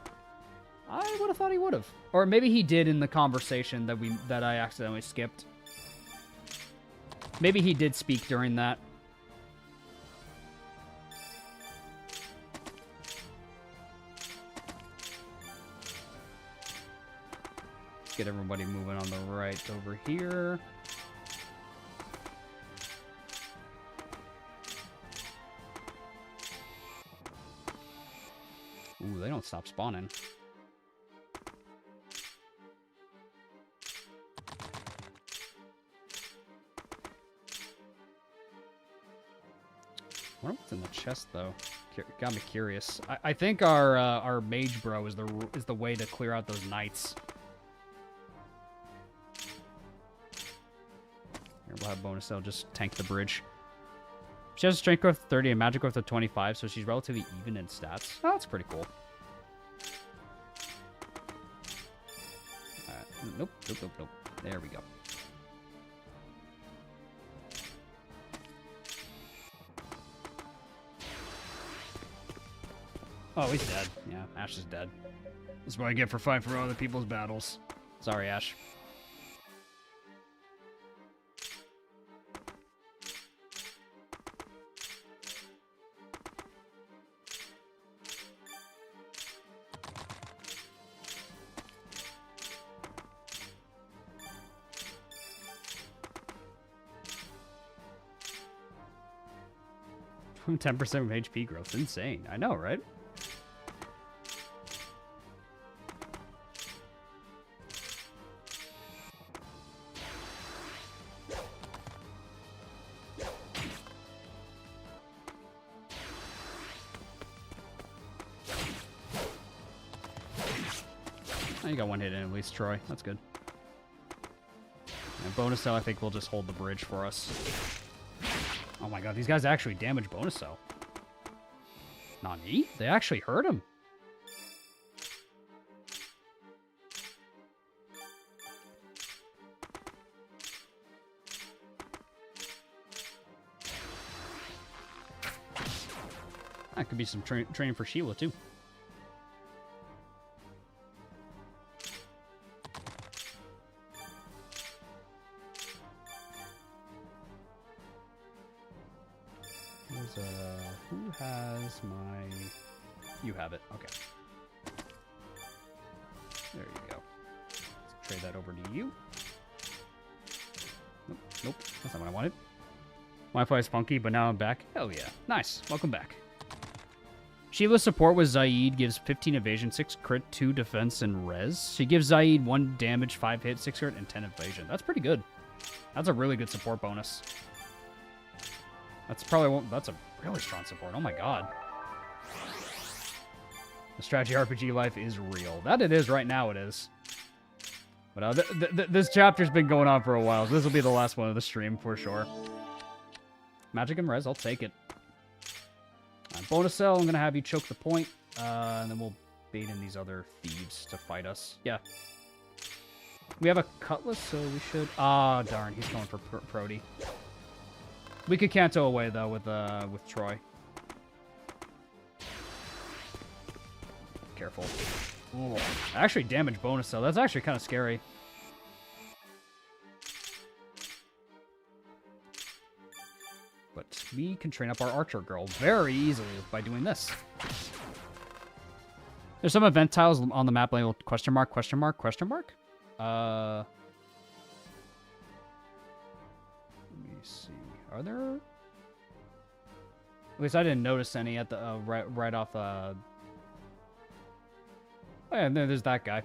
I would have thought he would have. Or maybe he did in the conversation that I accidentally skipped. Maybe he did speak during that. Let's get everybody moving on the right over here. Ooh, they don't stop spawning. I wonder what's in the chest, though. Got me curious. I think our mage bro is the way to clear out those knights. Here, we'll have bonus. I'll just tank the bridge. She has a strength growth of 30 and magic growth of 25, so she's relatively even in stats. Oh, that's pretty cool. Nope. There we go. Oh, he's dead. Yeah, Ash is dead. That's what I get for fighting for other people's battles. Sorry, Ash. From 10% of HP growth. Insane. I know, right? Oh, you got one hit in at least, Troy. That's good. And bonus cell, I think, will just hold the bridge for us. Oh my god, these guys actually damage bonus cell. Nani? They actually hurt him. That could be some training for Sheila, too. Who has my... You have it. Okay. There you go. Let's trade that over to you. Nope, nope. That's not what I wanted. Wi-Fi is funky, but now I'm back. Hell yeah. Nice. Welcome back. Sheila's support with Zaid gives 15 evasion, 6 crit, 2 defense, and res. She gives Zaid 1 damage, 5 hit, 6 crit, and 10 evasion. That's pretty good. That's a really good support bonus. That's probably that's a really strong support. Oh my god. The strategy RPG life is real. That it is right now. It is. But this chapter's been going on for a while. So this will be the last one of the stream for sure. Magic and res, I'll take it. Bonus cell, I'm gonna have you choke the point, and then we'll bait in these other thieves to fight us. Yeah. We have a cutlass, so we should. Ah, darn, he's going for Prody. We could Kanto away though with Troy. Careful. Ooh. Actually, damage bonus cell. That's actually kind of scary. But we can train up our archer girl very easily by doing this. There's some event tiles on the map labeled question mark, question mark, question mark. Let me see. Are there? At least I didn't notice any at the right off. Oh yeah, there's that guy.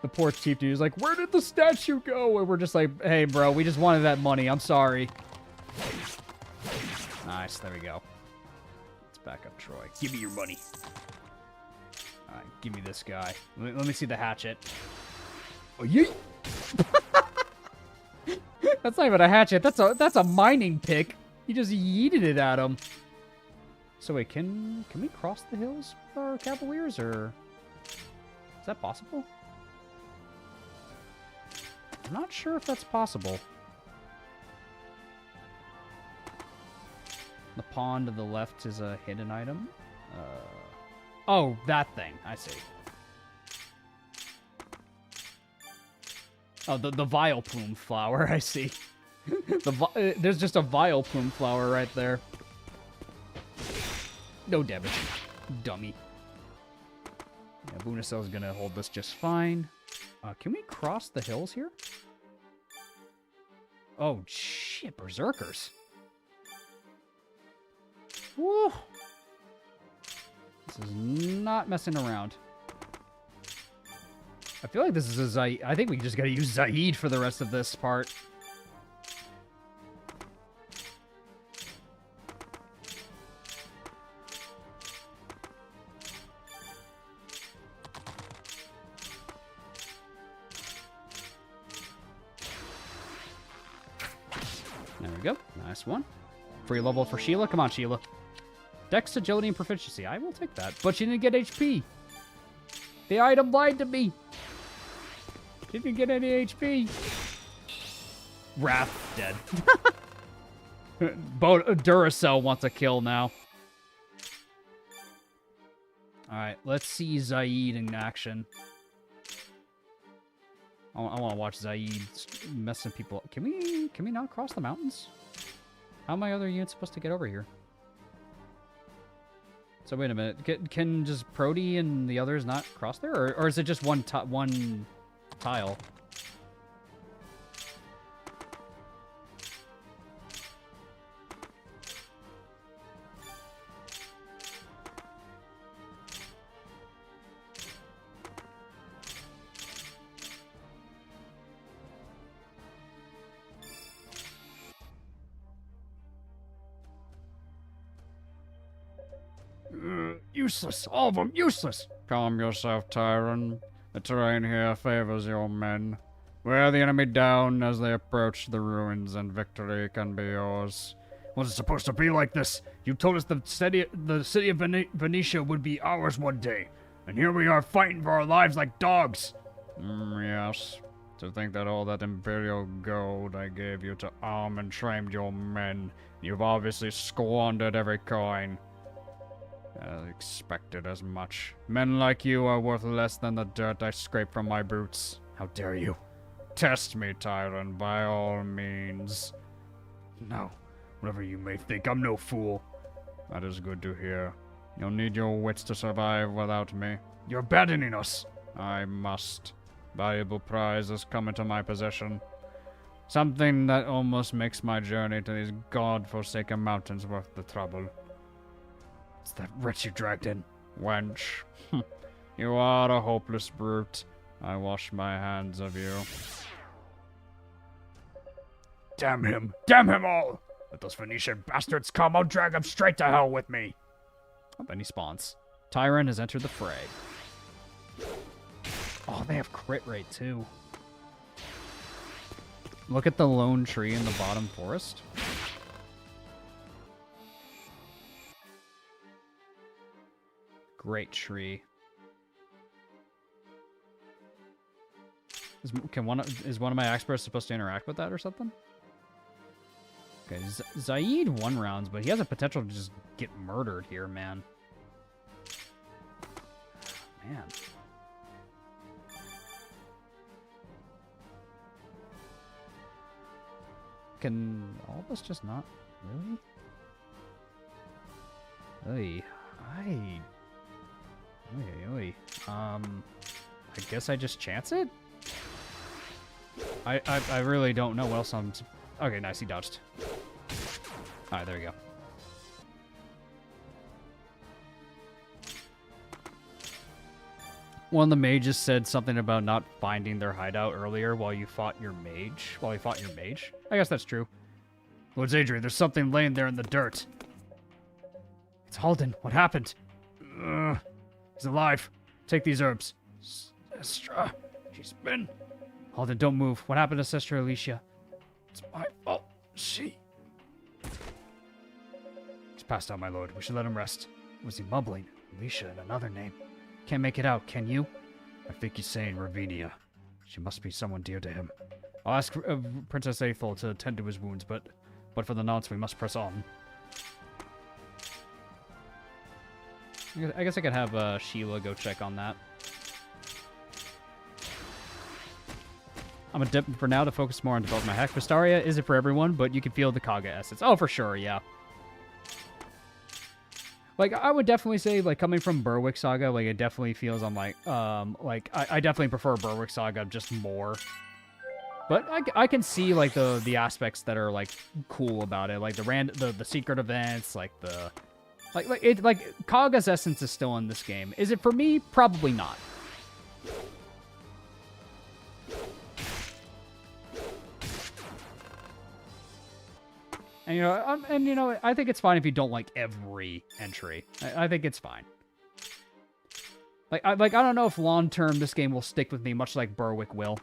The poor chief dude is like, "Where did the statue go?" And we're just like, "Hey, bro, we just wanted that money. I'm sorry." Nice, there we go. Let's back up Troy. Give me your money. All right, give me this guy. Let me see the hatchet. Oh, yeah. That's not even a hatchet. That's a mining pick. He just yeeted it at him. So wait, can we cross the hills with our cavaliers, or is that possible? I'm not sure if that's possible. The pond to the left is a hidden item. Oh, that thing. I see. Oh, the vile plume flower. I see. There's just a vile plume flower right there. No damage. Dummy. Yeah, Bunacell's gonna hold this just fine. Can we cross the hills here? Oh, shit. Berserkers. Woo! This is not messing around. I feel like this is a Zaid. I think we just gotta use Zaid for the rest of this part. There we go. Nice one. Free level for Sheila. Come on, Sheila. Dex, agility, and proficiency. I will take that. But she didn't get HP. The item lied to me. Didn't get any HP. Wrath dead. Duracell wants a kill now. Alright, let's see Zaid in action. I want to watch Zaid messing people up. Can we not cross the mountains? How are my other units supposed to get over here? So wait a minute. Can just Prody and the others not cross there? Or is it just one tile? Useless. All of them useless. Calm yourself, Tyron. The terrain here favors your men. Wear the enemy down as they approach the ruins, and victory can be yours. Was it supposed to be like this? You told us the city of Venecia would be ours one day. And here we are fighting for our lives like dogs. Yes. To think that all that imperial gold I gave you to arm and train your men, you've obviously squandered every coin. I expected as much. Men like you are worth less than the dirt I scrape from my boots. How dare you? Test me, Tyrant, by all means. No. Whatever you may think, I'm no fool. That is good to hear. You'll need your wits to survive without me. You're abandoning us. I must. Valuable prize has come into my possession. Something that almost makes my journey to these god-forsaken mountains worth the trouble. It's that wretch you dragged in. Wench. You are a hopeless brute. I wash my hands of you. Damn him. Damn him all. Let those Venetian bastards come. I'll drag them straight to hell with me. Oh, and he spawns. Tyron has entered the fray. Oh, they have crit rate too. Look at the lone tree in the bottom forest. Great tree. Is one of my experts supposed to interact with that or something? Okay, Zaid 1 rounds, but he has a potential to just get murdered here, man. Man. Can all of us just not? Really? I guess I just chance it? I really don't know what else I'm... Okay, nice, he dodged. Alright, there we go. One of the mages said something about not finding their hideout earlier while you fought your mage. I guess that's true. Lord Adrian, there's something laying there in the dirt. It's Halden. What happened? He's alive. Take these herbs. Sestra, she's been... Halden, don't move. What happened to Sister Alicia? It's my fault. She... He's passed out, my lord. We should let him rest. Was he mumbling? Alicia and another name. Can't make it out, can you? I think he's saying Ravinia. She must be someone dear to him. I'll ask Princess Aethel to tend to his wounds, but for the nonce, we must press on. I guess I could have Sheila go check on that. I'm a dip for now to focus more on developing my hack. Vestaria isn't for everyone, but you can feel the Kaga essence. Oh, for sure, yeah. Like, I would definitely say, like, coming from Berwick Saga, like, it definitely feels I'm like, I definitely prefer Berwick Saga just more. But I can see, like, the aspects that are, like, cool about it. Like, the secret events, like, Like, Kaga's essence is still in this game. Is it for me? Probably not. And I think it's fine if you don't like every entry. I think it's fine. I don't know if long term this game will stick with me, much like Berwick will.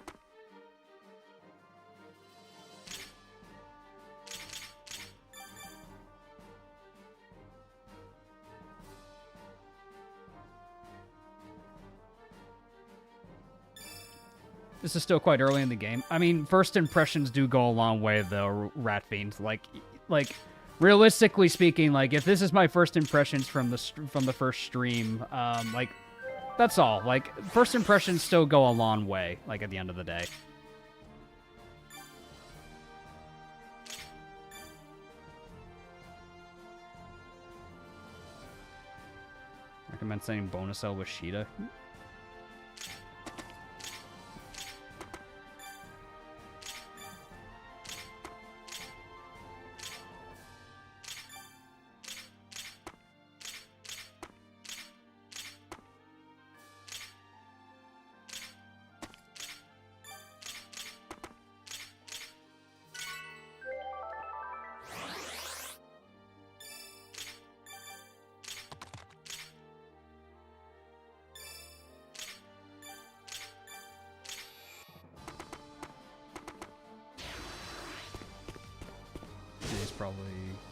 This is still quite early in the game. I mean, first impressions do go a long way, though, Rat Fiend. Like realistically speaking, like, if this is my first impressions from the first stream, like, that's all. Like, first impressions still go a long way, like, at the end of the day. Recommend sending bonus L with Sheeta.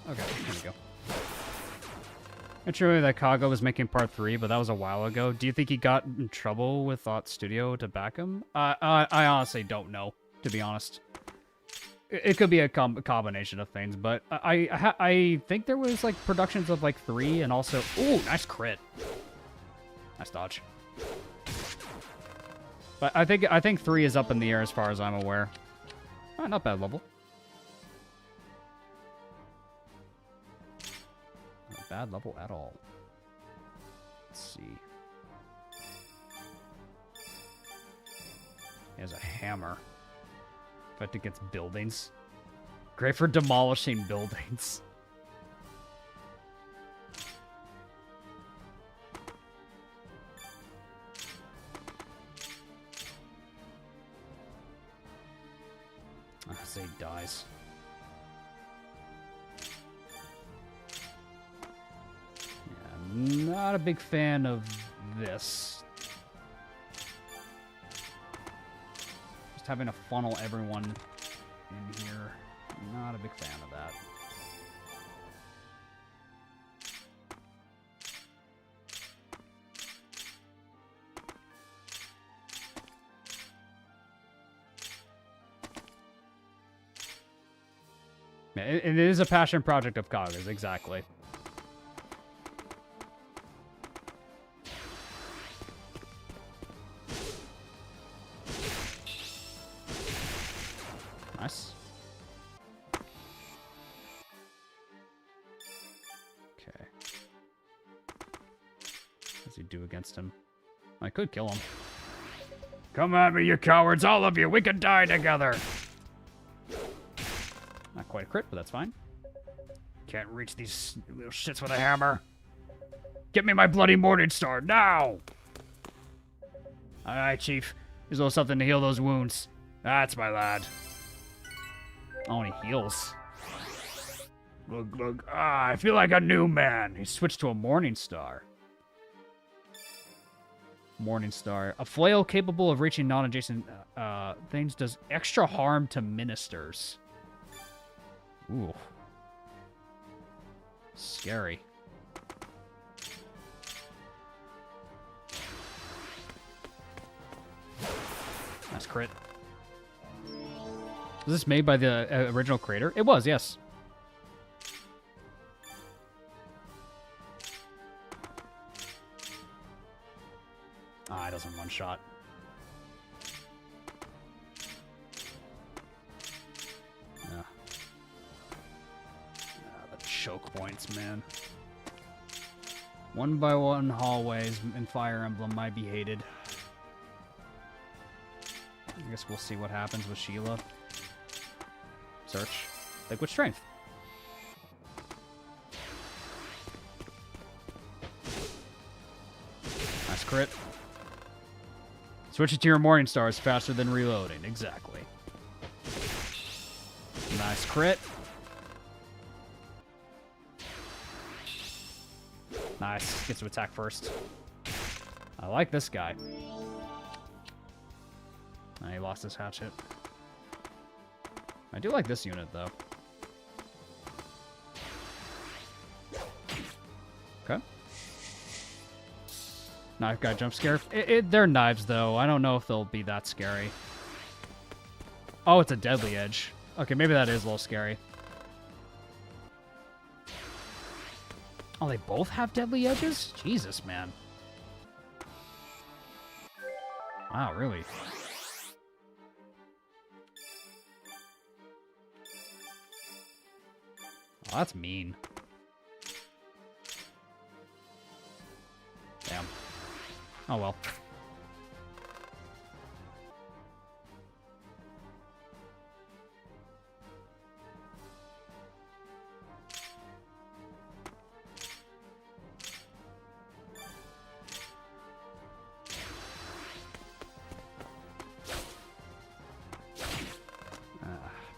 Okay, here we go. It's really that Kaga was making part 3, but that was a while ago. Do you think he got in trouble with Thought Studio to back him? I honestly don't know, to be honest. It could be a combination of things, but I think there was like productions of like 3 and also... Ooh, nice crit. Nice dodge. But I think 3 is up in the air as far as I'm aware. Not bad level. Bad level at all. Let's see. He has a hammer. Fight against buildings. Great for demolishing buildings. I say he dies. Not a big fan of this. Just having to funnel everyone in here. Not a big fan of that. Yeah, it is a passion project of Kaga's, exactly. Nice. Okay. What does he do against him? I could kill him. Come at me, you cowards, all of you. We could die together. Not quite a crit, but that's fine. Can't reach these little shits with a hammer. Get me my bloody morning star now. All right, Chief. Here's a little something to heal those wounds. That's my lad. Oh, and he heals. Look. I feel like a new man. He switched to a Morning Star. Morning Star. A flail capable of reaching non-adjacent things does extra harm to ministers. Ooh. Scary. Nice crit. Was this made by the original creator? It was, yes. Ah, it doesn't one shot. Yeah. The choke points, man. One by one hallways in Fire Emblem might be hated. I guess we'll see what happens with Sheila. Search. Liquid Strength. Nice crit. Switch it to your Morning Stars faster than reloading. Exactly. Nice crit. Nice. Gets to attack first. I like this guy. And he lost his hatchet. I do like this unit, though. Okay. Knife guy jump scare. They're knives, though. I don't know if they'll be that scary. Oh, it's a deadly edge. Okay, maybe that is a little scary. Oh, they both have deadly edges? Jesus, man. Wow, really? Oh, that's mean. Damn. Oh well.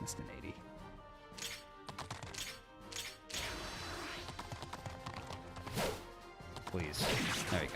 Missed an 80. Please. There you go.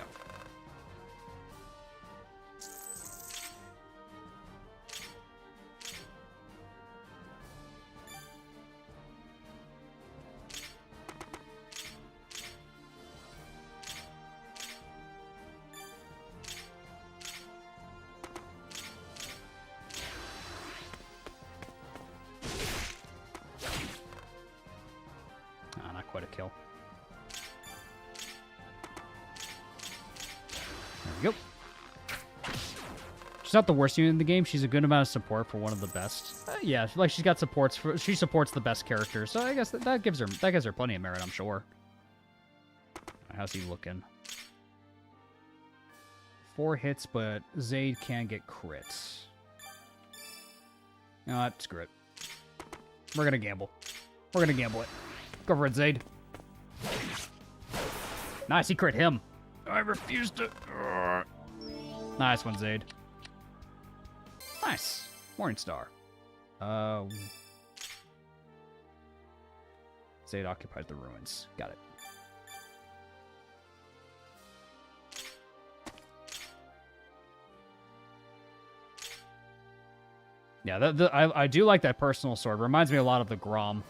Not quite a kill. There we go. She's not the worst unit in the game. She's a good amount of support for one of the best. Yeah, like she's got supports for. She supports the best characters, so I guess that gives her plenty of merit. I'm sure. How's he looking? 4 hits, but Zaid can get crits. You know what? Screw it. We're gonna gamble. We're gonna gamble it. Go for it, Zaid. Nice, he crit him. I refuse to. Nice one, Zaid. Nice. Morningstar. Zaid occupied the ruins. Got it. Yeah, I do like that personal sword. Reminds me a lot of the Grom.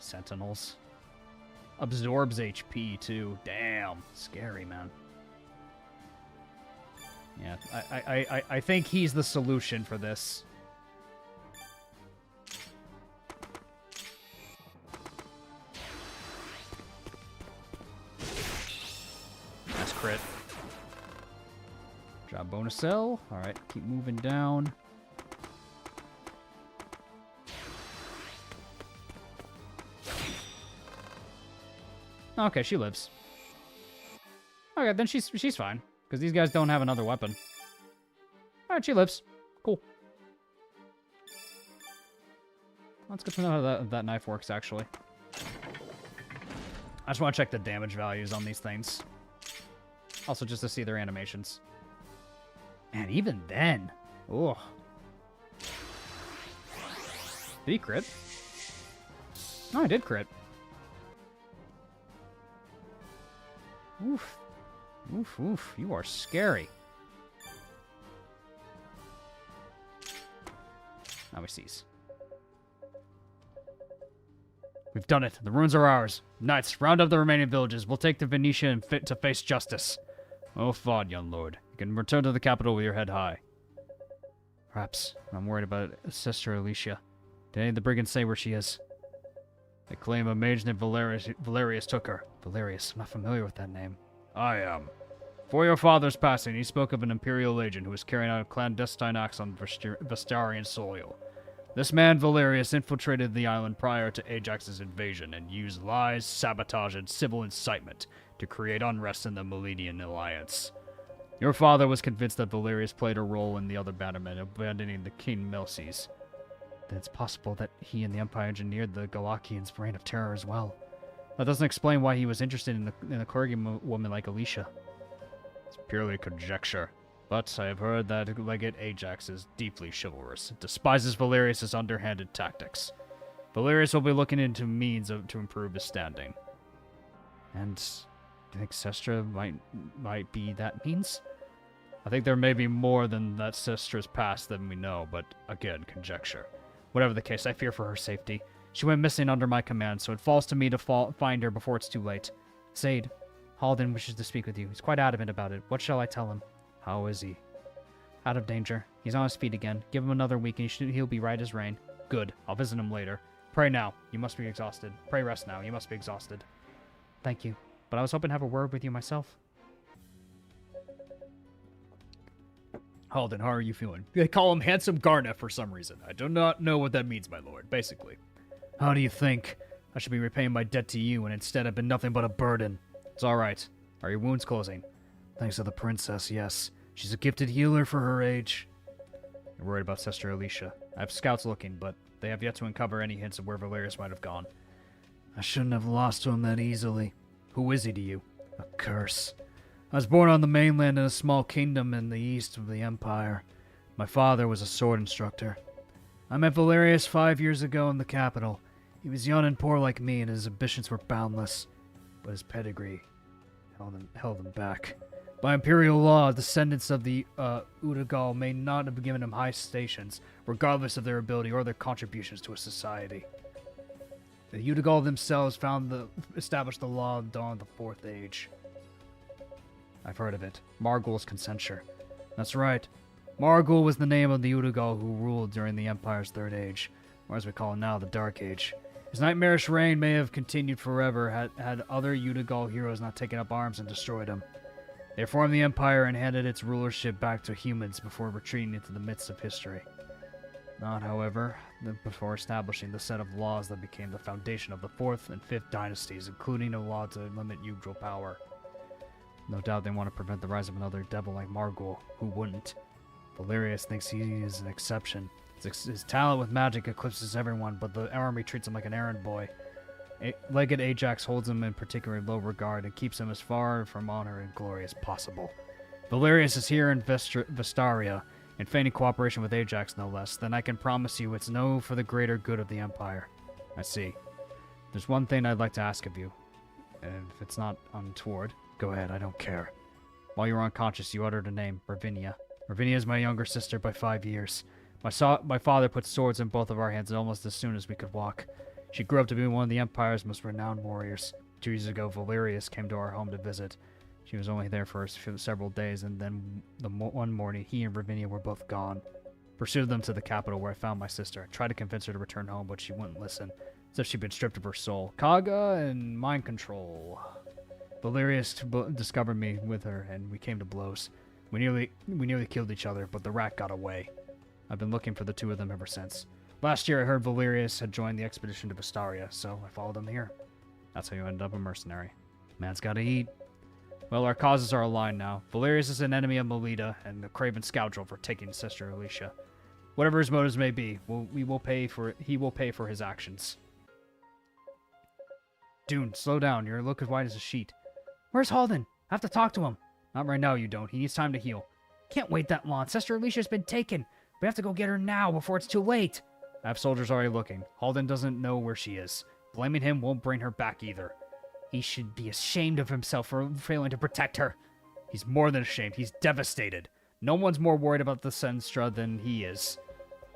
Sentinels. Absorbs HP, too. Damn. Scary, man. Yeah, I think he's the solution for this. Nice crit. Job bonus cell. Alright, keep moving down. Okay, she lives. Okay, then she's fine. Because these guys don't have another weapon. Alright, she lives. Cool. That's good to know how that knife works, actually. I just want to check the damage values on these things. Also, just to see their animations. Man, even then. Ugh. Did he crit? No, I did crit. Oof. Oof, oof. You are scary. Now we cease. We've done it. The ruins are ours. Knights, round up the remaining villages. We'll take to Venecia and fit to face justice. Oh, fod, young lord. You can return to the capital with your head high. Perhaps. I'm worried about Sister Alicia. Did any of the brigands say where she is? They claim a mage named Valerius took her. Valerius, I'm not familiar with that name. I am. Before your father's passing, he spoke of an Imperial agent who was carrying out clandestine acts on Vestarian soil. This man, Valerius, infiltrated the island prior to Ajax's invasion and used lies, sabotage, and civil incitement to create unrest in the Meledian alliance. Your father was convinced that Valerius played a role in the other bannermen abandoning the King Melces. Then it's possible that he and the Empire engineered the Galakians' reign of terror as well. That doesn't explain why he was interested in a clergy woman like Alicia. It's purely conjecture. But I have heard that Legate Ajax is deeply chivalrous, despises Valerius' underhanded tactics. Valerius will be looking into means to improve his standing. And do you think Sestra might be that means? I think there may be more than that Sestra's past than we know, but again, conjecture. Whatever the case, I fear for her safety. She went missing under my command, so it falls to me to find her before it's too late. Zaid, Halden wishes to speak with you. He's quite adamant about it. What shall I tell him? How is he? Out of danger. He's on his feet again. Give him another week and he'll be right as rain. Good. I'll visit him later. Pray now. You must be exhausted. Pray rest now. You must be exhausted. Thank you. But I was hoping to have a word with you myself. Halden, how are you feeling? They call him Handsome Garnet for some reason. I do not know what that means, my lord, basically. How do you think? I should be repaying my debt to you, and instead I've been nothing but a burden. It's alright. Are your wounds closing? Thanks to the princess, yes. She's a gifted healer for her age. You're worried about Sister Alicia. I have scouts looking, but they have yet to uncover any hints of where Valerius might have gone. I shouldn't have lost to him that easily. Who is he to you? A curse. I was born on the mainland in a small kingdom in the east of the Empire. My father was a sword instructor. I met Valerius 5 years ago in the capital. He was young and poor like me, and his ambitions were boundless. But his pedigree held him back. By imperial law, descendants of the Udagal may not have given him high stations, regardless of their ability or their contributions to a society. The Udagal themselves established the law of dawn of the Fourth Age. I've heard of it. Margul's Consensure. That's right. Margul was the name of the Udagal who ruled during the Empire's Third Age, or as we call it now, the Dark Age. His nightmarish reign may have continued forever had other Udagal heroes not taken up arms and destroyed him. They formed the Empire and handed its rulership back to humans before retreating into the midst of history. Not, however, before establishing the set of laws that became the foundation of the Fourth and Fifth Dynasties, including a law to limit usual power. No doubt they want to prevent the rise of another devil like Margul, who wouldn't. Valerius thinks he is an exception. His talent with magic eclipses everyone, but the army treats him like an errand boy. Legate Ajax holds him in particularly low regard and keeps him as far from honor and glory as possible. Valerius is here in Vestaria, in feigning cooperation with Ajax no less. Then I can promise you it's no for the greater good of the Empire. I see. There's one thing I'd like to ask of you. And if it's not untoward, go ahead, I don't care. While you were unconscious, you uttered a name, Ravinia. Ravinia is my younger sister by 5 years. My father put swords in both of our hands almost as soon as we could walk. She grew up to be one of the Empire's most renowned warriors. 2 years ago, Valerius came to our home to visit. She was only there for several days, and then one morning, he and Ravinia were both gone. Pursued them to the capital where I found my sister. I tried to convince her to return home, but she wouldn't listen, as if she'd been stripped of her soul. Kaga and mind control. Valerius discovered me with her, and we came to blows. We nearly killed each other, but the rat got away. I've been looking for the two of them ever since. Last year I heard Valerius had joined the expedition to Vestaria, so I followed him here. That's how you end up a mercenary. Man's gotta eat. Well, our causes are aligned now. Valerius is an enemy of Meleda, and the craven scoundrel for taking Sister Alicia. Whatever his motives may be, he will pay for his actions. Dune, slow down. You look as white as a sheet. Where's Halden? I have to talk to him. Not right now, you don't. He needs time to heal. Can't wait that long. Sister Alicia's been taken. We have to go get her now before it's too late. I have soldiers already looking. Halden doesn't know where she is. Blaming him won't bring her back either. He should be ashamed of himself for failing to protect her. He's more than ashamed. He's devastated. No one's more worried about the Senstra than he is.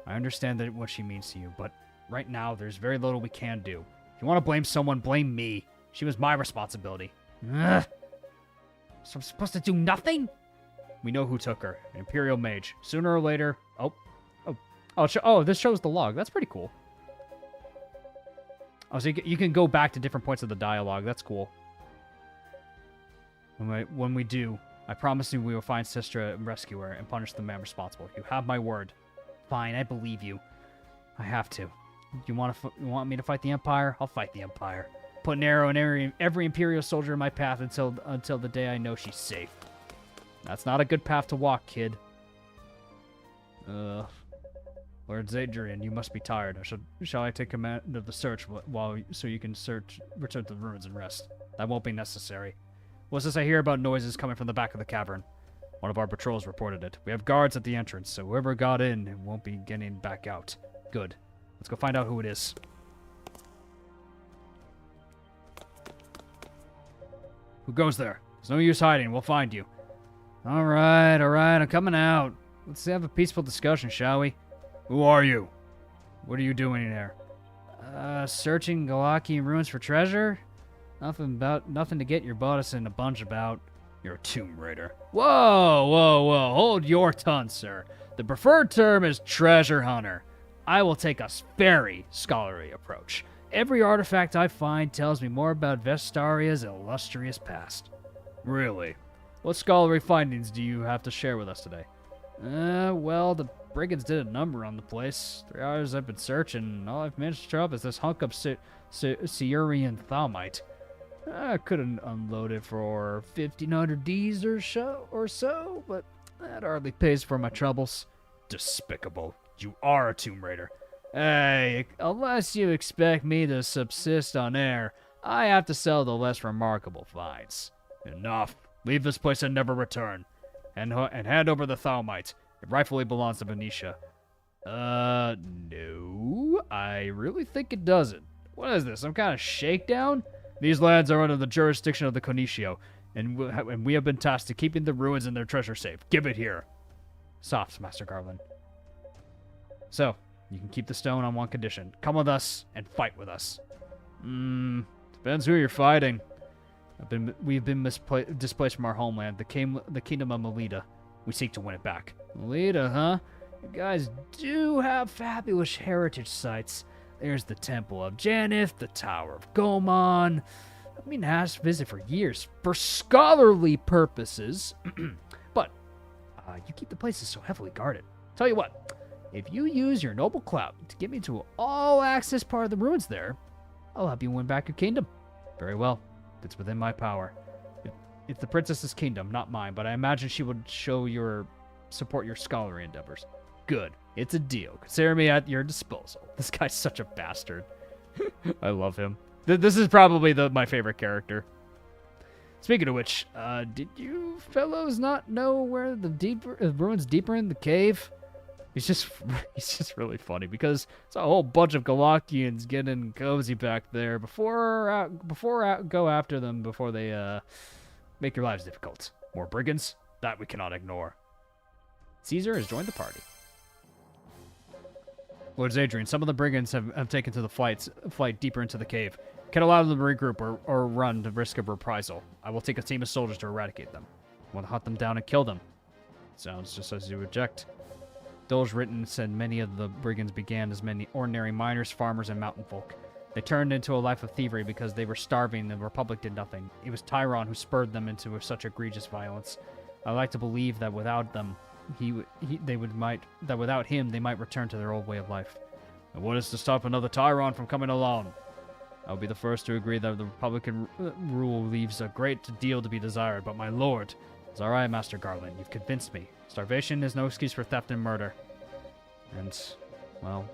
I understand what she means to you, but right now, there's very little we can do. If you want to blame someone, blame me. She was my responsibility. Ugh. So I'm supposed to do nothing? We know who took her. An Imperial mage. Sooner or later... This shows the log. That's pretty cool. Oh, so you can go back to different points of the dialogue. That's cool. When we do, I promise you we will find Sistra and rescue her and punish the man responsible. You have my word. Fine, I believe you. I have to. You want me to fight the Empire? I'll fight the Empire. Put an arrow in every Imperial soldier in my path until the day I know she's safe. That's not a good path to walk, kid. Lord Zadrian, you must be tired. Shall I take command of the search so you can return to the ruins and rest? That won't be necessary. What's this I hear about noises coming from the back of the cavern? One of our patrols reported it. We have guards at the entrance, so whoever got in won't be getting back out. Good. Let's go find out who it is. Who goes there? There's no use hiding. We'll find you. All right, I'm coming out. Let's have a peaceful discussion, shall we? Who are you? What are you doing in there? Searching Galaki ruins for treasure? Nothing to get your bodice in a bunch about. You're a tomb raider. Whoa. Hold your tongue, sir. The preferred term is treasure hunter. I will take a very scholarly approach. every artifact I find tells me more about Vestaria's illustrious past. Really? What scholarly findings do you have to share with us today? Well, the brigands did a number on the place. 3 hours I've been searching, and all I've managed to throw up is this hunk of Sierrian thalmite. I couldn't unload it for 1,500 Ds or so, but that hardly pays for my troubles. Despicable. You are a Tomb Raider. Hey, unless you expect me to subsist on air, I have to sell the less remarkable finds. Enough. Leave this place and never return. And hand over the thalmite. It rightfully belongs to Venecia. No, I really think it doesn't. What is this, some kind of shakedown? These lands are under the jurisdiction of the Conitio, and we have been tasked to keeping the ruins in their treasure safe. Give it here. Soft, Master Garland. So, you can keep the stone on one condition. Come with us and fight with us. Depends who you're fighting. We've been displaced from our homeland, the kingdom of Meleda. We seek to win it back. Meleda, huh? You guys do have fabulous heritage sites. There's the Temple of Janeth, the Tower of Gomon. I've been asked to visit for years for scholarly purposes. But you keep the places so heavily guarded. Tell you what, if you use your noble clout to get me to an all-access part of the ruins there, I'll help you win back your kingdom. Very well. It's within my power. It's the princess's kingdom, not mine, but I imagine she would support your scholarly endeavors. Good. It's a deal. Consider me at your disposal. This guy's such a bastard. I love him. This is probably my favorite character. Speaking of which, did you fellows not know where the ruins deeper in the cave? He's just really funny because it's a whole bunch of Galakians getting cozy back there before go after them before they make your lives difficult. More brigands? That we cannot ignore. Caesar has joined the party. Lord Adrian, some of the brigands have taken to the flight deeper into the cave. Can't allow them to regroup or run to risk of reprisal. I will take a team of soldiers to eradicate them. I want to hunt them down and kill them. Sounds just as you reject. Those written said many of the brigands began as many ordinary miners, farmers, and mountain folk. They turned into a life of thievery because they were starving and the Republic did nothing. It was Tyron who spurred them into such egregious violence. I like to believe that without them, without him, they might return to their old way of life. And what is to stop another Tyron from coming along? I'll be the first to agree that the Republican rule leaves a great deal to be desired, but my lord, it's all right, Master Garland. You've convinced me. Starvation is no excuse for theft and murder. And, well,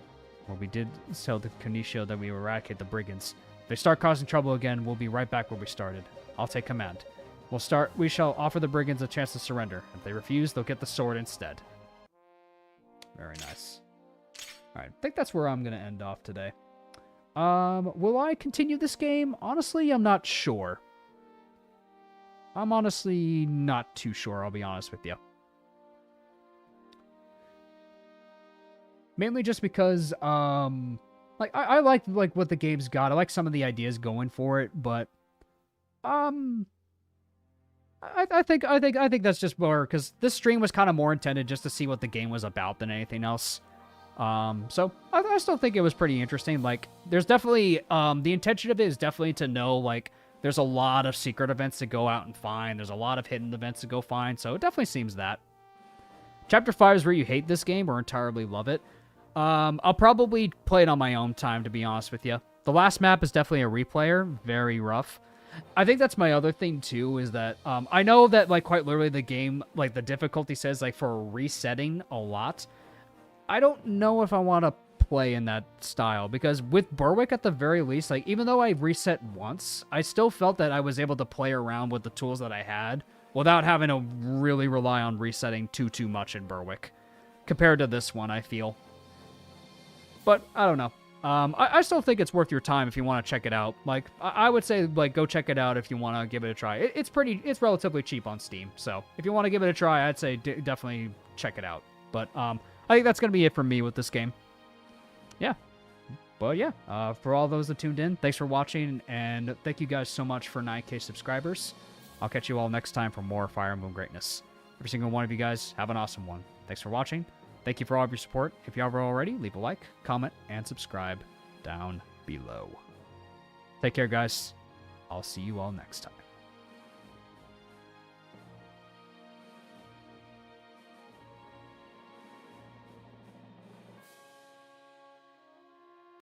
we did tell the Conitio that we eradicate the brigands. If they start causing trouble again, we'll be right back where we started. I'll take command. We shall offer the brigands a chance to surrender. If they refuse, they'll get the sword instead. Very nice. Alright, I think that's where I'm going to end off today. Will I continue this game? Honestly, I'm not sure. I'm honestly not too sure, I'll be honest with you. Mainly just because, I like what the game's got. I like some of the ideas going for it, but, I think that's just more, because this stream was kind of more intended just to see what the game was about than anything else. So, I still think it was pretty interesting. Like, there's definitely, the intention of it is definitely to know, like, there's a lot of secret events to go out and find. There's a lot of hidden events to go find, so it definitely seems that. Chapter 5 is where you hate this game or entirely love it. I'll probably play it on my own time, to be honest with you. The last map is definitely a replayer. Very rough. I think that's my other thing, too, is that, I know that, like, quite literally the game, like, the difficulty says, like, for resetting a lot. I don't know if I want to play in that style, because with Berwick, at the very least, like, even though I reset once, I still felt that I was able to play around with the tools that I had without having to really rely on resetting too much in Berwick. Compared to this one, I feel. But, I don't know. I still think it's worth your time if you want to check it out. Like, I would say, like, go check it out if you want to give it a try. It's relatively cheap on Steam, so if you want to give it a try, I'd say definitely check it out. But, I think that's going to be it for me with this game. Yeah. But, yeah, for all those that tuned in, thanks for watching, and thank you guys so much for 9K subscribers. I'll catch you all next time for more Fire Emblem greatness. Every single one of you guys, have an awesome one. Thanks for watching. Thank you for all of your support. If you haven't already, leave a like, comment, and subscribe down below. Take care, guys. I'll see you all next time.